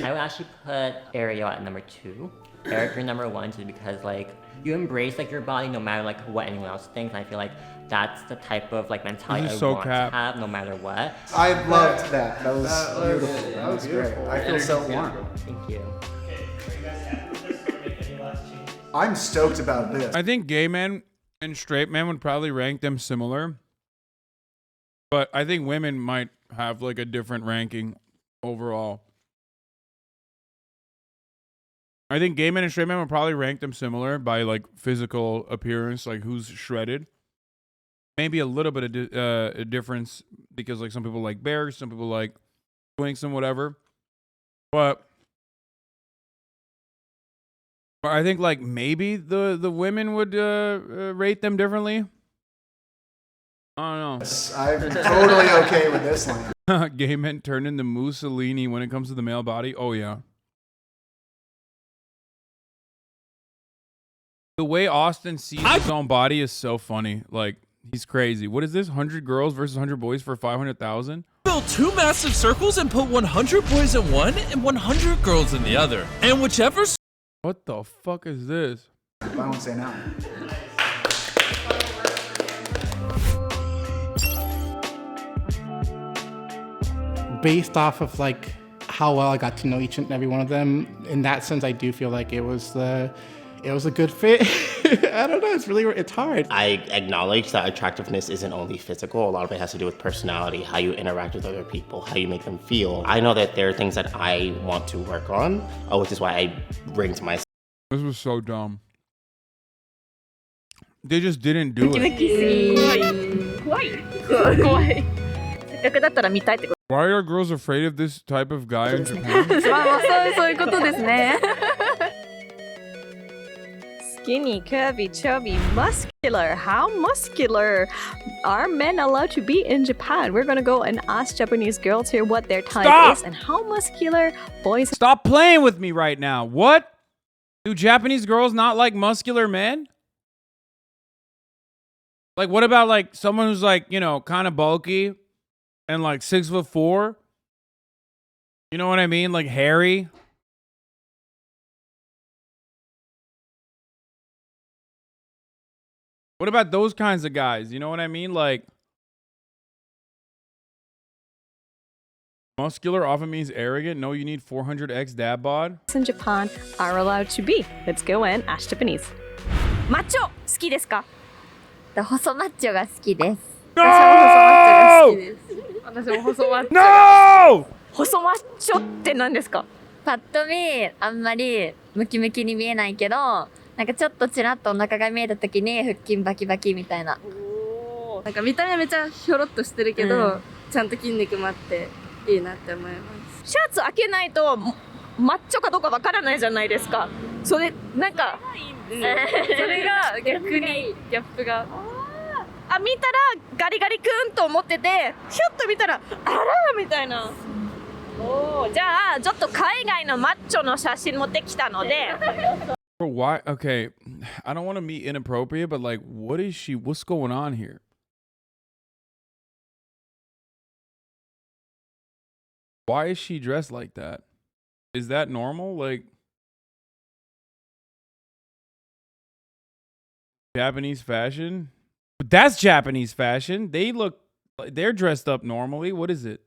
would actually put Ariel at number 2. Eric, you're number 1 just because like you embrace like your body no matter like what anyone else thinks. And I feel like that's the type of like mentality I want to have no matter what. I loved that. That was beautiful. That was great. I feel so warm. Thank you. I'm stoked about this. I think gay men and straight men would probably rank them similar. But I think women might have like a different ranking overall. I think gay men and straight men would probably rank them similar by like physical appearance, like who's shredded. Maybe a little bit of a difference because like some people like bears, some people like twinks and whatever. But I think like maybe the women would rate them differently. I don't know. I'm totally okay with this line. Gay men turn into Mussolini when it comes to the male body. Oh yeah. The way Austin sees his own body is so funny. Like, he's crazy. What is this? 100 girls versus 100 boys for 500,000? Build 2 massive circles and put 100 boys in one and 100 girls in the other. And whichever... What the fuck is this? I won't say no. Based off of like how well I got to know each and every one of them, in that sense, I do feel like it was a good fit. I don't know. It's hard. I acknowledge that attractiveness isn't only physical. A lot of it has to do with personality, how you interact with other people, how you make them feel. I know that there are things that I want to work on, which is why I bring to myself. This was so dumb. They just didn't do it. Why are girls afraid of this type of guy in Japan? Skinny, curvy, chubby, muscular. How muscular are men allowed to be in Japan? We're gonna go and ask Japanese girls here what their type is and how muscular boys. Stop playing with me right now. What? Do Japanese girls not like muscular men? Like, what about like someone who's like, you know, kind of bulky and like 6'4"? You know what I mean? Like hairy. What about those kinds of guys? You know what I mean? Like, muscular often means arrogant. No, you need 400x dad bod. In Japan are allowed to be. Let's go and ask Japanese. Macho, 好きですか? 細マッチョが好きです。私も細マッチョが好きです。私も細マッチョ。No! 細マッチョって何ですか? パッと見あんまりムキムキに見えないけど、なんかちょっとちらっとお腹が見えた時に腹筋バキバキみたいな。なんか見た目めちゃひょろっとしてるけど、ちゃんと筋肉もあっていいなって思います。シャツ開けないとマッチョかどうかわからないじゃないですか。それなんかそれが逆にギャップが。あ、見たらガリガリくんと思ってて、ひょっと見たらあらみたいな。おー、じゃあちょっと海外のマッチョの写真持ってきたので。Bro, why? Okay, I don't want to be inappropriate, but like, what's going on here? Why is she dressed like that? Is that normal? Like Japanese fashion? But that's Japanese fashion. They're dressed up normally. What is it?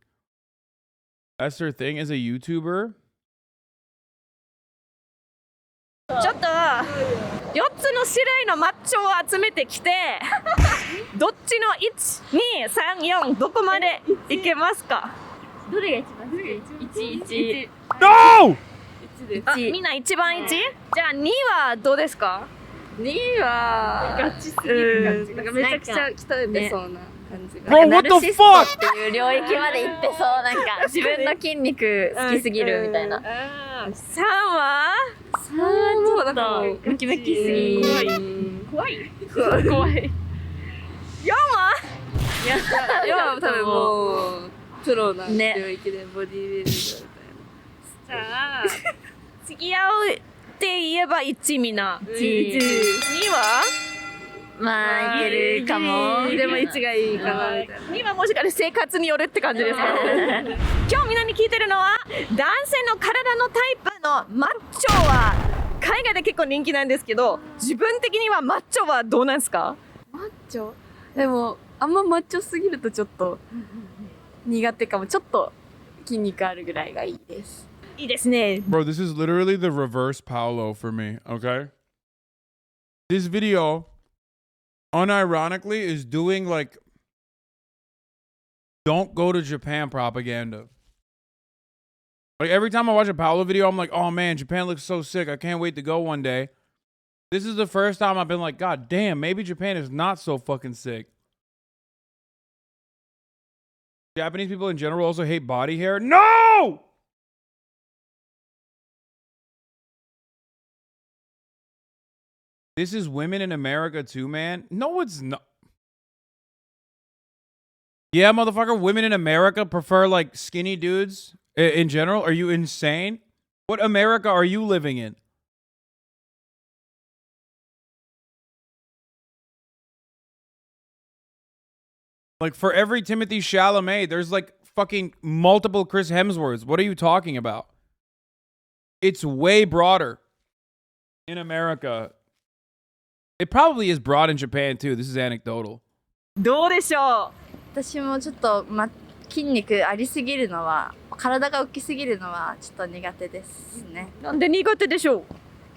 That's their thing as a YouTuber? ちょっと4つの種類のマッチョを集めてきてどっちの1234どこまでいけますか？どれが一番好き？1 No! あ、みんな一番1？じゃあ2はどうですか？2はガチすぎる感じ。なんかめちゃくちゃ鍛えてそうな感じが。Bro, what the fuck? っていう領域まで行ってそうなんか自分の筋肉好きすぎるみたいな。3は3はちょっとムキムキすぎ。怖い。4は4は多分もうプロな領域でボディービルダーみたいな。じゃあ付き合うって言えば1みんな。2はまあいけるかも。でも1がいいかなみたいな。2はもしかして生活によるって感じですか？今日みんなに聞いてるのは男性の体のタイプのマッチョは海外で結構人気なんですけど、自分的にはマッチョはどうなんですか？マッチョ？でもあんまマッチョすぎるとちょっと苦手かも。ちょっと筋肉あるぐらいがいいです。いいですね。 Bro, this is literally the reverse Paolo for me, okay? This video, unironically, is doing like don't go to Japan propaganda. Like every time I watch a Paolo video, I'm like, oh man, Japan looks so sick. I can't wait to go one day. This is the first time I've been like, God damn, maybe Japan is not so fucking sick. Japanese people in general also hate body hair. No! This is women in America too, man. No, it's not. Yeah, motherfucker, women in America prefer like skinny dudes in general. Are you insane? What America are you living in? Like for every Timothy Chalamet, there's like fucking multiple Chris Hemsworths. What are you talking about? It's way broader in America. It probably is broad in Japan too. This is anecdotal. どうでしょう？私もちょっと、筋肉ありすぎるのは、体が大きすぎるのはちょっと苦手ですね。なんで苦手でしょ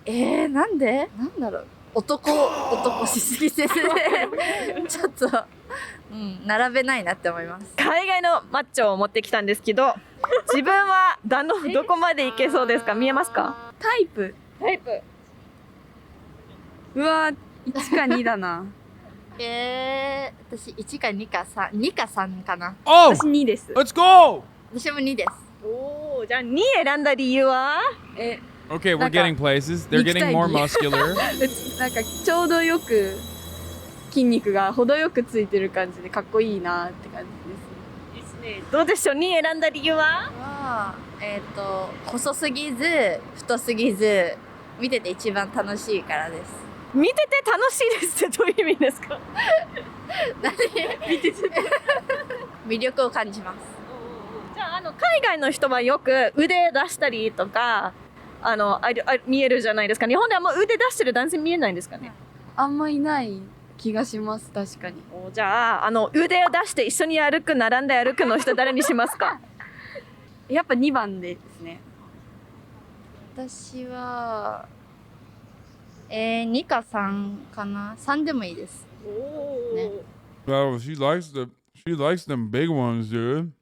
う？なんで？なんだろう。男しすぎてちょっと、並べないなって思います。海外のマッチョを持ってきたんですけど、自分はどこまでいけそうですか？見えますか？タイプ。うわ、1か2だな。私1か2か3か3かな。Oh! 私2です。 Let's go! 私も2です。おー、じゃあ2選んだ理由は？Okay, we're getting places. They're getting more muscular. なんかちょうどよく筋肉が程よくついてる感じでかっこいいなって感じです。ですね。どうでしょう？2選んだ理由は？細すぎず太すぎず見てて一番楽しいからです。見てて楽しいですってどういう意味ですか？見てて魅力を感じます。じゃあ海外の人はよく腕出したりとか見えるじゃないですか。日本ではもう腕出してる男性見えないんですかね？あんまいない気がします。確かに。じゃあ腕を出して一緒に並んで歩くの人誰にしますか？やっぱ2番ですね。私は2か3かな。3でもいいです。ね。Oh, she likes them big ones, dude.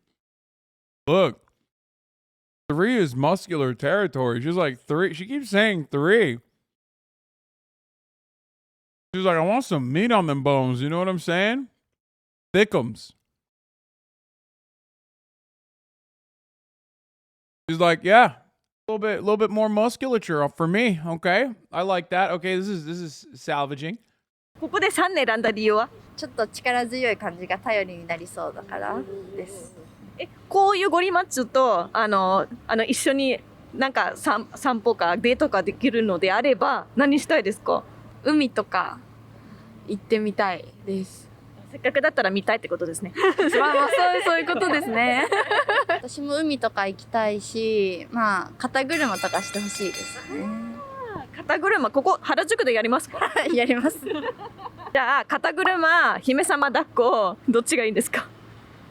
Look, 3 is muscular territory. She's like 3. She keeps saying 3. She's like, I want some meat on them bones. You know what I'm saying? Thickums. She's like, yeah, a little bit more musculature for me. Okay, I like that. Okay, this is salvaging. ここで3選んだ理由は？ちょっと力強い感じが頼りになりそうだからです。こういうゴリマッチョと一緒になんか散歩かデートかできるのであれば何したいですか？海とか行ってみたいです。せっかくだったら見たいってことですね。まあまあそういうことですね。私も海とか行きたいし、まあ肩車とかしてほしいですね。肩車、ここ原宿でやりますか？やります。じゃあ肩車、姫様抱っこ、どっちがいいんですか？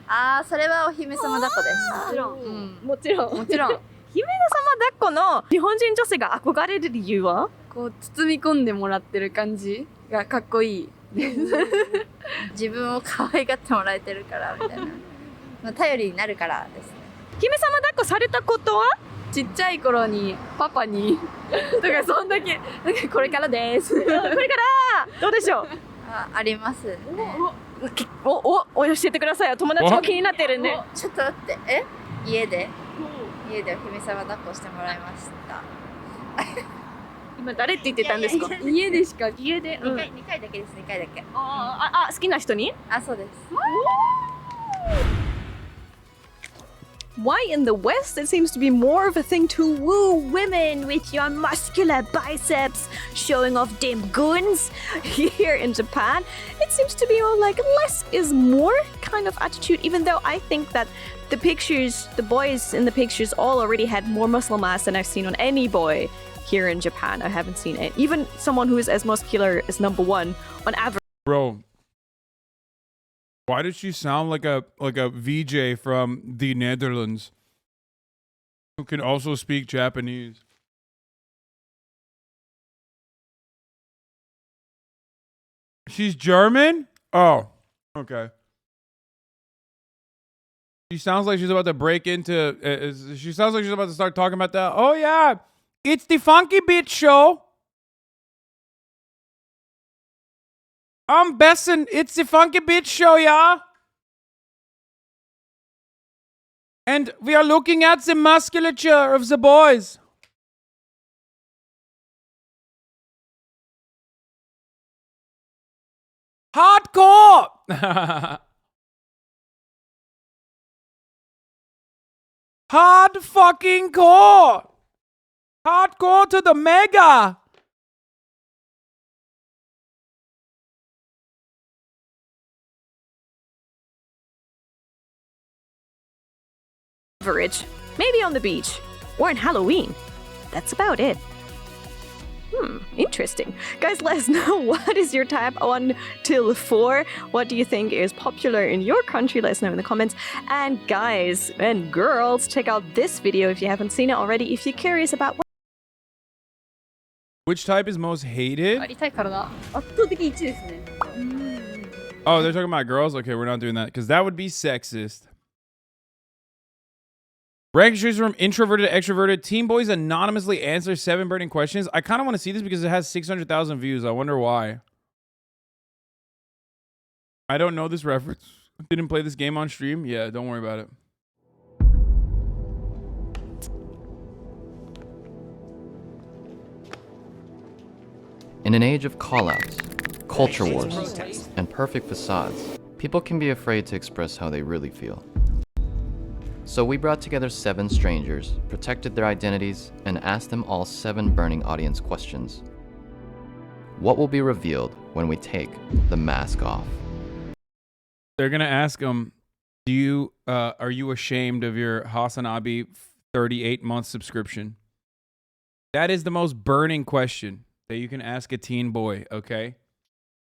ああ、それはお姫様抱っこです。もちろん。もちろん。もちろん。姫様抱っこの日本人女性が憧れる理由は？こう包み込んでもらってる感じがかっこいいです。自分を可愛がってもらえてるからみたいな。まあ頼りになるからですね。姫様抱っこされたことは？ちっちゃい頃にパパにとかそんだけこれからです。これからどうでしょう？ありますね。教えてくださいよ。友達も気になってるんで。ちょっと待って。家でお姫様抱っこしてもらいました。今誰って言ってたんですか？家でしか。家で。2回だけです。2回だけ。好きな人に？あ、そうです。Why in the West it seems to be more of a thing to woo women with your muscular biceps showing off them guns? Here in Japan, it seems to be more like less is more kind of attitude, even though I think that the boys in the pictures all already had more muscle mass than I've seen on any boy here in Japan. I haven't seen it. Even someone who is as muscular as number one on average. Bro, why does she sound like a VJ from the Netherlands who can also speak Japanese? She's German? Oh, okay. She sounds like she's about to break into. She sounds like she's about to start talking about that. Oh yeah, it's the Funky Beat Show. I'm Besson. It's the Funky Beat Show, yeah. And we are looking at the musculature of the boys. Hardcore. Hard fucking core. Hardcore to the mega. Maybe on the beach or in Halloween. That's about it. Interesting. Guys, let us know what is your type 1 till 4. What do you think is popular in your country? Let us know in the comments. And guys and girls, check out this video if you haven't seen it already. If you're curious about Which type is most hated? ありたいからな。圧倒的1ですね。Oh, they're talking about girls? Okay, we're not doing that because that would be sexist. Rank choose from introverted to extroverted. Teen boys anonymously answer 7 burning questions. I kind of want to see this because it has 600,000 views. I wonder why. I don't know this reference. Didn't play this game on stream. Yeah, don't worry about it. In an age of call-outs, culture wars, and perfect facades, people can be afraid to express how they really feel. So we brought together 7 strangers, protected their identities, and asked them all 7 burning audience questions. What will be revealed when we take the mask off? They're gonna ask them, are you ashamed of your HasanAbi 38-month subscription? That is the most burning question that you can ask a teen boy, okay?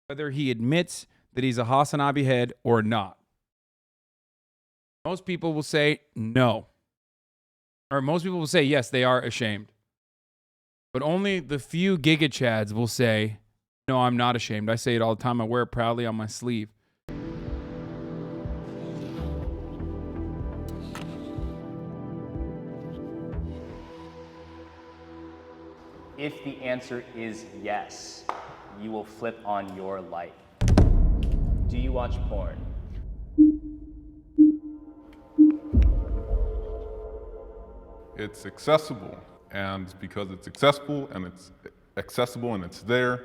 Whether he admits that he's a HasanAbi head or not. Most people will say no. Or most people will say yes, they are ashamed. But only the few Giga Chads will say, no, I'm not ashamed. I say it all the time. I wear it proudly on my sleeve. If the answer is yes, you will flip on your light. Do you watch porn? It's accessible, and because it's accessible and it's there,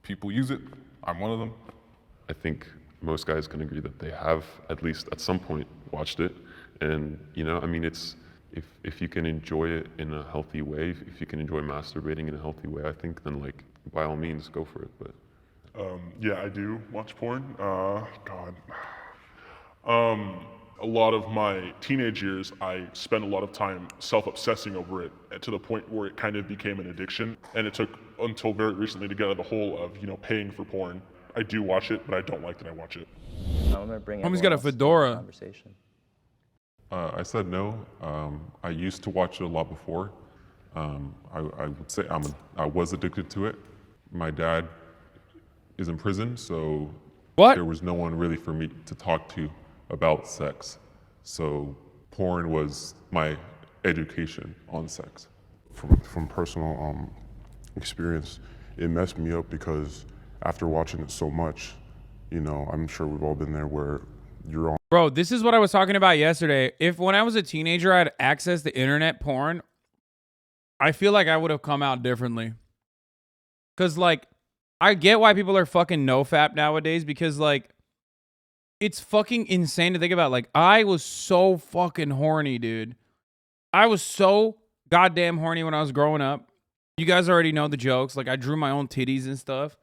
people use it. I'm one of them. I think most guys can agree that they have at least at some point watched it, and I mean, it's if you can enjoy it in a healthy way, if you can enjoy masturbating in a healthy way, I think then by all means go for it. But Yeah, I do watch porn. God. A lot of my teenage years, I spent a lot of time self-obsessing over it to the point where it kind of became an addiction. And it took until very recently to get out of the hole of, paying for porn. I do watch it, but I don't like that I watch it. I'm gonna bring Homie's everyone got a else into the fedora. conversation. I said no. I used to watch it a lot before. I would say I was addicted to it. My dad is in prison, so there was no one really for me to talk to about sex. So porn was my education on sex. From personal experience, it messed me up because after watching it so much, I'm sure we've all been there where you're on. Bro, this is what I was talking about yesterday. If when I was a teenager I had access to internet porn, I feel like I would have come out differently. Cause like, I get why people are fucking nofap nowadays because like, it's fucking insane to think about. Like, I was so fucking horny, dude. I was so goddamn horny when I was growing up. You guys already know the jokes. Like, I drew my own titties and stuff.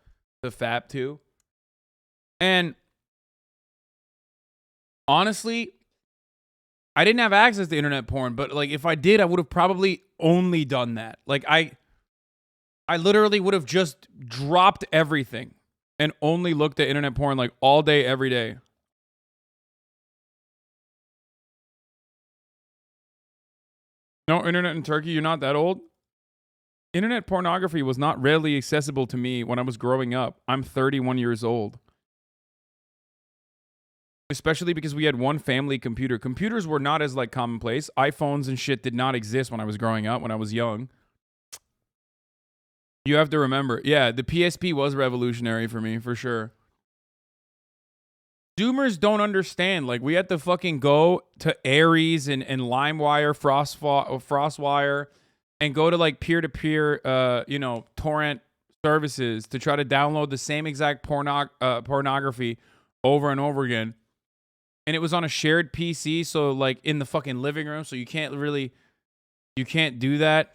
The fap too. And honestly, I didn't have access to internet porn, but like if I did, I would have probably only done that. Like I literally would have just dropped everything and only looked at internet porn like all day, every day. No internet in Turkey? You're not that old? Internet pornography was not readily accessible to me when I was growing up. I'm 31 years old. Especially because we had one family computer. Computers were not as like commonplace. iPhones and shit did not exist when I was growing up, when I was young. You have to remember. Yeah, the PSP was revolutionary for me, for sure. Zoomers don't understand. Like, we had to fucking go to Ares and LimeWire, FrostWire, and go to like peer-to-peer, torrent services to try to download the same exact pornography over and over again. And it was on a shared PC, so like in the fucking living room, so you can't do that.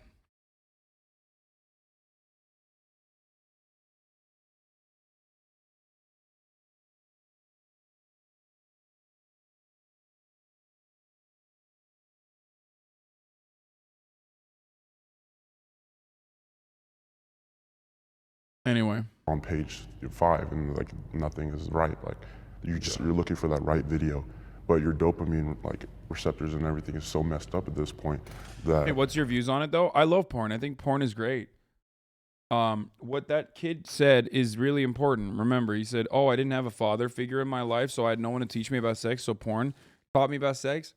Anyway. On page 5 and like nothing is right. Like you're looking for that right video, but your dopamine like receptors and everything is so messed up at this point that. Hey, what's your views on it though? I love porn. I think porn is great. What that kid said is really important. Remember, he said, "Oh, I didn't have a father figure in my life, so I had no one to teach me about sex, so porn taught me about sex."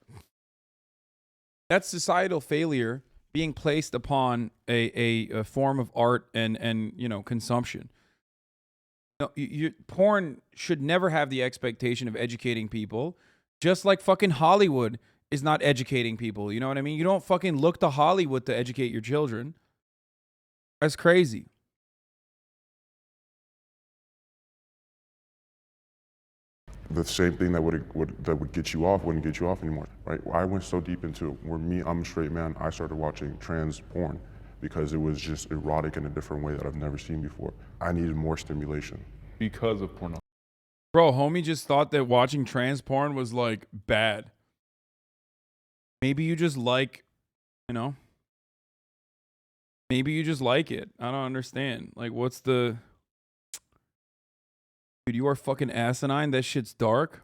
That's societal failure being placed upon a form of art and consumption. No, porn should never have the expectation of educating people, just like fucking Hollywood is not educating people. You know what I mean? You don't fucking look to Hollywood to educate your children. That's crazy. The same thing that would get you off wouldn't get you off anymore, right? I went so deep into it where I'm a straight man, I started watching trans porn because it was just erotic in a different way that I've never seen before. I needed more stimulation. Because of pornography. Bro, homie just thought that watching trans porn was like bad. Maybe you just like, maybe you just like it. I don't understand. Like, what's the... Dude, you are fucking asinine. That shit's dark.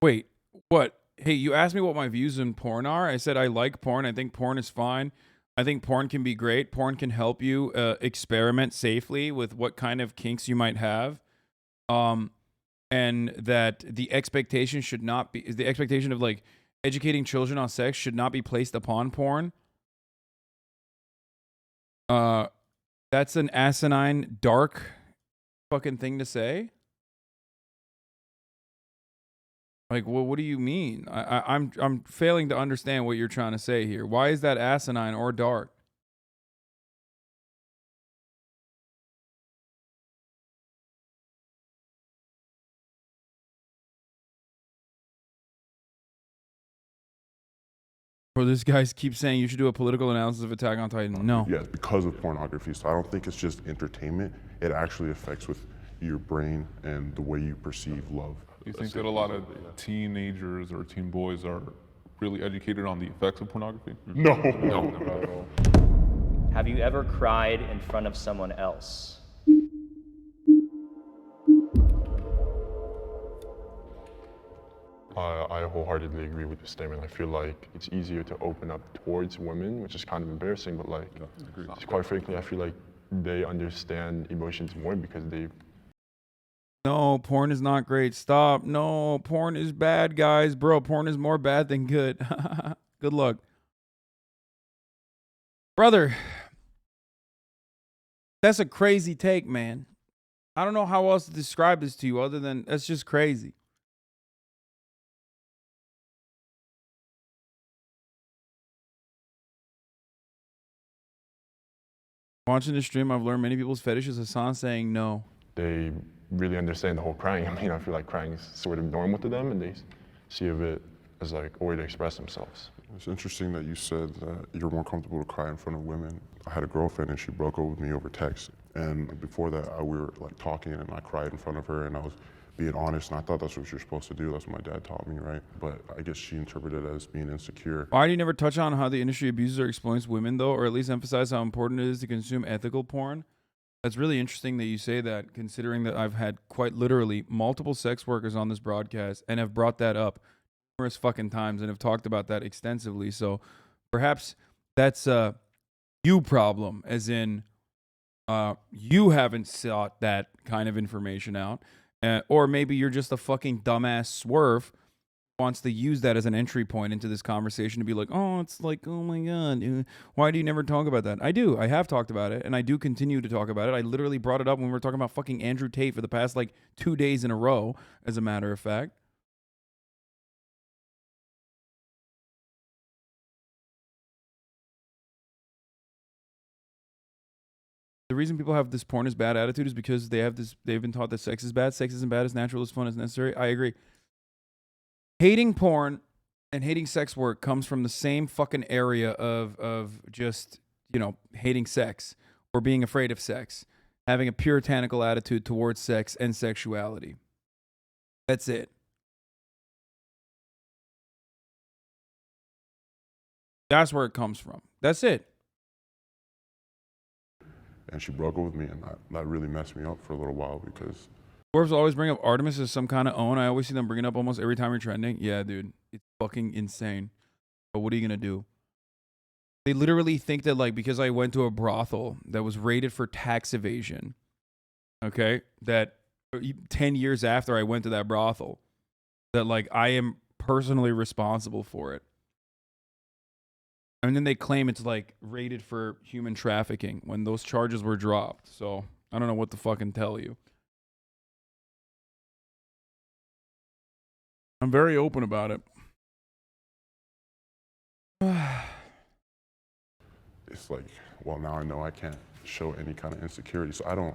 Wait, what? Hey, you asked me what my views on porn are. I said I like porn. I think porn is fine. I think porn can be great. Porn can help you experiment safely with what kind of kinks you might have. And that the expectation should not be... The expectation of, like, educating children on sex should not be placed upon porn. That's an asinine, dark fucking thing to say. Like, what do you mean? I'm failing to understand what you're trying to say here. Why is that asinine or dark? Or this guy keeps saying you should do a political analysis of Attack on Titan. No. Yes, because of pornography. So I don't think it's just entertainment. It actually affects with your brain and the way you perceive love. Do you think that a lot of teenagers or teen boys are really educated on the effects of pornography? No. No, not at all. Have you ever cried in front of someone else? I wholeheartedly agree with the statement. I feel like it's easier to open up towards women, which is kind of embarrassing, but like, just quite frankly, I feel like they understand emotions more because they've. No, porn is not great. Stop. No, porn is bad, guys. Bro, porn is more bad than good. Good luck. Brother, that's a crazy take, man. I don't know how else to describe this to you other than that's just crazy. Watching the stream, I've learned many people's fetishes. Hasan saying no. They really understand the whole crying. I mean, I feel like crying is sort of normal to them, and they see of it as like a way to express themselves. It's interesting that you said that you're more comfortable to cry in front of women. I had a girlfriend and she broke up with me over text. And before that, we were like talking and I cried in front of her and I was being honest, and I thought that's what you're supposed to do. That's what my dad taught me, right? But I guess she interpreted it as being insecure. Why do you never touch on how the industry abuses or exploits women, though, or at least emphasize how important it is to consume ethical porn? That's really interesting that you say that, considering that I've had quite literally multiple sex workers on this broadcast and have brought that up numerous fucking times and have talked about that extensively. So perhaps that's a you problem, as in you haven't sought that kind of information out. Or maybe you're just a fucking dumbass swerve who wants to use that as an entry point into this conversation to be like, oh, it's like, oh my God, why do you never talk about that? I do. I have talked about it, and I do continue to talk about it. I literally brought it up when we were talking about fucking Andrew Tate for the past, like, 2 days in a row, as a matter of fact. The reason people have this porn is bad attitude is because they've been taught that sex is bad. Sex isn't bad, it's natural, it's fun, it's necessary. I agree. Hating porn and hating sex work comes from the same fucking area of just, hating sex or being afraid of sex, having a puritanical attitude towards sex and sexuality. That's it. That's where it comes from. That's it. And she broke up with me, and that really messed me up for a little while because... Dwarves always bring up Artemis as some kind of own. I always see them bring it up almost every time you're trending. Yeah, dude. It's fucking insane. But what are you going to do? They literally think that, like, because I went to a brothel that was raided for tax evasion, okay, that 10 years after I went to that brothel, that, like, I am personally responsible for it. And then they claim it's like rated for human trafficking when those charges were dropped. So I don't know what to fucking tell you. I'm very open about it. It's like, well, now I know I can't show any kind of insecurity. So I don't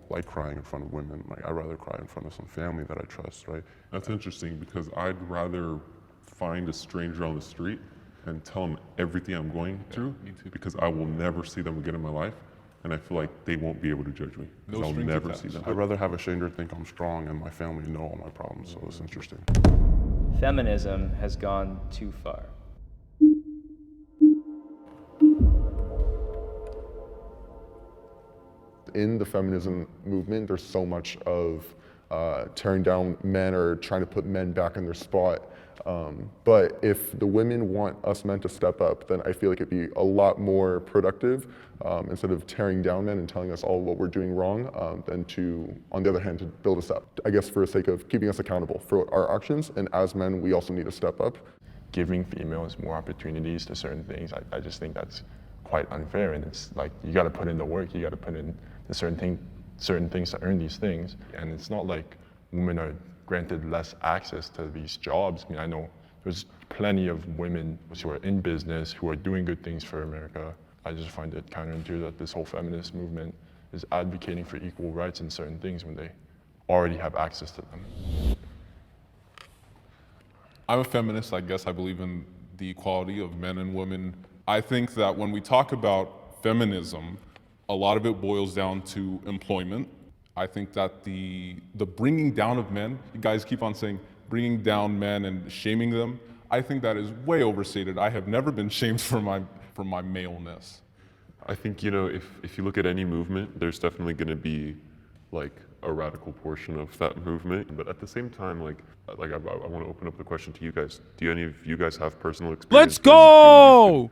like crying in front of women. Like, I'd rather cry in front of some family that I trust, right? That's interesting because I'd rather find a stranger on the street and tell them everything I'm going through because I will never see them again in my life, and I feel like they won't be able to judge me because I'll never see them. I'd rather have a stranger think I'm strong and my family know all my problems, so it's interesting. Feminism has gone too far. In the feminism movement, there's so much of tearing down men or trying to put men back in their spot. But if the women want us men to step up, then I feel like it'd be a lot more productive instead of tearing down men and telling us all what we're doing wrong, than to, on the other hand, to build us up. I guess for the sake of keeping us accountable for our actions, and as men, we also need to step up. Giving females more opportunities to certain things, I just think that's quite unfair, and it's like you got to put in the work, you got to put in the certain things to earn these things, and it's not like women are granted less access to these jobs. I mean, I know there's plenty of women who are in business, who are doing good things for America. I just find it counterintuitive that this whole feminist movement is advocating for equal rights in certain things when they already have access to them. I'm a feminist, I guess. I believe in the equality of men and women. I think that when we talk about feminism, a lot of it boils down to employment. I think that the bringing down of men, you guys keep on saying bringing down men and shaming them, I think that is way overstated. I have never been shamed for my maleness. I think, you know, if you look at any movement, there's definitely going to be like a radical portion of that movement. But at the same time, like I want to open up the question to you guys. Do any of you guys have personal experience? Let's go!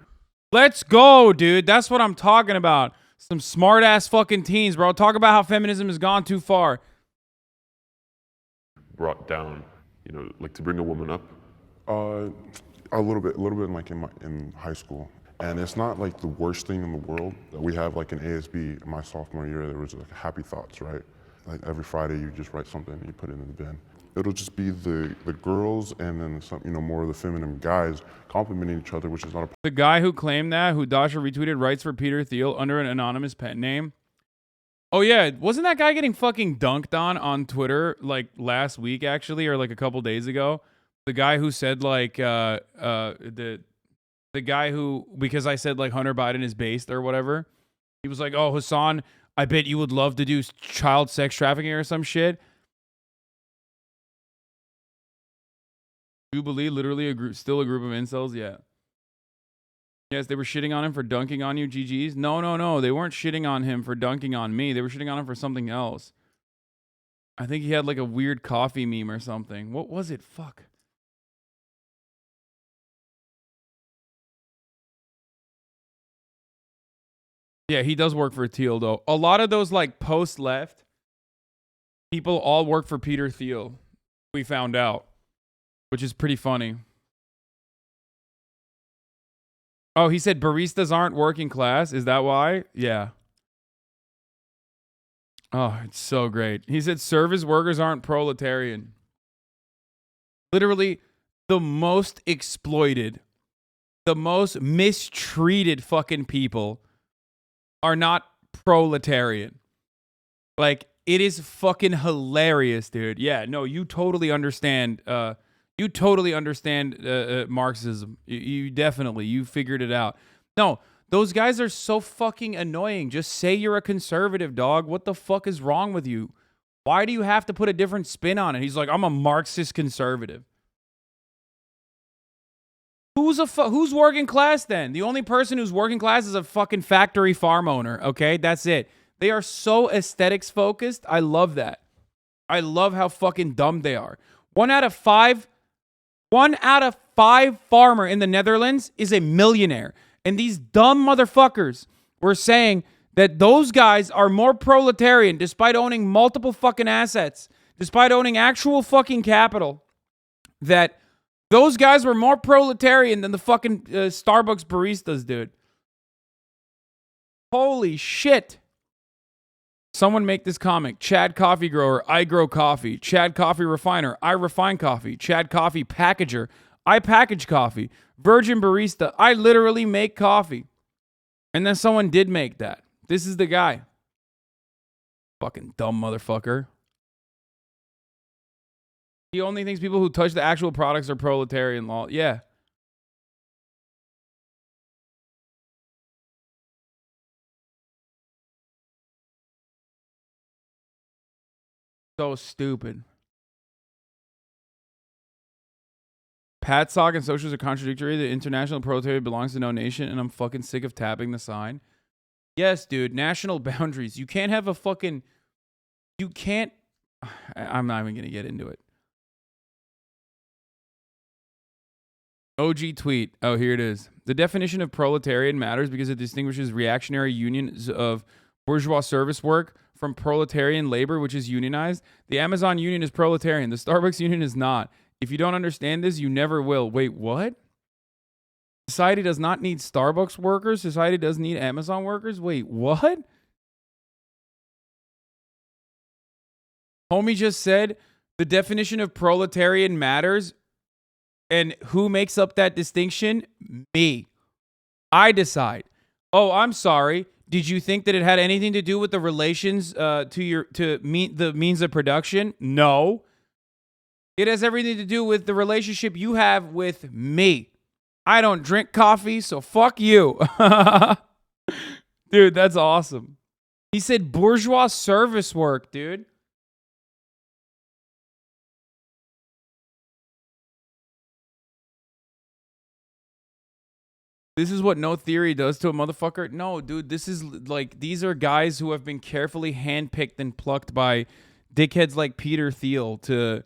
Let's go, dude. That's what I'm talking about. Some smart ass fucking teens, bro. Talk about how feminism has gone too far. Brought down, you know, like to bring a woman up? A little bit like in high school. And it's not like the worst thing in the world. We have like an ASB in my sophomore year, there was like happy thoughts, right? Like every Friday you just write something and you put it in the bin. It'll just be the girls and then some, you know, more of the feminine guys complimenting each other, which is not a... The guy who claimed that, who Dasha retweeted, writes for Peter Thiel under an anonymous pen name. Oh yeah, wasn't that guy getting fucking dunked on Twitter like last week actually, or like a couple days ago? The guy who said like the guy who, because I said like Hunter Biden is based or whatever, he was like, oh Hasan, I bet you would love to do child sex trafficking or some shit. Jubilee, literally still a group of incels, yeah. Yes, they were shitting on him for dunking on you, GGs. No, they weren't shitting on him for dunking on me. They were shitting on him for something else. I think he had like a weird coffee meme or something. What was it? Fuck. Yeah, he does work for Thiel, though. A lot of those, like, post-left people all work for Peter Thiel, we found out, which is pretty funny. Oh, he said baristas aren't working class. Is that why? Yeah. Oh, it's so great. He said service workers aren't proletarian. Literally, the most exploited, the most mistreated fucking people are not proletarian. Like, it is fucking hilarious, dude. Yeah, no, you totally understand. You totally understand Marxism. You definitely, you figured it out. No, those guys are so fucking annoying. Just say you're a conservative, dog. What the fuck is wrong with you? Why do you have to put a different spin on it? He's like, I'm a Marxist conservative. Who's working class then? The only person who's working class is a fucking factory farm owner, okay? That's it. They are so aesthetics focused. I love that. I love how fucking dumb they are. One out of five farmer in the Netherlands is a millionaire. And these dumb motherfuckers were saying that those guys are more proletarian despite owning multiple fucking assets, despite owning actual fucking capital, that those guys were more proletarian than the fucking Starbucks baristas, dude. Holy shit. Someone make this comic. Chad Coffee Grower, I grow coffee. Chad Coffee Refiner, I refine coffee. Chad Coffee Packager, I package coffee. Virgin Barista, I literally make coffee. And then someone did make that. This is the guy. Fucking dumb motherfucker. He only thinks people who touch the actual products are proletarian law. Yeah. So stupid. Pat Sock and socials are contradictory. The international proletariat belongs to no nation, and I'm fucking sick of tapping the sign. Yes, dude. National boundaries. You can't have a fucking... You can't... I'm not even going to get into it. OG tweet. Oh, here it is. The definition of proletarian matters because it distinguishes reactionary unions of bourgeois service work from proletarian labor, which is unionized. The Amazon union is proletarian. The Starbucks union is not. If you don't understand this, you never will. Wait, what? Society does not need Starbucks workers. Society does need Amazon workers. Wait, what? Homie just said the definition of proletarian matters. And who makes up that distinction? Me. I decide. Oh, I'm sorry. Did you think that it had anything to do with the relations to the means of production? No. It has everything to do with the relationship you have with me. I don't drink coffee, so fuck you. Dude, that's awesome. He said bourgeois service work, dude. This is what no theory does to a motherfucker? No, dude, this is like, these are guys who have been carefully handpicked and plucked by dickheads like Peter Thiel to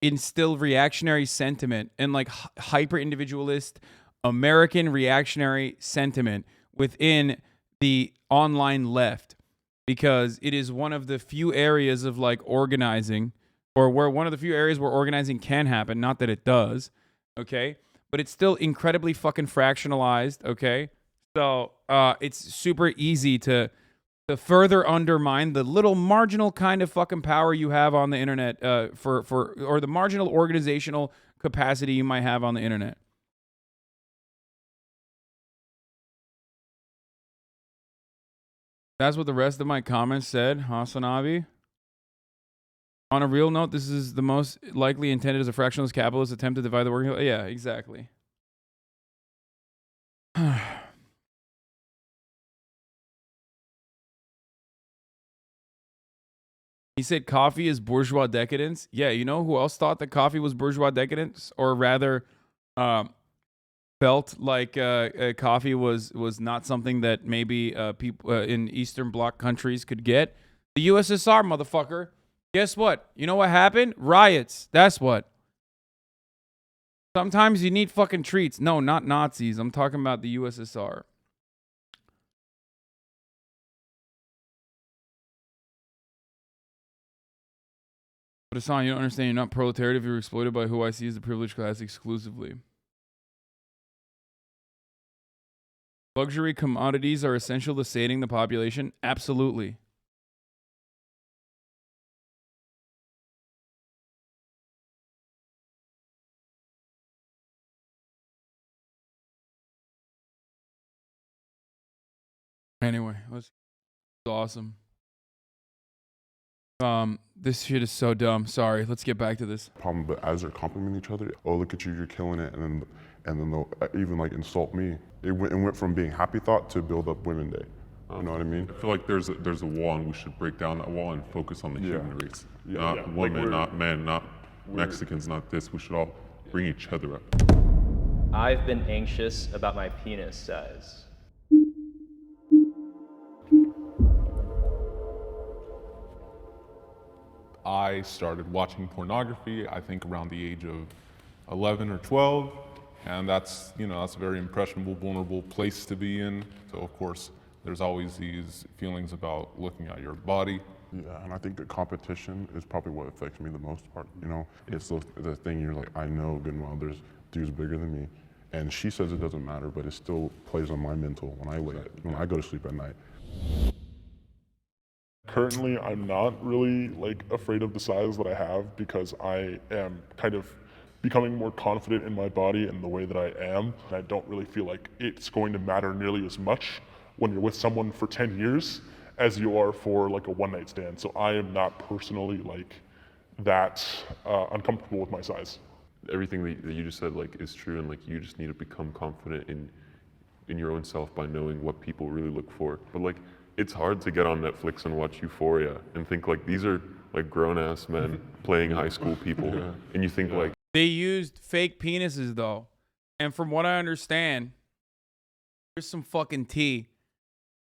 instill reactionary sentiment and like hyper-individualist American reactionary sentiment within the online left, because it is one of the few areas of like organizing, or where one of the few areas where organizing can happen. Not that it does, okay? But it's still incredibly fucking fractionalized, okay? So it's super easy to further undermine the little marginal kind of fucking power you have on the internet, or the marginal organizational capacity you might have on the internet. That's what the rest of my comments said, HasanAbi. On a real note, this is the most likely intended as a fractionalist capitalist attempt to divide the working class. Yeah, exactly. He said coffee is bourgeois decadence. Yeah, you know who else thought that coffee was bourgeois decadence? Or rather, felt like coffee was not something that maybe people in Eastern Bloc countries could get? The USSR, motherfucker. Guess what? You know what happened? Riots. That's what. Sometimes you need fucking treats. No, not Nazis. I'm talking about the USSR. But Hassan, you don't understand. You're not proletariat if you're exploited by who I see as the privileged class exclusively. Luxury commodities are essential to sating the population? Absolutely. Anyway, that's awesome. This shit is so dumb. Sorry, let's get back to this. Problem, but as they're complimenting each other, oh, look at you, you're killing it, and then they'll even like insult me. It went from being happy thought to build up Women Day. You know what I mean? I feel like there's a wall, and we should break down that wall and focus on the human race. Not women, not men, not Mexicans, not this. We should all bring each other up. I've been anxious about my penis size. I started watching pornography, I think around the age of 11 or 12, and that's a very impressionable, vulnerable place to be in. So of course, there's always these feelings about looking at your body. Yeah, and I think the competition is probably what affects me the most part. You know, it's the thing you're like, I know good and well there's dudes bigger than me, and she says it doesn't matter, but it still plays on my mental when I go to sleep at night. Currently, I'm not really afraid of the size that I have because I am kind of becoming more confident in my body and the way that I am. And I don't really feel like it's going to matter nearly as much when you're with someone for 10 years as you are for a one-night stand. So I am not personally that uncomfortable with my size. Everything that you just said is true, and you just need to become confident in your own self by knowing what people really look for. But it's hard to get on Netflix and watch Euphoria and think these are grown-ass men playing high school people, and you think They used fake penises though, and from what I understand, here's some fucking tea.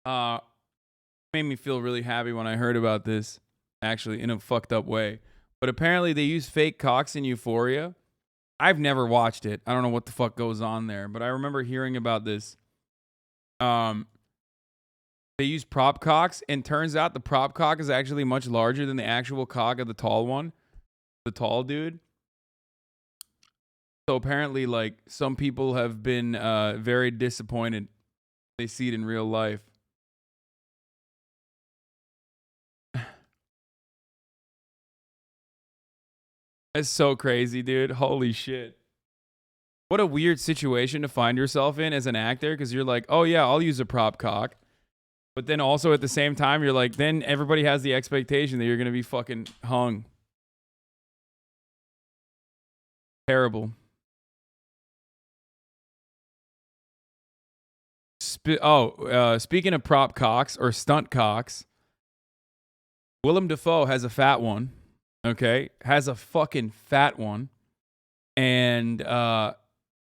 Made me feel really happy when I heard about this, actually, in a fucked up way. But apparently they use fake cocks in Euphoria. I've never watched it. I don't know what the fuck goes on there, but I remember hearing about this. They use prop cocks, and turns out the prop cock is actually much larger than the actual cock of the tall one, the tall dude. So apparently, some people have been very disappointed. They see it in real life. That's so crazy, dude. Holy shit. What a weird situation to find yourself in as an actor, because you're like, oh yeah, I'll use a prop cock. But then also at the same time, you're like, then everybody has the expectation that you're going to be fucking hung. Terrible. Speaking of prop cocks or stunt cocks, Willem Dafoe has a fat one. Okay, has a fucking fat one, and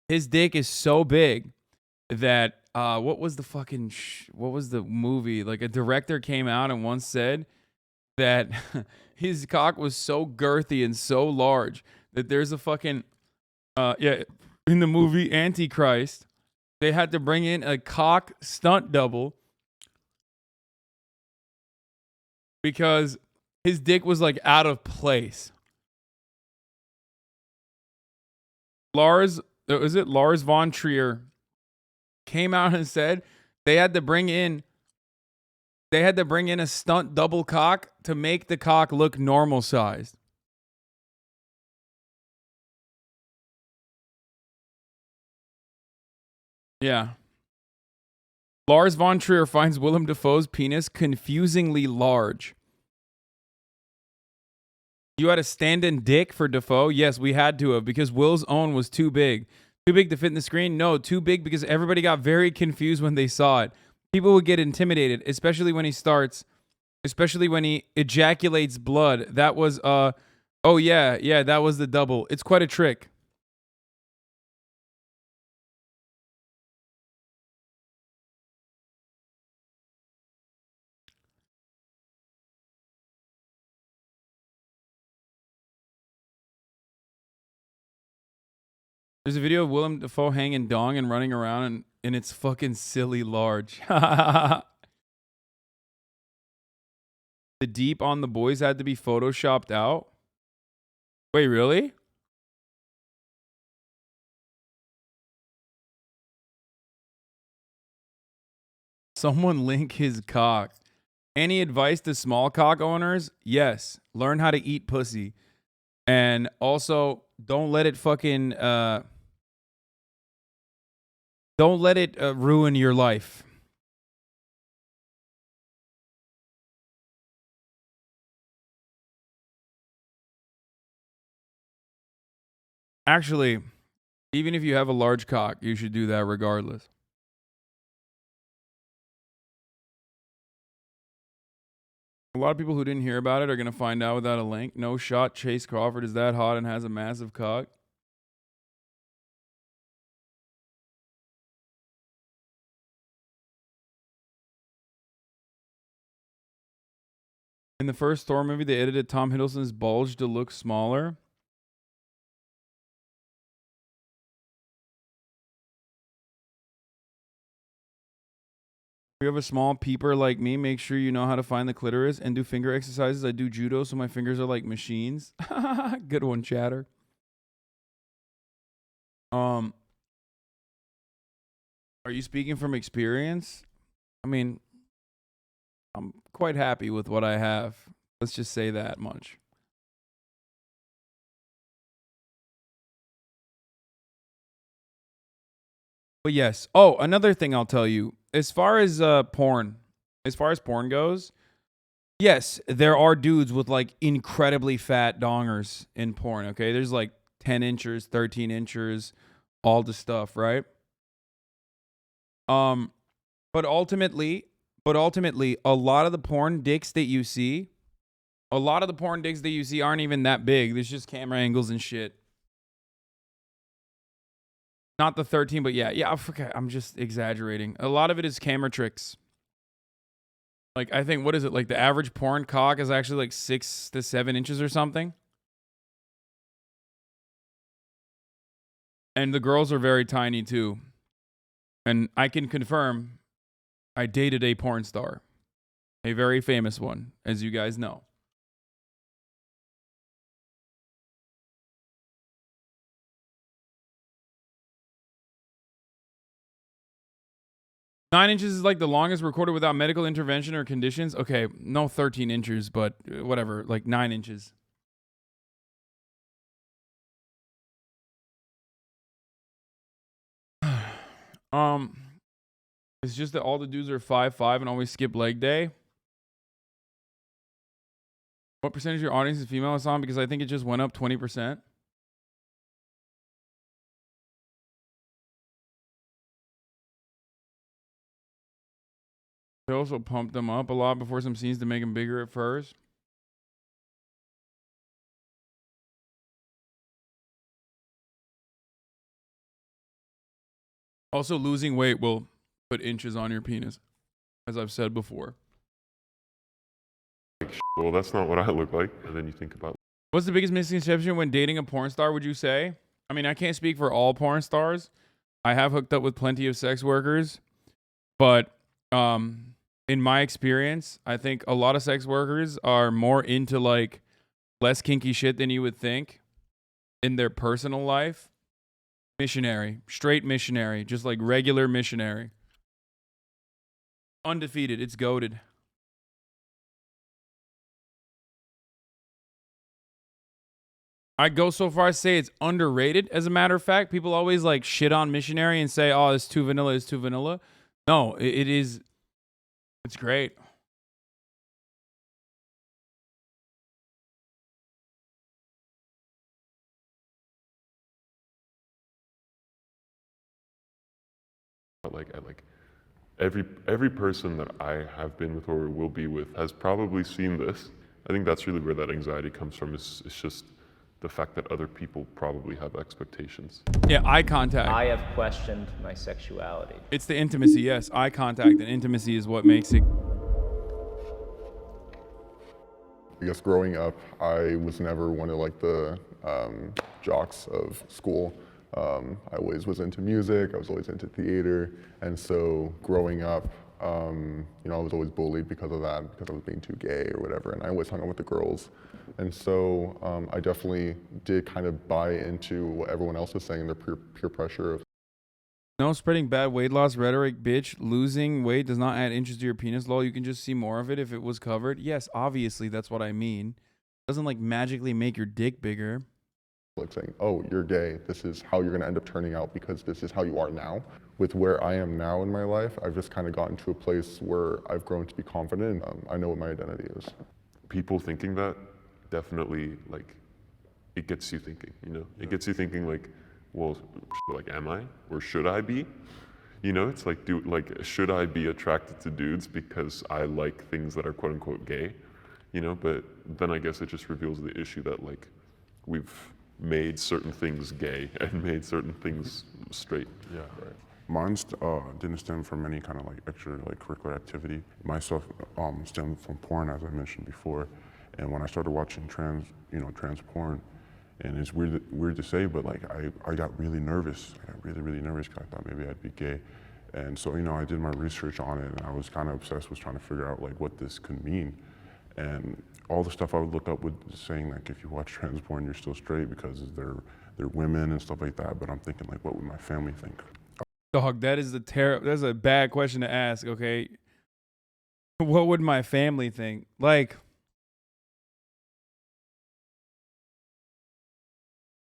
his dick is so big that what was the movie? Like a director came out and once said that his cock was so girthy and so large that there's a fucking in the movie Antichrist, they had to bring in a cock stunt double because his dick was like out of place. Lars von Trier came out and said they had to bring in a stunt double cock to make the cock look normal sized. Yeah. Lars von Trier finds Willem Dafoe's penis confusingly large. You had a stand-in dick for Dafoe? Yes, we had to have, because Will's own was too big. Too big to fit in the screen? No, too big because everybody got very confused when they saw it. People would get intimidated, especially when he ejaculates blood. That was, that was the double. It's quite a trick. There's a video of Willem Dafoe hanging dong and running around, and it's fucking silly large. The deep on the boys had to be photoshopped out. Wait, really? Someone link his cock. Any advice to small cock owners? Yes. Learn how to eat pussy. And also, don't let it fucking... don't let it ruin your life. Actually, even if you have a large cock, you should do that regardless. A lot of people who didn't hear about it are going to find out without a link. No shot. Chase Crawford is that hot and has a massive cock. In the first Thor movie, they edited Tom Hiddleston's bulge to look smaller. If you have a small peeper like me, make sure you know how to find the clitoris and do finger exercises. I do judo, so my fingers are like machines. Good one, chatter. Are you speaking from experience? I mean, I'm quite happy with what I have. Let's just say that much. But yes. Oh, another thing I'll tell you. As far as porn goes, yes, there are dudes with like incredibly fat dongers in porn, okay? There's like 10 inches, 13 inches, all the stuff, right? But ultimately, a lot of the porn dicks that you see aren't even that big. There's just camera angles and shit. Not the 13, but yeah, okay, I'm just exaggerating. A lot of it is camera tricks. Like, I think, what is it? Like, the average porn cock is actually like 6 to 7 inches or something. And the girls are very tiny, too. And I can confirm, I dated a porn star. A very famous one, as you guys know. Nine inches is like the longest recorded without medical intervention or conditions. Okay, no 13 inches, but whatever, like 9 inches. It's just that all the dudes are 5'5" and always skip leg day. What percentage of your audience is female, Hassan? Because I think it just went up 20%. They also pumped them up a lot before some scenes to make them bigger at first. Also, losing weight will put inches on your penis, as I've said before. Well, that's not what I look like. And then you think about. What's the biggest misconception when dating a porn star, would you say? I mean, I can't speak for all porn stars. I have hooked up with plenty of sex workers. But in my experience, I think a lot of sex workers are more into like less kinky shit than you would think in their personal life. Missionary, straight missionary, just like regular missionary. Undefeated, it's goated. I'd go so far as to say it's underrated. As a matter of fact, people always like shit on missionary and say, oh, it's too vanilla, it's too vanilla. No, it is, it's great. Like every person that I have been with or will be with has probably seen this. I think that's really where that anxiety comes from. It's just the fact that other people probably have expectations. Yeah, eye contact. I have questioned my sexuality. It's the intimacy, yes. Eye contact and intimacy is what makes it. I guess growing up, I was never one of like the jocks of school. I always was into music, I was always into theater, and so growing up, you know, I was always bullied because of that, because I was being too gay or whatever, and I always hung out with the girls. And so I definitely did kind of buy into what everyone else was saying, their peer pressure of. No spreading bad weight loss rhetoric, bitch. Losing weight does not add inches to your penis, lol. You can just see more of it if it was covered. Yes, obviously, that's what I mean. It doesn't like magically make your dick bigger. Like saying, oh, you're gay, this is how you're gonna end up turning out because this is how you are now. With where I am now in my life, I've just kind of gotten to a place where I've grown to be confident and I know what my identity is. People thinking that definitely, like, it gets you thinking, you know? It gets you thinking like, well, like, am I? Or should I be? You know, it's like, should I be attracted to dudes because I like things that are quote unquote gay? You know, but then I guess it just reveals the issue that like, we've made certain things gay and made certain things straight. Yeah, right. Mine didn't stem from any kind of like extra like curricular activity. My stuff stemmed from porn, as I mentioned before. And when I started watching trans porn, and it's weird to say, but like I got really nervous. I got really nervous because I thought maybe I'd be gay. And so, you know, I did my research on it and I was kind of obsessed with trying to figure out like what this could mean. And all the stuff I would look up was saying like, if you watch trans porn, you're still straight because they're women and stuff like that. But I'm thinking like, what would my family think? Dog, that is that's a bad question to ask, okay? What would my family think? Like,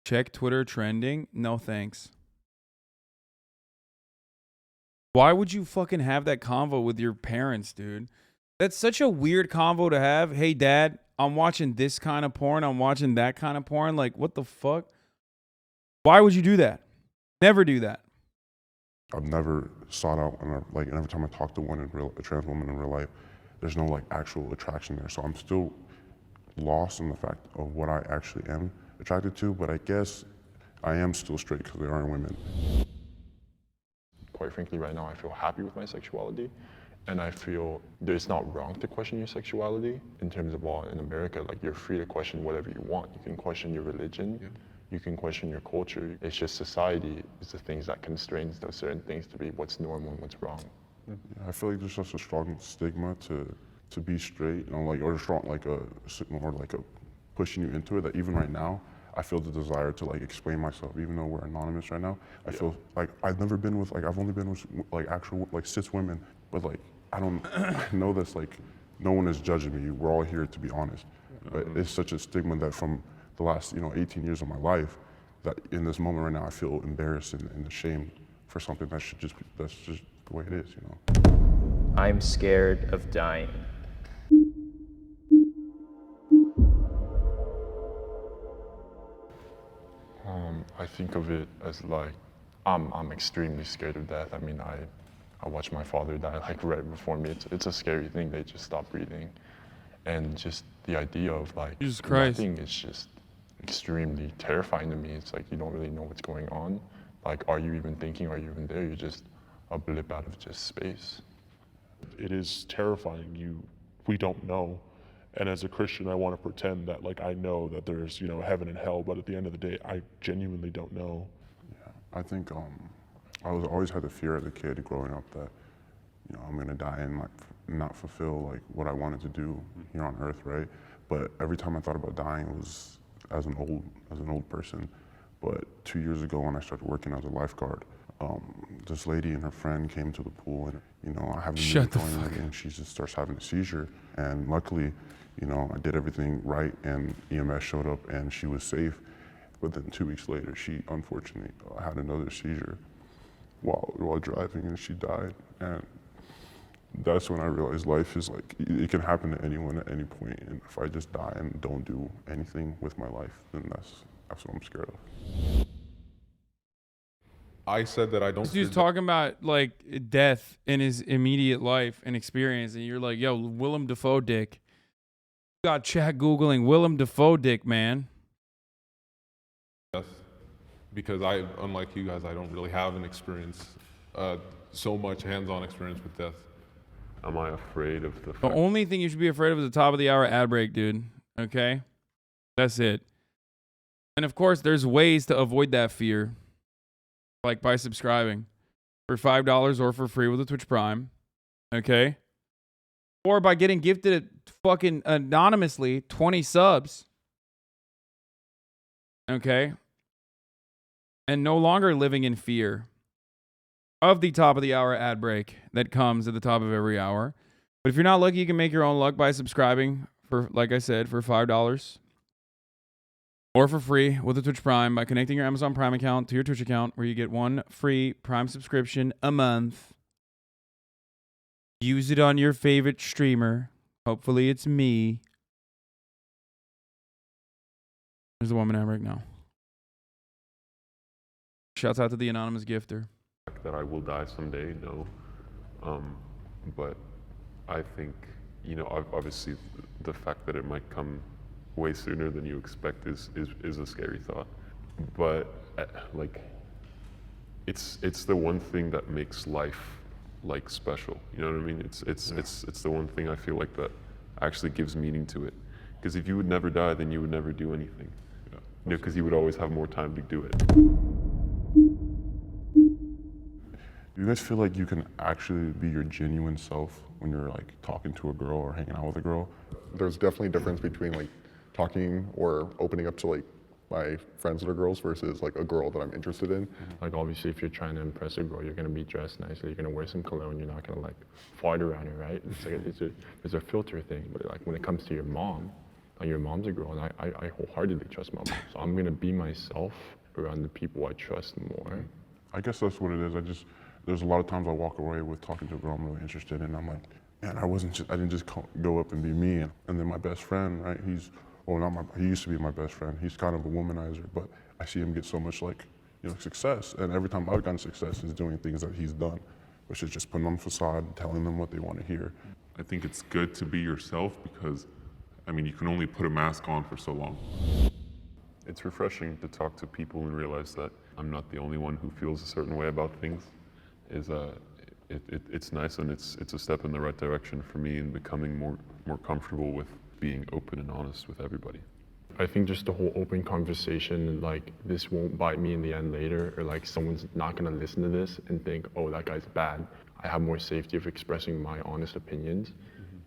check Twitter trending? No thanks. Why would you fucking have that convo with your parents, dude? That's such a weird convo to have. Hey, Dad, I'm watching this kind of porn. I'm watching that kind of porn. Like, what the fuck? Why would you do that? Never do that. I've never sought out, like, and every time I talk to a trans woman in real life, there's no like actual attraction there. So I'm still lost in the fact of what I actually am attracted to, but I guess I am still straight because they are women. Quite frankly, right now I feel happy with my sexuality. And I feel that it's not wrong to question your sexuality in terms of law in America. Like, you're free to question whatever you want. You can question your religion, you can question your culture. It's just society is the things that constrains those certain things to be what's normal and what's wrong. Yeah, I feel like there's such a strong stigma to be straight, you know, like, or strong, like more like a pushing you into it, that even right now, I feel the desire to like explain myself, even though we're anonymous right now. I feel like I've only been with like actual like cis women, but like I know this, like no one is judging me. We're all here to be honest. But it's such a stigma that from the last 18 years of my life, that in this moment right now I feel embarrassed and ashamed for something that's just the way it is, you know. I'm scared of dying. I think of it as like, I'm extremely scared of death. I mean, I watched my father die like right before me. It's a scary thing. They just stop breathing. And just the idea of like Jesus Christ. nothing is just extremely terrifying to me. It's like you don't really know what's going on. Like, are you even thinking? Are you even there? You're just a blip out of just space. It is terrifying. We don't know. And as a Christian, I want to pretend that like I know that there's, heaven and hell, but at the end of the day, I genuinely don't know. Yeah, I think I always had the fear as a kid growing up that, I'm gonna die and like not fulfill like what I wanted to do here on earth, right? But every time I thought about dying, it was as an old person. But 2 years ago when I started working as a lifeguard, this lady and her friend came to the pool and, I haven't been going and she just starts having a seizure. And luckily, I did everything right and EMS showed up and she was safe. But then 2 weeks later, she unfortunately had another seizure while driving and she died. And that's when I realized life is like, it can happen to anyone at any point. And if I just die and don't do anything with my life, then that's what I'm scared of. I said that I don't. This dude's talking about like death in his immediate life and experience, and you're like, yo, Willem Dafoe dick. You got chat Googling Willem Dafoe dick, man. Yes, because unlike you guys, I don't really have an experience, so much hands-on experience with death. Am I afraid of the The only thing you should be afraid of is the top of the hour ad break, dude. Okay? That's it. And of course, there's ways to avoid that fear. Like by subscribing for $5 or for free with a Twitch Prime. Okay? Or by getting gifted fucking anonymously 20 subs. Okay? And no longer living in fear of the top of the hour ad break that comes at the top of every hour. But if you're not lucky, you can make your own luck by subscribing for, like I said, for $5 or for free with a Twitch Prime by connecting your Amazon Prime account to your Twitch account, where you get one free Prime subscription a month. Use it on your favorite streamer. Hopefully it's me. There's the woman ad break now. Shouts out to the anonymous gifter. that I will die someday? No. But I think, obviously the fact that it might come way sooner than you expect is a scary thought. But it's the one thing that makes life like special. You know what I mean? It's the one thing I feel like that actually gives meaning to it. Because if you would never die, then you would never do anything. Because you would always have more time to do it. Do you guys feel like you can actually be your genuine self when you're like talking to a girl or hanging out with a girl? There's definitely a difference between like talking or opening up to like my friends that are girls versus like a girl that I'm interested in. Like obviously if you're trying to impress a girl, you're gonna be dressed nicely, you're gonna wear some cologne, you're not gonna like fart around her, right? It's like it's a filter thing. But like when it comes to your mom, like your mom's a girl, and I wholeheartedly trust my mom. So I'm gonna be myself around the people I trust more. I guess that's what it is. There's a lot of times I walk away with talking to a girl I'm really interested in, and I'm like, man, I didn't just go up and be me. And then my best friend, right? He used to be my best friend. He's kind of a womanizer, but I see him get so much success. And every time I've gotten success is doing things that he's done, which is just putting on a facade, telling them what they want to hear. I think it's good to be yourself because, you can only put a mask on for so long. It's refreshing to talk to people and realize that I'm not the only one who feels a certain way about things. It's nice, and it's a step in the right direction for me in becoming more comfortable with being open and honest with everybody. I think just the whole open conversation, like this won't bite me in the end later, or like someone's not gonna listen to this and think, oh, that guy's bad. I have more safety of expressing my honest opinions,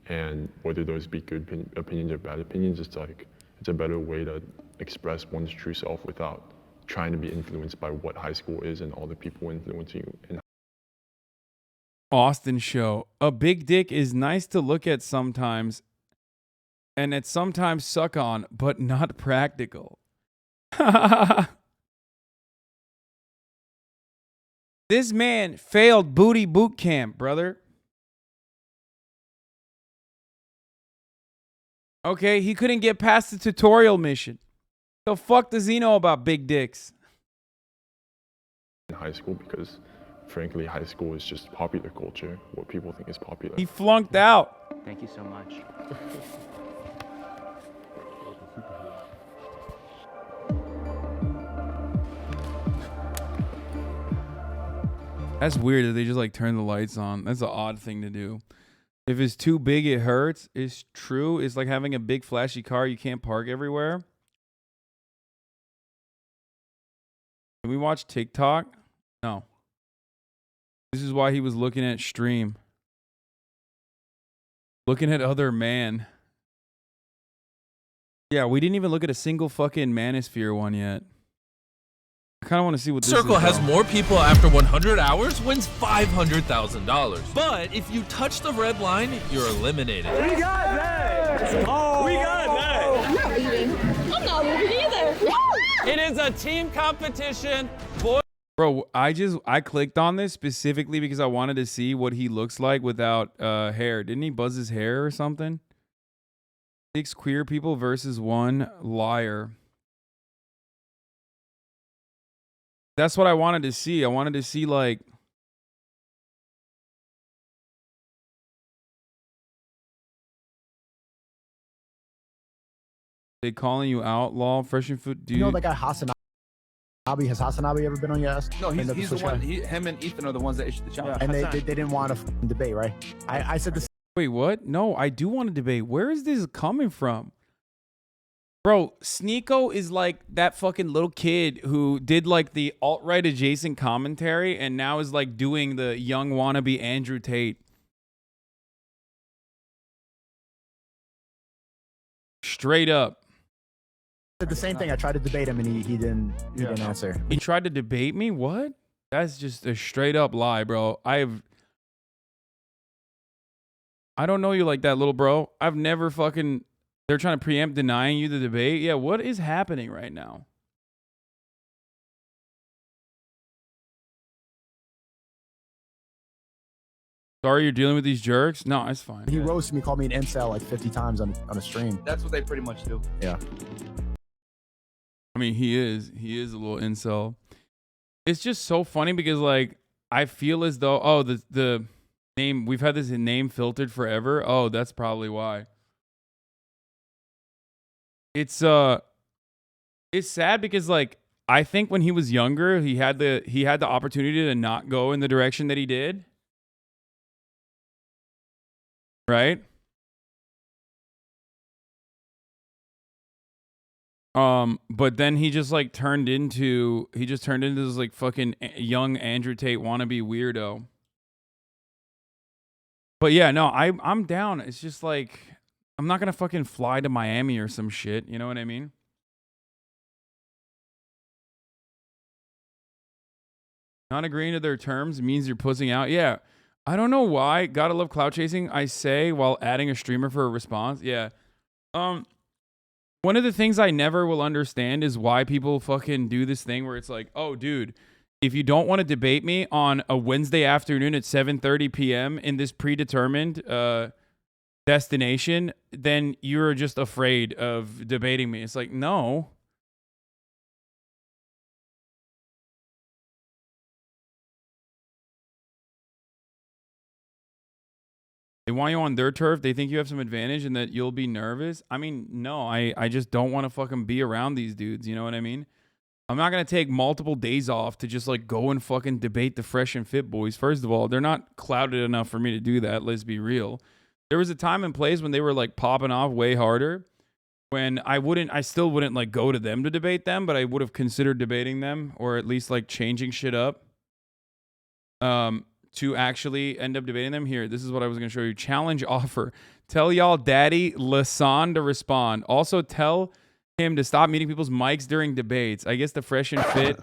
and whether those be good opinions or bad opinions, it's a better way to express one's true self without trying to be influenced by what high school is and all the people influencing you. Austin show. A big dick is nice to look at sometimes, and it's sometimes suck on, but not practical. This man failed booty boot camp, brother. Okay, he couldn't get past the tutorial mission. The fuck does he know about big dicks? In high school, because frankly, high school is just popular culture, what people think is popular. He flunked out. Thank you so much. That's weird that they just like turn the lights on. That's an odd thing to do. If it's too big, it hurts. It's true. It's like having a big flashy car you can't park everywhere. Can we watch TikTok? No. This is why he was looking at stream. Looking at other man. Yeah, we didn't even look at a single fucking Manosphere one yet. I kind of want to see what this Circle is has though. more people after 100 hours wins $500,000. But if you touch the red line, you're eliminated. We got that! Oh, we got that! I'm not leaving. I'm not leaving either. It is a team competition. Boy. Bro, I clicked on this specifically because I wanted to see what he looks like without hair. Didn't he buzz his hair or something? 6 queer people versus 1 liar. That's what I wanted to see. I wanted to see like they calling you outlaw, fresh and food, dude. You know that guy HasanAbi? Has HasanAbi ever been on your ass? No, he's the Switch one. guy? Him and Ethan are the ones that issued the challenge. And they didn't want to debate, right? I said this. Wait, what? No, I do want to debate. Where is this coming from? Bro, Sneeko is like that fucking little kid who did like the alt-right adjacent commentary and now is like doing the young wannabe Andrew Tate. Straight up. Said the same thing. I tried to debate him and he didn't answer. He tried to debate me? What? That's just a straight up lie, bro. I don't know you like that, little bro. I've never fucking... They're trying to preempt denying you the debate? Yeah, what is happening right now? Sorry you're dealing with these jerks? No, it's fine. He roasted me, called me an incel like 50 times on a stream. That's what they pretty much do. Yeah. I mean, he is a little incel. It's just so funny because like I feel as though the name, we've had this name filtered forever. Oh, that's probably why. It's sad because like I think when he was younger, he had the opportunity to not go in the direction that he did. Right? But then he just turned into this like fucking young Andrew Tate wannabe weirdo. But yeah, no, I'm down. It's just like I'm not gonna fucking fly to Miami or some shit. You know what I mean? Not agreeing to their terms means you're pussing out. Yeah. I don't know why. Gotta love clout chasing, I say, while adding a streamer for a response. Yeah. One of the things I never will understand is why people fucking do this thing where it's like, oh, dude, if you don't want to debate me on a Wednesday afternoon at 7:30 p.m. in this predetermined destination, then you're just afraid of debating me. It's like, no. They want you on their turf. They think you have some advantage and that you'll be nervous. I mean, no, I just don't want to fucking be around these dudes. You know what I mean? I'm not going to take multiple days off to just like go and fucking debate the fresh and fit boys. First of all, they're not clouded enough for me to do that. Let's be real. There was a time and place when they were like popping off way harder when I still wouldn't like go to them to debate them, but I would have considered debating them or at least like changing shit up. To actually end up debating them. Here, this is what I was going to show you. Challenge offer. Tell y'all daddy Lasan to respond. Also tell him to stop meeting people's mics during debates. I guess the fresh and fit.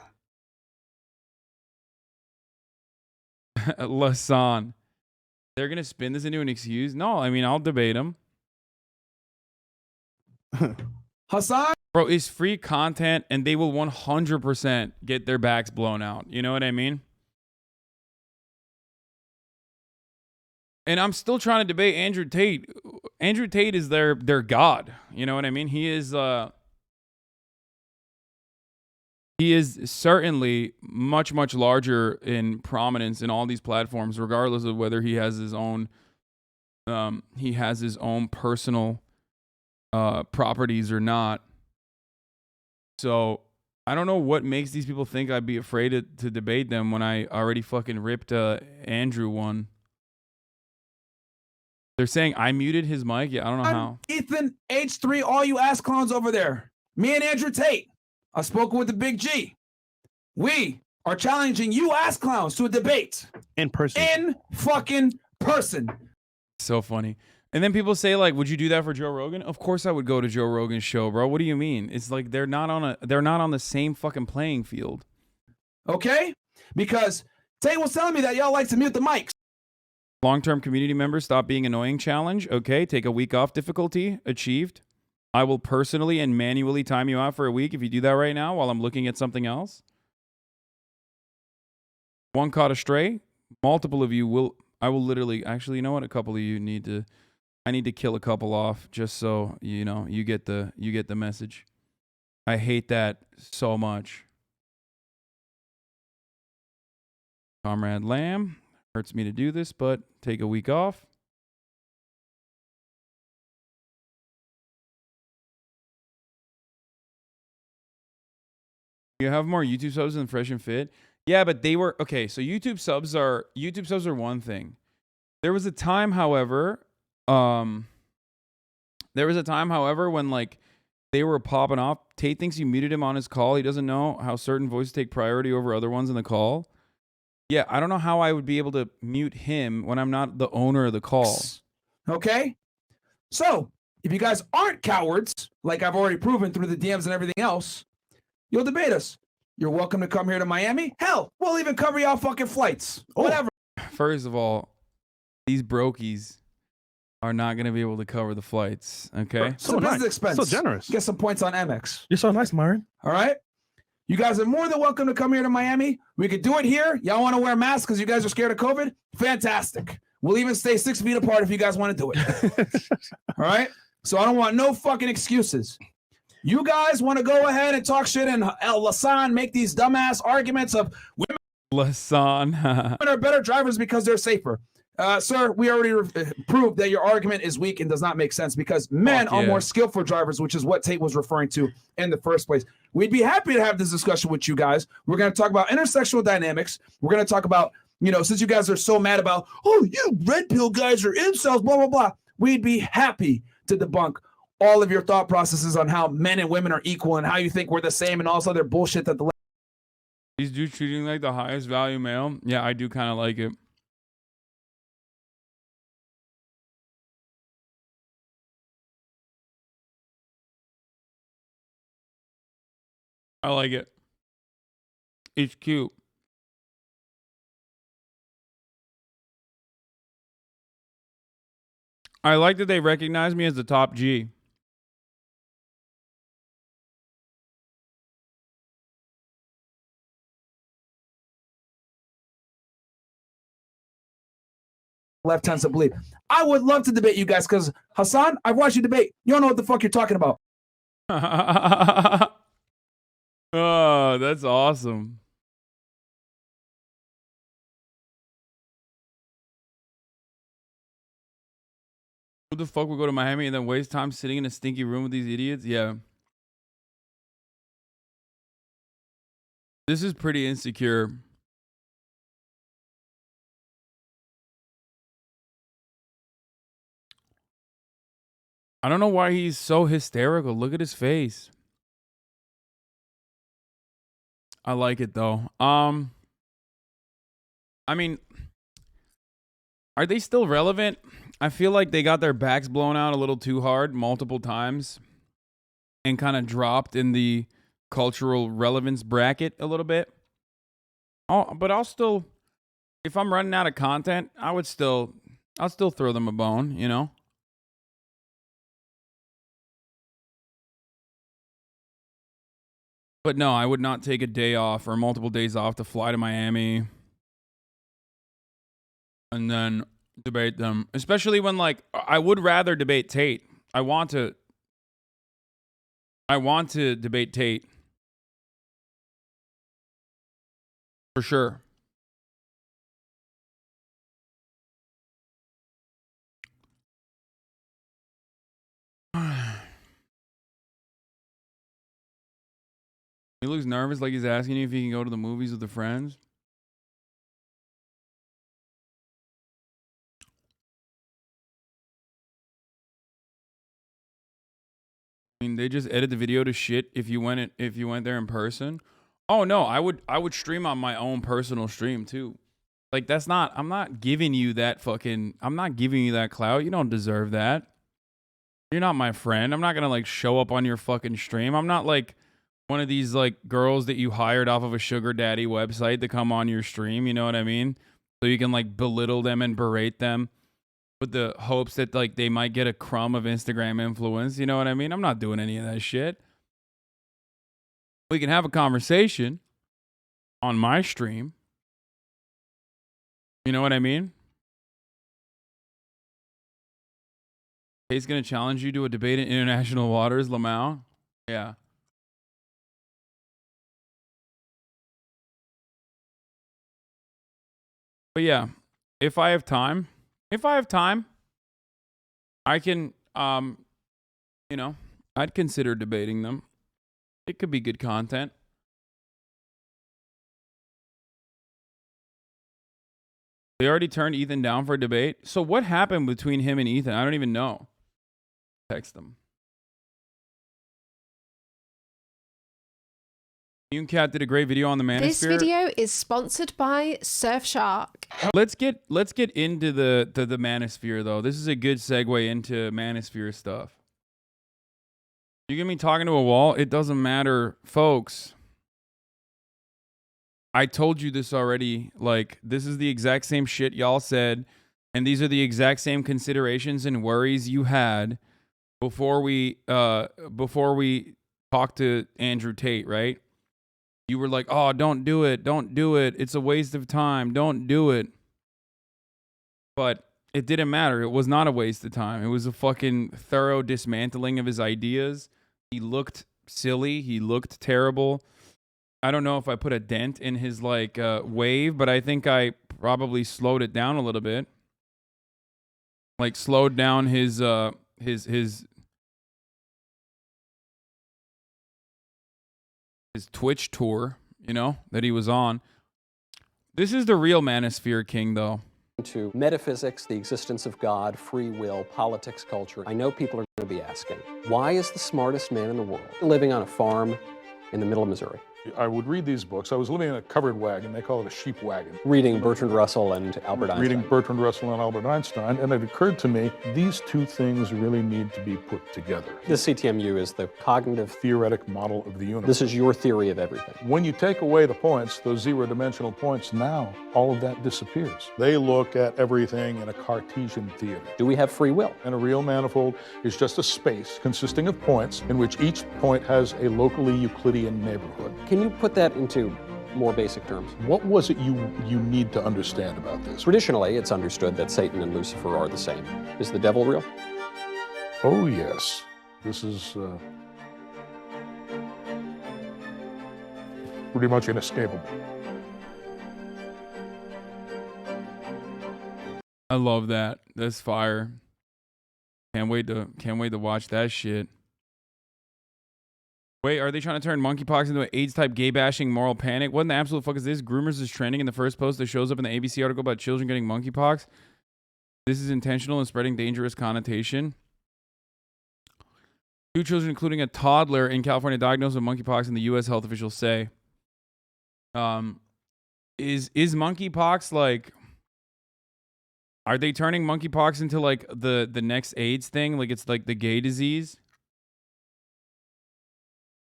Lasan. They're going to spin this into an excuse? No, I mean, I'll debate him. Hasan? Bro, it's free content and they will 100% get their backs blown out. You know what I mean? And I'm still trying to debate Andrew Tate. Andrew Tate is their god. You know what I mean? He is He is certainly much, much larger in prominence in all these platforms, regardless of whether he has his own personal properties or not. So I don't know what makes these people think I'd be afraid to debate them when I already fucking ripped Andrew one. They're saying I muted his mic. Yeah, I don't know how. Ethan H3, all you ass clowns over there. Me and Andrew Tate. I've spoken with the Big G. We are challenging you ass clowns to a debate. In person. In fucking person. So funny. And then people say, like, would you do that for Joe Rogan? Of course I would go to Joe Rogan's show, bro. What do you mean? It's like they're not on the same fucking playing field. Okay? Because Tate was telling me that y'all like to mute the mics. Long-term community members, stop being annoying challenge. Okay, take a week off difficulty. Achieved. I will personally and manually time you out for a week if you do that right now while I'm looking at something else. One caught a stray. Multiple of you will... I will literally... Actually, you know what? A couple of you need to... I need to kill a couple off just so, you know, you get the message. I hate that so much. Comrade Lamb. Hurts me to do this, but take a week off. You have more YouTube subs than Fresh and Fit? Yeah, but they were... Okay, so YouTube subs are one thing. There was a time, however... when like they were popping off. Tate thinks you muted him on his call. He doesn't know how certain voices take priority over other ones in the call. Yeah, I don't know how I would be able to mute him when I'm not the owner of the call. Okay? So, if you guys aren't cowards, like I've already proven through the DMs and everything else, you'll debate us. You're welcome to come here to Miami. Hell, we'll even cover y'all fucking flights. Whatever. First of all, these brokies are not going to be able to cover the flights, okay? So business expense. So generous. Get some points on Amex. You're so nice, Myron. All right? You guys are more than welcome to come here to Miami. We could do it here. Y'all want to wear masks because you guys are scared of COVID? Fantastic. We'll even stay 6 feet apart if you guys want to do it. All right? So I don't want no fucking excuses. You guys want to go ahead and talk shit and Lasan make these dumbass arguments of women are better drivers because they're safer. Sir, we already proved that your argument is weak and does not make sense because men are more skillful drivers, which is what Tate was referring to in the first place. We'd be happy to have this discussion with you guys. We're going to talk about intersexual dynamics. We're going to talk about, you know, since you guys are so mad about, oh, you red pill guys are incels, blah, blah, blah. We'd be happy to debunk all of your thought processes on how men and women are equal and how you think we're the same and all this other bullshit that the... These dudes treating like the highest value male. Yeah, I do kind of like it. I like it. It's cute. I like that they recognize me as the top G. Left tends to believe. I would love to debate you guys because Hasan, I've watched you debate. You don't know what the fuck you're talking about. Oh, that's awesome. Who the fuck would go to Miami and then waste time sitting in a stinky room with these idiots? Yeah. This is pretty insecure. I don't know why he's so hysterical. Look at his face. I like it though. I mean, are they still relevant? I feel like they got their backs blown out a little too hard multiple times and kind of dropped in the cultural relevance bracket a little bit. Oh, but I'll still, if I'm running out of content, I'll still throw them a bone, you know? But no, I would not take a day off or multiple days off to fly to Miami and then debate them. Especially when, like, I would rather debate Tate. I want to debate Tate. For sure. He looks nervous, like he's asking you if he can go to the movies with the friends. I mean, they just edit the video to shit if you went there in person. Oh no, I would stream on my own personal stream too. Like that's not, I'm not giving you that clout. You don't deserve that. You're not my friend. I'm not gonna like show up on your fucking stream. I'm not like one of these like girls that you hired off of a sugar daddy website to come on your stream. You know what I mean? So you can like belittle them and berate them with the hopes that like they might get a crumb of Instagram influence. You know what I mean? I'm not doing any of that shit. We can have a conversation on my stream. You know what I mean? He's going to challenge you to a debate in international waters, Lamau. Yeah. But yeah, if I have time, I can, you know, I'd consider debating them. It could be good content. They already turned Ethan down for a debate. So what happened between him and Ethan? I don't even know. Text them. Cat did a great video on the Manosphere. This video is sponsored by Surfshark. Let's get into the Manosphere though. This is a good segue into Manosphere stuff. You get me talking to a wall? It doesn't matter, folks. I told you this already. Like, this is the exact same shit y'all said, and these are the exact same considerations and worries you had before we talked to Andrew Tate, right? You were like, "Oh, don't do it. Don't do it. It's a waste of time. Don't do it." But it didn't matter. It was not a waste of time. It was a fucking thorough dismantling of his ideas. He looked silly. He looked terrible. I don't know if I put a dent in his like wave, but I think I probably slowed it down a little bit. Like slowed down his Twitch tour, you know, that he was on. This is the real Manosphere King, though. To metaphysics, the existence of God, free will, politics, culture. I know people are going to be asking, why is the smartest man in the world living on a farm in the middle of Missouri? I would read these books. I was living in a covered wagon. They call it a sheep wagon. Reading Bertrand Russell and Albert Einstein. Reading Bertrand Russell and Albert Einstein. And it occurred to me, these two things really need to be put together. The CTMU is the cognitive theoretic model of the universe. This is your theory of everything. When you take away the points, those zero-dimensional points, now all of that disappears. They look at everything in a Cartesian theater. Do we have free will? And a real manifold is just a space consisting of points in which each point has a locally Euclidean neighborhood. Can you put that into more basic terms? What was it you need to understand about this? Traditionally, it's understood that Satan and Lucifer are the same. Is the devil real? Oh, yes. This is pretty much inescapable. I love that. That's fire. Can't wait to watch that shit. Wait, are they trying to turn monkeypox into an AIDS-type gay-bashing moral panic? What in the absolute fuck is this? Groomers is trending in the first post that shows up in the ABC article about children getting monkeypox. This is intentional and spreading dangerous connotation. 2 children, including a toddler in California, diagnosed with monkeypox, and the U.S. health officials say. Is monkeypox like... Are they turning monkeypox into like the next AIDS thing? Like it's like the gay disease?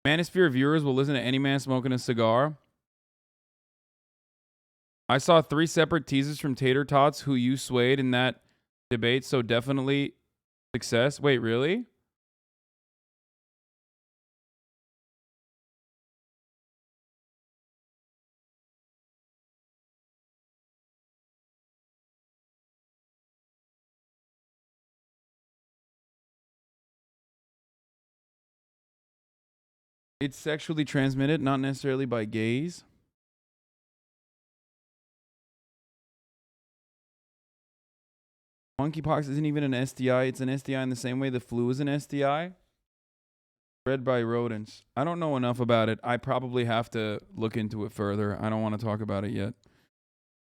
Manosphere viewers will listen to any man smoking a cigar. I saw 3 separate teasers from Tater Tots who you swayed in that debate, so definitely success. Wait, really? It's sexually transmitted, not necessarily by gays. Monkeypox isn't even an STI. It's an STI in the same way the flu is an STI. Spread by rodents. I don't know enough about it. I probably have to look into it further. I don't want to talk about it yet.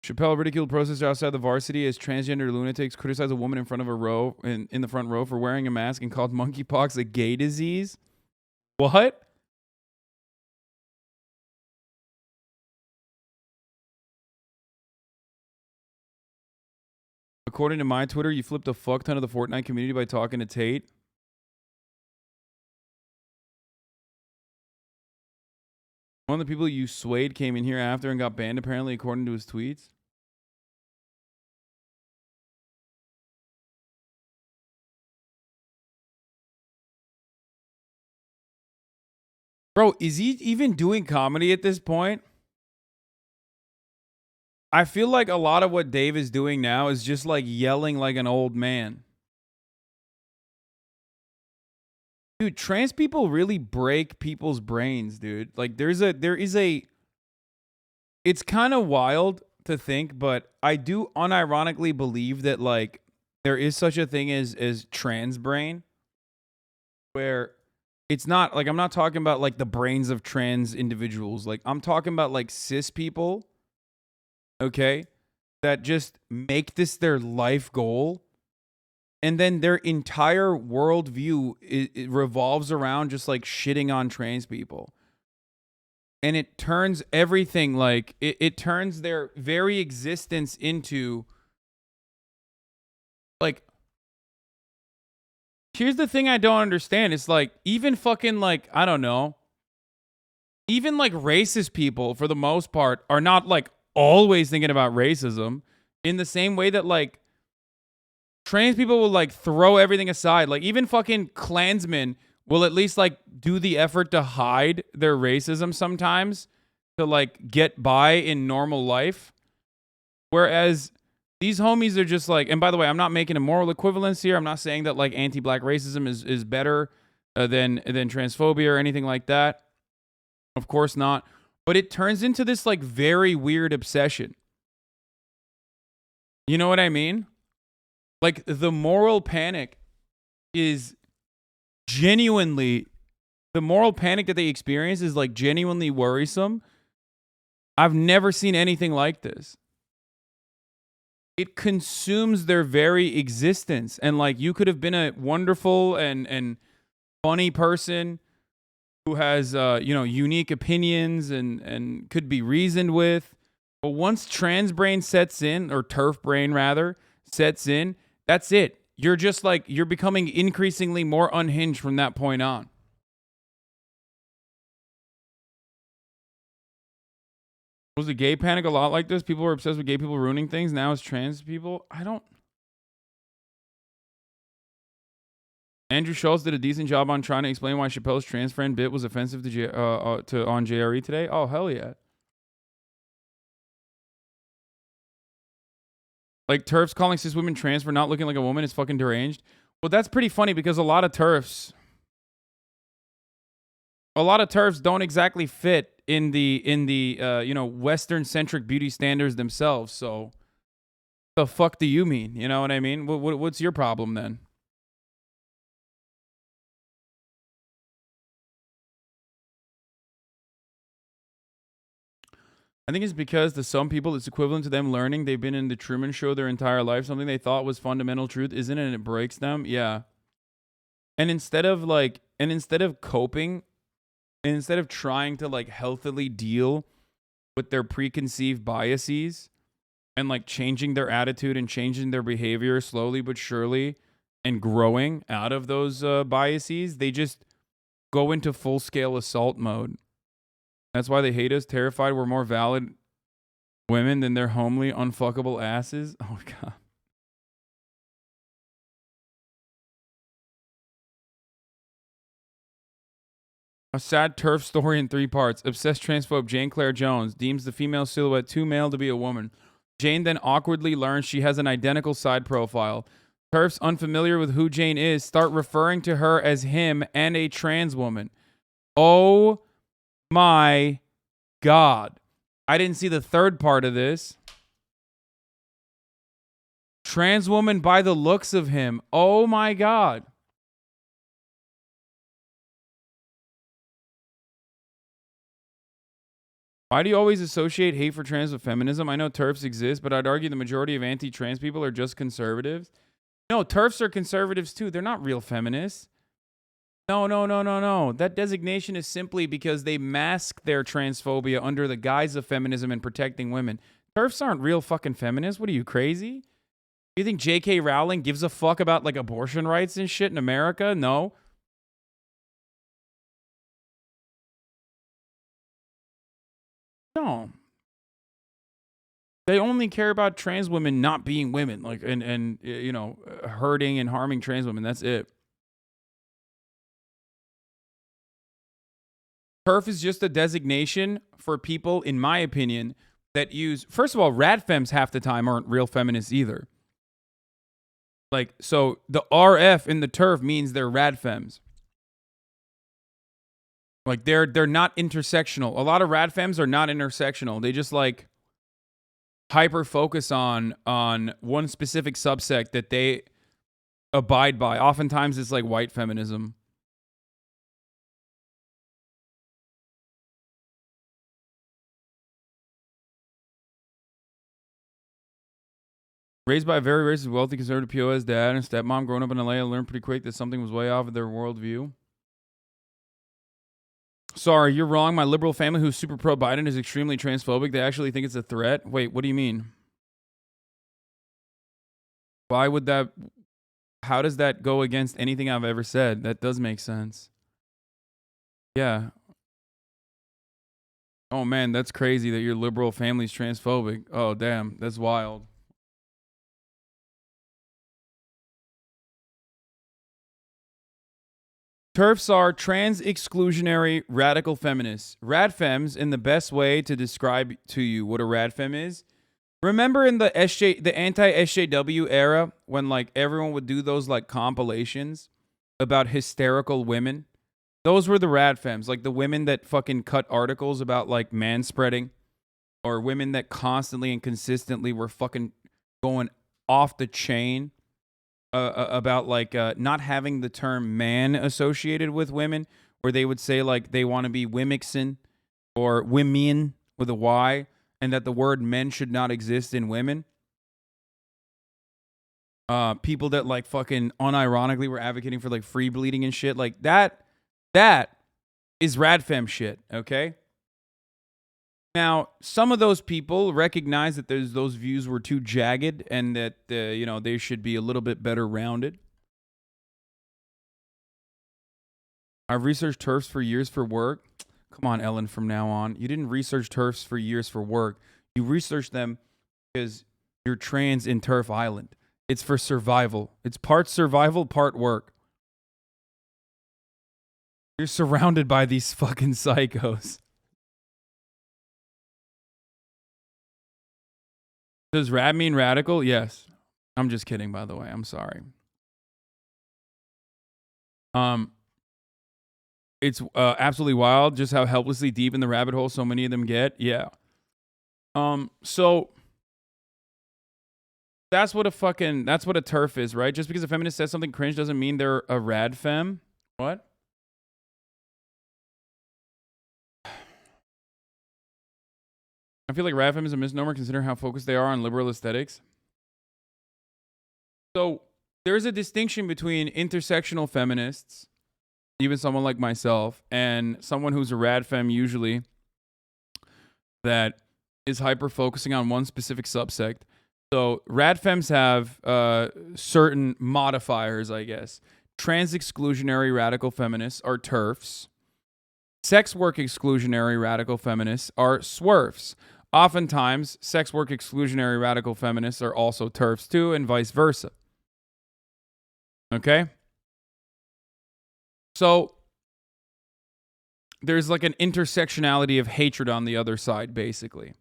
Chappelle ridiculed protesters outside the Varsity as transgender lunatics criticize a woman in front of a row in the front row for wearing a mask and called monkeypox a gay disease. What? According to my Twitter, you flipped a fuck ton of the Fortnite community by talking to Tate. One of the people you swayed came in here after and got banned, apparently, according to his tweets. Bro, is he even doing comedy at this point? I feel like a lot of what Dave is doing now is just like yelling like an old man. Dude, trans people really break people's brains, dude. Like there is a it's kind of wild to think, but I do unironically believe that like there is such a thing as trans brain, where it's not like, I'm not talking about like the brains of trans individuals. Like I'm talking about like cis people, okay, that just make this their life goal. And then their entire worldview it revolves around just like shitting on trans people. And it turns everything like, it turns their very existence into like, here's the thing I don't understand. It's like, even fucking like, I don't know, even like racist people for the most part are not like always thinking about racism in the same way that like, trans people will like throw everything aside. Like even fucking Klansmen will at least like do the effort to hide their racism sometimes to like get by in normal life. Whereas these homies are just like, and by the way, I'm not making a moral equivalence here. I'm not saying that like anti-black racism is better than transphobia or anything like that. Of course not. But it turns into this like very weird obsession. You know what I mean? Like the moral panic is genuinely, the moral panic that they experience is like genuinely worrisome. I've never seen anything like this. It consumes their very existence. And like you could have been a wonderful and funny person who has, you know, unique opinions and could be reasoned with. But once trans brain sets in, or turf brain rather, sets in, that's it. You're just like, you're becoming increasingly more unhinged from that point on. Was the gay panic a lot like this? People were obsessed with gay people ruining things. Now it's trans people. I don't. Andrew Schultz did a decent job on trying to explain why Chappelle's trans friend bit was offensive to on JRE today. Oh, hell yeah. Like TERFs calling cis women trans for not looking like a woman is fucking deranged. Well, that's pretty funny because a lot of TERFs don't exactly fit in the you know, Western centric beauty standards themselves. So the fuck do you mean? You know what I mean? What's your problem then? I think it's because to some people, it's equivalent to them learning they've been in the Truman Show their entire life. Something they thought was fundamental truth isn't it, and it breaks them. Yeah. And instead of coping, and instead of trying to like healthily deal with their preconceived biases and like changing their attitude and changing their behavior slowly but surely and growing out of those biases, they just go into full-scale assault mode. That's why they hate us, terrified we're more valid women than their homely, unfuckable asses. Oh, God. A sad TERF story in 3 parts. Obsessed transphobe Jane Claire Jones deems the female silhouette too male to be a woman. Jane then awkwardly learns she has an identical side profile. TERFs, unfamiliar with who Jane is, start referring to her as him and a trans woman. Oh my God. I didn't see the third part of this. Trans woman by the looks of him. Oh my God. Why do you always associate hate for trans with feminism? I know TERFs exist, but I'd argue the majority of anti-trans people are just conservatives. No, TERFs are conservatives too. They're not real feminists. No. That designation is simply because they mask their transphobia under the guise of feminism and protecting women. TERFs aren't real fucking feminists. What are you, crazy? You think J.K. Rowling gives a fuck about like abortion rights and shit in America? No. No. They only care about trans women not being women, like and you know, hurting and harming trans women. That's it. TERF is just a designation for people, in my opinion, that use. First of all, radfems half the time aren't real feminists either. Like, so the RF in the TERF means they're radfems. Like they're not intersectional. A lot of radfems are not intersectional. They just like hyper focus on one specific subsect that they abide by. Oftentimes it's like white feminism. Raised by a very racist, wealthy, conservative POS dad and stepmom, growing up in LA, I learned pretty quick that something was way off of their worldview. Sorry, you're wrong. My liberal family, who's super pro-Biden, is extremely transphobic. They actually think it's a threat. Wait, what do you mean? Why would that... How does that go against anything I've ever said? That does make sense. Yeah. Oh, man, that's crazy that your liberal family's transphobic. Oh, damn, that's wild. TERFs are trans-exclusionary radical feminists. Radfems, in the best way to describe to you what a radfem is, remember in the anti-SJW era when like everyone would do those like compilations about hysterical women? Those were the radfems, like the women that fucking cut articles about like manspreading, or women that constantly and consistently were fucking going off the chain about like not having the term man associated with women, where they would say like they want to be wimixen or women with a Y, and that the word men should not exist in women. People that like fucking unironically were advocating for like free bleeding and shit like that. That is radfem shit, okay? Now, some of those people recognize that those views were too jagged and that, you know, they should be a little bit better rounded. I've researched TERFs for years for work. Come on, Ellen, from now on. You didn't research TERFs for years for work. You researched them because you're trans in TERF Island. It's for survival. It's part survival, part work. You're surrounded by these fucking psychos. Does rad mean radical? Yes. I'm just kidding, by the way. I'm sorry. It's absolutely wild just how helplessly deep in the rabbit hole so many of them get. Yeah. So that's what a TERF is, right? Just because a feminist says something cringe doesn't mean they're a rad femme. What? I feel like radfem is a misnomer considering how focused they are on liberal aesthetics. So there's a distinction between intersectional feminists, even someone like myself, and someone who's a radfem usually that is hyper-focusing on one specific subsect. So radfems have certain modifiers, I guess. Trans-exclusionary radical feminists are TERFs. Sex work exclusionary radical feminists are SWERFs. Oftentimes, sex work exclusionary radical feminists are also TERFs too, and vice versa. Okay? So, there's like an intersectionality of hatred on the other side, basically.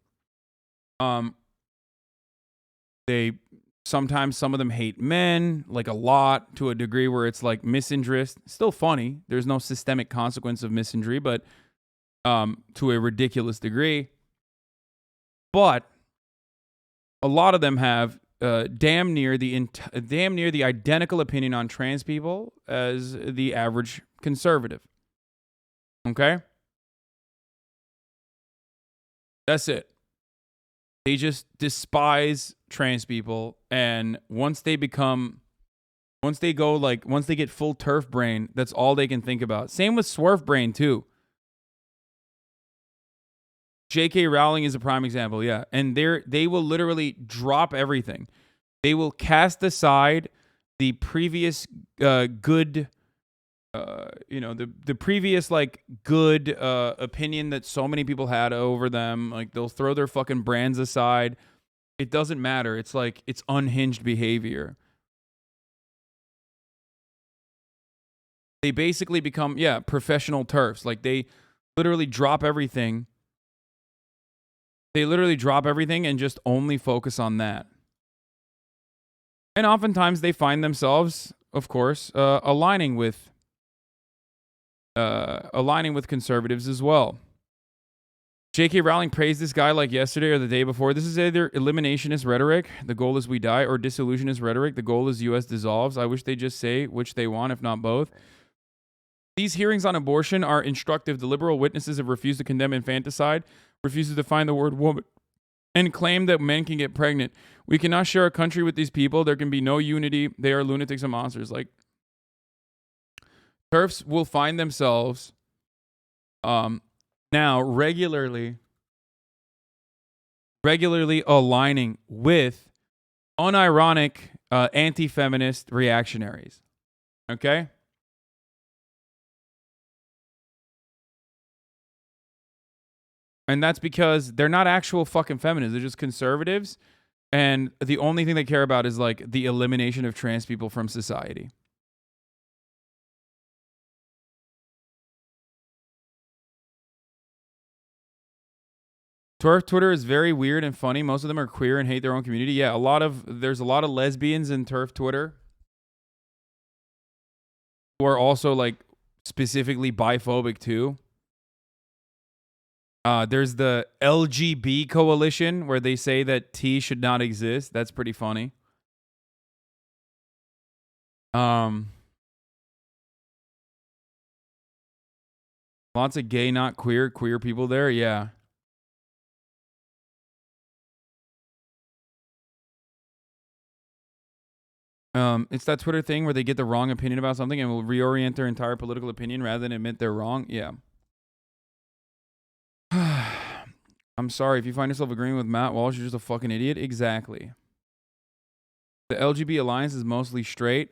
Sometimes some of them hate men, like a lot, to a degree where it's like misinterest. Still funny. There's no systemic consequence of misandry, but to a ridiculous degree. But a lot of them have damn near the identical opinion on trans people as the average conservative. Okay? That's it. They just despise trans people, and once they get full turf brain, that's all they can think about. Same with swerve brain too. J.K. Rowling is a prime example, yeah. And they will literally drop everything. They will cast aside the previous good, the previous like good opinion that so many people had over them. Like they'll throw their fucking brands aside. It doesn't matter. It's like it's unhinged behavior. They basically become professional turfs. Like they literally drop everything. They literally drop everything and just only focus on that. And oftentimes they find themselves, of course, aligning with conservatives as well. J.K. Rowling praised this guy like yesterday or the day before. This is either eliminationist rhetoric, the goal is we die, or dissolutionist rhetoric, the goal is U.S. dissolves. I wish they just say which they want, if not both. These hearings on abortion are instructive. The liberal witnesses have refused to condemn infanticide, refuses to define the word woman, and claim that men can get pregnant. We cannot share a country with these people. There can be no unity. They are lunatics and monsters. Like, TERFs will find themselves now regularly aligning with unironic anti-feminist reactionaries. Okay? And that's because they're not actual fucking feminists. They're just conservatives. And the only thing they care about is like the elimination of trans people from society. Twitter is very weird and funny. Most of them are queer and hate their own community. Yeah, there's a lot of lesbians in TERF Twitter who are also like specifically biphobic too. There's the LGB coalition where they say that T should not exist. That's pretty funny. Lots of gay, not queer people there. Yeah. It's that Twitter thing where they get the wrong opinion about something and will reorient their entire political opinion rather than admit they're wrong. Yeah. I'm sorry if you find yourself agreeing with Matt Walsh, you're just a fucking idiot. Exactly. The LGB alliance is mostly straight.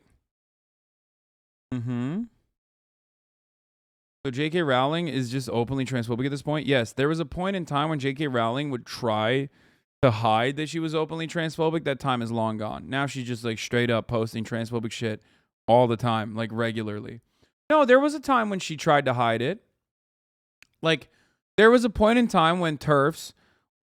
So J.K. Rowling is just openly transphobic at this point. Yes, there was a point in time when J.K. Rowling would try to hide that she was openly transphobic. That time is long gone. Now she's just like straight up posting transphobic shit all the time, like regularly. No, there was a time when she tried to hide it. Like, there was a point in time when TERFs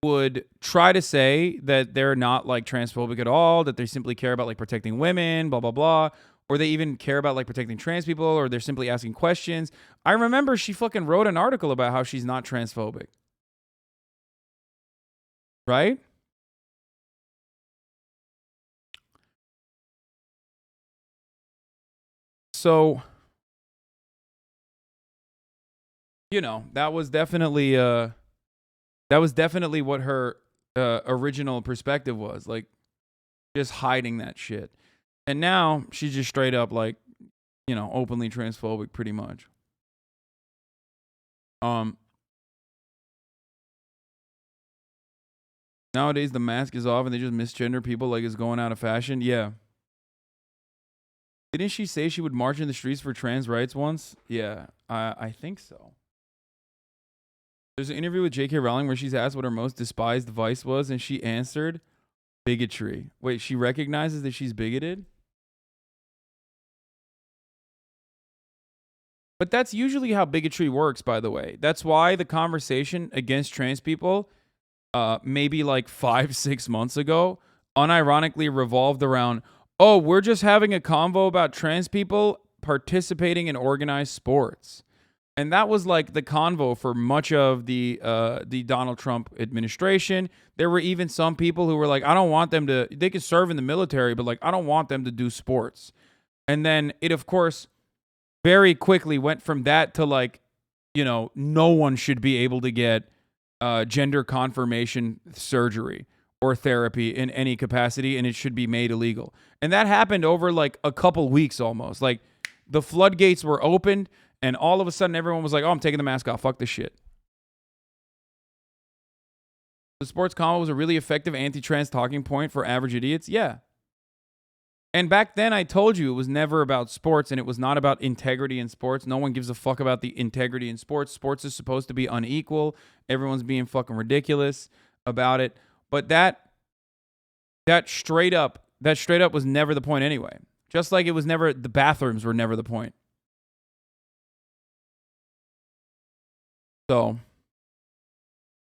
would try to say that they're not like transphobic at all, that they simply care about like protecting women, blah, blah, blah. Or they even care about like protecting trans people, or they're simply asking questions. I remember she fucking wrote an article about how she's not transphobic. Right? So, you know, that was definitely what her original perspective was, like just hiding that shit. And now she's just straight up like, you know, openly transphobic pretty much. Nowadays the mask is off and they just misgender people like it's going out of fashion. Yeah. Didn't she say she would march in the streets for trans rights once? Yeah, I think so. There's an interview with J.K. Rowling where she's asked what her most despised vice was, and she answered bigotry. Wait, she recognizes that she's bigoted? But that's usually how bigotry works, by the way. That's why the conversation against trans people, maybe like 5-6 months ago, unironically revolved around, oh, we're just having a convo about trans people participating in organized sports. And that was like the convo for much of the Donald Trump administration. There were even some people who were like, I don't want them to, they could serve in the military, but like, I don't want them to do sports. And then it, of course, very quickly went from that to like, you know, no one should be able to get gender confirmation surgery or therapy in any capacity, and it should be made illegal. And that happened over like a couple weeks almost. Like the floodgates were opened, and all of a sudden everyone was like, oh, I'm taking the mask off. Fuck this shit. The sports combo was a really effective anti-trans talking point for average idiots. Yeah. And back then I told you it was never about sports, and it was not about integrity in sports. No one gives a fuck about the integrity in sports. Sports is supposed to be unequal. Everyone's being fucking ridiculous about it. But that straight up was never the point anyway. Just like it was never, the bathrooms were never the point. So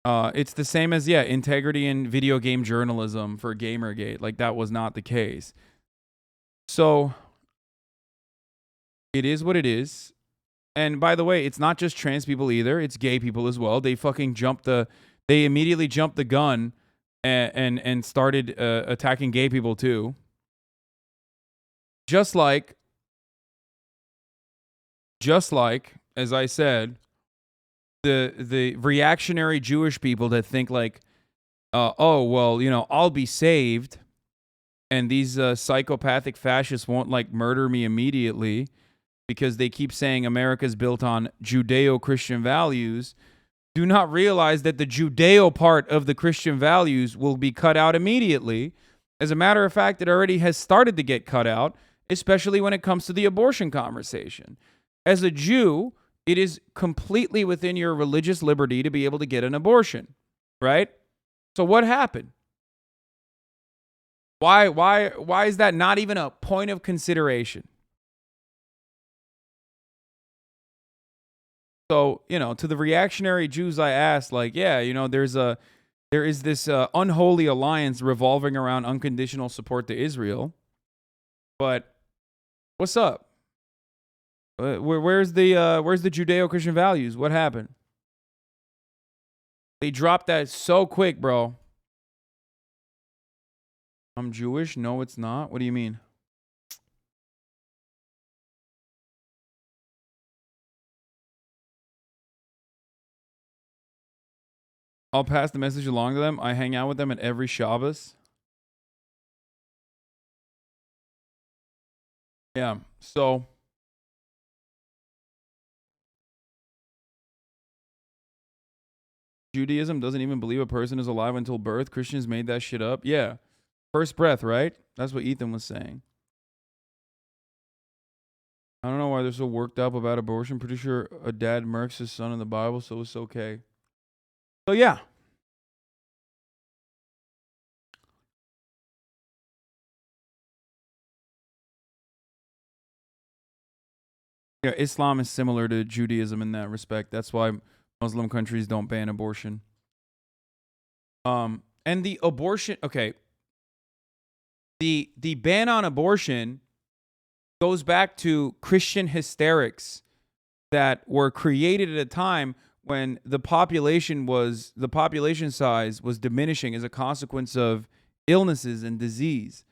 it's the same as, yeah, integrity in video game journalism for Gamergate. Like that was not the case. So it is what it is. And by the way, it's not just trans people either. It's gay people as well. They fucking they immediately jumped the gun and started attacking gay people too. Just like, as I said, the reactionary Jewish people that think like, oh, well, you know, I'll be saved, and these psychopathic fascists won't like murder me immediately because they keep saying America's built on Judeo-Christian values, do not realize that the Judeo part of the Christian values will be cut out immediately. As a matter of fact, it already has started to get cut out, especially when it comes to the abortion conversation. As a Jew, it is completely within your religious liberty to be able to get an abortion, right? So what happened? Why is that not even a point of consideration? So, you know, to the reactionary Jews, I asked, like, yeah, you know, there is this unholy alliance revolving around unconditional support to Israel. But what's up? Where's the Judeo-Christian values? What happened? They dropped that so quick, bro. I'm Jewish? No, it's not. What do you mean? I'll pass the message along to them. I hang out with them at every Shabbos. Yeah, so Judaism doesn't even believe a person is alive until birth. Christians made that shit up. Yeah. First breath, right? That's what Ethan was saying. I don't know why they're so worked up about abortion. Pretty sure a dad murks his son in the Bible, so it's okay. So yeah. Yeah, Islam is similar to Judaism in that respect. That's why Muslim countries don't ban abortion. And the abortion, okay. The ban on abortion goes back to Christian hysterics that were created at a time when the population size was diminishing as a consequence of illnesses and disease.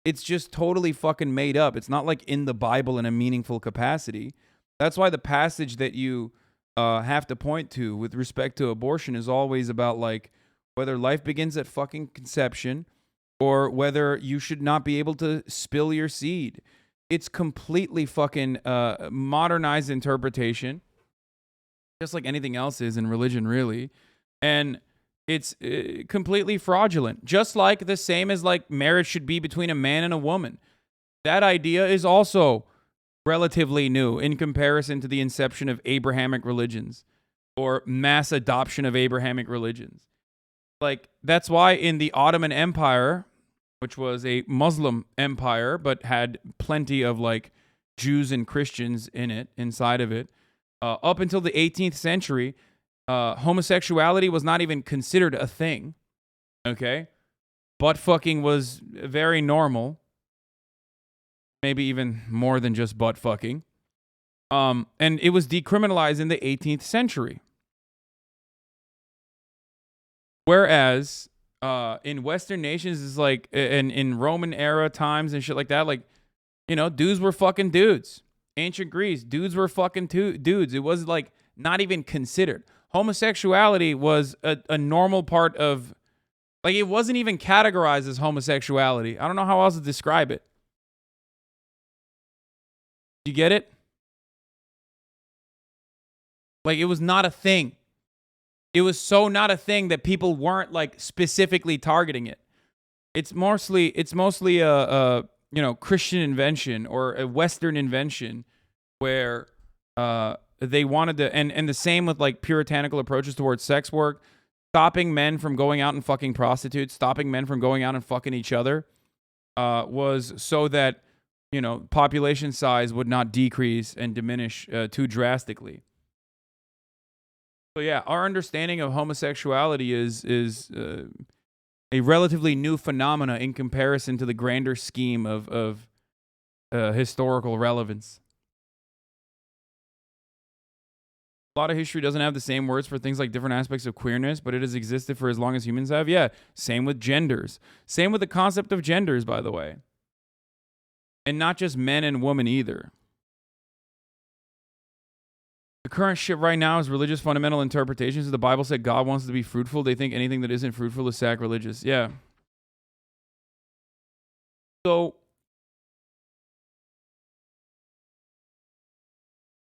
It's just totally fucking made up. It's not like in the Bible in a meaningful capacity. That's why the passage that you have to point to with respect to abortion is always about like whether life begins at fucking conception or whether you should not be able to spill your seed. It's completely fucking modernized interpretation, just like anything else is in religion, really. And it's completely fraudulent, just like the same as like marriage should be between a man and a woman. That idea is also relatively new in comparison to the inception of Abrahamic religions or mass adoption of Abrahamic religions. Like, that's why in the Ottoman Empire, which was a Muslim empire, but had plenty of like Jews and Christians inside of it, up until the 18th century, homosexuality was not even considered a thing. Okay? Butt fucking was very normal. Maybe even more than just butt fucking. And it was decriminalized in the 18th century. Whereas in Western nations, it's like in Roman era times and shit like that, like, you know, dudes were fucking dudes. Ancient Greece, dudes were fucking dudes. It was like not even considered. Homosexuality was a normal part of, like, it wasn't even categorized as homosexuality. I don't know how else to describe it. You get it? Like, it was not a thing. It was so not a thing that people weren't like specifically targeting it. It's mostly a you know, Christian invention or a Western invention where they wanted to, and the same with like puritanical approaches towards sex work, stopping men from going out and fucking prostitutes, stopping men from going out and fucking each other, was so that, you know, population size would not decrease and diminish too drastically. So yeah, our understanding of homosexuality is a relatively new phenomena in comparison to the grander scheme of historical relevance. A lot of history doesn't have the same words for things like different aspects of queerness, but it has existed for as long as humans have. Yeah, same with genders. Same with the concept of genders, by the way. And not just men and women either. The current shit right now is religious fundamental interpretations. The Bible said God wants to be fruitful. They think anything that isn't fruitful is sacrilegious. Yeah. So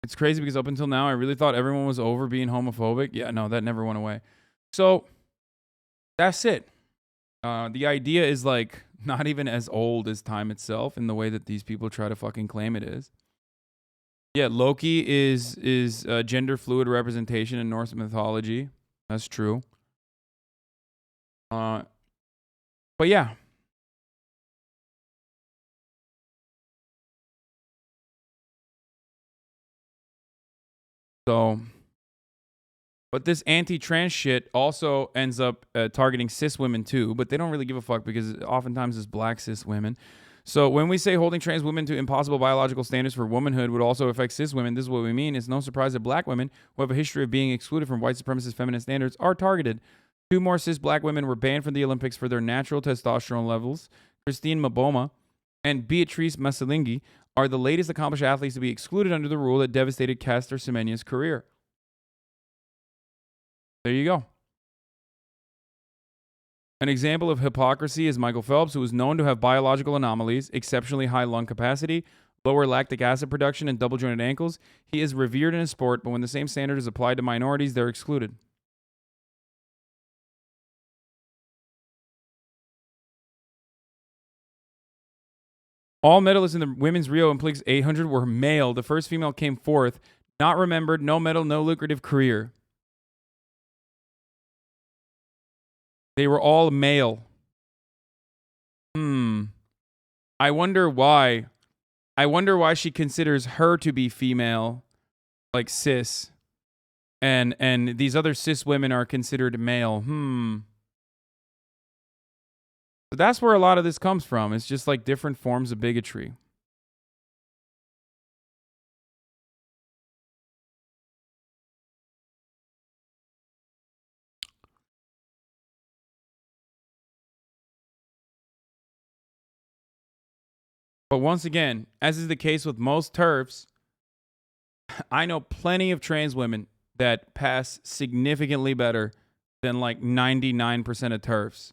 it's crazy because up until now, I really thought everyone was over being homophobic. Yeah, no, that never went away. So that's it. The idea is like not even as old as time itself in the way that these people try to fucking claim it is. Yeah, Loki is gender fluid representation in Norse mythology. That's true. But yeah. So, but this anti-trans shit also ends up targeting cis women too, but they don't really give a fuck because oftentimes it's black cis women. So when we say holding trans women to impossible biological standards for womanhood would also affect cis women, this is what we mean. It's no surprise that black women who have a history of being excluded from white supremacist feminist standards are targeted. 2 more cis black women were banned from the Olympics for their natural testosterone levels. Christine Maboma and Beatrice Masalingi are the latest accomplished athletes to be excluded under the rule that devastated Caster Semenya's career. There you go. An example of hypocrisy is Michael Phelps, who is known to have biological anomalies, exceptionally high lung capacity, lower lactic acid production, and double-jointed ankles. He is revered in his sport, but when the same standard is applied to minorities, they're excluded. All medalists in the women's Rio Olympics 800 were male. The first female came fourth. Not remembered, no medal, no lucrative career. They were all male. I wonder why. I wonder why she considers her to be female, like cis, and these other cis women are considered male. So that's where a lot of this comes from. It's just like different forms of bigotry. But once again, as is the case with most TERFs, I know plenty of trans women that pass significantly better than like 99% of TERFs.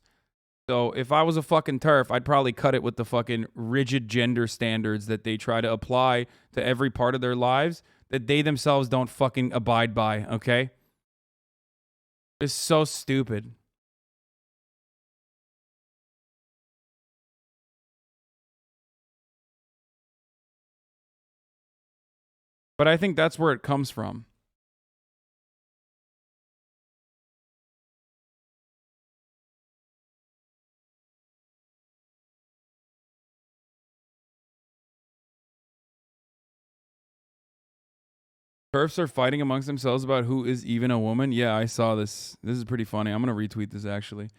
So if I was a fucking TERF, I'd probably cut it with the fucking rigid gender standards that they try to apply to every part of their lives that they themselves don't fucking abide by, okay? It's so stupid. But I think that's where it comes from. TERFs are fighting amongst themselves about who is even a woman. Yeah, I saw this. This is pretty funny. I'm going to retweet this, actually.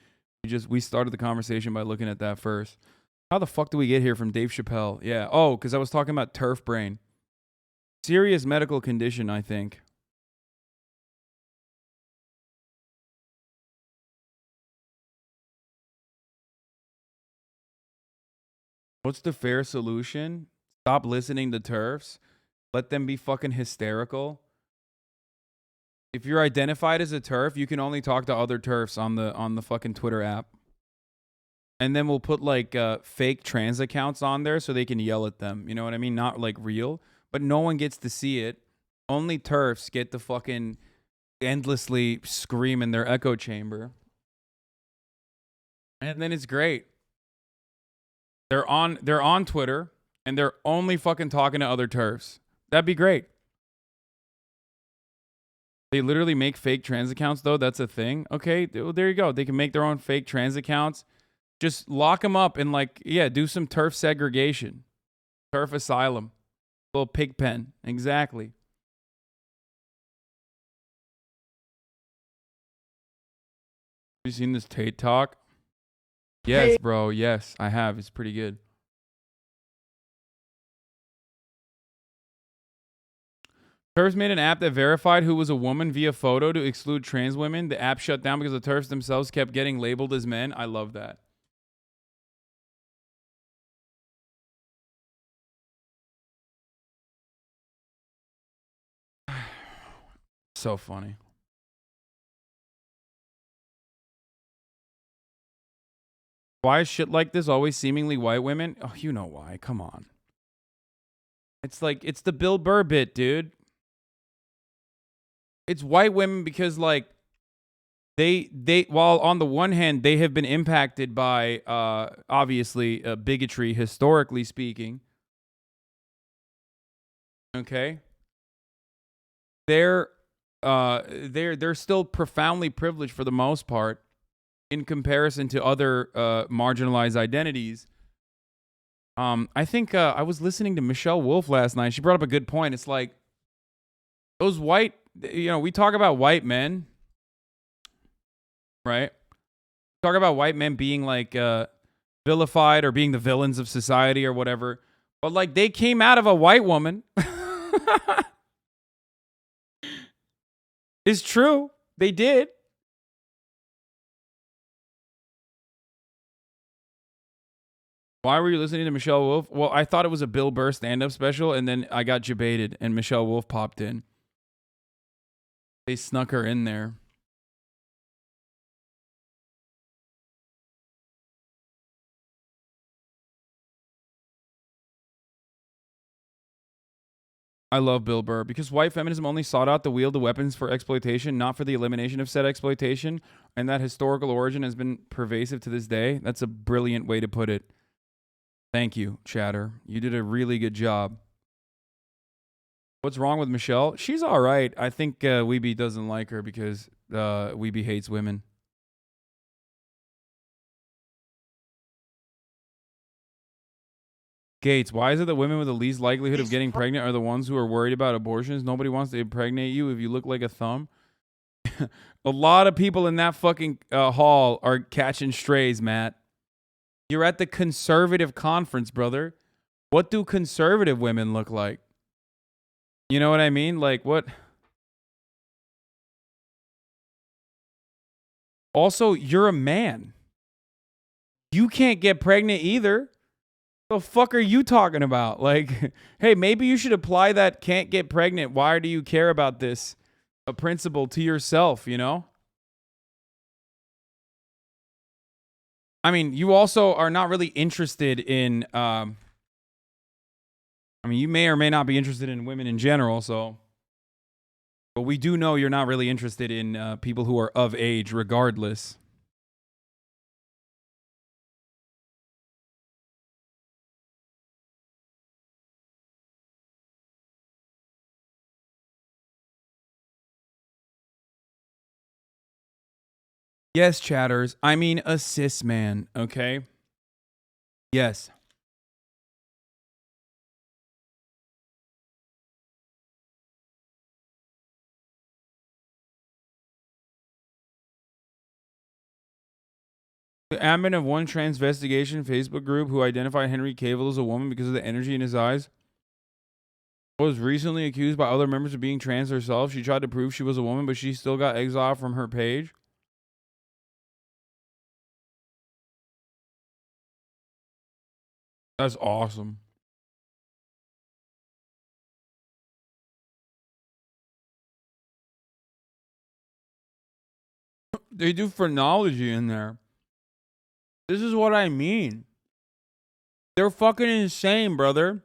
We started the conversation by looking at that first. How the fuck do we get here from Dave Chappelle? Yeah. Oh, because I was talking about TERF brain. serious medical condition, I think. What's the fair solution? Stop listening to TERFs. Let them be fucking hysterical. If you're identified as a TERF, you can only talk to other TERFs on the fucking Twitter app. And then we'll put like fake trans accounts on there so they can yell at them. You know what I mean? Not like real, but no one gets to see it. Only TERFs get to fucking endlessly scream in their echo chamber. And then it's great. They're on Twitter and they're only fucking talking to other TERFs. That'd be great. They literally make fake trans accounts though. That's a thing. Okay, well, there you go. They can make their own fake trans accounts. Just lock them up and like, yeah, do some TERF segregation. TERF asylum. Little pig pen. Exactly. You seen this Tate Talk? Yes, Hey. bro. Yes, I have. It's pretty good. TERFs made an app that verified who was a woman via photo to exclude trans women. The app shut down because the TERFs themselves kept getting labeled as men. I love that. So funny. Why is shit like this always seemingly white women? Oh, you know why. Come on. It's like, it's the Bill Burr bit, dude. It's white women because, like, they while on the one hand, they have been impacted by, obviously, bigotry, historically speaking. Okay? They're still profoundly privileged for the most part in comparison to other marginalized identities. I think I was listening to Michelle Wolf last night. She brought up a good point. It's like those white, you know, we talk about white men, right? Talk about white men being like vilified or being the villains of society or whatever. But like they came out of a white woman. It's true. They did. Why were you listening to Michelle Wolf? Well, I thought it was a Bill Burr stand-up special, and then I got debated, and Michelle Wolf popped in. They snuck her in there. I love Bill Burr because white feminism only sought out to wield the weapons for exploitation, not for the elimination of said exploitation, and that historical origin has been pervasive to this day. That's a brilliant way to put it. Thank you, Chatter. You did a really good job. What's wrong with Michelle? She's all right. I think Weeby doesn't like her because Weeby hates women. Gates, why is it that women with the least likelihood of getting pregnant are the ones who are worried about abortions? Nobody wants to impregnate you if you look like a thumb. A lot of people in that fucking hall are catching strays, Matt. You're at the conservative conference, brother. What do conservative women look like? You know what I mean? Like what? Also, you're a man. You can't get pregnant either. The fuck are you talking about? Like, hey, maybe you should apply that can't get pregnant. Why do you care about this? A principle to yourself, you know? I mean, you also are not really interested in, I mean, you may or may not be interested in women in general, so. But we do know you're not really interested in people who are of age regardless. Yes, chatters. I mean a cis man, okay? Yes. The admin of one transvestigation Facebook group who identified Henry Cavill as a woman because of the energy in his eyes. was recently accused by other members of being trans herself. She tried to prove she was a woman, but she still got exiled from her page. That's awesome. They do phrenology in there. This is what I mean. They're fucking insane, brother.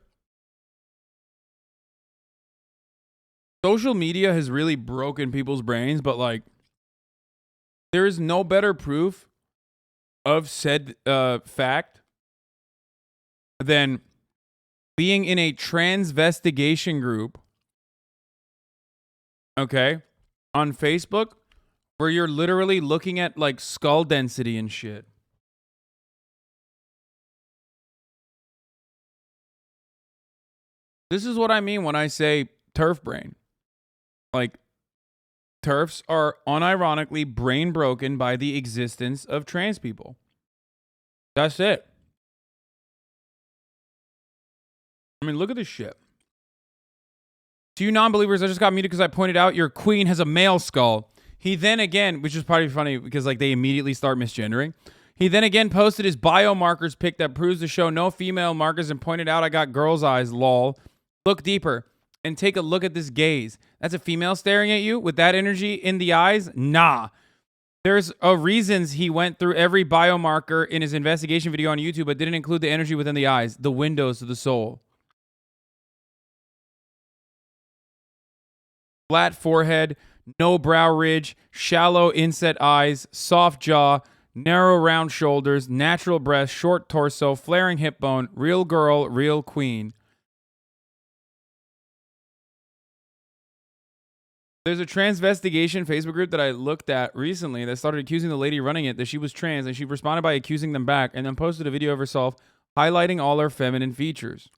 Social media has really broken people's brains, but like, there is no better proof of said fact than being in a transvestigation group, okay, on Facebook, where you're literally looking at like skull density and shit. This is what I mean when I say turf brain. Like, TERFs are unironically brain broken by the existence of trans people. That's it. I mean, look at this shit. To you non-believers, I just got muted because I pointed out your queen has a male skull. He then again, which is probably funny because like they immediately start misgendering. He then again posted his biomarkers pic that proves to show no female markers and pointed out I got girl's eyes, lol. Look deeper and take a look at this gaze. That's a female staring at you with that energy in the eyes? Nah. There's reasons he went through every biomarker in his investigation video on YouTube, but didn't include the energy within the eyes, the windows to the soul. Flat forehead, no brow ridge, shallow inset eyes, soft jaw, narrow round shoulders, natural breast, short torso, flaring hip bone, real girl, real queen. There's a transvestigation Facebook group that I looked at recently that started accusing the lady running it that she was trans, and she responded by accusing them back and then posted a video of herself highlighting all her feminine features.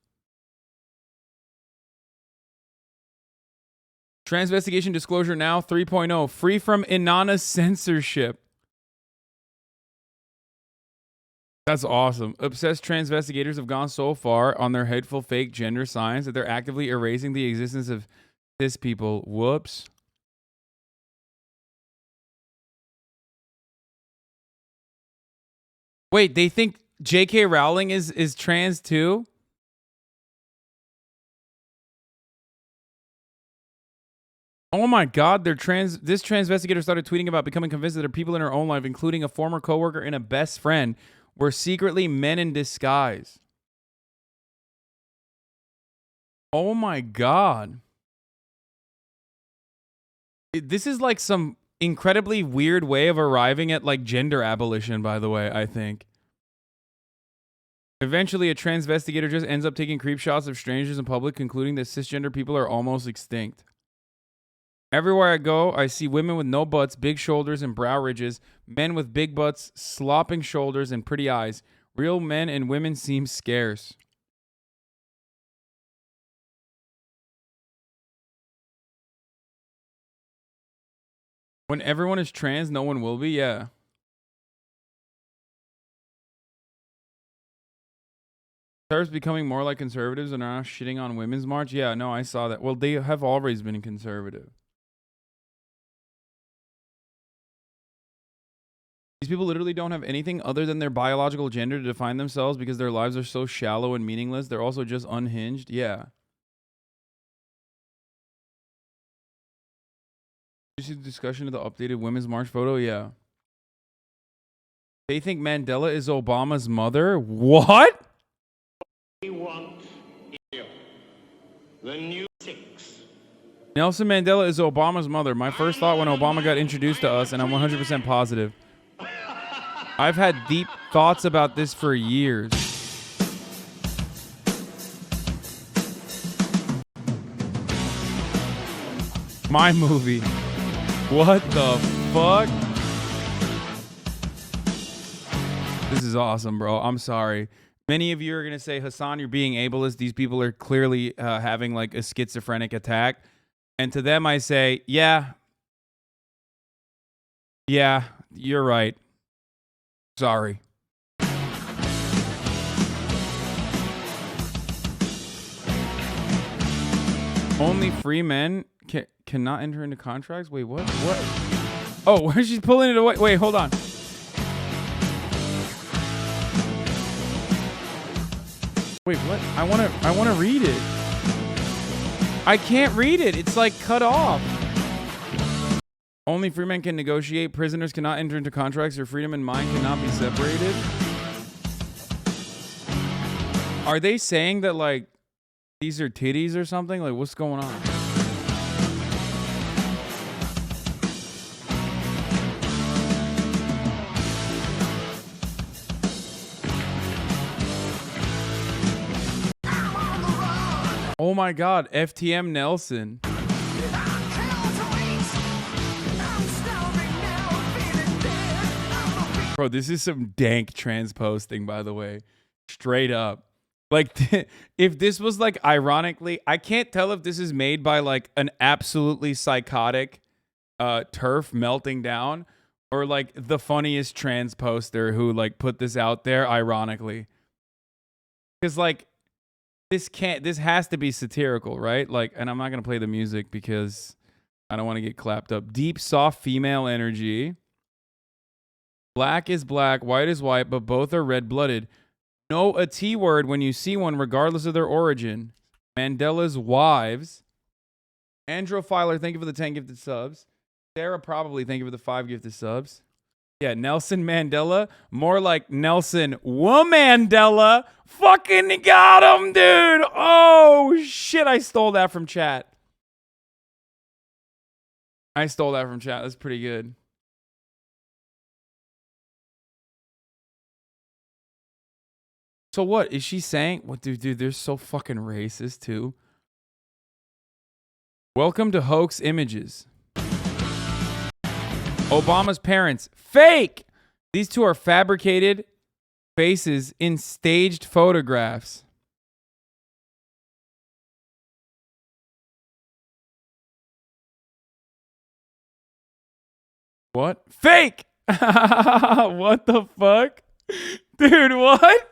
Transvestigation disclosure now 3.0, free from Inanna censorship. That's awesome. Obsessed transvestigators have gone so far on their hateful fake gender signs that they're actively erasing the existence of cis people. Whoops. Wait, they think J.K. Rowling is trans too? Oh my God, they're trans. This transvestigator started tweeting about becoming convinced that there are people in her own life, including a former coworker and a best friend, were secretly men in disguise. Oh my God. This is like some incredibly weird way of arriving at like gender abolition, by the way, I think. Eventually, a transvestigator just ends up taking creep shots of strangers in public, concluding that cisgender people are almost extinct. Everywhere I go, I see women with no butts, big shoulders, and brow ridges, men with big butts, slopping shoulders, and pretty eyes. Real men and women seem scarce. When everyone is trans, no one will be? Yeah. TERFs becoming more like conservatives and are now shitting on Women's March? Yeah, no, I saw that. Well, they have always been conservative. These people literally don't have anything other than their biological gender to define themselves because their lives are so shallow and meaningless. They're also just unhinged. Yeah. You see the discussion of the updated Women's March photo? Yeah. They think Mandela is Obama's mother? What? We want the new six. Nelson Mandela is Obama's mother. My first thought when Obama got introduced to us, and I'm 100% positive. I've had deep thoughts about this for years. My movie. What the fuck? This is awesome, bro. I'm sorry. Many of you are going to say, Hasan, you're being ableist. These people are clearly having like a schizophrenic attack. And to them, I say, yeah, you're right. Sorry. Only free men cannot enter into contracts? Wait, what? What? Oh, where she's pulling it away. Wait, hold on. Wait, what? I wanna read it. I can't read it. It's like cut off. Only free men can negotiate. Prisoners cannot enter into contracts. Their freedom and mind cannot be separated. Are they saying that like these are titties or something? Like what's going on? Oh my God, FTM Nelson. Bro, this is some dank trans posting, by the way. Straight up. Like, if this was like, ironically, I can't tell if this is made by like an absolutely psychotic turf melting down or like the funniest trans poster who like put this out there ironically. Because like, this has to be satirical, right? Like, and I'm not going to play the music because I don't want to get clapped up. Deep, soft female energy. Black is black, white is white, but both are red-blooded. Know a T word when you see one, regardless of their origin. Mandela's wives. Androphiler, thank you for the 10 gifted subs. Sarah, probably thank you for the 5 gifted subs. Yeah, Nelson Mandela. More like Nelson Womandela. Fucking got him, dude. Oh, shit. I stole that from chat. That's pretty good. So what? Is she saying? What, dude, they're so fucking racist, too. Welcome to Hoax Images. Obama's parents. Fake! These two are fabricated faces in staged photographs. What? Fake! What the fuck? Dude, what?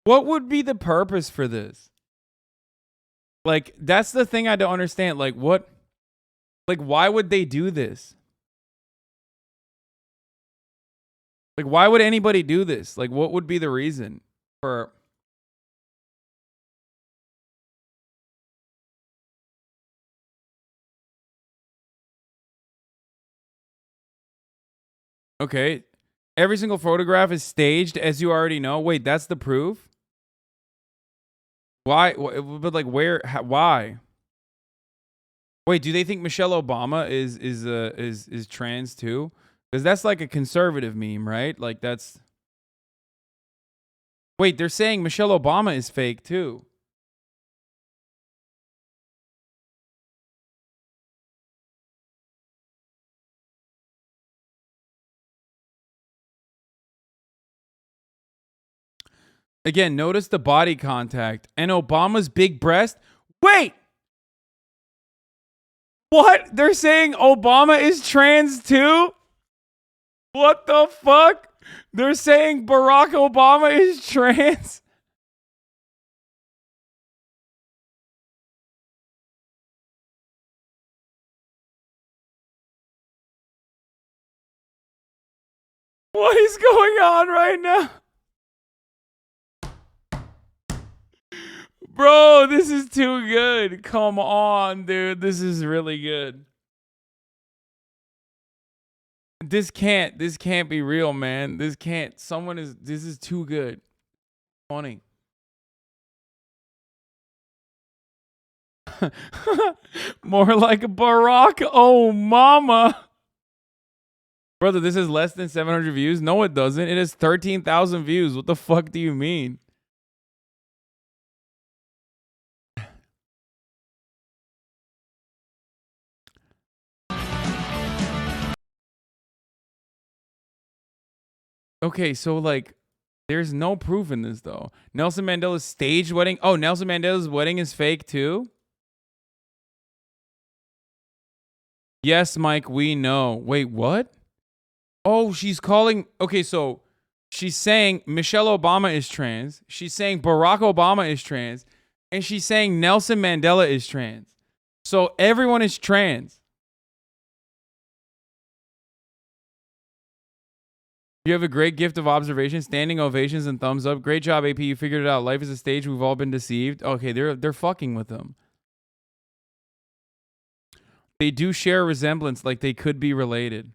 What would be the purpose for this? Like, that's the thing I don't understand. Like, what? Like, why would they do this? Like, why would anybody do this? Like, what would be the reason for... Okay. Every single photograph is staged, as you already know. Wait, that's the proof? Why? But like, where? Why? Wait, do they think Michelle Obama is trans too? Because that's like a conservative meme, right? Like that's. Wait, they're saying Michelle Obama is fake too. Again, notice the body contact and Obama's big breast. Wait! What? They're saying Obama is trans too? What the fuck? They're saying Barack Obama is trans? What is going on right now? Bro, this is too good. Come on, dude. This is really good. This can't be real, man. This is too good. Funny. More like Barack Obama. Brother, this is less than 700 views? No, it doesn't. It has 13,000 views. What the fuck do you mean? Okay, so like, there's no proof in this though. Nelson Mandela's staged wedding. Oh, Nelson Mandela's wedding is fake too? Yes, Mike, we know. Wait, what? Oh, she's calling. Okay, so She's saying Michelle Obama is trans. She's saying Barack Obama is trans. And she's saying Nelson Mandela is trans. So everyone is trans. You have a great gift of observation, standing ovations and thumbs up. Great job, AP. You figured it out. Life is a stage. We've all been deceived. Okay, they're fucking with them. They do share a resemblance, like they could be related.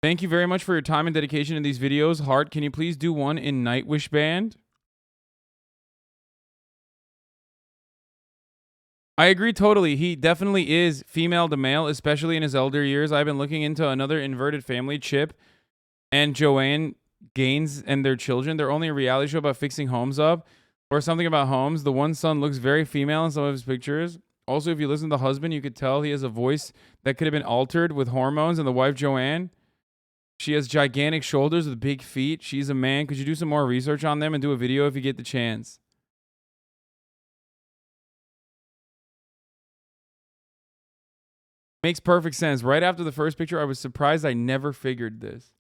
Thank you very much for your time and dedication in these videos. Heart, can you please do one in Nightwish Band? I agree totally. He definitely is female to male, especially in his elder years. I've been looking into another inverted family, Chip and Joanne Gaines and their children. They're only a reality show about fixing homes up or something about homes. The one son looks very female in some of his pictures. Also, if you listen to the husband, you could tell he has a voice that could have been altered with hormones. And the wife, Joanne, she has gigantic shoulders with big feet. She's a man. Could you do some more research on them and do a video if you get the chance? Makes perfect sense. Right after the first picture, I was surprised I never figured this.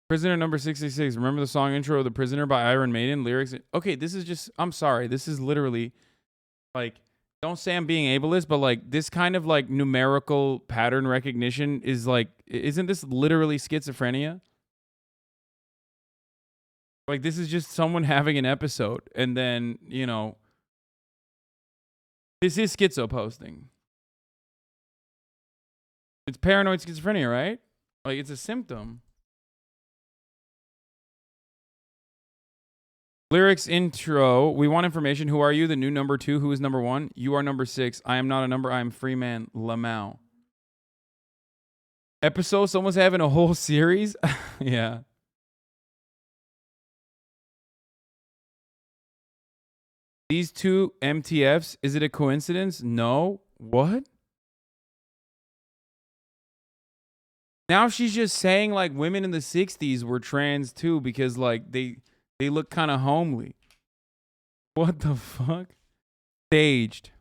Prisoner number 66. Remember the song intro of The Prisoner by Iron Maiden? Lyrics. Okay, this is just, I'm sorry. This is literally like, don't say I'm being ableist, but like this kind of like numerical pattern recognition is like, isn't this literally schizophrenia? Like this is just someone having an episode and then, you know, this is schizo posting. It's paranoid schizophrenia, right? Like it's a symptom. Lyrics intro. We want information. Who are you? The new number 2. Who is number 1? You are number 6. I am not a number. I am free man. Lamau. Episode. Someone's having a whole series. Yeah. These two MTFs. Is it a coincidence? No. What? Now she's just saying like women in the 60s were trans too because like they look kind of homely. What the fuck? Staged.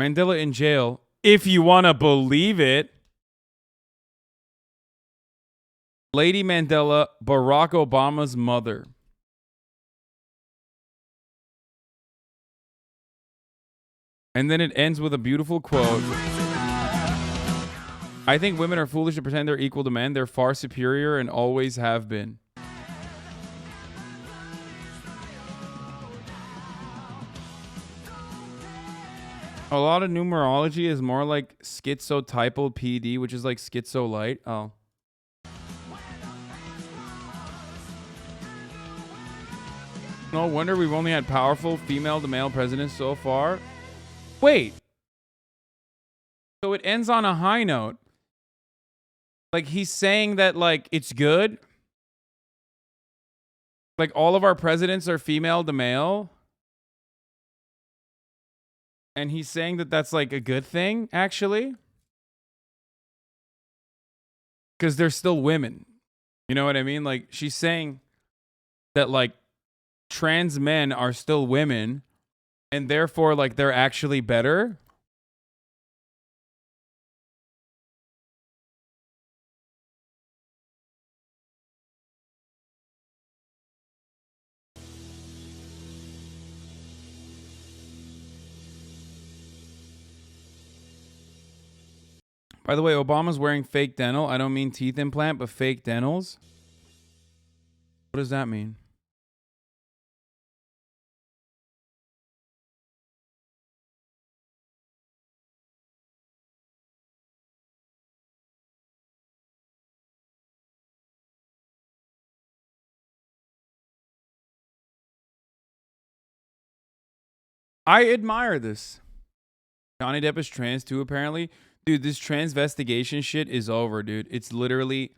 Mandela in jail. If you want to believe it. Lady Mandela, Barack Obama's mother. And then it ends with a beautiful quote. I think women are foolish to pretend they're equal to men. They're far superior and always have been. A lot of numerology is more like schizotypal PD, which is like schizo light. Oh. No wonder we've only had powerful female to male presidents so far. Wait. So it ends on a high note. Like he's saying that like it's good. Like all of our presidents are female to male. And he's saying that that's like a good thing, actually. Because they're still women. You know what I mean? Like she's saying that like trans men are still women. And therefore like they're actually better. By the way, Obama's wearing fake dental. I don't mean teeth implant, but fake dentals. What does that mean? I admire this. Johnny Depp is trans too, apparently. Dude, this transvestigation shit is over, dude. It's literally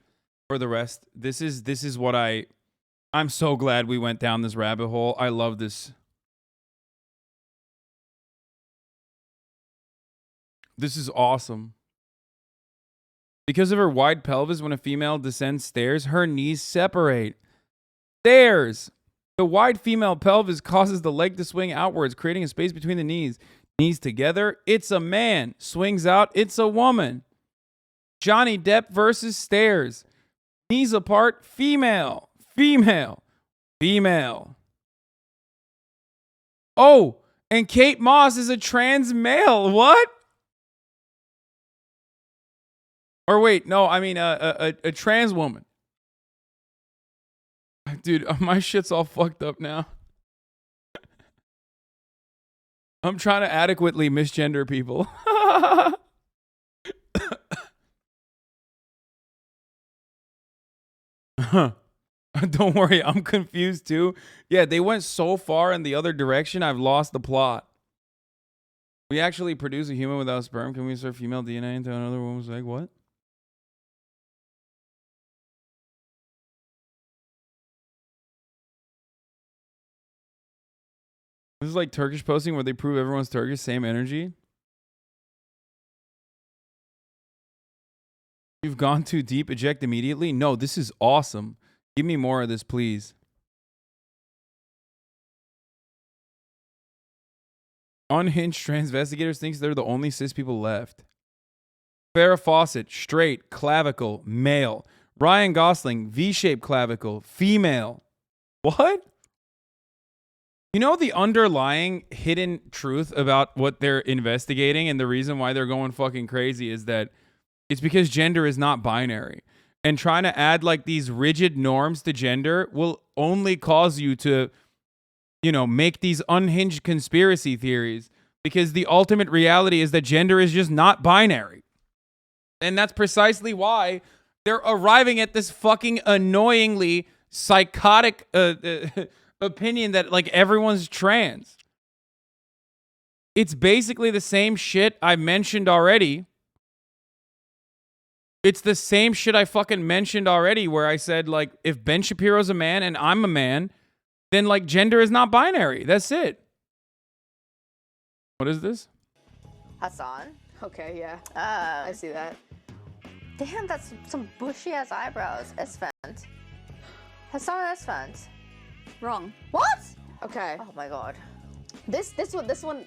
for the rest. This is what I'm so glad we went down this rabbit hole. I love this. This is awesome. Because of her wide pelvis, when a female descends stairs, her knees separate. Stairs. The wide female pelvis causes the leg to swing outwards, creating a space between the knees. Knees together, it's a man. Swings out, it's a woman. Johnny Depp versus Stairs. Knees apart, female. Female. Female. Oh, and Kate Moss is a trans male. What? Or wait, no, I mean a trans woman. Dude, my shit's all fucked up now. I'm trying to adequately misgender people. Don't worry, I'm confused too. Yeah, they went so far in the other direction, I've lost the plot. We actually produce a human without sperm. Can we insert female DNA into another woman's egg? What? This is like Turkish posting where they prove everyone's Turkish, same energy. You've gone too deep, eject immediately. No, this is awesome. Give me more of this, please. Unhinged transvestigators thinks they're the only cis people left. Farrah Fawcett, straight, clavicle, male. Ryan Gosling, V-shaped clavicle, female. What? You know the underlying hidden truth about what they're investigating and the reason why they're going fucking crazy is that it's because gender is not binary. And trying to add like these rigid norms to gender will only cause you to, you know, make these unhinged conspiracy theories because the ultimate reality is that gender is just not binary. And that's precisely why they're arriving at this fucking annoyingly psychotic opinion that like everyone's trans. It's basically the same shit I mentioned already. It's the same shit I fucking mentioned already where I said, like, if Ben Shapiro's a man and I'm a man, then, like, gender is not binary. That's it. What is this? Hasan. Okay, yeah. I see that. Damn, that's some bushy-ass eyebrows. Esfand. Hasan Esfand. Wrong. What? Okay. Oh my god. This one.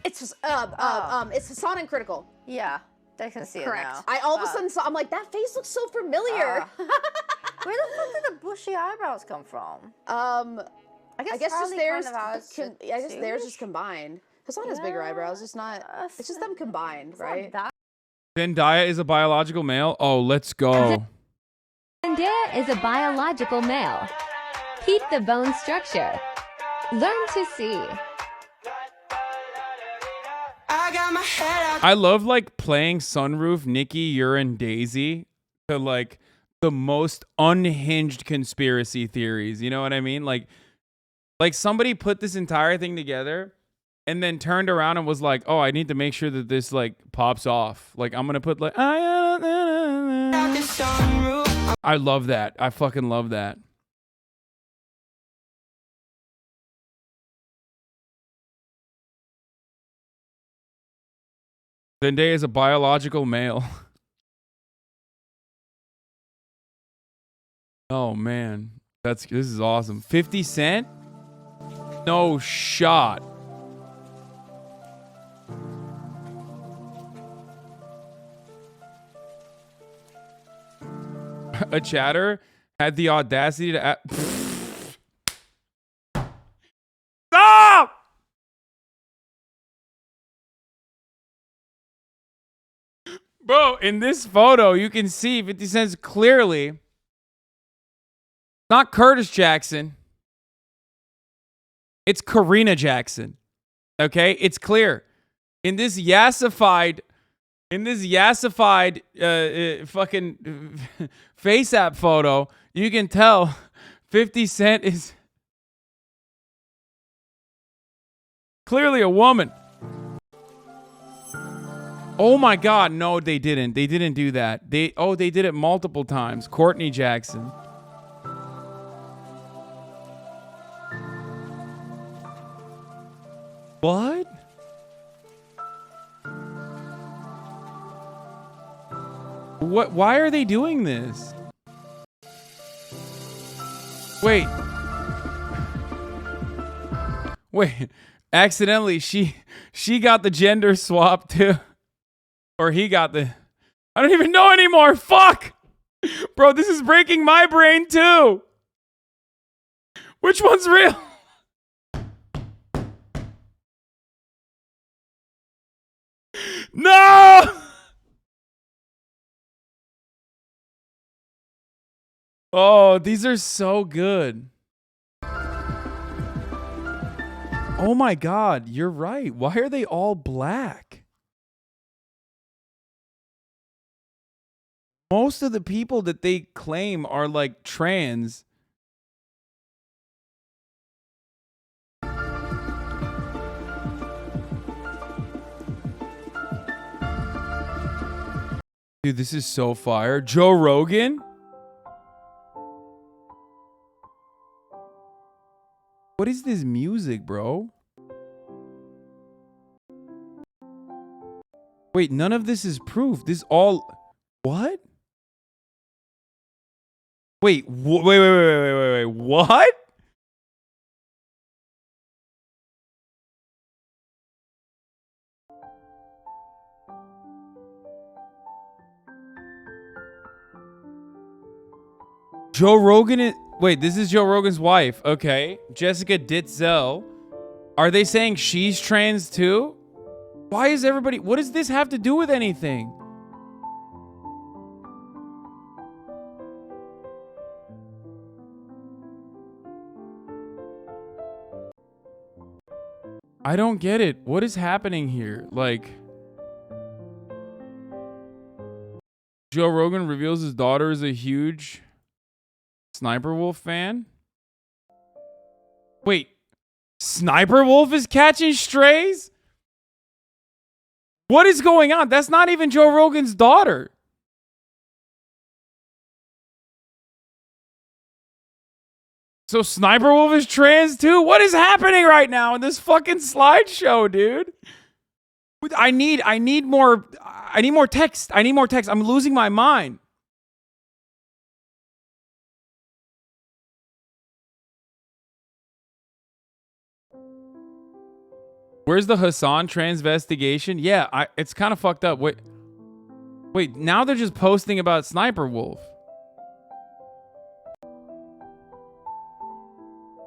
It's Hasan and Critical. Yeah. I can see Correct. it now. I all of a sudden saw. I'm like, that face looks so familiar. Where the fuck did the bushy eyebrows come from? I guess just theirs. kind of I guess theirs just combined. Hasan has bigger eyebrows. It's not. It's just them combined, right? Zendaya is a biological male. Oh, let's go. Zendaya is a biological male. Keep the bone structure. Learn to see. I love like playing Sunroof, Nikki, Urine, Daisy to like the most unhinged conspiracy theories. You know what I mean? Like somebody put this entire thing together and then turned around and was like, oh, I need to make sure that this like pops off. Like I'm going to put like, I love that. I fucking love that. Zendaya is a biological male. Oh man, this is awesome. 50 Cent? No shot. A chatter had the audacity to stop! Bro, in this photo, you can see 50 Cent's clearly not Curtis Jackson. It's Karina Jackson. Okay? It's clear. In this yassified fucking face app photo, you can tell 50 Cent is clearly a woman. Oh my God, no, they didn't. They didn't do that. They did it multiple times. Courtney Jackson. What? What? Why are they doing this? Wait. Wait, accidentally she got the gender swap too. Or he got the... I don't even know anymore. Fuck! Bro, this is breaking my brain too. Which one's real? No! Oh, these are so good. Oh my God, you're right. Why are they all black? Most of the people that they claim are like trans. Dude, this is so fire. Joe Rogan? What is this music, bro? Wait, none of this is proof. This all... What? Wait, wait, what? Joe Rogan is... Wait, this is Joe Rogan's wife. Okay. Jessica Ditzel. Are they saying she's trans too? Why is everybody... What does this have to do with anything? I don't get it. What is happening here? Like... Joe Rogan reveals his daughter is a huge Sniper Wolf fan? Wait, Sniper Wolf is catching strays? What is going on? That's not even Joe Rogan's daughter. So Sniper Wolf is trans too? What is happening right now in this fucking slideshow, dude? I need more text. I need more text. I'm losing my mind. Where's the Hasan transvestigation? Yeah, it's kind of fucked up. Wait, now they're just posting about Sniper Wolf.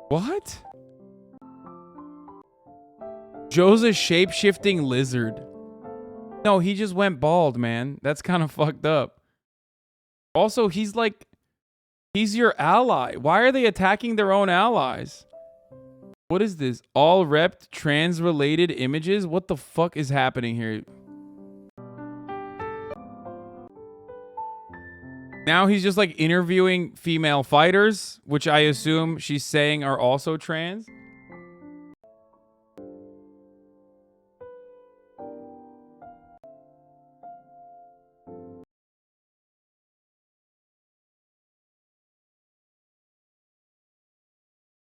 What? Joe's a shape-shifting lizard. No, he just went bald, man. That's kind of fucked up. Also, he's your ally. Why are they attacking their own allies? What is this? All repped trans-related images? What the fuck is happening here? Now he's just like interviewing female fighters, which I assume she's saying are also trans.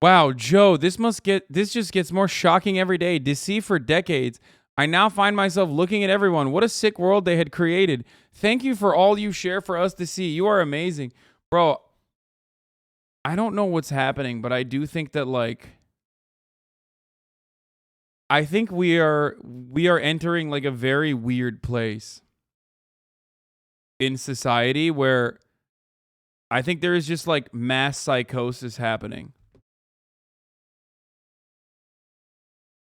Wow, Joe, this just gets more shocking every day. Deceived for decades. I now find myself looking at everyone. What a sick world they had created. Thank you for all you share for us to see. You are amazing. Bro, I don't know what's happening, but I do think that I think we are entering like a very weird place in society where I think there is just like mass psychosis happening.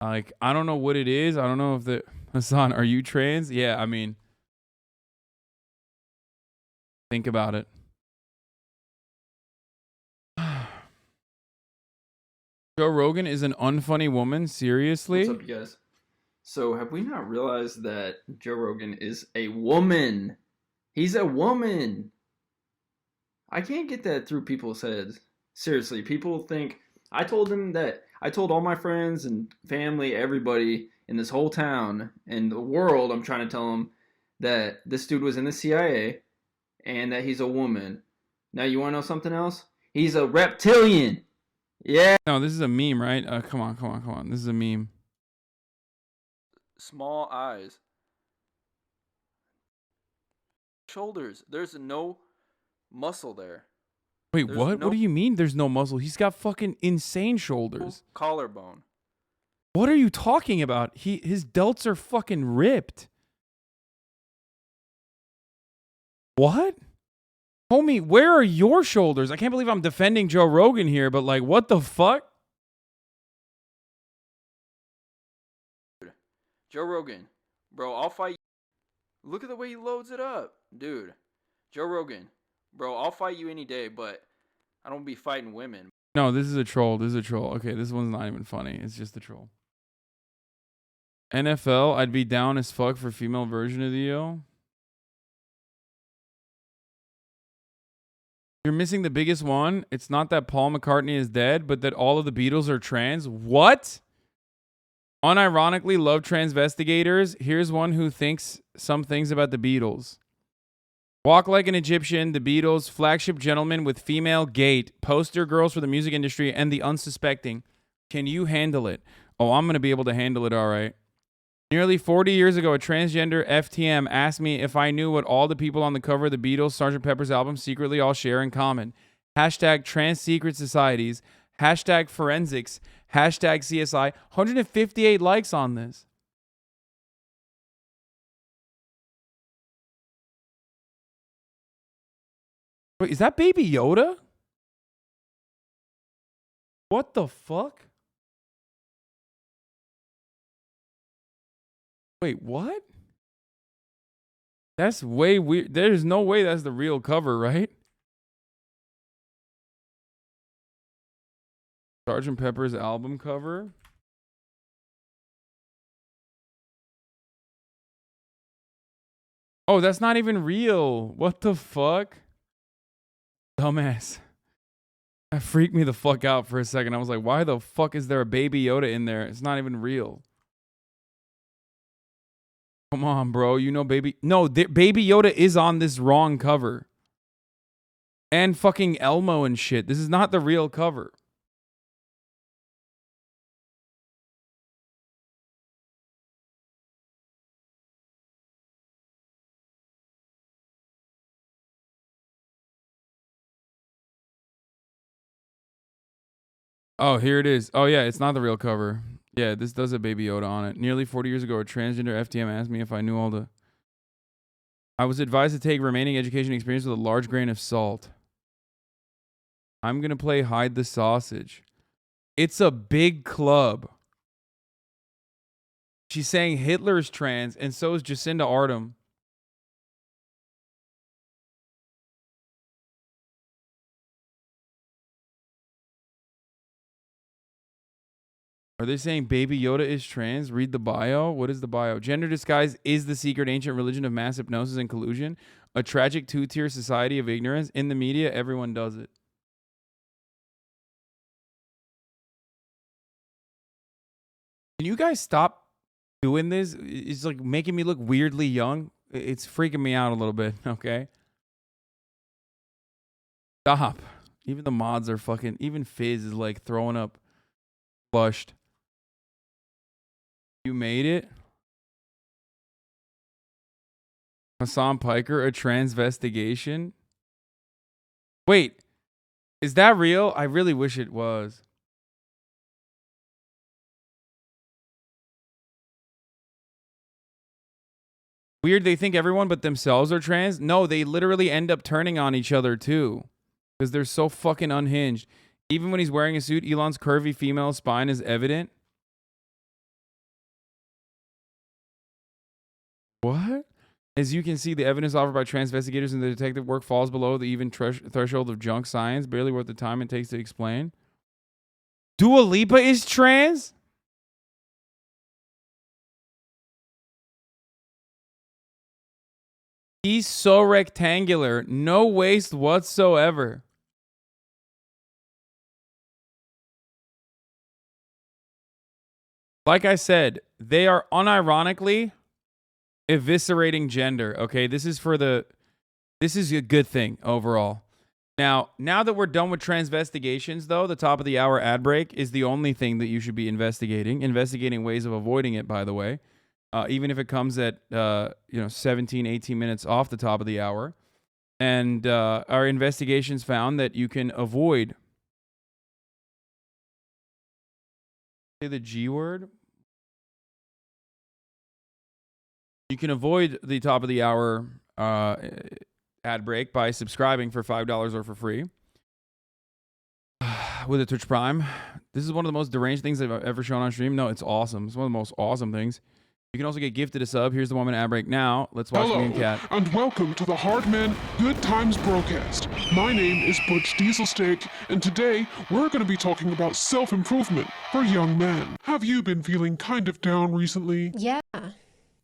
Like, I don't know what it is. I don't know if Hasan, are you trans? Yeah, I mean, think about it. Joe Rogan is an unfunny woman? Seriously? What's up, you guys? So, have we not realized that Joe Rogan is a woman? He's a woman. I can't get that through people's heads. Seriously, people think... I told all my friends and family, everybody in this whole town and the world, I'm trying to tell them that this dude was in the CIA and that he's a woman. Now, you want to know something else? He's a reptilian. Yeah. No, this is a meme, right? Come on. This is a meme. Small eyes. Shoulders. There's no muscle there. Wait, what? What do you mean there's no muscle? He's got fucking insane shoulders. Collarbone. What are you talking about? His delts are fucking ripped. What? Homie, where are your shoulders? I can't believe I'm defending Joe Rogan here, but like, what the fuck? Joe Rogan, bro, I'll fight you. Look at the way he loads it up, dude. Joe Rogan, bro, I'll fight you any day, but I don't be fighting women. No, this is a troll. This is a troll. Okay, this one's not even funny. It's just a troll. NFL, I'd be down as fuck for female version of the yo. You're missing the biggest one. It's not that Paul McCartney is dead, but that all of the Beatles are trans. What? Unironically love transvestigators. Here's one who thinks some things about the Beatles. Walk Like an Egyptian, the Beatles, Flagship Gentleman with Female Gait, Poster Girls for the Music Industry, and The Unsuspecting. Can you handle it? Oh, I'm going to be able to handle it all right. Nearly 40 years ago, a transgender FTM asked me if I knew what all the people on the cover of the Beatles' Sgt. Pepper's album secretly all share in common. Hashtag Trans Secret Societies. Hashtag Forensics. Hashtag CSI. 158 likes on this. Wait, is that Baby Yoda? What the fuck? Wait, what? That's way weird. There's no way that's the real cover, right? Sgt. Pepper's album cover. Oh, that's not even real. What the fuck? Dumbass. That freaked me the fuck out for a second. I was like, why the fuck is there a Baby Yoda in there? It's not even real. Come on, bro. You know Baby... No, Baby Yoda is on this wrong cover. And fucking Elmo and shit. This is not the real cover. Oh, here it is. Oh, yeah, it's not the real cover. Yeah, this does have Baby Yoda on it. Nearly 40 years ago, a transgender FTM asked me if I knew all the... I was advised to take remaining education experience with a large grain of salt. I'm going to play Hide the Sausage. It's a big club. She's saying Hitler's trans, and so is Jacinda Ardern. Are they saying Baby Yoda is trans? Read the bio. What is the bio? Gender disguise is the secret ancient religion of mass hypnosis and collusion. A tragic two-tier society of ignorance. In the media, everyone does it. Can you guys stop doing this? It's like making me look weirdly young. It's freaking me out a little bit, okay? Stop. Even the mods are fucking... Even Fizz is like throwing up flushed. You made it? Hassan Piker, a transvestigation? Wait, is that real? I really wish it was. Weird, they think everyone but themselves are trans? No, they literally end up turning on each other too. Because they're so fucking unhinged. Even when he's wearing a suit, Elon's curvy female spine is evident. What? As you can see, the evidence offered by transvestigators and the detective work falls below the even threshold of junk science, barely worth the time it takes to explain. Dua Lipa is trans? He's so rectangular. No waist whatsoever. Like I said, they are unironically eviscerating gender. Okay, this is a good thing overall. Now that we're done with transvestigations, though, the top of the hour ad break is the only thing that you should be investigating ways of avoiding it, by the way, even if it comes at 17 18 minutes off the top of the hour. And our investigations found that you can avoid... Say the G word? You can avoid the top of the hour ad break by subscribing for $5 or for free with a Twitch Prime. This is one of the most deranged things I've ever shown on stream. No, it's awesome. It's one of the most awesome things. You can also get gifted a sub. Here's the 1 minute ad break now. Let's watch me and Kat. And welcome to the Hardman Good Times broadcast. My name is Butch Dieselsteak, and today we're going to be talking about self-improvement for young men. Have you been feeling kind of down recently? Yeah.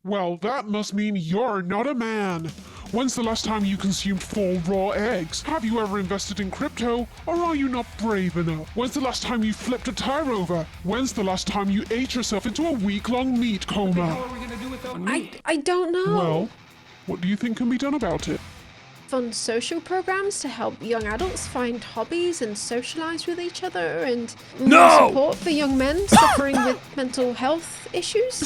Well, that must mean you're not a man. When's the last time you consumed 4 raw eggs? Have you ever invested in crypto, or are you not brave enough? When's the last time you flipped a tire over? When's the last time you ate yourself into a week-long meat coma? I don't know. Well, what do you think can be done about it? Fund social programs to help young adults find hobbies and socialize with each other, and more support for young men suffering with mental health issues.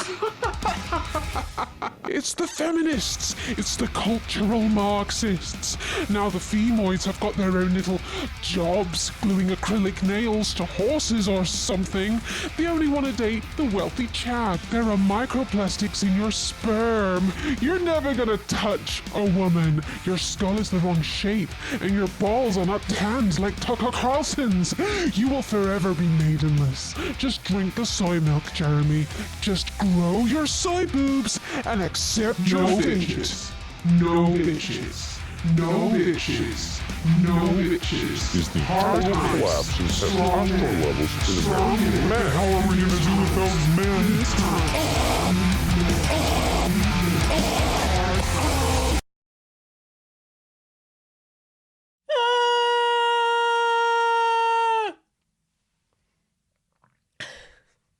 It's the feminists. It's the cultural Marxists. Now the femoids have got their own little jobs, gluing acrylic nails to horses or something. They only want to date the wealthy chap. There are microplastics in your sperm. You're never gonna touch a woman. Your skull is the wrong shape, and your balls are not tanned like Tucker Carlson's. You will forever be maidenless. Just drink the soy milk, Jeremy. Just grow your soy boobs and accept your bitches. No bitches. No bitches. No bitches. Is the Hard times. collapse in Strong testosterone men. levels in Strong men. Man, how are we gonna do without men? This time.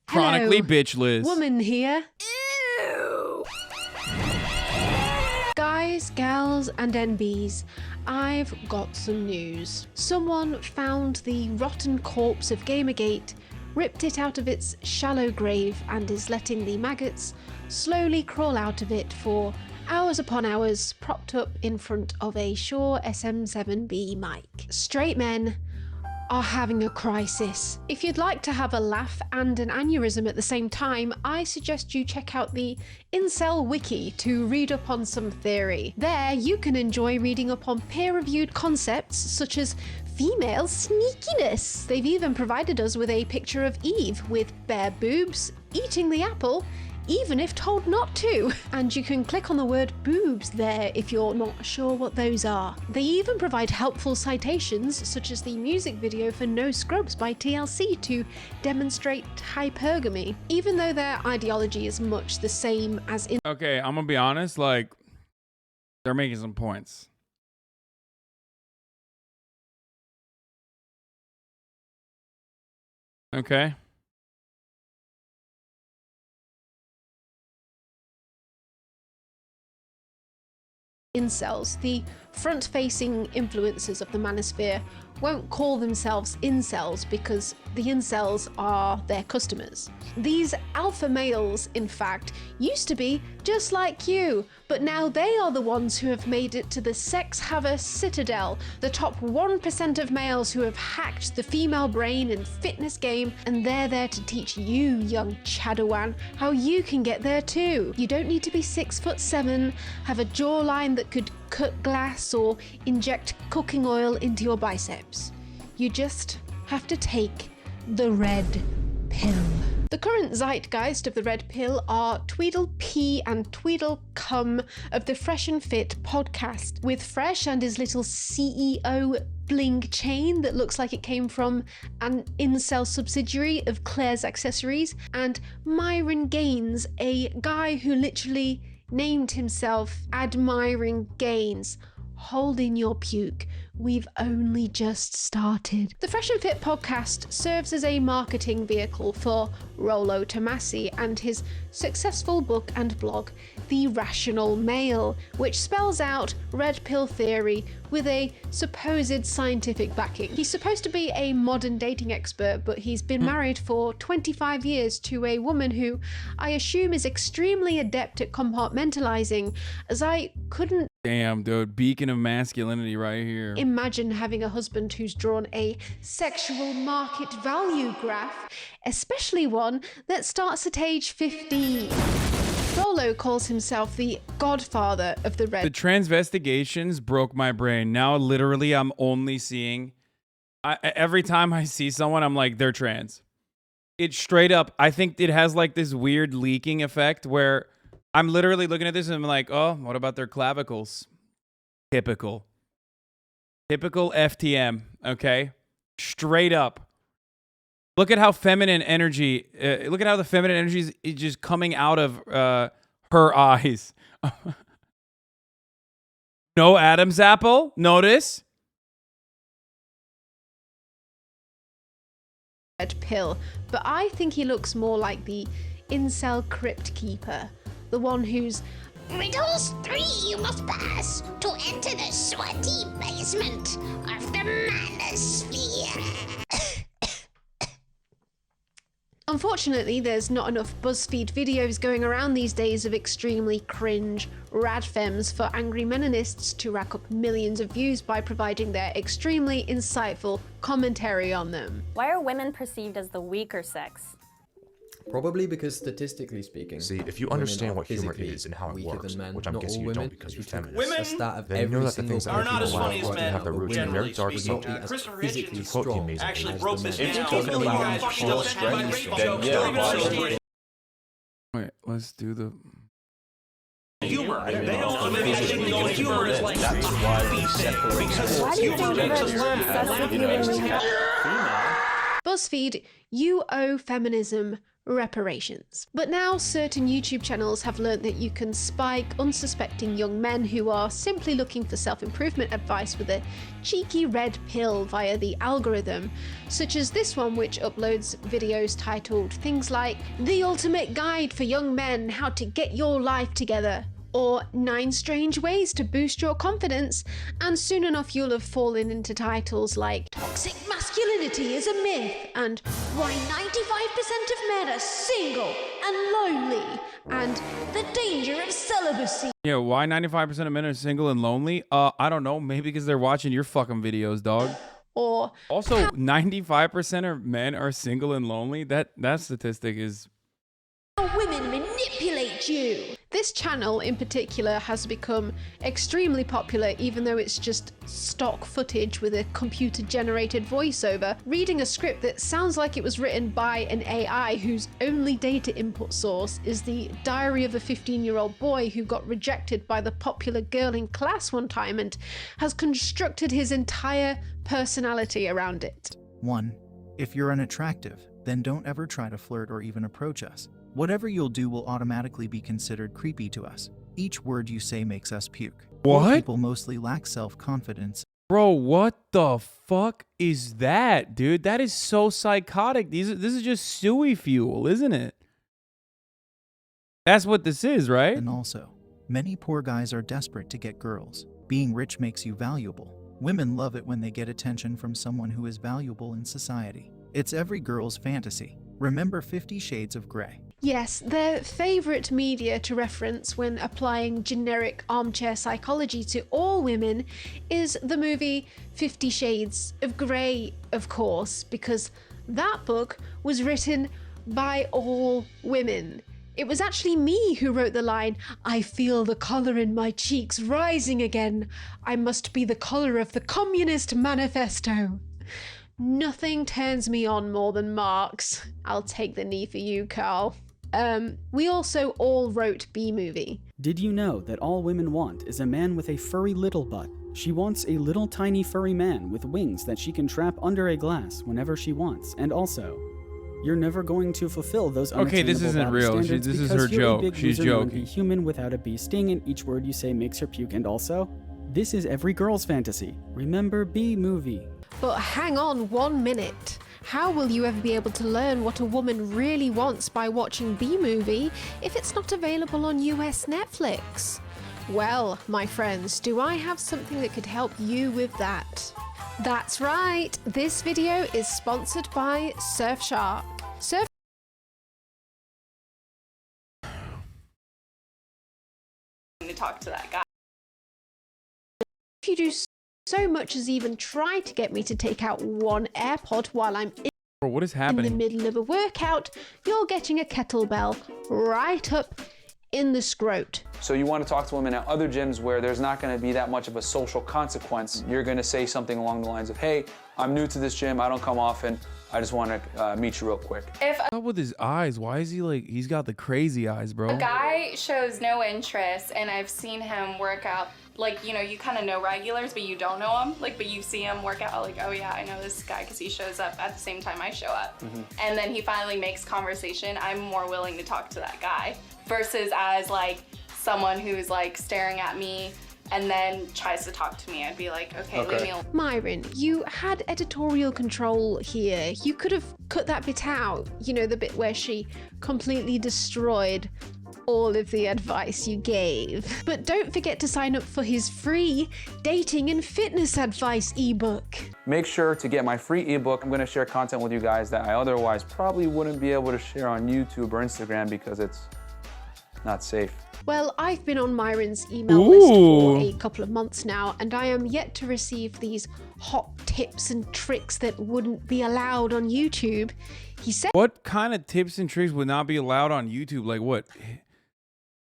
Chronically Hello, bitchless. Woman here. Ew. Guys, gals, and NBs, I've got some news. Someone found the rotten corpse of Gamergate, ripped it out of its shallow grave, and is letting the maggots slowly crawl out of it for hours upon hours, propped up in front of a Shure SM7B mic. Straight men are having a crisis. If you'd like to have a laugh and an aneurysm at the same time, I suggest you check out the Incel Wiki to read up on some theory. There, you can enjoy reading up on peer-reviewed concepts such as female sneakiness. They've even provided us with a picture of Eve with bare boobs, eating the apple, even if told not to. And you can click on the word boobs there if you're not sure what those are. They even provide helpful citations, such as the music video for No Scrubs by TLC to demonstrate hypergamy, even though their ideology is much the same as in— Okay, I'm gonna be honest, like, they're making some points. Okay. incels. The front-facing influencers of the manosphere won't call themselves incels because the incels are their customers. These alpha males, in fact, used to be just like you, but now they are the ones who have made it to the sex haver citadel, the top 1% of males who have hacked the female brain and fitness game, and they're there to teach you, young Chadawan, how you can get there too. You don't need to be 6'7", have a jawline that could cut glass or inject cooking oil into your biceps. You just have to take the red pill. The current zeitgeist of the red pill are Tweedle P and Tweedle Cum of the Fresh and Fit podcast, with Fresh and his little CEO bling chain that looks like it came from an incel subsidiary of Claire's Accessories, and Myron Gaines, a guy who literally named himself Admiring Gains. Hold in your puke. We've only just started. The Fresh and Fit podcast serves as a marketing vehicle for Rollo Tomasi and his successful book and blog, The Rational Male, which spells out red pill theory with a supposed scientific backing. He's supposed to be a modern dating expert, but he's been married for 25 years to a woman who I assume is extremely adept at compartmentalizing, as I couldn't— Damn, dude, beacon of masculinity right here. Imagine having a husband who's drawn a sexual market value graph, especially one that starts at age 15. Solo calls himself the godfather of the red. The transvestigations broke my brain. Now, literally, I'm only seeing... every time I see someone, I'm like, they're trans. It's straight up. I think it has like this weird leaking effect where I'm literally looking at this and I'm like, oh, what about their clavicles? Typical FTM, okay? Straight up. Look at how feminine energy, look at how the feminine energy is just coming out of her eyes. No Adam's apple, notice. Red pill, but I think he looks more like the incel crypt keeper, the one who's Riddles 3 you must pass to enter the sweaty basement of the Manosphere. Unfortunately, there's not enough BuzzFeed videos going around these days of extremely cringe radfems for angry menonists to rack up millions of views by providing their extremely insightful commentary on them. Why are women perceived as the weaker sex? Probably because statistically speaking, see, if you understand what humor is and how it works, which I'm guessing you don't because you're feminist, then you know that the things that make people laugh have their roots in very dark subjects. To quote the amazing actually broke this down. Wait, let's do the humor. They don't think humor is like that's why we separate. Because humor makes us laugh. BuzzFeed, you owe feminism reparations. But now certain YouTube channels have learned that you can spike unsuspecting young men who are simply looking for self-improvement advice with a cheeky red pill via the algorithm, such as this one, which uploads videos titled things like The Ultimate Guide for Young Men, How to Get Your Life Together, or 9 Strange Ways to Boost Your Confidence, and soon enough you'll have fallen into titles like Toxic Masculinity is a Myth, and Why 95% of Men are Single and Lonely, and The Danger of Celibacy. Yeah, why 95% of men are single and lonely? I don't know, maybe because they're watching your fucking videos, dog. Or also 95% of men are single and lonely. That statistic is how women manipulate you. This channel in particular has become extremely popular, even though it's just stock footage with a computer generated voiceover reading a script that sounds like it was written by an AI whose only data input source is the diary of a 15-year-old boy who got rejected by the popular girl in class one time and has constructed his entire personality around it. 1. If you're unattractive, then don't ever try to flirt or even approach us. Whatever you'll do will automatically be considered creepy to us. Each word you say makes us puke. What? Poor people mostly lack self-confidence. Bro, what the fuck is that, dude? That is so psychotic. This is just suey fuel, isn't it? That's what this is, right? And also, many poor guys are desperate to get girls. Being rich makes you valuable. Women love it when they get attention from someone who is valuable in society. It's every girl's fantasy. Remember 50 Shades of Grey. Yes, their favourite media to reference when applying generic armchair psychology to all women is the movie 50 Shades of Grey, of course, because that book was written by all women. It was actually me who wrote the line, "I feel the colour in my cheeks rising again. I must be the colour of the Communist Manifesto." Nothing turns me on more than Marx. I'll take the knee for you, Carl. We also all wrote B-Movie. Did you know that all women want is a man with a furry little butt? She wants a little tiny furry man with wings that she can trap under a glass whenever she wants. And also, you're never going to fulfill those okay, this isn't real. This is her joke. She's joking. A human without a bee sting, and each word you say makes her puke. And also, this is every girl's fantasy. Remember B-Movie. But hang on 1 minute. How will you ever be able to learn what a woman really wants by watching B-Movie if it's not available on US Netflix? Well, my friends, do I have something that could help you with that? That's right, this video is sponsored by Surfshark. To talk to that guy. If you do so much as even try to get me to take out one AirPod while I'm Bro, what is in happening? the middle of a workout, you're getting a kettlebell right up in the scrot. So you want to talk to women at other gyms where there's not going to be that much of a social consequence. You're going to say something along the lines of, hey, I'm new to this gym, I don't come often, I just want to meet you real quick. What's up with his eyes? Why is he like, he's got the crazy eyes, bro. A guy shows no interest, and I've seen him work out, like, you know, you kind of know regulars, but you don't know them, like, but you see him work out, like, oh yeah, I know this guy because he shows up at the same time I show up. And then he finally makes conversation. I'm more willing to talk to that guy versus as like someone who's like staring at me and then tries to talk to me. I'd be like, okay, leave me alone. Myron, you had editorial control here. You could have cut that bit out, you know, the bit where she completely destroyed all of the advice you gave. But don't forget to sign up for his free dating and fitness advice ebook. Make sure to get my free ebook. I'm going to share content with you guys that I otherwise probably wouldn't be able to share on YouTube or Instagram because it's not safe. Well, I've been on Myron's email list for a couple of months now, and I am yet to receive these hot tips and tricks that wouldn't be allowed on YouTube. He said— What kind of tips and tricks would not be allowed on YouTube? Like what?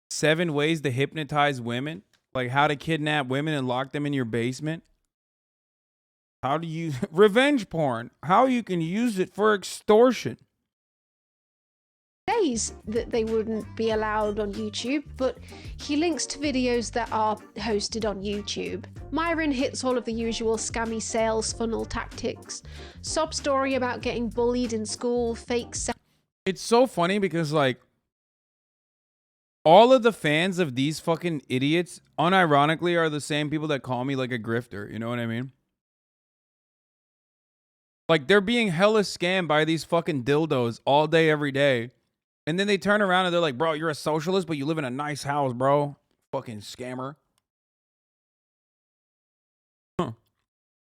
7 ways to hypnotize women? Like how to kidnap women and lock them in your basement? How to use revenge porn? How you can use it for extortion? Days that they wouldn't be allowed on YouTube, but he links to videos that are hosted on YouTube. Myron hits all of the usual scammy sales funnel tactics. Sob story about getting bullied in school, fake sex. It's so funny because like all of the fans of these fucking idiots unironically are the same people that call me like a grifter. You know what I mean? Like they're being hella scammed by these fucking dildos all day, every day. And then they turn around and they're like, bro, you're a socialist, but you live in a nice house, bro. Fucking scammer.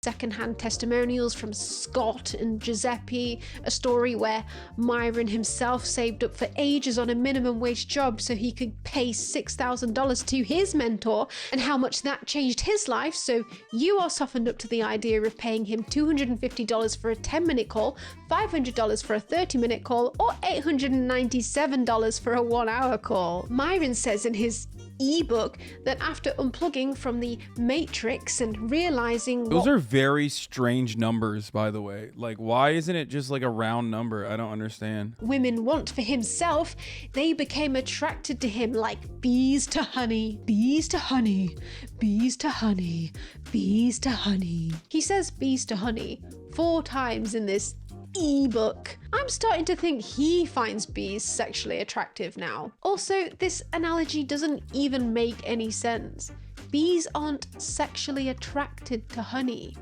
Secondhand testimonials from Scott and Giuseppe, a story where Myron himself saved up for ages on a minimum wage job so he could pay $6,000 to his mentor, and how much that changed his life. So you are softened up to the idea of paying him $250 for a 10-minute call, $500 for a 30-minute call, or $897 for a 1-hour call. Myron says in his ebook that after unplugging from the Matrix and realizing those are very strange numbers, by the way. Like, why isn't it just like a round number? I don't understand. Women want for himself, they became attracted to him like bees to honey, bees to honey, bees to honey, bees to honey. He says bees to honey 4 times in this ebook. I'm starting to think he finds bees sexually attractive now. Also, this analogy doesn't even make any sense. Bees aren't sexually attracted to honey.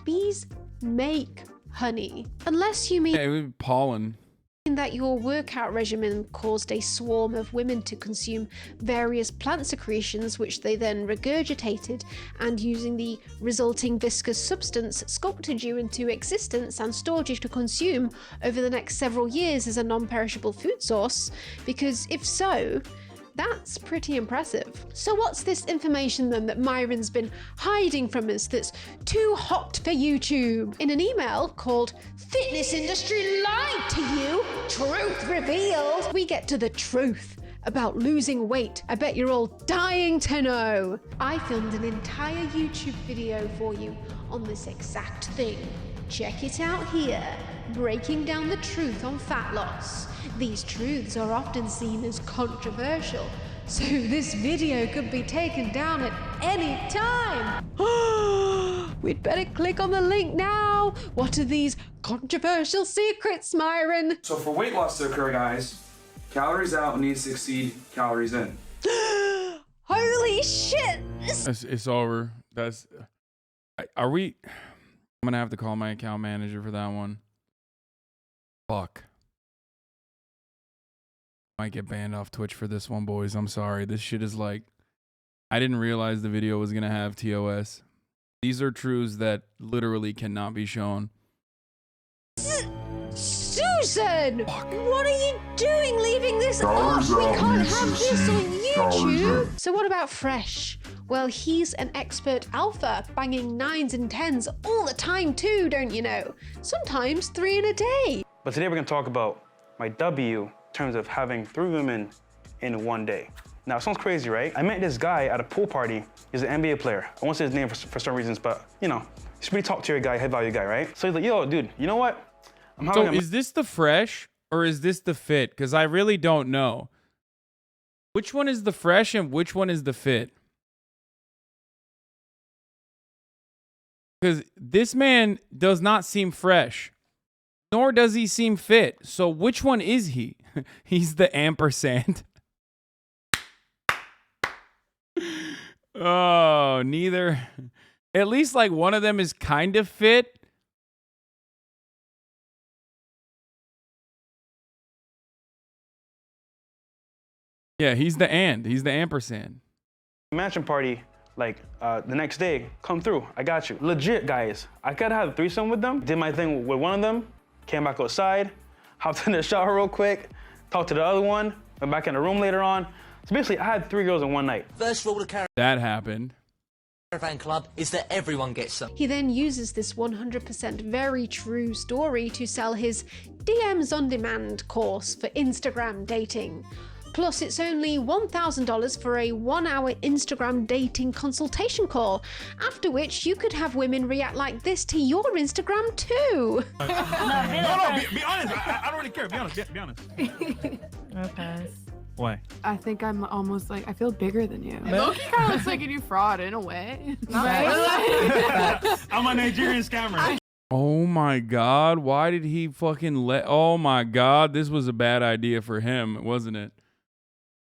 Bees make honey. Unless you mean it would be pollen. That your workout regimen caused a swarm of women to consume various plant secretions, which they then regurgitated, and using the resulting viscous substance sculpted you into existence and stored you to consume over the next several years as a non-perishable food source, because if so, that's pretty impressive. So what's this information then that Myron's been hiding from us that's too hot for YouTube? In an email called Fitness Industry Lied to You, Truth Revealed, we get to the truth about losing weight. I bet you're all dying to know. I filmed an entire YouTube video for you on this exact thing. Check it out here, breaking down the truth on fat loss. These truths are often seen as controversial, so this video could be taken down at any time. We'd better click on the link now. What are these controversial secrets, Myron? So for weight loss to occur, guys, calories out needs to exceed calories in. Holy shit! It's over. Are we? I'm gonna have to call my account manager for that one. Fuck. Might get banned off Twitch for this one, boys. I'm sorry. This shit is like, I didn't realize the video was gonna have TOS. These are truths that literally cannot be shown. Susan! What are you doing leaving this off? We can't have this on YouTube. So what about Fresh? Well, he's an expert alpha, banging 9s and 10s all the time too, don't you know? Sometimes 3 in a day. But today we're gonna talk about my W in terms of having 3 women in one day. Now, it sounds crazy, right? I met this guy at a pool party. He's an NBA player. I won't say his name for some reasons, but, you know, he's a pretty top-tier guy, head-value guy, right? So he's like, yo, dude, you know what? So is this the fresh or is this the fit? Because I really don't know. Which one is the fresh and which one is the fit? Because this man does not seem fresh, nor does he seem fit. So which one is he? He's the ampersand. Oh, neither. At least like one of them is kind of fit. Yeah, he's the ampersand. Mansion party, like the next day, come through. I got you. Legit, guys. I could have a threesome with them. Did my thing with one of them. Came back outside. Hopped in the shower real quick. Talked to the other one. Went back in the room later on. So basically, I had 3 girls in one night. First rule of that happened. Caravan Club is that everyone gets some. He then uses this 100% very true story to sell his DMs on Demand course for Instagram dating. Plus, it's only $1,000 for a 1-hour Instagram dating consultation call, after which you could have women react like this to your Instagram too. No, be honest. I don't really care. Be honest. Be honest. Okay. Why? I think I'm almost like, I feel bigger than you. Loki kind of looks like a new fraud in a way. Right? I'm a Nigerian scammer. Oh my God. Why did he fucking oh my God. This was a bad idea for him, wasn't it?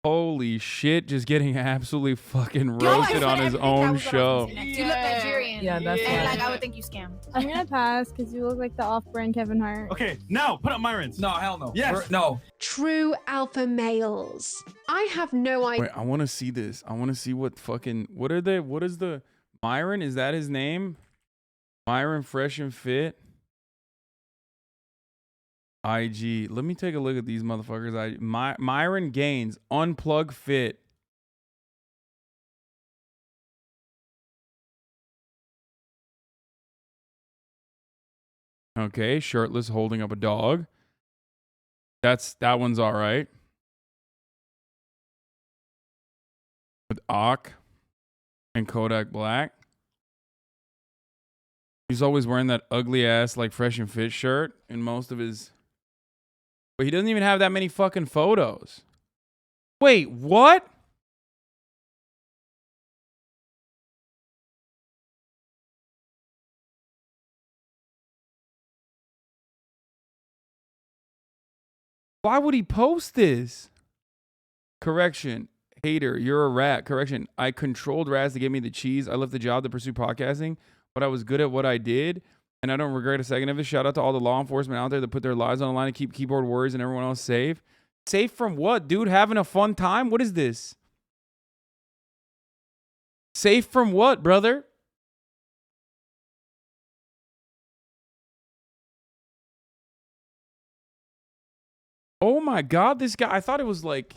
Holy shit, just getting absolutely fucking roasted on his own show. You look Nigerian. Yeah, that's and why. like I would think you scam. I'm gonna pass because you look like the off-brand Kevin Hart. Okay, now put up Myron's. No, hell no. Yes. No. True alpha males. I have no idea. Wait, I want to see this. I want to see what fucking, what is the, Myron? Is that his name? Myron Fresh and Fit? IG. Let me take a look at these motherfuckers. Myron Gaines. Unplug Fit. Okay, shirtless, holding up a dog. That one's all right. With Ak and Kodak Black. He's always wearing that ugly ass like Fresh and Fit shirt in most of his. But he doesn't even have that many fucking photos. Wait, what? Why would he post this? Correction. Hater, you're a rat. Correction. I controlled rats to give me the cheese. I left the job to pursue podcasting, but I was good at what I did, and I don't regret a second of it. Shout out to all the law enforcement out there that put their lives on the line to keep keyboard warriors and everyone else safe. Safe from what, dude? Having a fun time? What is this? Safe from what, brother? Oh my God, this guy, I thought it was like,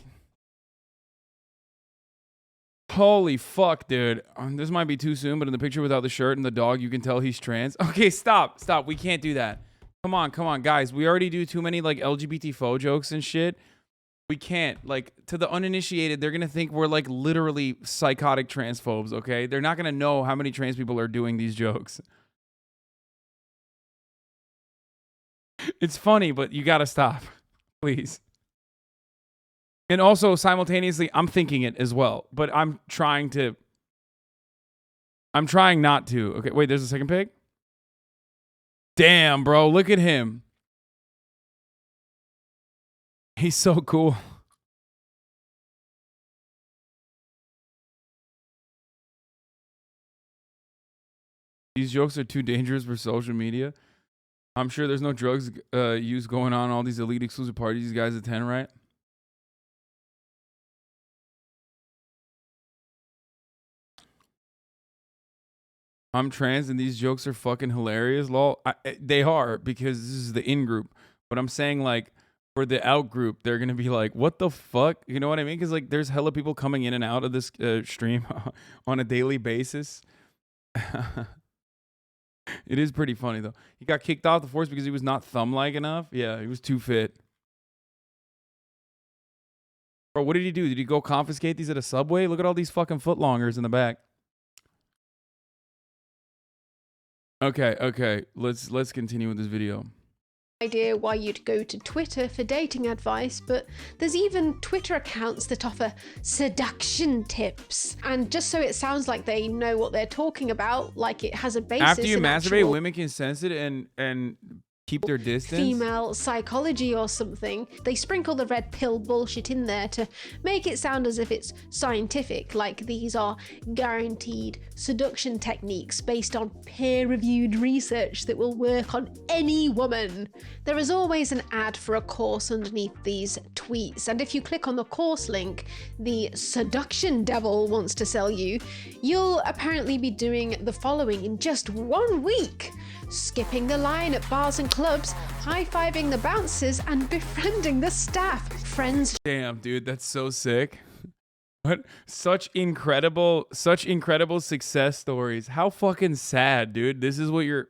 holy fuck, dude. This might be too soon, but in the picture without the shirt and the dog, you can tell he's trans. Okay, stop. We can't do that. Come on, guys. We already do too many like LGBT faux jokes and shit. We can't. Like, to the uninitiated, they're gonna think we're like literally psychotic transphobes, okay? They're not gonna know how many trans people are doing these jokes. It's funny, but you gotta stop. Please. And also, simultaneously, I'm thinking it as well, but I'm trying not to. Okay, wait, there's a second pig? Damn, bro, look at him. He's so cool. These jokes are too dangerous for social media. I'm sure there's no drugs use going on all these elite exclusive parties these guys attend, right? I'm trans and these jokes are fucking hilarious. Lol. They are, because this is the in group. But I'm saying, like, for the out group, they're going to be like, what the fuck? You know what I mean? Because, like, there's hella people coming in and out of this stream on a daily basis. It is pretty funny, though. He got kicked off the force because he was not thumb-like enough. Yeah, he was too fit. Bro, what did he do? Did he go confiscate these at a Subway? Look at all these fucking footlongers in the back. Okay. Let's continue with this video. Idea why you'd go to Twitter for dating advice, but there's even Twitter accounts that offer seduction tips. And just so it sounds like they know what they're talking about, like it has a basis After you in masturbate, actual women can sense it and keep their distance. female psychology or something. They sprinkle the red pill bullshit in there to make it sound as if it's scientific, like these are guaranteed seduction techniques based on peer-reviewed research that will work on any woman. There is always an ad for a course underneath these tweets, and if you click on the course link the seduction devil wants to sell you, you'll apparently be doing the following in just 1 week: skipping the line at bars and clubs, high-fiving the bouncers, and befriending the staff. Friends. Damn, dude, that's so sick. What? Such incredible success stories. How fucking sad, dude. This is what you're...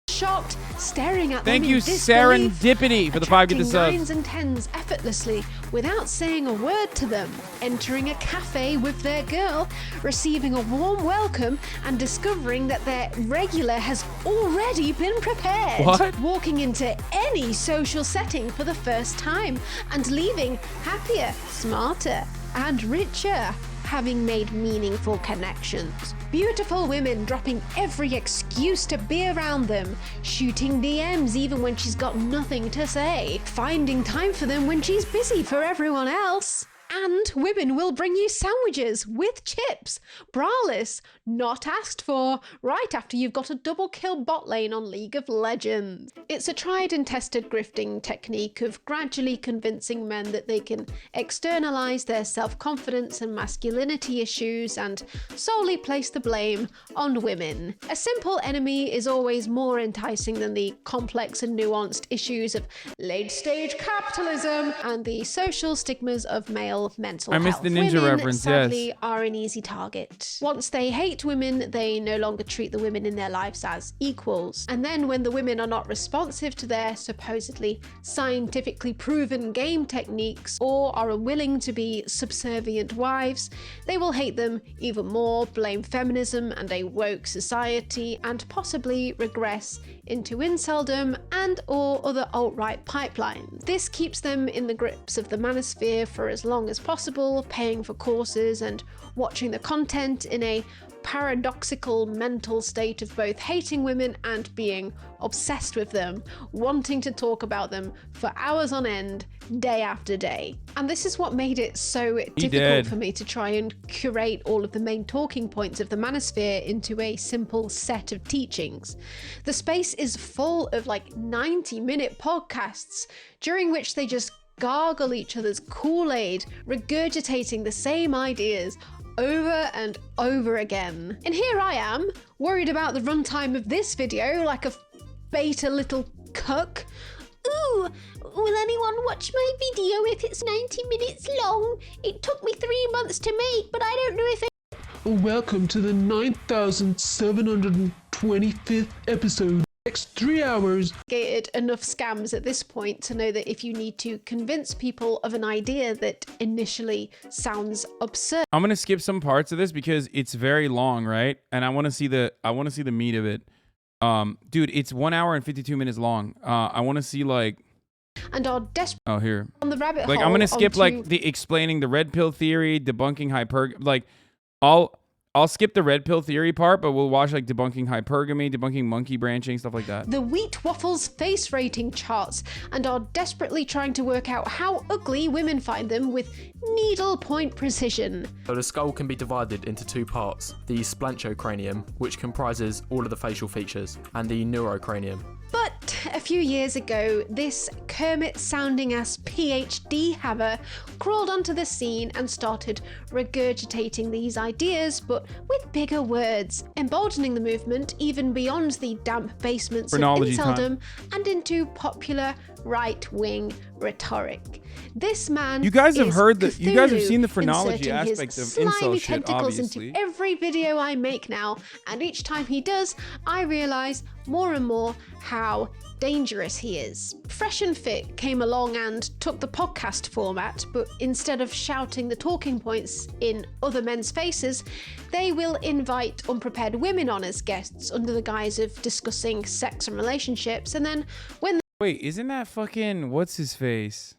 Shocked, staring at Thank them you, in disbelief, Serendipity, for the 5 get the attracting subs. 9s and 10s effortlessly without saying a word to them, entering a cafe with their girl, receiving a warm welcome, and discovering that their regular has already been prepared. What? Walking into any social setting for the first time and leaving happier, smarter, and richer, having made meaningful connections. Beautiful women dropping every excuse to be around them, shooting DMs even when she's got nothing to say, finding time for them when she's busy for everyone else. And women will bring you sandwiches with chips, braless, not asked for, right after you've got a double kill bot lane on League of Legends. It's a tried and tested grifting technique of gradually convincing men that they can externalize their self-confidence and masculinity issues and solely place the blame on women. A simple enemy is always more enticing than the complex and nuanced issues of late-stage capitalism and the social stigmas of male mental health. I missed the ninja women, reference, sadly, yes. are an easy target. Once they hate women, they no longer treat the women in their lives as equals. And then when the women are not responsive to their supposedly scientifically proven game techniques or are unwilling to be subservient wives, they will hate them even more, blame feminism and a woke society, and possibly regress into inceldom and or other alt-right pipelines. This keeps them in the grips of the manosphere for as long as possible, paying for courses and watching the content in a paradoxical mental state of both hating women and being obsessed with them, wanting to talk about them for hours on end, day after day. And this is what made it so difficult for me to try and curate all of the main talking points of the manosphere into a simple set of teachings. The space is full of like 90-minute podcasts during which they just gargle each other's Kool-Aid, regurgitating the same ideas over and over again. And here I am, worried about the runtime of this video like a beta little cuck. Ooh, will anyone watch my video if it's 90 minutes long? It took me 3 months to make, but I don't know if it... Welcome to the 9,725th episode. Next 3 hours. Enough scams at this point to know that if you need to convince people of an idea that initially sounds absurd. I'm gonna skip some parts of this because it's very long, right? And I want to see the meat of it. Dude, it's 1 hour and 52 minutes long. I want to see like. And are desperate. Oh, here. On the rabbit like hole. I'm gonna skip onto... like the explaining the red pill theory, debunking hypergamy. Like, I'll skip the red pill theory part, but we'll watch like debunking hypergamy, debunking monkey branching, stuff like that. The Wheat Waffles face rating charts and are desperately trying to work out how ugly women find them with needlepoint precision. So the skull can be divided into 2 parts, the splantocranium, which comprises all of the facial features, and the neurocranium. But a few years ago, this Kermit-sounding ass PhD haver crawled onto the scene and started regurgitating these ideas, but with bigger words, emboldening the movement even beyond the damp basements of inceldom and into popular right-wing rhetoric. This man. You guys have is heard the. You guys have Cthulhu, seen the phrenology inserting his aspect of slimy incel shit, tentacles obviously. into every video I make now, and each time he does, I realize more and more how dangerous he is. Fresh and Fit came along and took the podcast format, but instead of shouting the talking points in other men's faces, they will invite unprepared women on as guests under the guise of discussing sex and relationships, and then when Wait, isn't that fucking what's his face?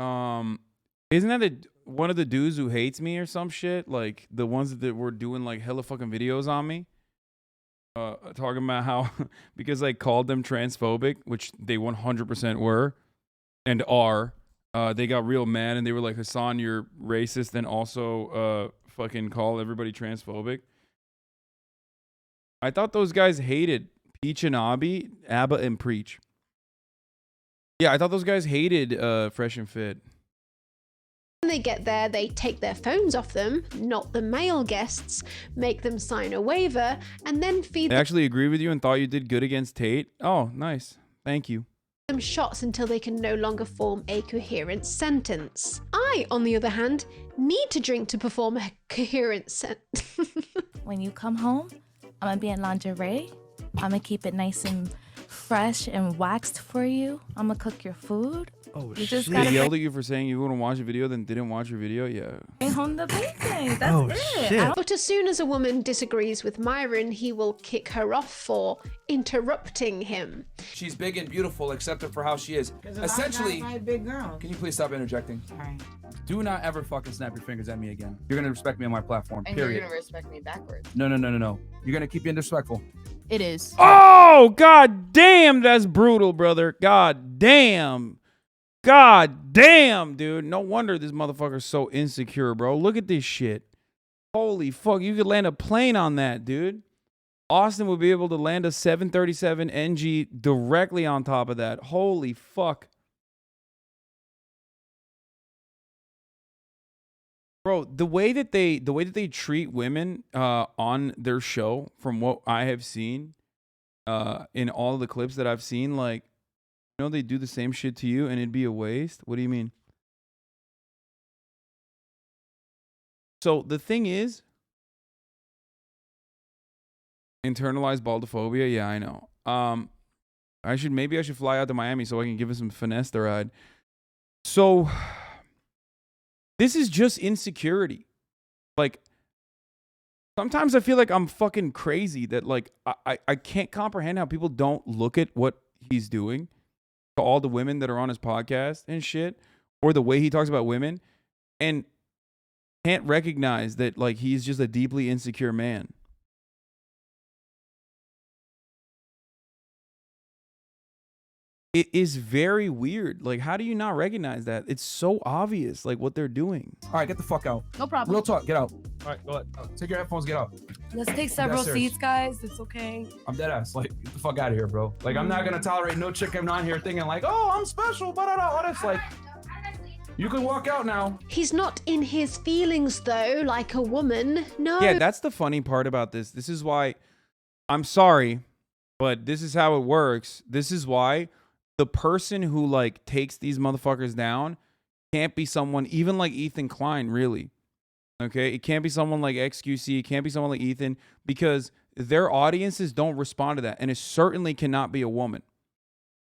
Isn't that one of the dudes who hates me or some shit? Like the ones that were doing like hella fucking videos on me. Talking about how because I called them transphobic, which they 100% were and are. They got real mad and they were like, Hasan, you're racist, and also fucking call everybody transphobic. I thought those guys hated HasanAbi, Abba, and Preach. Yeah, I thought those guys hated Fresh and Fit. When they get there, they take their phones off them, not the male guests, make them sign a waiver, and then feed I actually agree with you and thought you did good against Tate. Oh, nice. Thank you. them shots until they can no longer form a coherent sentence. I, on the other hand, need to drink to perform a coherent sentence. When you come home, I'm gonna be in lingerie. I'm gonna keep it nice and fresh and waxed for you. I'm gonna cook your food. Oh, you just They gotta yelled at you for saying you wouldn't watch a video, then didn't watch your video? Yeah. bring home the bacon. That's it. But as soon as a woman disagrees with Myron, he will kick her off for interrupting him. She's big and beautiful, accept her for how she is. Essentially, my big girl. can you please stop interjecting? All right. Do not ever fucking snap your fingers at me again. You're gonna respect me on my platform. And Period. you're gonna respect me backwards. No. You're gonna keep being disrespectful. It is. Oh, god damn, that's brutal, brother. God damn. God damn, dude. No wonder this motherfucker's so insecure, bro. Look at this shit. Holy fuck. You could land a plane on that, dude. Austin would be able to land a 737 NG directly on top of that. Holy fuck. Bro, the way that they treat women on their show, from what I have seen in all of the clips that I've seen, like, you know, they do the same shit to you and it'd be a waste. What do you mean? So the thing is, internalized baldophobia. Yeah, I know. Maybe I should fly out to Miami so I can give it some finesse to ride. So this is just insecurity. Like, sometimes I feel like I'm fucking crazy that, like, I can't comprehend how people don't look at what he's doing to all the women that are on his podcast and shit, or the way he talks about women, and can't recognize that, like, he's just a deeply insecure man. It is very weird. Like, how do you not recognize that? It's so obvious, like, what they're doing. All right, get the fuck out. No problem. Real talk, get out. All right, go ahead. Take your headphones, get out. Let's take several seats, guys. It's okay. I'm dead ass. Like, get the fuck out of here, bro. Like, I'm not gonna tolerate no chick coming on here thinking like, oh, I'm special, but it's like, you can walk out now. He's not in his feelings though, like a woman. No. Yeah, that's the funny part about this. This is why, I'm sorry, but this is how it works. This is why the person who, like, takes these motherfuckers down can't be someone even like Ethan Klein, really. Okay? It can't be someone like XQC. It can't be someone like Ethan, because their audiences don't respond to that. And it certainly cannot be a woman,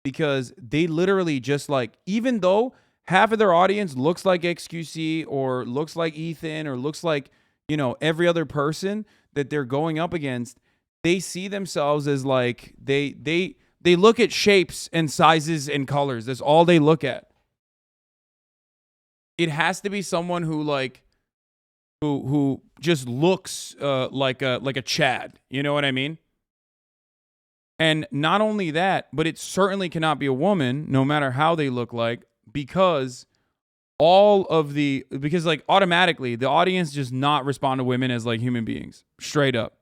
because they literally just, like, even though half of their audience looks like XQC or looks like Ethan or looks like, you know, every other person that they're going up against, they see themselves as, like, they look at shapes and sizes and colors. That's all they look at. It has to be someone who, like, who just looks like a Chad. You know what I mean? And not only that, but it certainly cannot be a woman, no matter how they look like, because like, automatically the audience does not respond to women as, like, human beings. Straight up.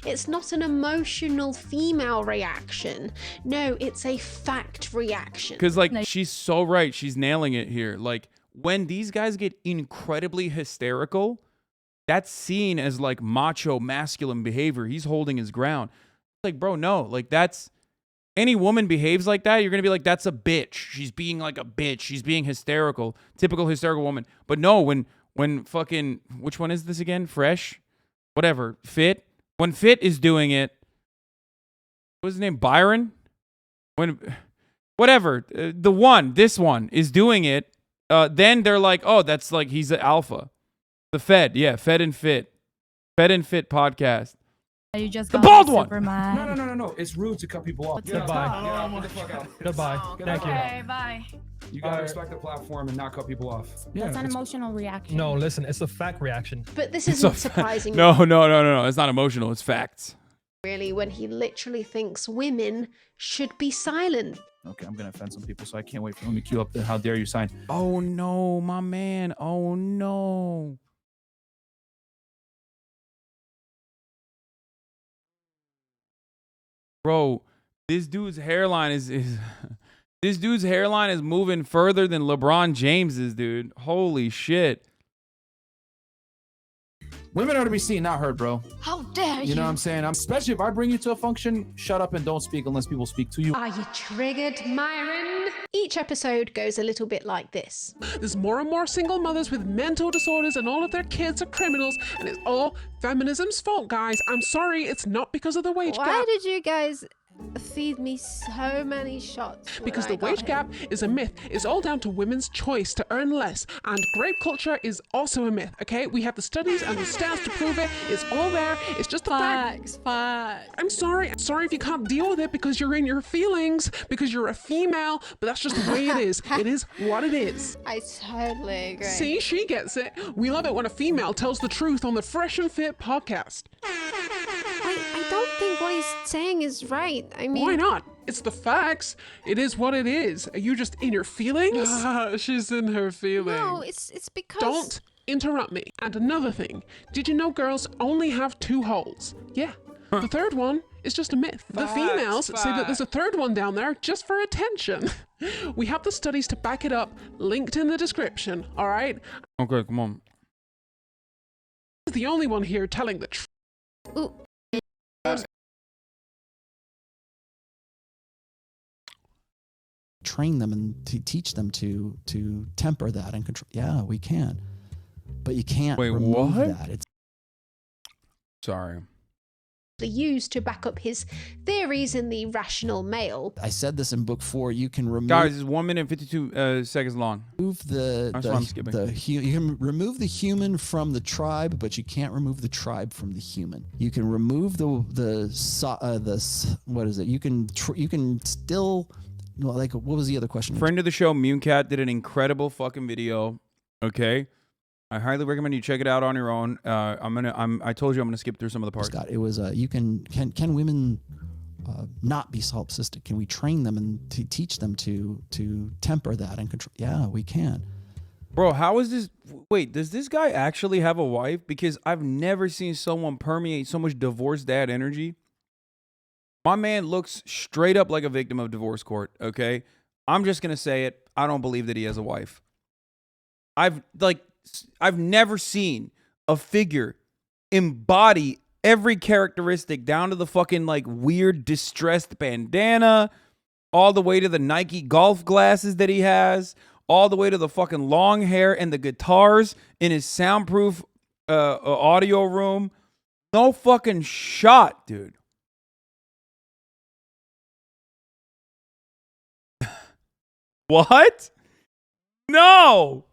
It's not an emotional female reaction. No, it's a fact reaction. Because, like, she's so right. She's nailing it here. Like, when these guys get incredibly hysterical, that's seen as, like, macho, masculine behavior. He's holding his ground. Like, bro, no. Like, that's any woman behaves like that, you're gonna be like, that's a bitch. She's being like a bitch. She's being hysterical. Typical hysterical woman. But no, when fucking, which one is this again? Fresh? Whatever. Fit? When Fit is doing it, what's his name? Byron? Whatever. This one is doing it, then they're like, oh, that's like, he's an alpha. The Fed. Yeah, Fed and Fit. Fed and Fit podcast. You just The got bald me one. super mad. No. It's rude to cut people off. Goodbye. Get the fuck out. Goodbye. Thank you. Okay, bye. You gotta respect the platform and not cut people off. Yeah, That's an emotional reaction. No, listen, it's a fact reaction. But this isn't surprising. No. It's not emotional. It's facts. Really, when he literally thinks women should be silent. Okay, I'm gonna offend some people, so I can't wait for him to queue up the "How dare you" sign. Oh no, my man. Oh no. Bro, this dude's hairline is this dude's hairline is moving further than LeBron James's, dude. Holy shit. Women are to be seen, not heard, bro. How dare You know what I'm saying? Especially if I bring you to a function, shut up and don't speak unless people speak to you. Are you triggered, Myron? Each episode goes a little bit like this. There's more and more single mothers with mental disorders and all of their kids are criminals, and it's all feminism's fault, guys. I'm sorry, it's not because of the wage Why gap. did you guys feed me so many shots? Because the wage gap is a myth. It's all down to women's choice to earn less. And grape culture is also a myth, okay? We have the studies and the stats to prove it. It's all there. It's just the Facts. I'm sorry. I'm sorry if you can't deal with it because you're in your feelings, because you're a female, but that's just the way it is. It is what it is. I totally agree. See, she gets it. We love it when a female tells the truth on the Fresh and Fit podcast. I don't think what he's saying is right. I mean, Why not? It's the facts. It is what it is. Are you just in your feelings? She's in her feelings. No, it's because. Don't interrupt me. And another thing, did you know girls only have 2 holes? Yeah. The third one is just a myth. The females say that there's a third one down there just for attention. We have the studies to back it up, linked in the description, all right? Okay, come on. The only one here telling the truth. Ooh. Train them and to teach them to temper that and control. Yeah, we can, but you can't remove that. It's sorry. Used to back up his theories in the rational male. I said this in book 4. You can remove. Guys, it's 1 minute and 52 seconds long. Remove That's why I'm skipping. You can remove the human from the tribe, but you can't remove the tribe from the human. You can remove the what is it? You can still. Like, what was the other question? Friend of the show, Mooncat, did an incredible fucking video. Okay, I highly recommend you check it out on your own. I told you I'm gonna skip through some of the parts. Scott, it was can women not be solipsistic? Can we train them and to teach them to temper that and control? Yeah, we can. Bro, how is this? Wait, does this guy actually have a wife? Because I've never seen someone permeate so much divorced dad energy. My man looks straight up like a victim of divorce court, okay? I'm just going to say it. I don't believe that he has a wife. I've never seen a figure embody every characteristic down to the fucking like weird distressed bandana, all the way to the Nike golf glasses that he has, all the way to the fucking long hair and the guitars in his soundproof audio room. No fucking shot, dude. What? No.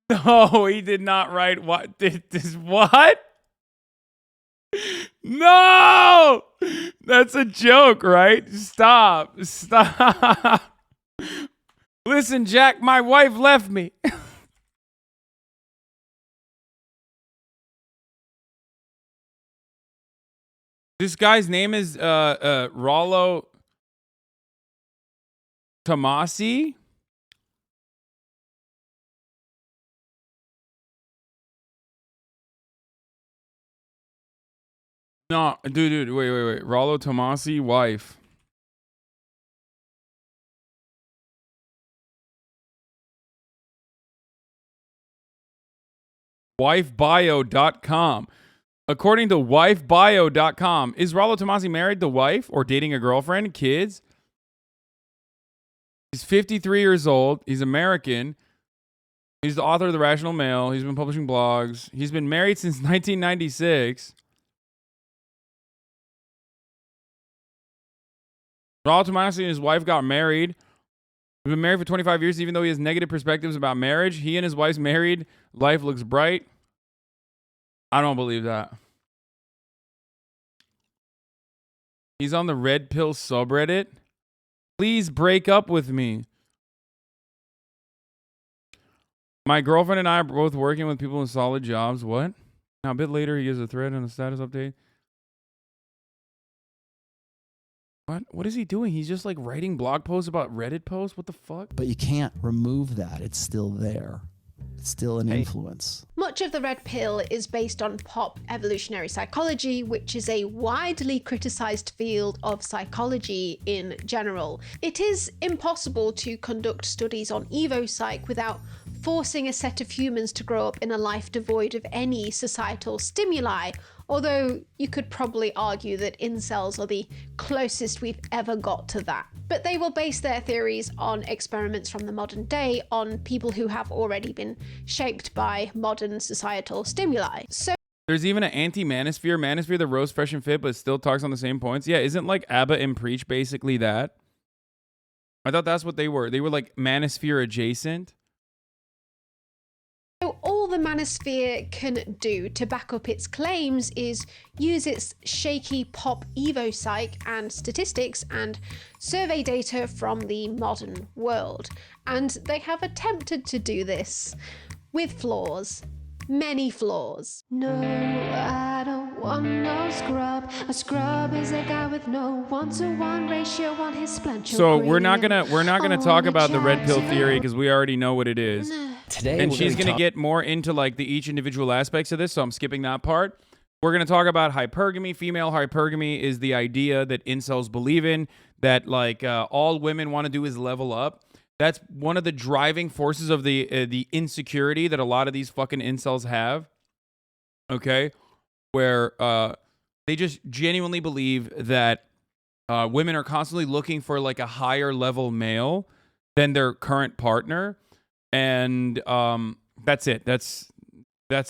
No, he did not write what this what? No. That's a joke, right? Stop. Listen, Jack, my wife left me. This guy's name is Rollo Tomasi. No, dude, wait. Rollo Tomasi, wife. Wifebio.com. According to wifebio.com, is Rollo Tomasi married to wife or dating a girlfriend, kids? He's 53 years old. He's American. He's the author of The Rational Male. He's been publishing blogs. He's been married since 1996. Rollo Tomasi and his wife got married. He's been married for 25 years, even though he has negative perspectives about marriage. He and his wife's married. Life looks bright. I don't believe that. He's on the Red Pill subreddit. Please break up with me. My girlfriend and I are both working with people in solid jobs. What? Now, a bit later, he gives a thread and a status update. What is he doing? He's just like writing blog posts about Reddit posts? What the fuck? But you can't remove that. It's still there. It's still an influence. Much of the red pill is based on pop evolutionary psychology, which is a widely criticized field of psychology in general. It is impossible to conduct studies on EvoPsych without forcing a set of humans to grow up in a life devoid of any societal stimuli, although you could probably argue that incels are the closest we've ever got to that. But they will base their theories on experiments from the modern day on people who have already been shaped by modern societal stimuli. So there's even an anti-Manosphere. Manosphere that rose fresh and fit, but still talks on the same points. Yeah, isn't like Abba and Preach basically that? I thought that's what they were. They were like Manosphere adjacent. all the Manosphere can do to back up its claims is use its shaky pop EvoPsych and statistics and survey data from the modern world. And they have attempted to do this with flaws. Many flaws. No, I don't want no scrub. A scrub is a guy with no 1-to-1 ratio on his splencho. So we're not gonna talk about the red pill theory because we already know what it is. Today, and she's gonna get more into like the each individual aspects of this, so I'm skipping that part. We're gonna talk about hypergamy. Female hypergamy is the idea that incels believe in, that like all women want to do is level up. That's one of the driving forces of the insecurity that a lot of these fucking incels have. Okay, where they just genuinely believe that women are constantly looking for like a higher level male than their current partner, and that's it. That's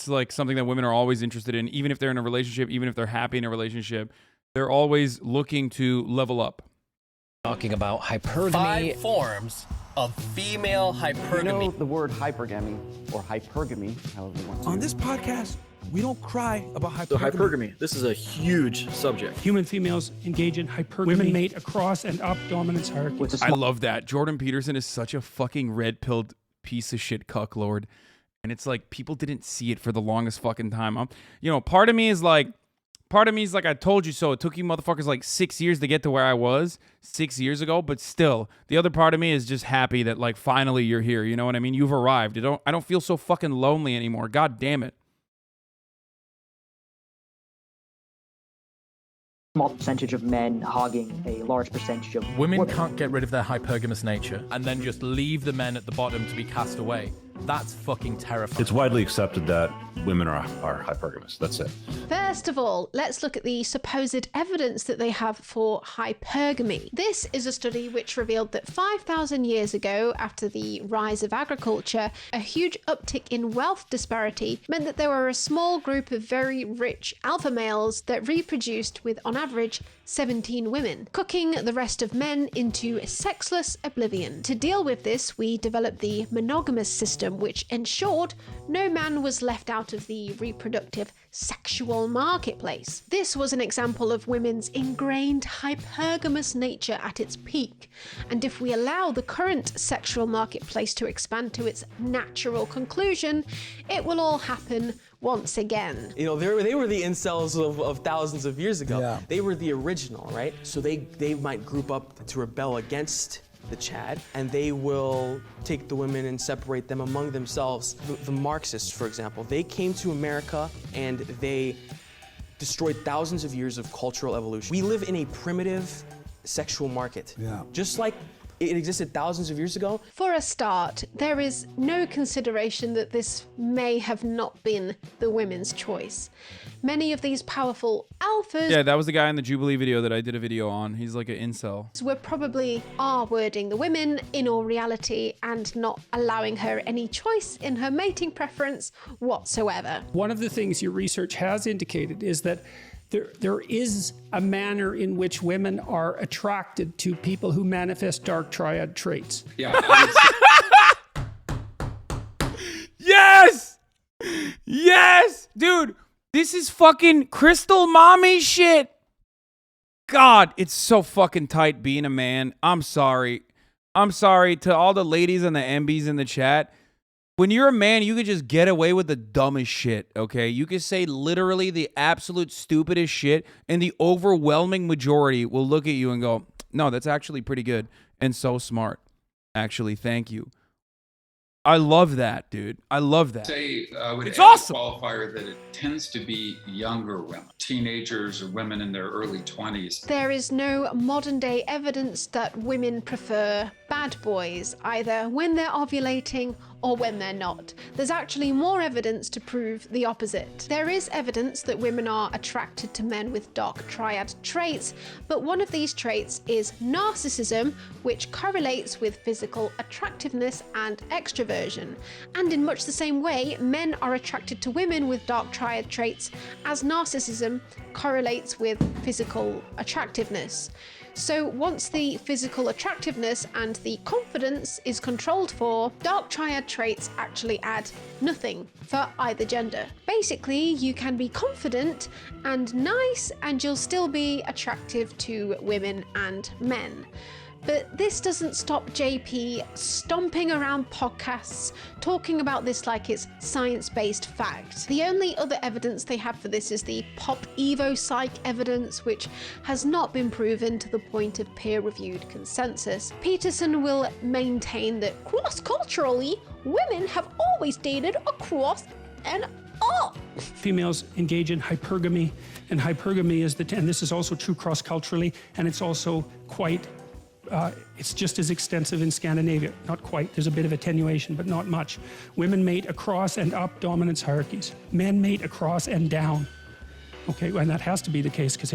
like something that women are always interested in, even if they're in a relationship, even if they're happy in a relationship, they're always looking to level up. Talking about hypergamy. 5 forms of female hypergamy. You know the word hypergamy or hypergamy, however you want to. On this podcast, we don't cry about hypergamy. So hypergamy, this is a huge subject. Human females engage in hypergamy. Women mate across and up dominance hierarchies. I love that. Jordan Peterson is such a fucking red-pilled piece of shit cucklord. And it's like people didn't see it for the longest fucking time. Part of me is like, I told you so. It took you motherfuckers like 6 years to get to where I was 6 years ago. But still, the other part of me is just happy that like finally you're here. You know what I mean? You've arrived. I don't feel so fucking lonely anymore. God damn it. Small percentage of men hogging a large percentage of women can't get rid of their hypergamous nature and then just leave the men at the bottom to be cast away. That's fucking terrifying. It's widely accepted that women are hypergamous. That's it. First of all, let's look at the supposed evidence that they have for hypergamy. This is a study which revealed that 5,000 years ago, after the rise of agriculture, a huge uptick in wealth disparity meant that there were a small group of very rich alpha males that reproduced with, on average, 17 women, cooking the rest of men into sexless oblivion. To deal with this, we developed the monogamous system, which ensured no man was left out of the reproductive sexual marketplace. This was an example of women's ingrained hypergamous nature at its peak, and if we allow the current sexual marketplace to expand to its natural conclusion, it will all happen once again. You know, they were the incels of thousands of years ago. Yeah. They were the original, right? So they might group up to rebel against the Chad, and they will take the women and separate them among themselves. The Marxists, for example, they came to America and they destroyed thousands of years of cultural evolution. We live in a primitive sexual market. Yeah. Just like It existed thousands of years ago. For a start, there is no consideration that this may have not been the women's choice. Many of these powerful alphas Yeah, that was the guy in the Jubilee video that I did a video on. He's like an incel. were probably R-wording the women in all reality and not allowing her any choice in her mating preference whatsoever. One of the things your research has indicated is that there is a manner in which women are attracted to people who manifest dark triad traits. Yeah. Yes! Yes! Dude, this is fucking crystal mommy shit. God, it's so fucking tight being a man. I'm sorry. I'm sorry to all the ladies and the MBs in the chat. When you're a man, you could just get away with the dumbest shit, okay? You could say literally the absolute stupidest shit, and the overwhelming majority will look at you and go, no, that's actually pretty good and so smart. Actually, thank you. I love that, dude. I love that. I would It's add awesome. a qualifier that it tends to be younger women, teenagers or women in their early 20s. There is no modern day evidence that women prefer bad boys, either when they're ovulating or when they're not. There's actually more evidence to prove the opposite. There is evidence that women are attracted to men with dark triad traits, but one of these traits is narcissism, which correlates with physical attractiveness and extroversion. And in much the same way, men are attracted to women with dark triad traits as narcissism correlates with physical attractiveness. So once the physical attractiveness and the confidence is controlled for, dark triad traits actually add nothing for either gender. Basically, you can be confident and nice and you'll still be attractive to women and men. But this doesn't stop JP stomping around podcasts talking about this like it's science-based fact. The only other evidence they have for this is the Pop Evo Psych evidence, which has not been proven to the point of peer-reviewed consensus. Peterson will maintain that cross-culturally, women have always dated across and up. Females engage in hypergamy, and hypergamy is and this is also true cross-culturally, and it's also quite it's just as extensive in Scandinavia. Not quite. There's a bit of attenuation, but not much. Women mate across and up dominance hierarchies. Men mate across and down. Okay, and that has to be the case because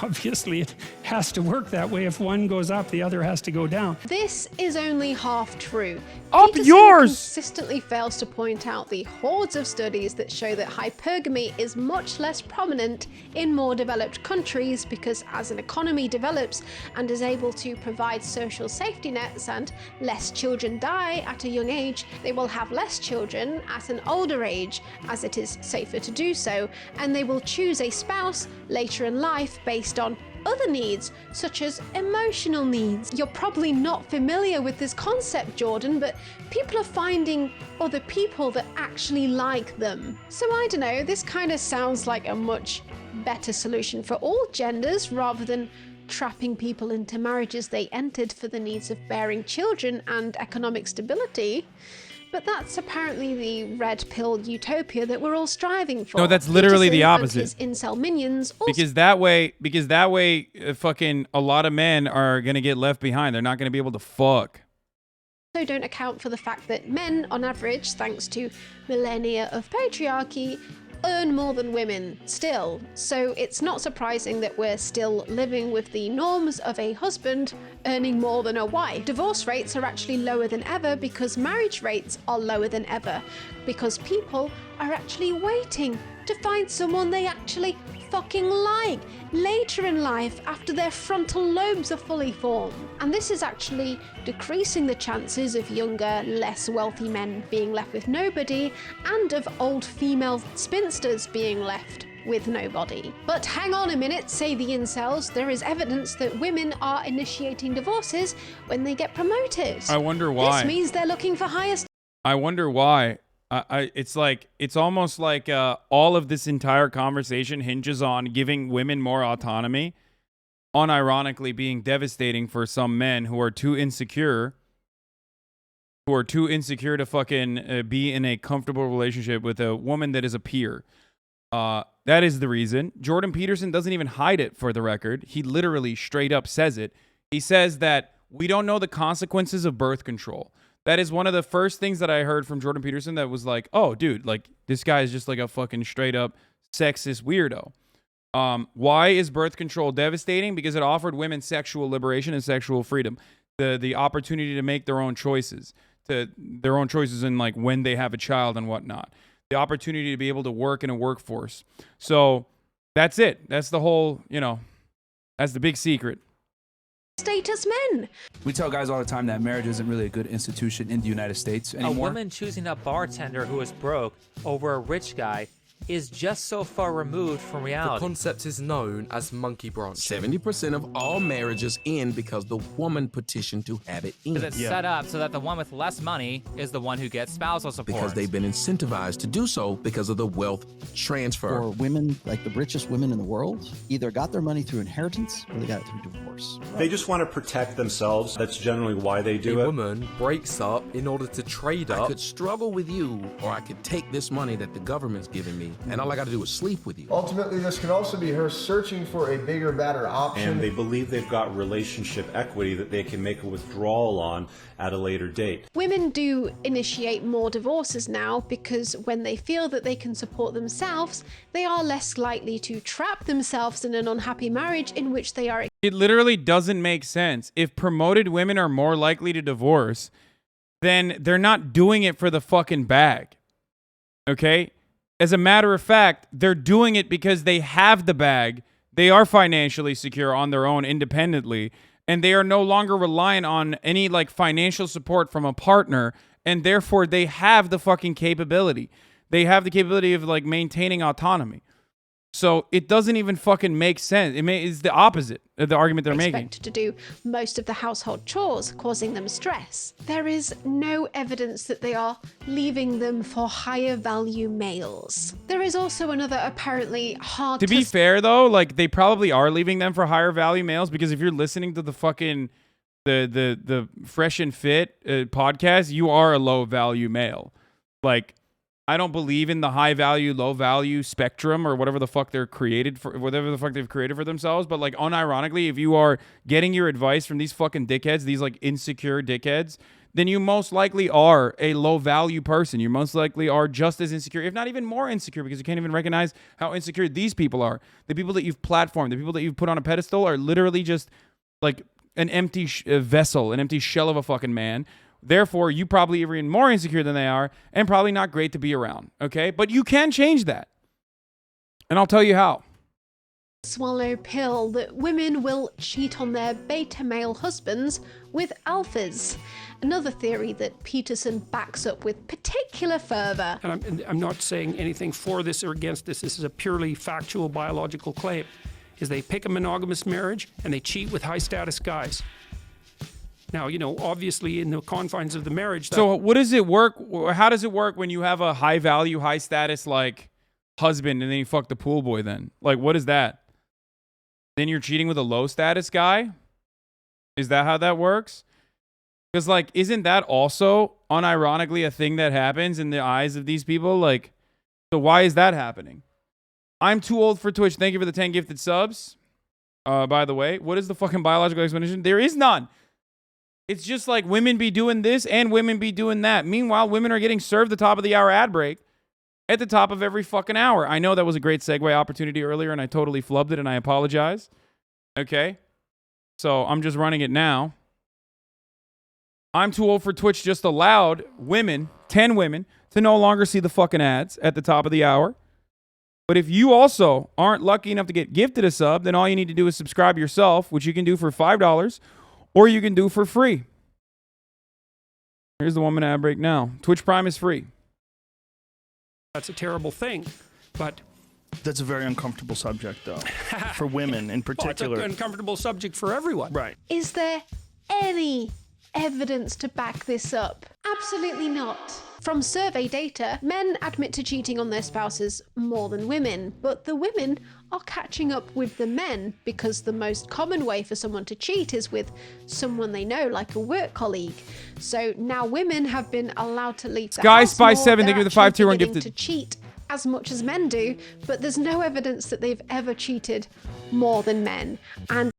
obviously it has to work that way. If one goes up, the other has to go down. This is only half true. Up Peterson yours! consistently fails to point out the hordes of studies that show that hypergamy is much less prominent in more developed countries because as an economy develops and is able to provide social safety nets and less children die at a young age, they will have less children at an older age as it is safer to do so, and they will choose a spouse later in life based on other needs, such as emotional needs. You're probably not familiar with this concept, Jordan, but people are finding other people that actually like them. So I don't know, this kind of sounds like a much better solution for all genders rather than trapping people into marriages they entered for the needs of bearing children and economic stability. But that's apparently the red pill utopia that we're all striving for. No, that's literally the Peterson opposite. and his incel minions also Because that way, fucking a lot of men are gonna get left behind. They're not gonna be able to fuck. don't account for the fact that men, on average, thanks to millennia of patriarchy, earn more than women still. So it's not surprising that we're still living with the norms of a husband earning more than a wife. Divorce rates are actually lower than ever because marriage rates are lower than ever, because people are actually waiting to find someone they actually fucking like later in life after their frontal lobes are fully formed. And this is actually decreasing the chances of younger, less wealthy men being left with nobody and of old female spinsters being left with nobody. But hang on a minute, say the incels, there is evidence that women are initiating divorces when they get promoted. I wonder why. This means they're looking for higher I wonder why. It's almost like all of this entire conversation hinges on giving women more autonomy, unironically being devastating for some men who are too insecure to fucking be in a comfortable relationship with a woman that is a peer. That is the reason. Jordan Peterson doesn't even hide it, for the record. He literally straight up says it. He says that we don't know the consequences of birth control. That is one of the first things that I heard from Jordan Peterson that was like, oh, dude, like this guy is just like a fucking straight up sexist weirdo. Why is birth control devastating? Because it offered women sexual liberation and sexual freedom, the opportunity to make their own choices, in like when they have a child and whatnot, the opportunity to be able to work in a workforce. So that's it. That's the whole, that's the big secret. Status men. We tell guys all the time that marriage isn't really a good institution in the United States anymore. A woman choosing a bartender who is broke over a rich guy is just so far removed from reality. The concept is known as monkey branching. 70% of all marriages end because the woman petitioned to have it end. Because it's set up so that the one with less money is the one who gets spousal support. Because they've been incentivized to do so because of the wealth transfer. For women, like the richest women in the world, either got their money through inheritance or they got it through divorce. They just want to protect themselves. That's generally why they do it. A woman breaks up in order to trade up. I could struggle with you, or I could take this money that the government's giving me, and all I got to do is sleep with you. Ultimately, this could also be her searching for a bigger, better option. And they believe they've got relationship equity that they can make a withdrawal on at a later date. Women do initiate more divorces now because when they feel that they can support themselves, they are less likely to trap themselves in an unhappy marriage in which they are. It literally doesn't make sense. If promoted women are more likely to divorce, then they're not doing it for the fucking bag. Okay? As a matter of fact, they're doing it because they have the bag. They are financially secure on their own independently, and they are no longer reliant on any like financial support from a partner, and therefore they have the fucking capability. They have the capability of like maintaining autonomy. So it doesn't even fucking make sense. It's the opposite of the argument they're making. Expected to do most of the household chores, causing them stress. There is no evidence that they are leaving them for higher value males. There is also another apparently hard To be fair though, like they probably are leaving them for higher value males, because if you're listening to the fucking the Fresh and Fit podcast, you are a low value male. Like, I don't believe in the high value, low value spectrum or whatever the fuck they've created for themselves. But like unironically, if you are getting your advice from these fucking dickheads, these like insecure dickheads, then you most likely are a low value person. You most likely are just as insecure, if not even more insecure, because you can't even recognize how insecure these people are. The people that you've platformed, the people that you've put on a pedestal are literally just like an empty vessel, an empty shell of a fucking man. Therefore, you probably are even more insecure than they are and probably not great to be around, okay? But you can change that. And I'll tell you how. Swallow pill that women will cheat on their beta male husbands with alphas. Another theory that Peterson backs up with particular fervor. And I'm not saying anything for this or against this. This is a purely factual biological claim. Is they pick a monogamous marriage and they cheat with high status guys. Now, obviously in the confines of the marriage. So what does it work? How does it work when you have a high value, high status like husband and then you fuck the pool boy then? Like, what is that? Then you're cheating with a low status guy? Is that how that works? Because like, isn't that also unironically a thing that happens in the eyes of these people? Like, so why is that happening? I'm too old for Twitch. Thank you for the 10 gifted subs. By the way, what is the fucking biological explanation? There is none. It's just like women be doing this and women be doing that. Meanwhile, women are getting served the top of the hour ad break at the top of every fucking hour. I know that was a great segue opportunity earlier and I totally flubbed it and I apologize. Okay? So I'm just running it now. I'm too old for Twitch just allowed women, 10 women, to no longer see the fucking ads at the top of the hour. But if you also aren't lucky enough to get gifted a sub, then all you need to do is subscribe yourself, which you can do for $5. Or you can do for free. Here's the 1 minute ad break now. Twitch Prime is free. That's a terrible thing, but that's a very uncomfortable subject, though, for women in particular. Well, it's an uncomfortable subject for everyone. Right. Is there any evidence to back this up? Absolutely not. From survey data, men admit to cheating on their spouses more than women, but the women are catching up with the men because the most common way for someone to cheat is with someone they know, like a work colleague. So now women have been allowed to leave the Sky house Spy more. 7, thank you for the 5 tier 1 beginning gifted. to cheat as much as men do, but there's no evidence that they've ever cheated more than men. And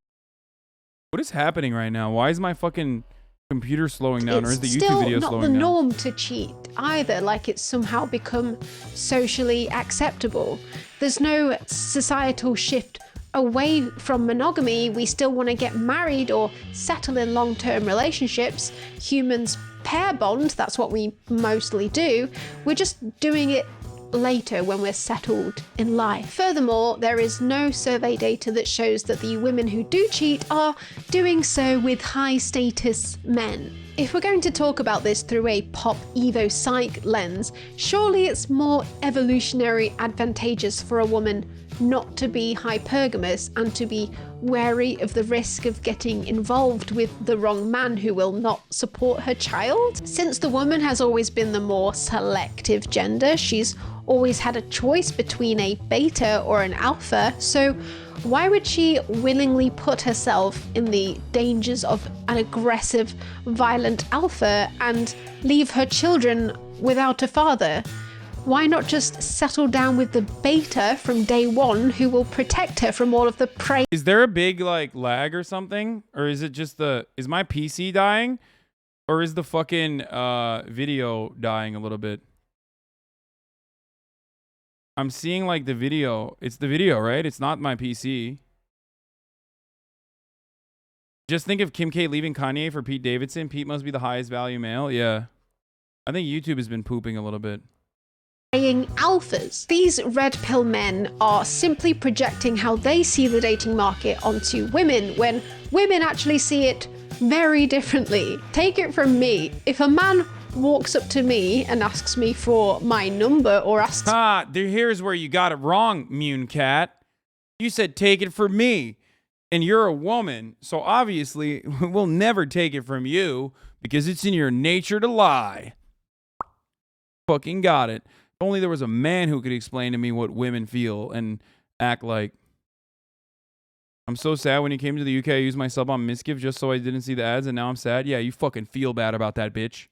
What is happening right now? Why is my fucking computer slowing down, or is the YouTube video It's still not slowing the down? norm to cheat either, like it's somehow become socially acceptable. There's no societal shift away from monogamy. We still want to get married or settle in long-term relationships. Humans pair bond, that's what we mostly do. We're just doing it later when we're settled in life. Furthermore, there is no survey data that shows that the women who do cheat are doing so with high status men. If we're going to talk about this through a pop evo psych lens, surely it's more evolutionary advantageous for a woman not to be hypergamous and to be wary of the risk of getting involved with the wrong man who will not support her child. Since the woman has always been the more selective gender, she's always had a choice between a beta or an alpha, so why would she willingly put herself in the dangers of an aggressive, violent alpha and leave her children without a father? Why not just settle down with the beta from day one who will protect her from all of the prey? Is there a big like lag or something? Or is it just is my PC dying? Or is the fucking video dying a little bit? I'm seeing like the video. It's the video, right? It's not my PC. Just think of Kim K leaving Kanye for Pete Davidson. Pete must be the highest value male. Yeah. I think YouTube has been pooping a little bit. Alphas. These red pill men are simply projecting how they see the dating market onto women when women actually see it very differently. Take it from me. If a man walks up to me and asks me for my number or asks... Here's where you got it wrong, Mune Cat. You said take it from me. And you're a woman, so obviously we'll never take it from you because it's in your nature to lie. Fucking got it. If only there was a man who could explain to me what women feel and act like. I'm so sad when you came to the UK, I used my sub on Misgive just so I didn't see the ads, and now I'm sad. Yeah, you fucking feel bad about that, bitch.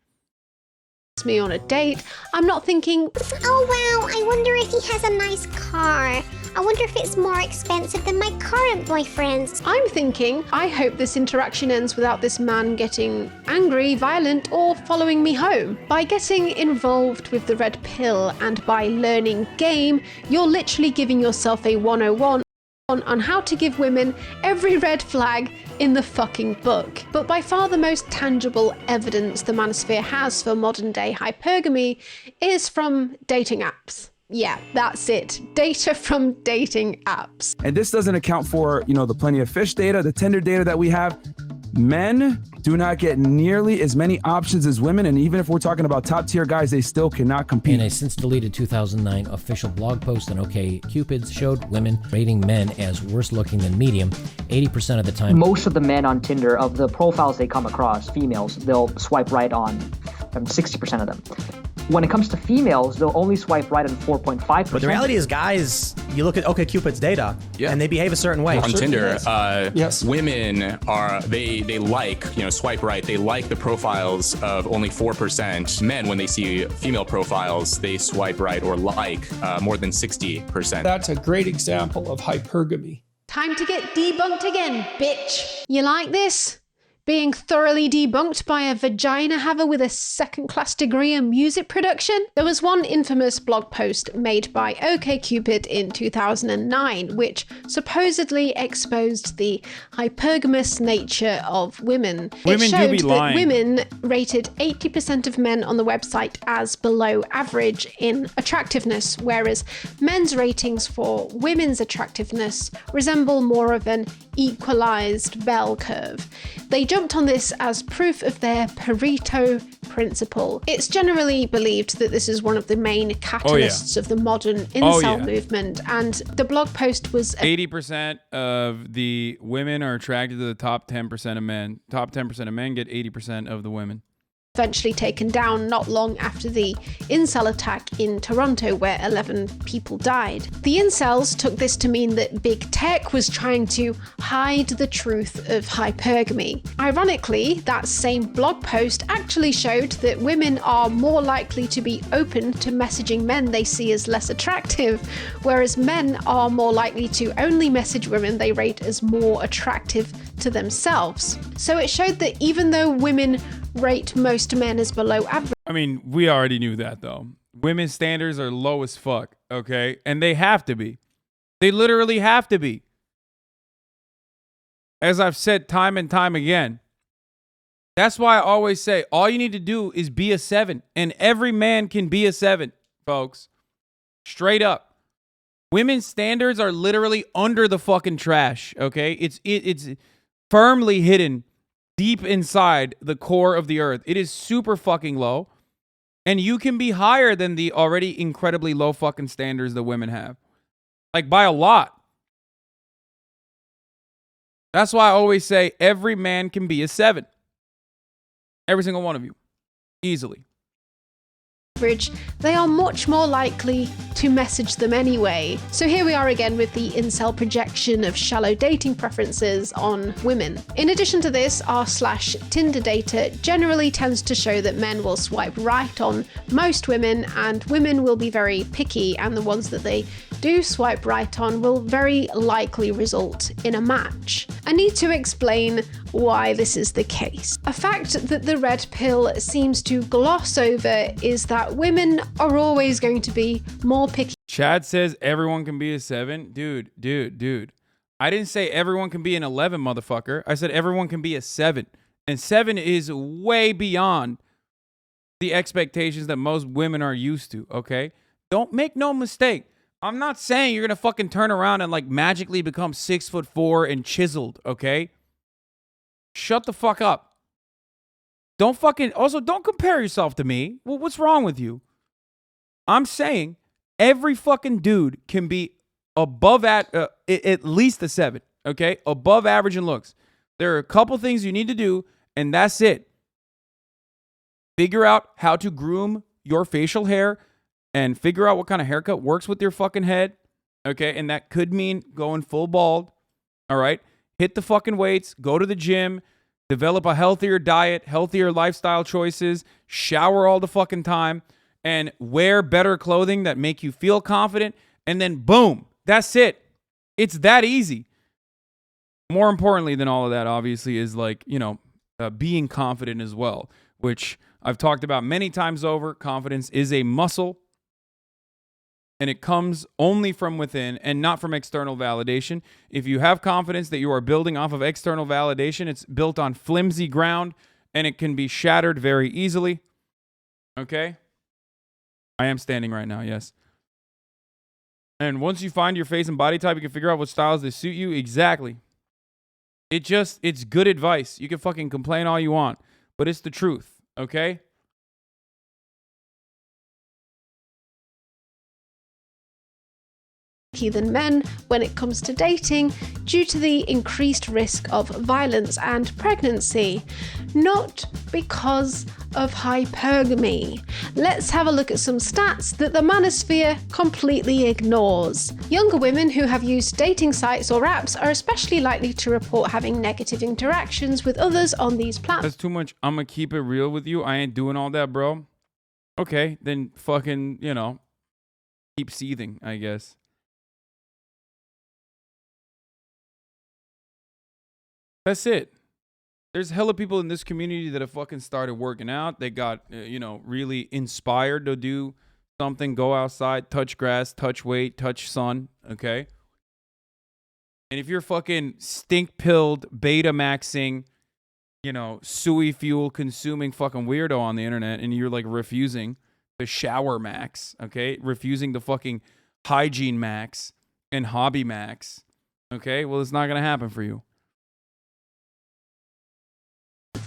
Me on a date, I'm not thinking, oh wow, I wonder if he has a nice car. I wonder if it's more expensive than my current boyfriend's. I'm thinking, I hope this interaction ends without this man getting angry, violent, or following me home. By getting involved with the red pill and by learning game, you're literally giving yourself a 101 on how to give women every red flag in the fucking book. But by far the most tangible evidence the manosphere has for modern day hypergamy is from dating apps. Yeah, that's it. Data from dating apps. And this doesn't account for, the Plenty of Fish data, the Tinder data that we have. Men do not get nearly as many options as women, and even if we're talking about top tier guys, they still cannot compete. In a since deleted 2009 official blog post on OkCupid showed women rating men as worse looking than medium 80% of the time. Most of the men on Tinder, of the profiles they come across, females, they'll swipe right on 60% of them. When it comes to females, they'll only swipe right on 4.5%. But the reality is, guys, you look at OkCupid's data, and they behave a certain way. On Tinder, yes. Women are, they like, swipe right. They like the profiles of only 4%. Men, when they see female profiles, they swipe right or like more than 60%. That's a great example of hypergamy. Time to get debunked again, bitch. You like this? Being thoroughly debunked by a vagina haver with a second-class degree in music production? There was one infamous blog post made by OkCupid in 2009, which supposedly exposed the hypergamous nature of women. It showed that women rated 80% of men on the website as below average in attractiveness, whereas men's ratings for women's attractiveness resemble more of an equalized bell curve. They jumped on this as proof of their Pareto principle. It's generally believed that this is one of the main catalysts of the modern incel movement, and the blog post was 80% of the women are attracted to the top 10% of men. Top 10% of men get 80% of the women. eventually taken down not long after the incel attack in Toronto, where 11 people died. The incels took this to mean that big tech was trying to hide the truth of hypergamy. Ironically, that same blog post actually showed that women are more likely to be open to messaging men they see as less attractive, whereas men are more likely to only message women they rate as more attractive to themselves. So it showed that even though women rate most men as below average. I mean, we already knew that though. Women's standards are low as fuck, okay? And they have to be. They literally have to be. As I've said time and time again. That's why I always say all you need to do is be a 7. And every man can be a 7, folks. Straight up. Women's standards are literally under the fucking trash, okay? It's firmly hidden deep inside the core of the earth. It is super fucking low. And you can be higher than the already incredibly low fucking standards that women have. Like by a lot. That's why I always say every man can be a 7. Every single one of you. Easily. They are much more likely to message them anyway. So here we are again with the incel projection of shallow dating preferences on women. In addition to this, r/Tinder data generally tends to show that men will swipe right on most women and women will be very picky, and the ones that they do swipe right on will very likely result in a match. I need to explain why this is the case. A fact that the red pill seems to gloss over is that women are always going to be more picky. Chad says everyone can be a 7. Dude. I didn't say everyone can be an 11, motherfucker. I said everyone can be a 7. And 7 is way beyond the expectations that most women are used to, okay? Don't make no mistake. I'm not saying you're going to fucking turn around and like magically become 6'4" and chiseled, okay? Shut the fuck up. Don't compare yourself to me. Well, what's wrong with you? I'm saying every fucking dude can be above at least a 7, okay? Above average in looks. There are a couple things you need to do, and that's it. Figure out how to groom your facial hair and figure out what kind of haircut works with your fucking head, okay? And that could mean going full bald, all right? Hit the fucking weights, go to the gym, develop a healthier diet, healthier lifestyle choices, shower all the fucking time, and wear better clothing that make you feel confident, and then boom, that's it. It's that easy. More importantly than all of that, obviously, is like, being confident as well, which I've talked about many times over. Confidence is a muscle, and it comes only from within and not from external validation. If you have confidence that you are building off of external validation, it's built on flimsy ground, and it can be shattered very easily. Okay? I am standing right now, yes. And once you find your face and body type, you can figure out what styles that suit you. Exactly. It's good advice. You can fucking complain all you want, but it's the truth, okay? Than men when it comes to dating due to the increased risk of violence and pregnancy, not because of hypergamy. Let's have a look at some stats that the manosphere completely ignores. Younger women who have used dating sites or apps are especially likely to report having negative interactions with others on these platforms. That's too much. I'm gonna keep it real with you. I ain't doing all that, bro. Okay, then fucking, keep seething, I guess. That's it. There's hella people in this community that have fucking started working out. They got, really inspired to do something, go outside, touch grass, touch weight, touch sun, okay? And if you're fucking stink-pilled, beta-maxing, sui fuel consuming fucking weirdo on the internet, and you're like refusing the shower max, okay? Refusing the fucking hygiene max and hobby max, okay? Well, it's not going to happen for you.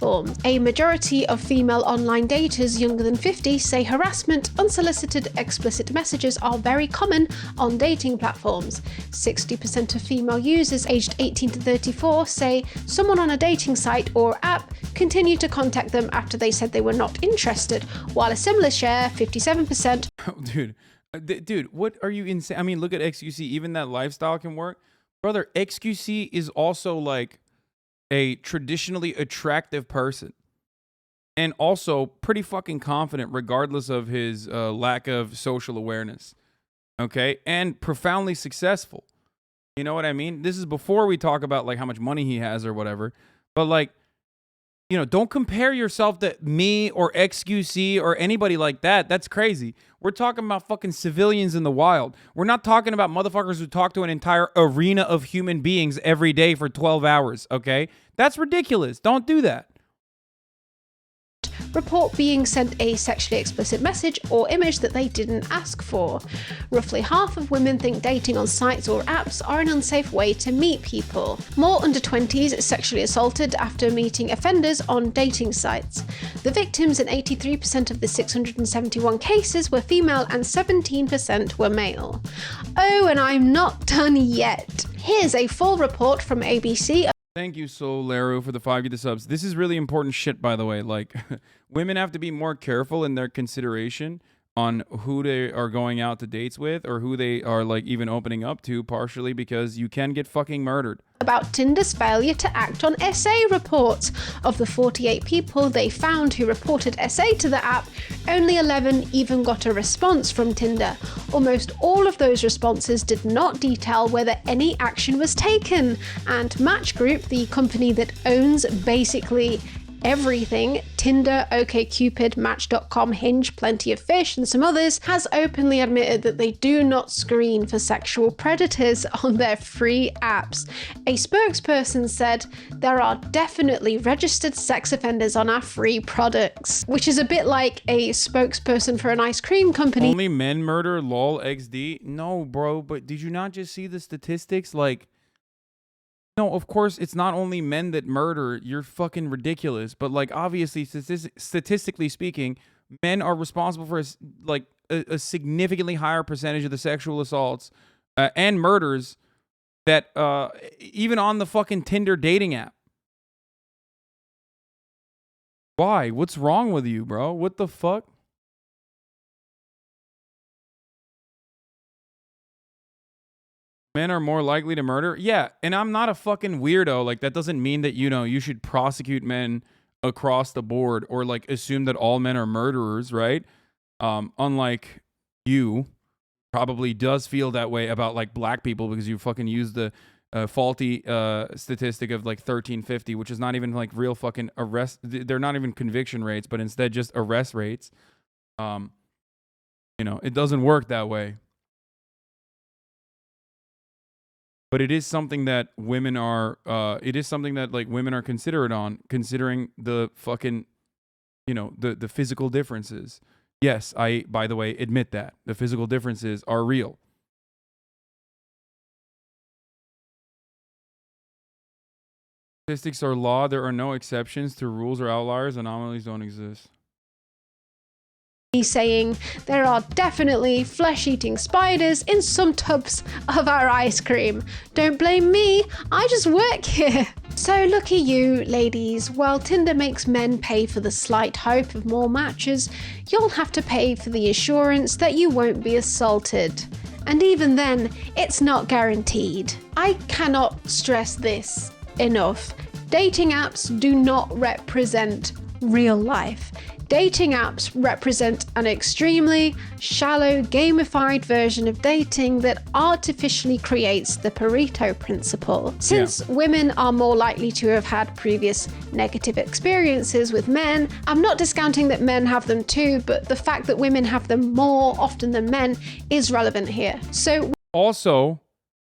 platform. A majority of female online daters younger than 50 say harassment, unsolicited explicit messages are very common on dating platforms. 60% of female users aged 18 to 34 say someone on a dating site or app continued to contact them after they said they were not interested, while a similar share, 57%. Dude, what are you insane? I mean, look at XQC. Even that lifestyle can work. Brother, XQC is also like a traditionally attractive person and also pretty fucking confident regardless of his lack of social awareness. Okay? And profoundly successful. You know what I mean? This is before we talk about like how much money he has or whatever. But like, you know, don't compare yourself to me or XQC or anybody like that. That's crazy. We're talking about fucking civilians in the wild. We're not talking about motherfuckers who talk to an entire arena of human beings every day for 12 hours, okay? That's ridiculous. Don't do that. Report being sent a sexually explicit message or image that they didn't ask for. Roughly half of women think dating on sites or apps are an unsafe way to meet people. More under 20s sexually assaulted after meeting offenders on dating sites. The victims in 83% of the 671 cases were female and 17% were male. Oh, and I'm not done yet. Here's a full report from ABC. Thank you, Solero, for the 5 gifted subs. This is really important shit, by the way. Like, women have to be more careful in their consideration on who they are going out to dates with or who they are, like, even opening up to, partially because you can get fucking murdered. About Tinder's failure to act on SA reports. Of the 48 people they found who reported SA to the app, only 11 even got a response from Tinder. Almost all of those responses did not detail whether any action was taken. And Match Group, the company that owns basically everything, Tinder, OkCupid, Match.com, Hinge, Plenty of Fish, and some others, has openly admitted that they do not screen for sexual predators on their free apps. A spokesperson said, "There are definitely registered sex offenders on our free products," which is a bit like a spokesperson for an ice cream company. Only men murder, lol, XD? No, bro, but did you not just see the statistics? Like, no, of course, it's not only men that murder. You're fucking ridiculous. But, like, obviously, statistically speaking, men are responsible for, a significantly higher percentage of the sexual assaults and murders that, even on the fucking Tinder dating app. Why? What's wrong with you, bro? What the fuck? Men are more likely to murder? Yeah, and I'm not a fucking weirdo. Like, that doesn't mean that, you know, you should prosecute men across the board or, like, assume that all men are murderers, right? Unlike you, probably does feel that way about, like, black people because you fucking use the faulty statistic of, like, 1350, which is not even, like, real fucking arrest. They're not even conviction rates, but instead just arrest rates. You know, it doesn't work that way. But it is something that women are, like, women are considering the fucking, you know, the physical differences. Yes, I, by the way, admit that. The physical differences are real. Statistics are law. There are no exceptions to rules or outliers. Anomalies don't exist. He's saying there are definitely flesh-eating spiders in some tubs of our ice cream. Don't blame me, I just work here. So lucky you, ladies. While Tinder makes men pay for the slight hope of more matches, you'll have to pay for the assurance that you won't be assaulted. And even then, it's not guaranteed. I cannot stress this enough. Dating apps do not represent real life. Dating apps represent an extremely shallow, gamified version of dating that artificially creates the Pareto principle. Since women are more likely to have had previous negative experiences with men, I'm not discounting that men have them too, but the fact that women have them more often than men is relevant here. So also,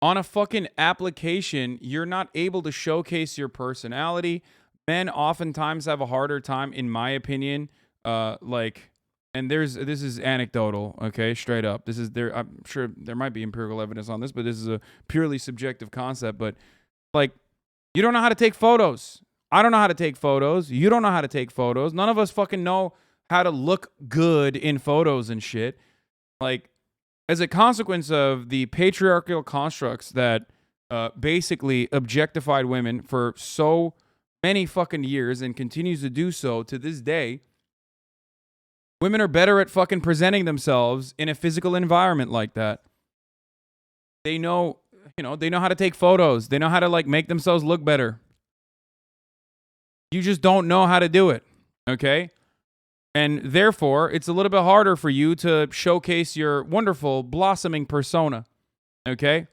on a fucking application, you're not able to showcase your personality. Men oftentimes have a harder time, in my opinion, and this is anecdotal, okay, straight up. I'm sure there might be empirical evidence on this, but this is a purely subjective concept. But, like, you don't know how to take photos I don't know how to take photos. You don't know how to take photos. None of us fucking know how to look good in photos and shit. Like, as a consequence of the patriarchal constructs that basically objectified women for so many fucking years and continues to do so to this day, women are better at fucking presenting themselves in a physical environment like that. They know, they know how to take photos. They know how to like make themselves look better. You just don't know how to do it, okay? And therefore, it's a little bit harder for you to showcase your wonderful, blossoming persona, okay?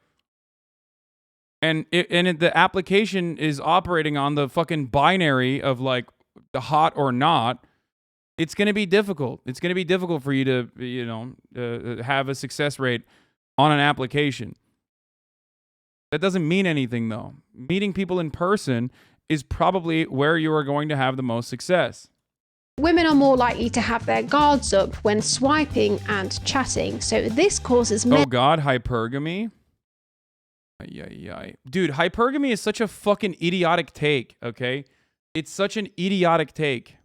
And the application is operating on the fucking binary of like the hot or not. It's going to be difficult. It's going to be difficult for you to, have a success rate on an application. That doesn't mean anything, though. Meeting people in person is probably where you are going to have the most success. Women are more likely to have their guards up when swiping and chatting, so this causes men... Oh God, hypergamy? Dude, hypergamy is such a fucking idiotic take, okay? It's such an idiotic take.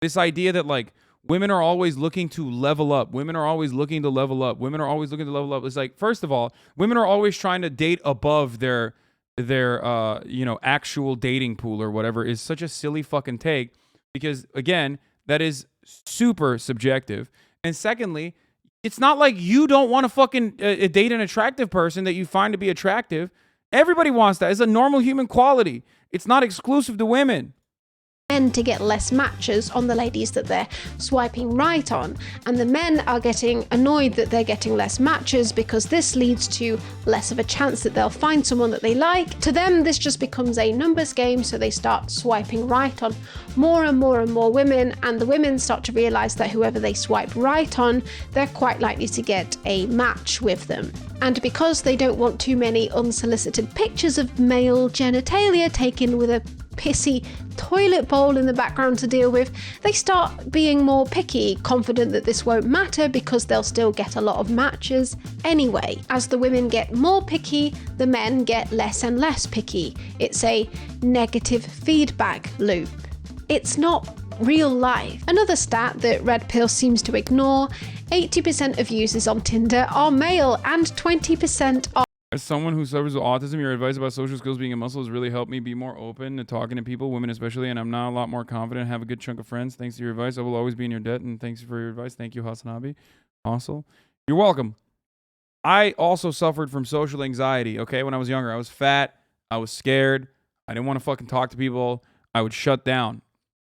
This idea that, like, women are always looking to level up. Women are always looking to level up. Women are always looking to level up. It's like, first of all, women are always trying to date above their actual dating pool or whatever is such a silly fucking take because, again, that is super subjective. And secondly, it's not like you don't want to fucking date an attractive person that you find to be attractive. Everybody wants that. It's a normal human quality. It's not exclusive to women. To get less matches on the ladies that they're swiping right on, and the men are getting annoyed that they're getting less matches because this leads to less of a chance that they'll find someone that they like. To them, this just becomes a numbers game, so they start swiping right on more and more and more women, and the women start to realize that whoever they swipe right on, they're quite likely to get a match with them. And because they don't want too many unsolicited pictures of male genitalia taken with a pissy toilet bowl in the background to deal with, they start being more picky, confident that this won't matter because they'll still get a lot of matches anyway. As the women get more picky, the men get less and less picky. It's a negative feedback loop. It's not real life. Another stat that Red Pill seems to ignore, 80% of users on Tinder are male and 20% are... As someone who suffers with autism, your advice about social skills being a muscle has really helped me be more open to talking to people, women especially, and I'm now a lot more confident and have a good chunk of friends. Thanks to your advice. I will always be in your debt, and thanks for your advice. Thank you, HasanAbi. Also, you're welcome. I also suffered from social anxiety, okay? When I was younger, I was fat. I was scared. I didn't want to fucking talk to people. I would shut down,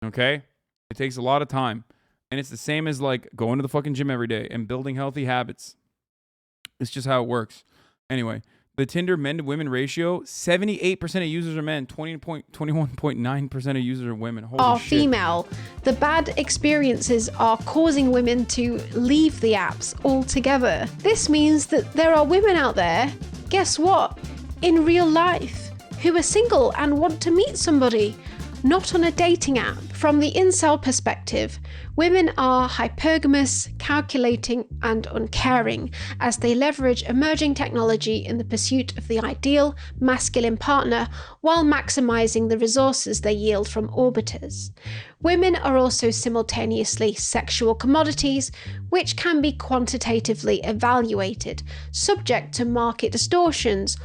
okay? It takes a lot of time. And it's the same as, like, going to the fucking gym every day and building healthy habits. It's just how it works. Anyway, the Tinder men to women ratio, 78% of users are men, 21.9% of users are women. Holy shit. Female. The bad experiences are causing women to leave the apps altogether. This means that there are women out there, guess what, in real life, who are single and want to meet somebody, not on a dating app. From the incel perspective, women are hypergamous, calculating, and uncaring as they leverage emerging technology in the pursuit of the ideal masculine partner while maximizing the resources they yield from orbiters. Women are also simultaneously sexual commodities, which can be quantitatively evaluated, subject to market distortions,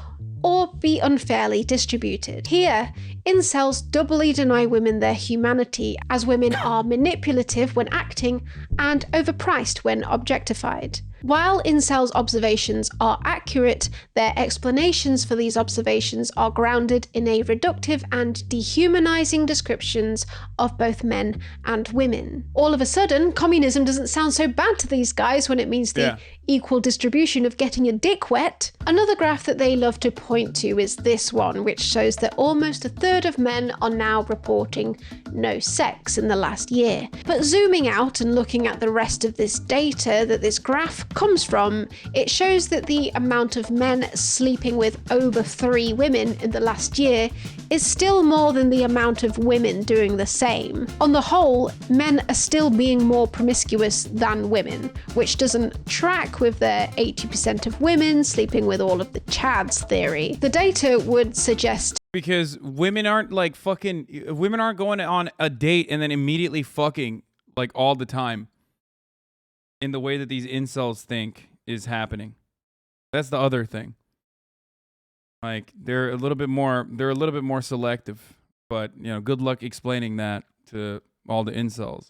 or be unfairly distributed. Here, incels doubly deny women their humanity, as women are manipulative when acting and overpriced when objectified. While incels' observations are accurate, their explanations for these observations are grounded in a reductive and dehumanizing descriptions of both men and women. All of a sudden, communism doesn't sound so bad to these guys when it means the equal distribution of getting your dick wet. Another graph that they love to point to is this one, which shows that almost a third of men are now reporting no sex in the last year. But zooming out and looking at the rest of this data that this graph comes from, it shows that the amount of men sleeping with over 3 women in the last year is still more than the amount of women doing the same. On the whole, men are still being more promiscuous than women, which doesn't track with their 80% of women sleeping with all of the Chads theory. The data would suggest Because women aren't like women aren't going on a date and then immediately fucking like all the time in the way that these incels think is happening. That's the other thing. Like they're a little bit more selective, but you know, good luck explaining that to all the incels.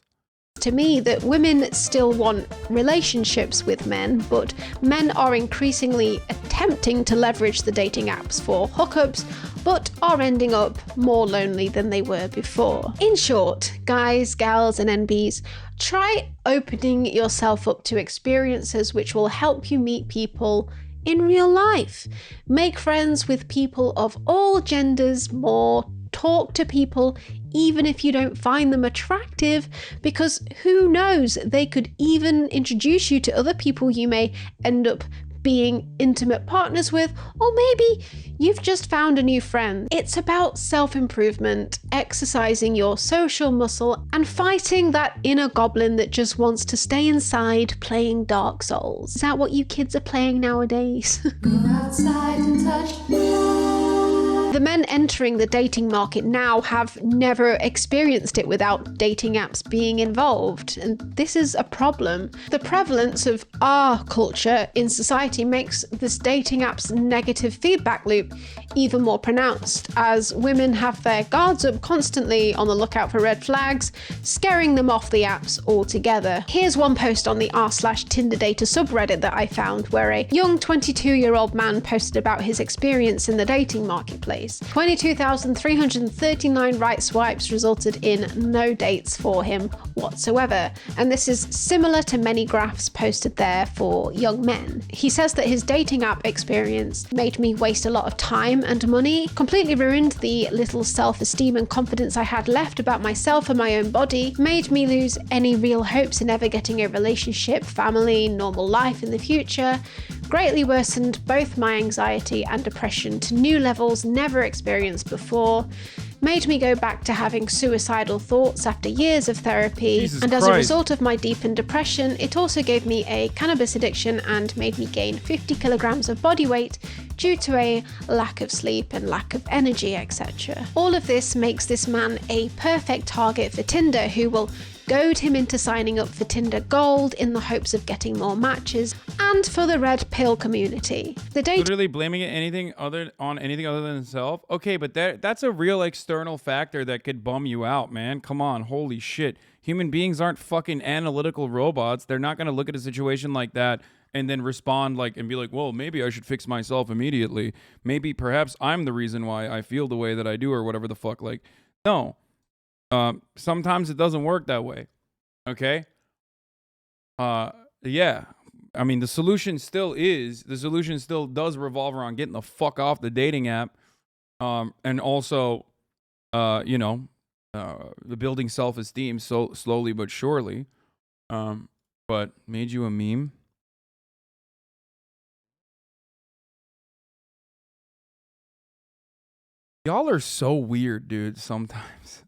To me, that women still want relationships with men, but men are increasingly attempting to leverage the dating apps for hookups, but are ending up more lonely than they were before. In short, guys, gals, and NBs, try opening yourself up to experiences which will help you meet people in real life. Make friends with people of all genders more. Talk to people even if you don't find them attractive, because who knows, they could even introduce you to other people you may end up being intimate partners with, or maybe you've just found a new friend. It's about self-improvement, exercising your social muscle, and fighting that inner goblin that just wants to stay inside playing Dark Souls. Is that what you kids are playing nowadays? Go outside and touch. The men entering the dating market now have never experienced it without dating apps being involved, and this is a problem. The prevalence of our culture in society makes this dating app's negative feedback loop even more pronounced, as women have their guards up constantly on the lookout for red flags, scaring them off the apps altogether. Here's one post on the r/Tinder Data subreddit that I found, where a young 22-year-old man posted about his experience in the dating marketplace. 22,339 right swipes resulted in no dates for him whatsoever, and this is similar to many graphs posted there for young men. He says that his dating app experience made me waste a lot of time and money, completely ruined the little self-esteem and confidence I had left about myself and my own body, made me lose any real hopes in ever getting a relationship, family, normal life in the future, greatly worsened both my anxiety and depression to new levels never experienced before, made me go back to having suicidal thoughts after years of therapy, and as a result of my deepened depression, it also gave me a cannabis addiction and made me gain 50 kilograms of body weight due to a lack of sleep and lack of energy, etc. All of this makes this man a perfect target for Tinder, who will goad him into signing up for Tinder Gold in the hopes of getting more matches, and for the red pill community. The literally blaming it anything other than himself. Okay, but that's a real external factor that could bum you out, man. Come on, holy shit. Human beings aren't fucking analytical robots. They're not gonna look at a situation like that and then respond like and be like, well, maybe I should fix myself immediately. Maybe perhaps I'm the reason why I feel the way that I do, or whatever the fuck. Like, no. Sometimes it doesn't work that way. Okay? Yeah. I mean, the solution still does revolve around getting the fuck off the dating app. And also, the building self-esteem so slowly but surely. But made you a meme? Y'all are so weird, dude, sometimes.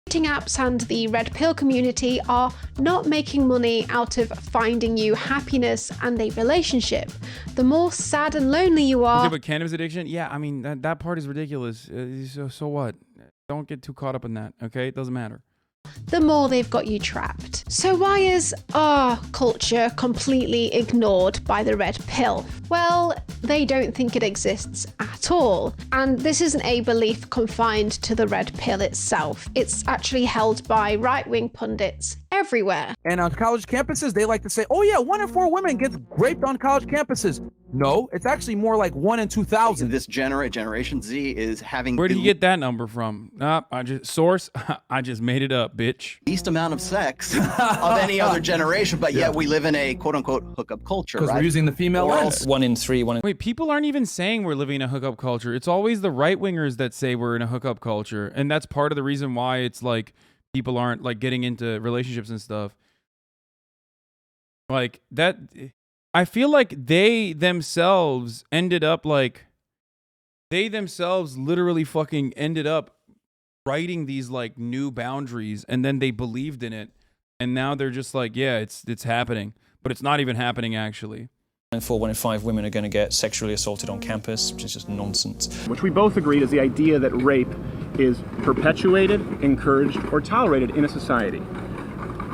dating apps and the red pill community are not making money out of finding you happiness and a relationship. The more sad and lonely you are... Okay, but cannabis addiction? Yeah, I mean, that part is ridiculous. So what? Don't get too caught up in that, okay? It doesn't matter. The more they've got you trapped. So why is our culture completely ignored by the red pill? Well, they don't think it exists at all. And this isn't a belief confined to the red pill itself. It's actually held by right-wing pundits everywhere. And on college campuses, they like to say, oh yeah, 1 in 4 women get raped on college campuses. No, it's actually more like 1 in 2,000. This Generation Z is having... Where did you get that number from? I just made it up, bitch. Least amount of sex of any other generation, but yet we live in a quote-unquote hookup culture, because right? we're using the female lens. 1 in 3, Wait, people aren't even saying we're living in a hookup culture. It's always the right-wingers that say we're in a hookup culture. And that's part of the reason why it's like people aren't like getting into relationships and stuff. Like that... I feel like they themselves literally fucking ended up writing these like new boundaries, and then they believed in it, and now they're just like, yeah, it's happening, but it's not even happening actually. And 1 in 5 women are going to get sexually assaulted on campus, which is just nonsense. Which we both agreed is the idea that rape is perpetuated, encouraged, or tolerated in a society.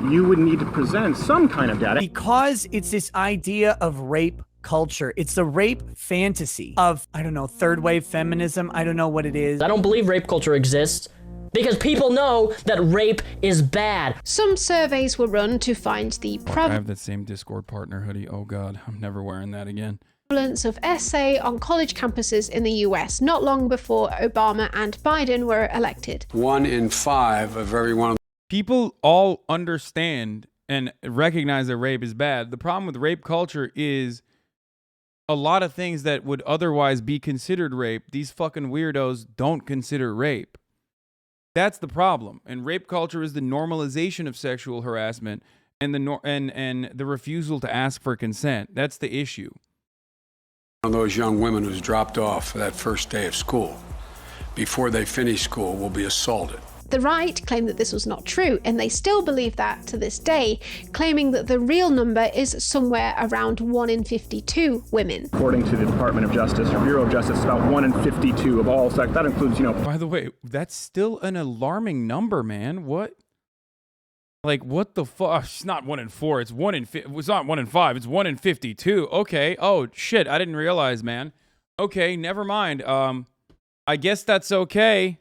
You would need to present some kind of data. Because it's this idea of rape culture. It's the rape fantasy of, I don't know, third wave feminism. I don't know what it is. I don't believe rape culture exists. Because people know that rape is bad. Some surveys were run to find the I have that same Discord partner hoodie. Oh God, I'm never wearing that again. prevalence of SA on college campuses in the US, not long before Obama and Biden were elected. 1 in 5 of everyone. People all understand and recognize that rape is bad. The problem with rape culture is a lot of things that would otherwise be considered rape, these fucking weirdos don't consider rape. That's the problem. And rape culture is the normalization of sexual harassment and the refusal to ask for consent. That's the issue. One of those young women who's dropped off for that first day of school, before they finish school, will be assaulted. The right claim that this was not true, and they still believe that to this day, claiming that the real number is somewhere around 1 in 52 women. According to the Department of Justice, or Bureau of Justice, about 1 in 52 of all sex. That includes, By the way, that's still an alarming number, man. What? Like, what the fuck? It's not 1 in 4. It's 1 in. It's not 1 in 5. It's 1 in 52. Okay. Oh shit! I didn't realize, man. Okay, never mind. I guess that's okay.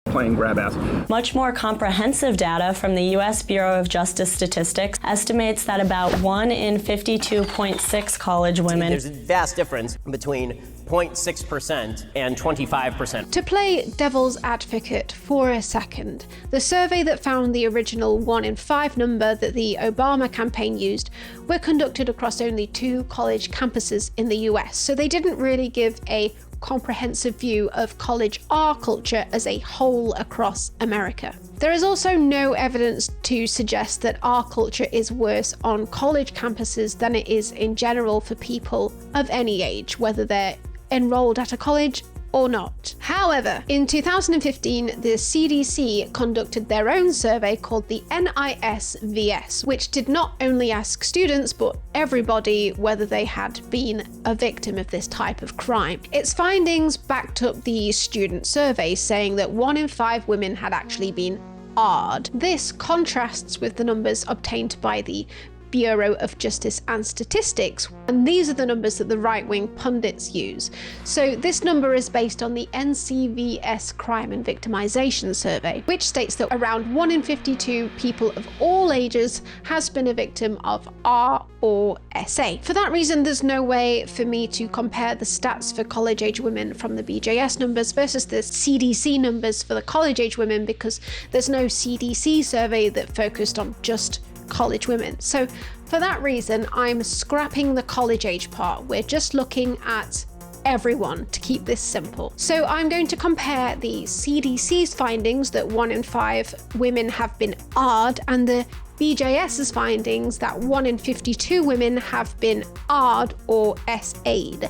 Playing grab ass. Much more comprehensive data from the U.S. Bureau of Justice Statistics estimates that about 1 in 52.6 college women. There's a vast difference between 0.6% and 25%. To play devil's advocate for a second, the survey that found the original 1 in 5 number that the Obama campaign used were conducted across only 2 college campuses in the US, so they didn't really give a comprehensive view of college R culture as a whole across America. There is also no evidence to suggest that R culture is worse on college campuses than it is in general for people of any age, whether they're enrolled at a college or not. However, in 2015, the CDC conducted their own survey called the NISVS, which did not only ask students, but everybody whether they had been a victim of this type of crime. Its findings backed up the student survey, saying that 1 in 5 women had actually been R'd. This contrasts with the numbers obtained by the Bureau of Justice and Statistics, and these are the numbers that the right-wing pundits use. So this number is based on the NCVS Crime and Victimization Survey, which states that around 1 in 52 people of all ages has been a victim of R or SA. For that reason, there's no way for me to compare the stats for college-age women from the BJS numbers versus the CDC numbers for the college-age women, because there's no CDC survey that focused on just college women. So for that reason, I'm scrapping the college age part. We're just looking at everyone to keep this simple. So I'm going to compare the CDC's findings that 1 in 5 women have been R'd and the BJS's findings that 1 in 52 women have been R'd or SA'd.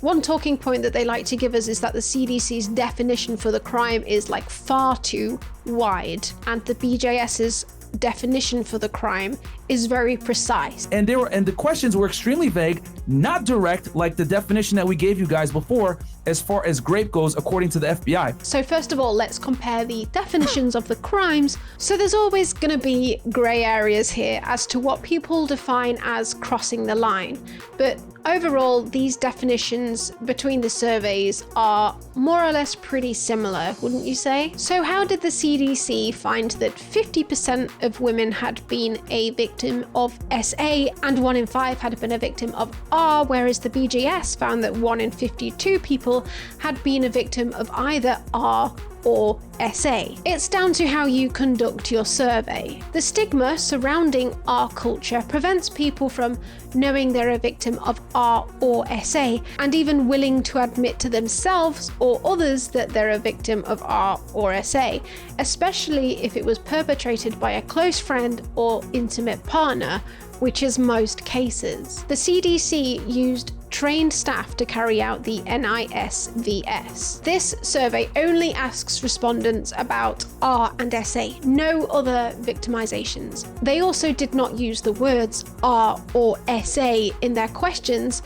One talking point that they like to give us is that the CDC's definition for the crime is like far too wide, and the BJS's definition for the crime is very precise. And the questions were extremely vague, not direct like the definition that we gave you guys before as far as grape goes according to the FBI. So first of all, let's compare the definitions of the crimes. So there's always going to be grey areas here as to what people define as crossing the line. But overall, these definitions between the surveys are more or less pretty similar, wouldn't you say? So how did the CDC find that 50% of women had been a victim of SA and 1 in 5 had been a victim of R, whereas the BJS found that 1 in 52 people had been a victim of either R or SA? It's down to how you conduct your survey. The stigma surrounding R culture prevents people from knowing they're a victim of R or SA and even willing to admit to themselves or others that they're a victim of R or SA, especially if it was perpetrated by a close friend or intimate partner, which is most cases. The CDC used trained staff to carry out the NISVS. This survey only asks respondents about R and SA, no other victimizations. They also did not use the words R or SA in their questions,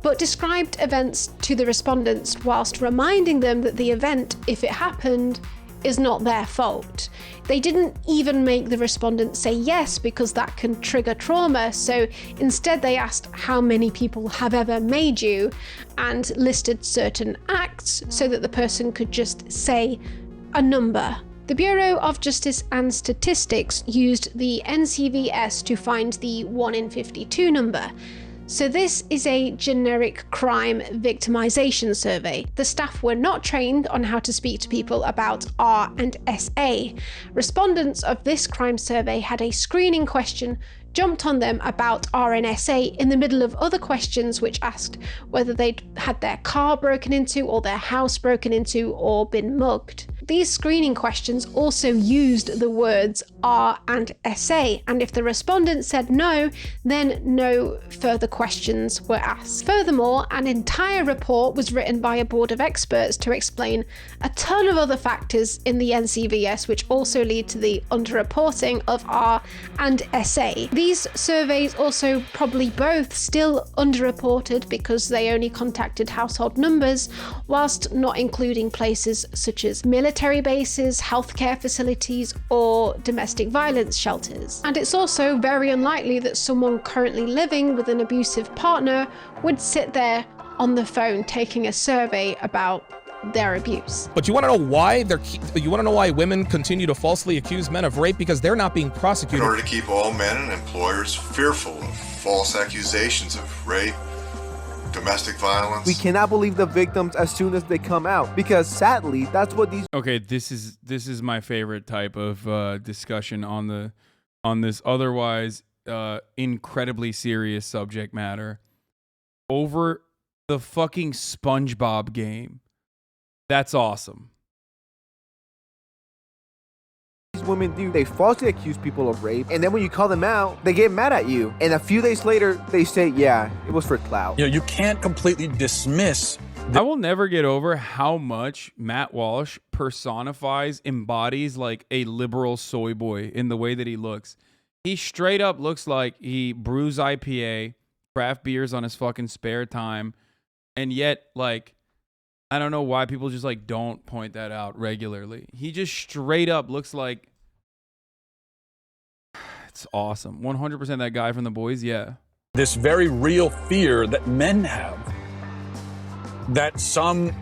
but described events to the respondents whilst reminding them that the event, if it happened, is not their fault. They didn't even make the respondents say yes because that can trigger trauma, so instead they asked how many people have ever made you and listed certain acts so that the person could just say a number. The Bureau of Justice and Statistics used the NCVS to find the 1 in 52 number. So this is a generic crime victimization survey. The staff were not trained on how to speak to people about R and SA. Respondents of this crime survey had a screening question jumped on them about R and SA in the middle of other questions which asked whether they'd had their car broken into or their house broken into or been mugged. These screening questions also used the words R and SA, and if the respondent said no, then no further questions were asked. Furthermore, an entire report was written by a board of experts to explain a ton of other factors in the NCVS which also lead to the underreporting of R and SA. These surveys also probably both still underreported because they only contacted household numbers, whilst not including places such as military bases, healthcare facilities, or domestic violence shelters. And it's also very unlikely that someone currently living with an abusive partner would sit there on the phone taking a survey about their abuse. But you want to know why women continue to falsely accuse men of rape? Because they're not being prosecuted. In order to keep all men and employers fearful of false accusations of rape, domestic violence. We cannot believe the victims as soon as they come out, because sadly, that's what these. Okay, this is my favorite type of discussion on this otherwise incredibly serious subject matter over the fucking SpongeBob game. That's awesome. These women do. They falsely accuse people of rape, and then when you call them out, they get mad at you. And a few days later, they say, yeah, it was for clout. You know, you can't completely dismiss. I will never get over how much Matt Walsh embodies like a liberal soy boy in the way that he looks. He straight up looks like he brews IPA, craft beers on his fucking spare time, and yet, like, I don't know why people just like don't point that out regularly. He just straight up looks like it's awesome. 100% that guy from The Boys, yeah. This very real fear that men have that some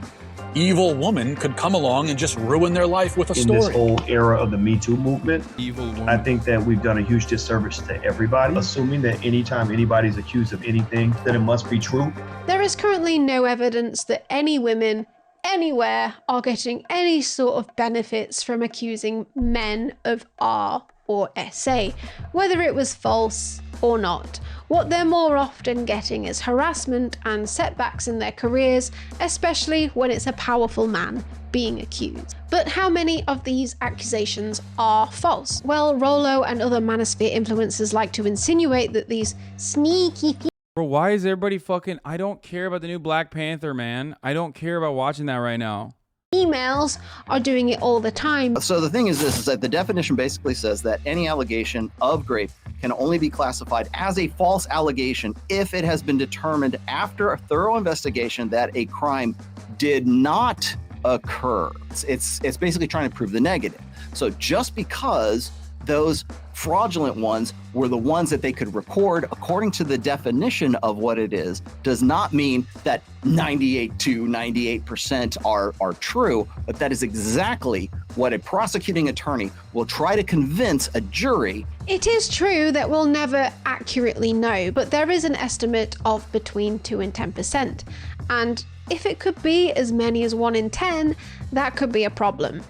evil woman could come along and just ruin their life with a story. In this whole era of the Me Too movement, evil woman. I think that we've done a huge disservice to everybody, assuming that anytime anybody's accused of anything, that it must be true. There is currently no evidence that any women anywhere are getting any sort of benefits from accusing men of R or SA, whether it was false or not. What they're more often getting is harassment and setbacks in their careers, especially when it's a powerful man being accused. But how many of these accusations are false? Well, Rollo and other manosphere influencers like to insinuate that these sneaky Bro, why is everybody fucking... I don't care about the new Black Panther, man. I don't care about watching that right now. females are doing it all the time. So the thing is this, is that the definition basically says that any allegation of rape can only be classified as a false allegation if it has been determined after a thorough investigation that a crime did not occur. It's basically trying to prove the negative. So just because those fraudulent ones were the ones that they could record according to the definition of what it is, does not mean that 98 to 98% are true, but that is exactly what a prosecuting attorney will try to convince a jury. It is true that we'll never accurately know, but there is an estimate of between 2 and 10%. And if it could be as many as 1 in 10, that could be a problem.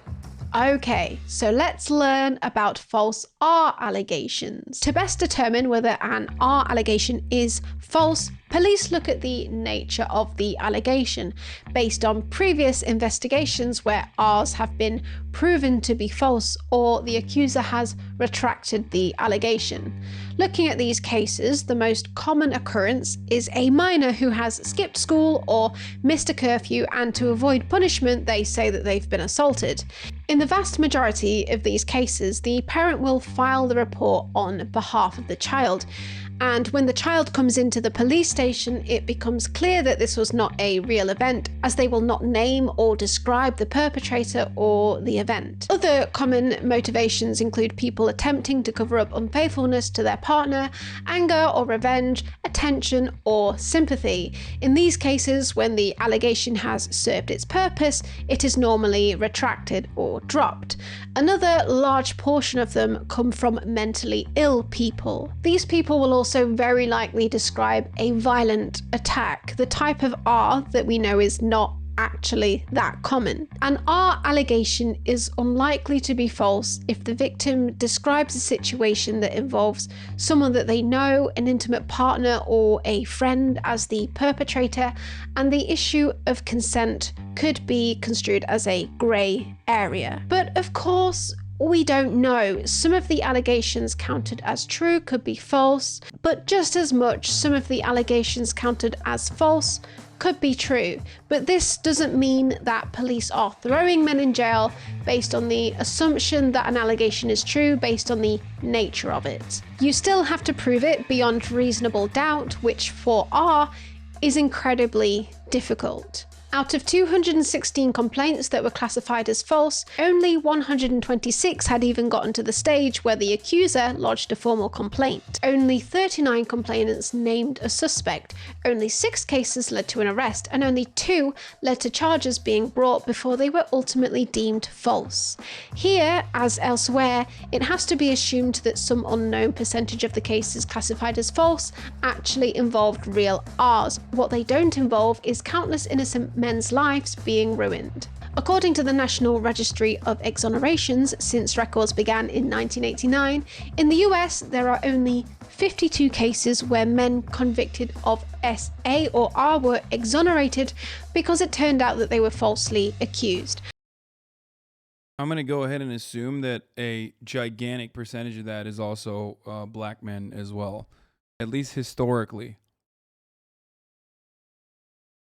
Okay, so let's learn about false R allegations. To best determine whether an R allegation is false, Police look at the nature of the allegation based on previous investigations where R's have been proven to be false or the accuser has retracted the allegation. Looking at these cases, the most common occurrence is a minor who has skipped school or missed a curfew, and to avoid punishment they say that they've been assaulted. In the vast majority of these cases, the parent will file the report on behalf of the child, and when the child comes into the police station, it becomes clear that this was not a real event, as they will not name or describe the perpetrator or the event. Other common motivations include people attempting to cover up unfaithfulness to their partner, anger or revenge, attention or sympathy. In these cases, when the allegation has served its purpose, it is normally retracted or dropped. Another large portion of them come from mentally ill people. These people will also very likely describe a violent attack, the type of R that we know is not actually that common. An R allegation is unlikely to be false if the victim describes a situation that involves someone that they know, an intimate partner or a friend, as the perpetrator, and the issue of consent could be construed as a grey area. But of course, we don't know. Some of the allegations counted as true could be false, but just as much, some of the allegations counted as false could be true. But this doesn't mean that police are throwing men in jail based on the assumption that an allegation is true based on the nature of it. You still have to prove it beyond reasonable doubt, which for R is incredibly difficult. Out of 216 complaints that were classified as false, only 126 had even gotten to the stage where the accuser lodged a formal complaint. Only 39 complainants named a suspect, only 6 cases led to an arrest, and only 2 led to charges being brought before they were ultimately deemed false. Here, as elsewhere, it has to be assumed that some unknown percentage of the cases classified as false actually involved real Rs. What they don't involve is countless innocent men's lives being ruined. According to the National Registry of Exonerations, since records began in 1989, in the US there are only 52 cases where men convicted of SA or R were exonerated because it turned out that they were falsely accused. I'm going to go ahead and assume that a gigantic percentage of that is also black men as well, at least historically.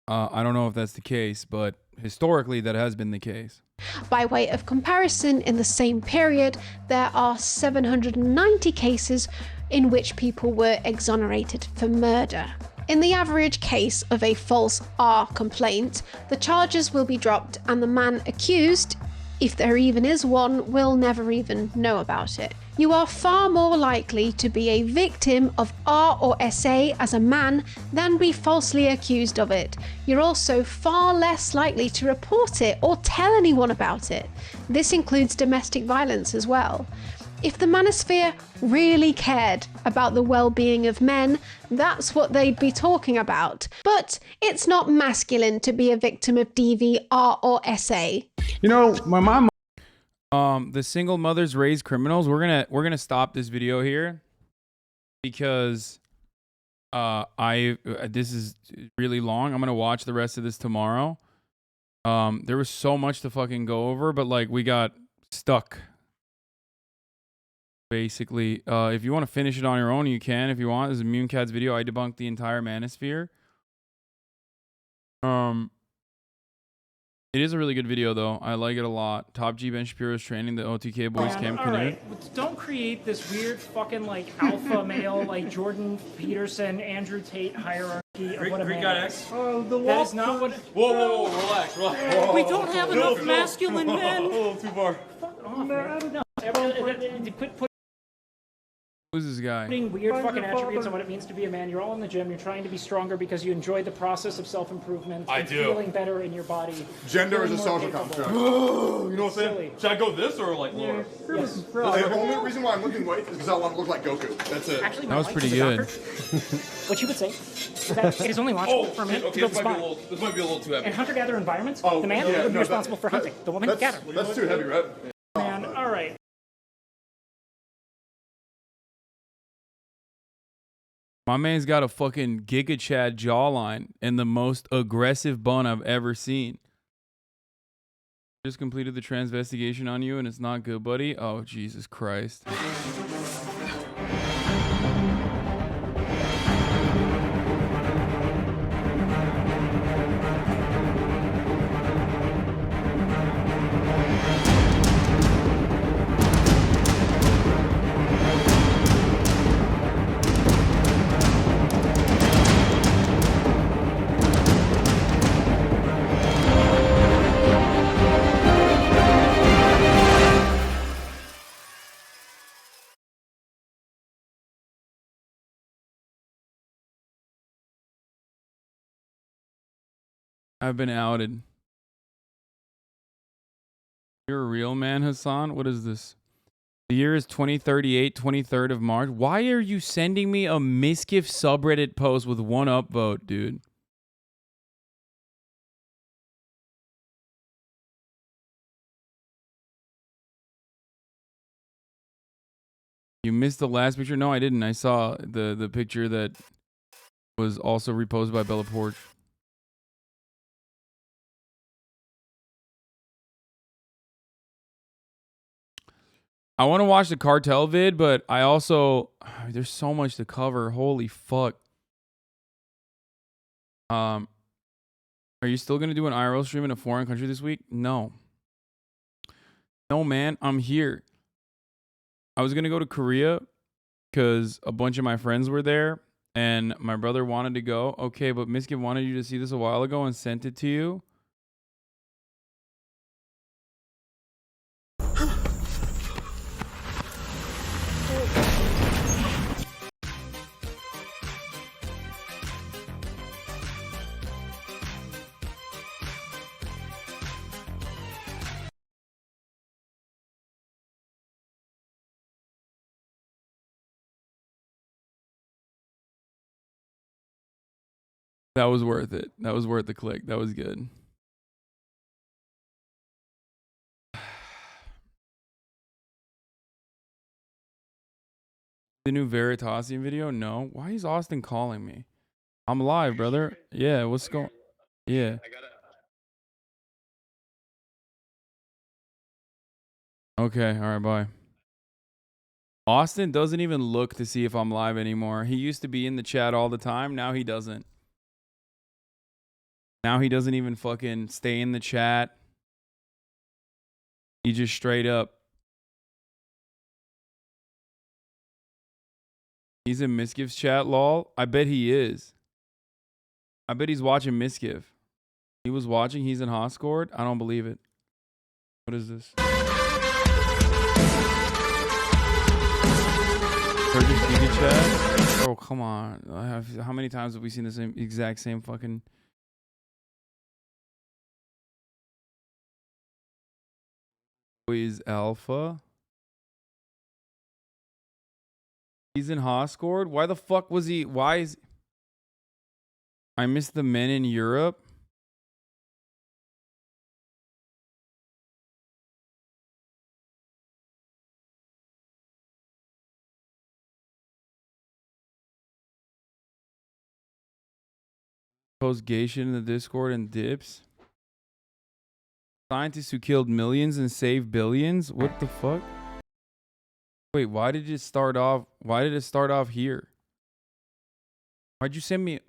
I don't know if that's the case, but historically that has been the case. By way of comparison, in the same period, there are 790 cases in which people were exonerated for murder. In the average case of a false R complaint, the charges will be dropped and the man accused, if there even is one, will never even know about it. You are far more likely to be a victim of R or SA as a man than be falsely accused of it. You're also far less likely to report it or tell anyone about it. This includes domestic violence as well. If the manosphere really cared about the well-being of men, that's what they'd be talking about. But it's not masculine to be a victim of DV, R or SA. You know, my mom. The single mothers raise criminals. We're gonna stop this video here because this is really long. I'm gonna watch the rest of this tomorrow. There was so much to fucking go over, but like we got stuck. Basically, if you want to finish it on your own, you can. If you want, this is Mooncat's video. I debunked the entire manosphere. It is a really good video, though. I like it a lot. Top G Ben Shapiro's training the OTK boys camp canoe. Right. Don't create this weird fucking like alpha male like Jordan Peterson, Andrew Tate hierarchy of what a man is. That is not what. Whoa, relax. We don't have enough masculine men. Too far. Fuck off, man. No. Put Who's this guy? Putting weird fucking attributes on what it means to be a man. You're all in the gym. You're trying to be stronger because you enjoy the process of self-improvement. I and do. Feeling better in your body. Gender is a Feeling more social capable. construct. You know what I'm saying? Should I go this or like lower? Yes. The only reason why I'm lifting weight is because I want to look like Goku. That's it. Actually, That was pretty good. What you would say is that it is only logical for a man to build a spine. This might be a little too heavy. In hunter-gatherer environments, the man would be responsible for hunting. The woman, gather. That's too heavy, right? My man's got a fucking Giga Chad jawline and the most aggressive bun I've ever seen. Just completed the transvestigation on you and it's not good, buddy. Oh, Jesus Christ. I've been outed. You're a real man, Hassan? What is this? The year is 2038, 23rd of March. Why are you sending me a misgift subreddit post with one upvote, dude? You missed the last picture? No, I didn't. I saw the picture that was also reposted by Bella Porch. I want to watch the cartel vid, but I also there's so much to cover. Holy fuck. Are you still gonna do an IRL stream in a foreign country this week? No. No, man. I'm here. I was gonna go to Korea because a bunch of my friends were there, and my brother wanted to go. Okay, but Miskiv wanted you to see this a while ago and sent it to you. That was worth it. That was worth the click. That was good. The new Veritasium video? No. Why is Austin calling me? I'm live, brother. Yeah, what's going? Yeah. Okay, all right, bye. Austin doesn't even look to see if I'm live anymore. He used to be in the chat all the time. Now he doesn't. Now he doesn't even fucking stay in the chat. He just straight up. He's in Miskiv's chat, lol. I bet he is. I bet he's watching Miskiv. He was watching. He's in Hoscord. I don't believe it. What is this? Turkish Giga chat? Oh, come on. How many times have we seen the same exact same fucking... Is Alpha? He's in Hoscord? Why the fuck was he... Why is... I missed the men in Europe? Post gay shit in the Discord and dips? Scientists who killed millions and saved billions? What the fuck? Wait, why did it start off? Why did it start off here? Why'd you send me?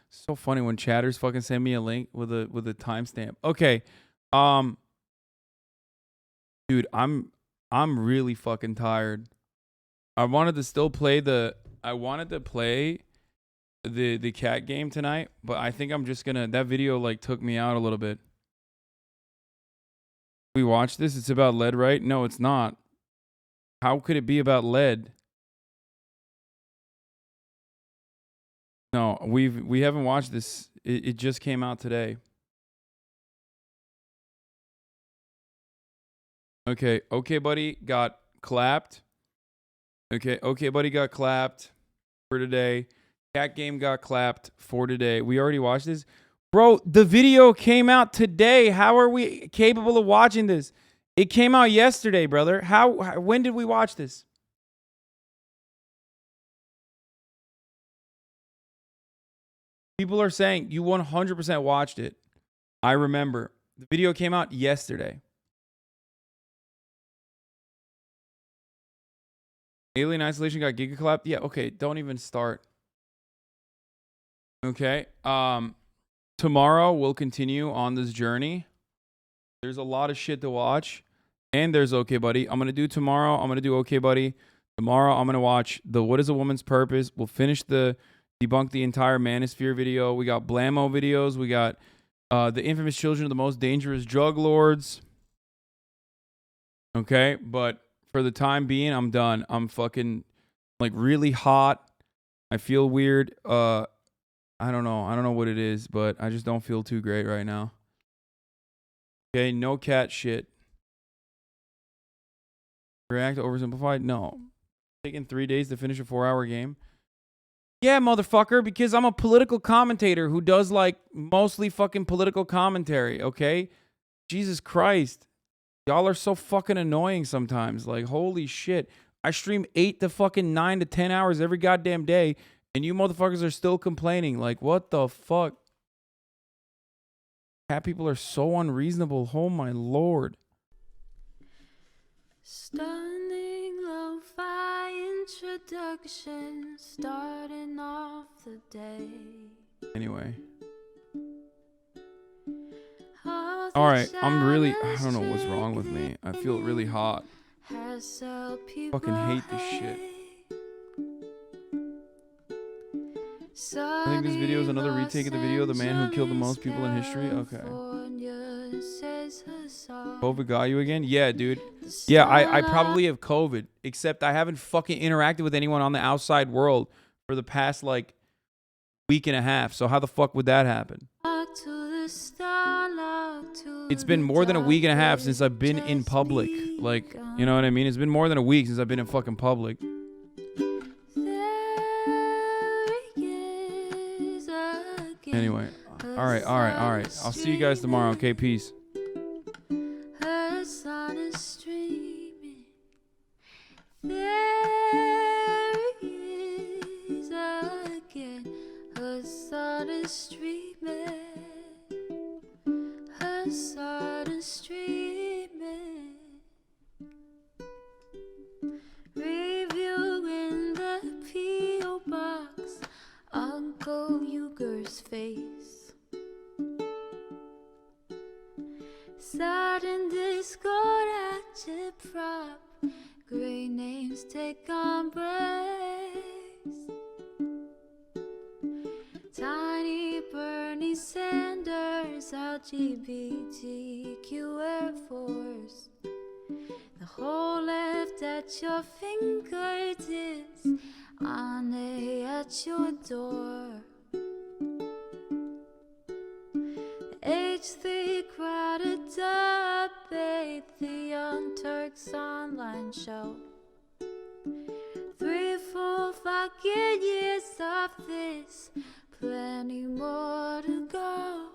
So funny when chatters fucking send me a link with a timestamp. Okay, dude, I'm really fucking tired. I wanted to still play the. I wanted to play the cat game tonight, but I think I'm just gonna. That video like took me out a little bit. We watched this. It's about lead, right? No, it's not. How could it be about lead? No, we haven't watched this. It just came out today. Okay, okay, buddy got clapped. Okay, okay, buddy got clapped for today. Cat game got clapped for today. We already watched this. Bro, the video came out today. How are we capable of watching this? It came out yesterday, brother. When did we watch this? People are saying you 100% watched it. I remember. The video came out yesterday. Alien Isolation got Giga clapped. Yeah, okay, don't even start. Okay. Tomorrow we'll continue on this journey. There's a lot of shit to watch. And there's Okay Buddy. I'm gonna do tomorrow. I'm gonna do Okay Buddy. Tomorrow I'm gonna watch the What is a Woman's Purpose. We'll finish the debunk the entire Manosphere video. We got Blammo videos. We got the infamous children of the most dangerous drug lords. Okay, but for the time being, I'm done. I'm fucking like really hot. I feel weird. I don't know. I don't know what it is, but I just don't feel too great right now. Okay, no cat shit. React oversimplified? No. Taking 3 days to finish a 4-hour game? Yeah, motherfucker, because I'm a political commentator who does like mostly fucking political commentary, okay? Jesus Christ. Y'all are so fucking annoying sometimes. Like, holy shit. I stream 8 to fucking 9 to 10 hours every goddamn day, and you motherfuckers are still complaining. Like, what the fuck? Cat people are so unreasonable. Oh, my lord. Stunning lo-fi introduction, starting off the day. Anyway. All right, I don't know what's wrong with me. I feel really hot. Fucking hate this shit. I think this video is another retake of the video of the man who killed the most people in history. Okay. COVID got you again? Yeah, dude. Yeah, I probably have COVID, except I haven't fucking interacted with anyone on the outside world for the past, like, week and a half. So how the fuck would that happen? It's been more than a week and a half since I've been in public. Like, you know what I mean? It's been more than a week since I've been in fucking public. Anyway. All right. I'll see you guys tomorrow. Okay, peace. Her sun is streaming. There he is again. Her sun is streaming. Her sun is streaming. Reviewing the P.O. box. Uncle Uger's face. Sudden discord at your prop. Great names take embrace. Tiny Bernie Sanders, LGBTQ Air Force. The whole left at your fingertips. Ane at your door. H3 crowded debate, the Young Turks online show. 3 full fucking years of this, plenty more to go.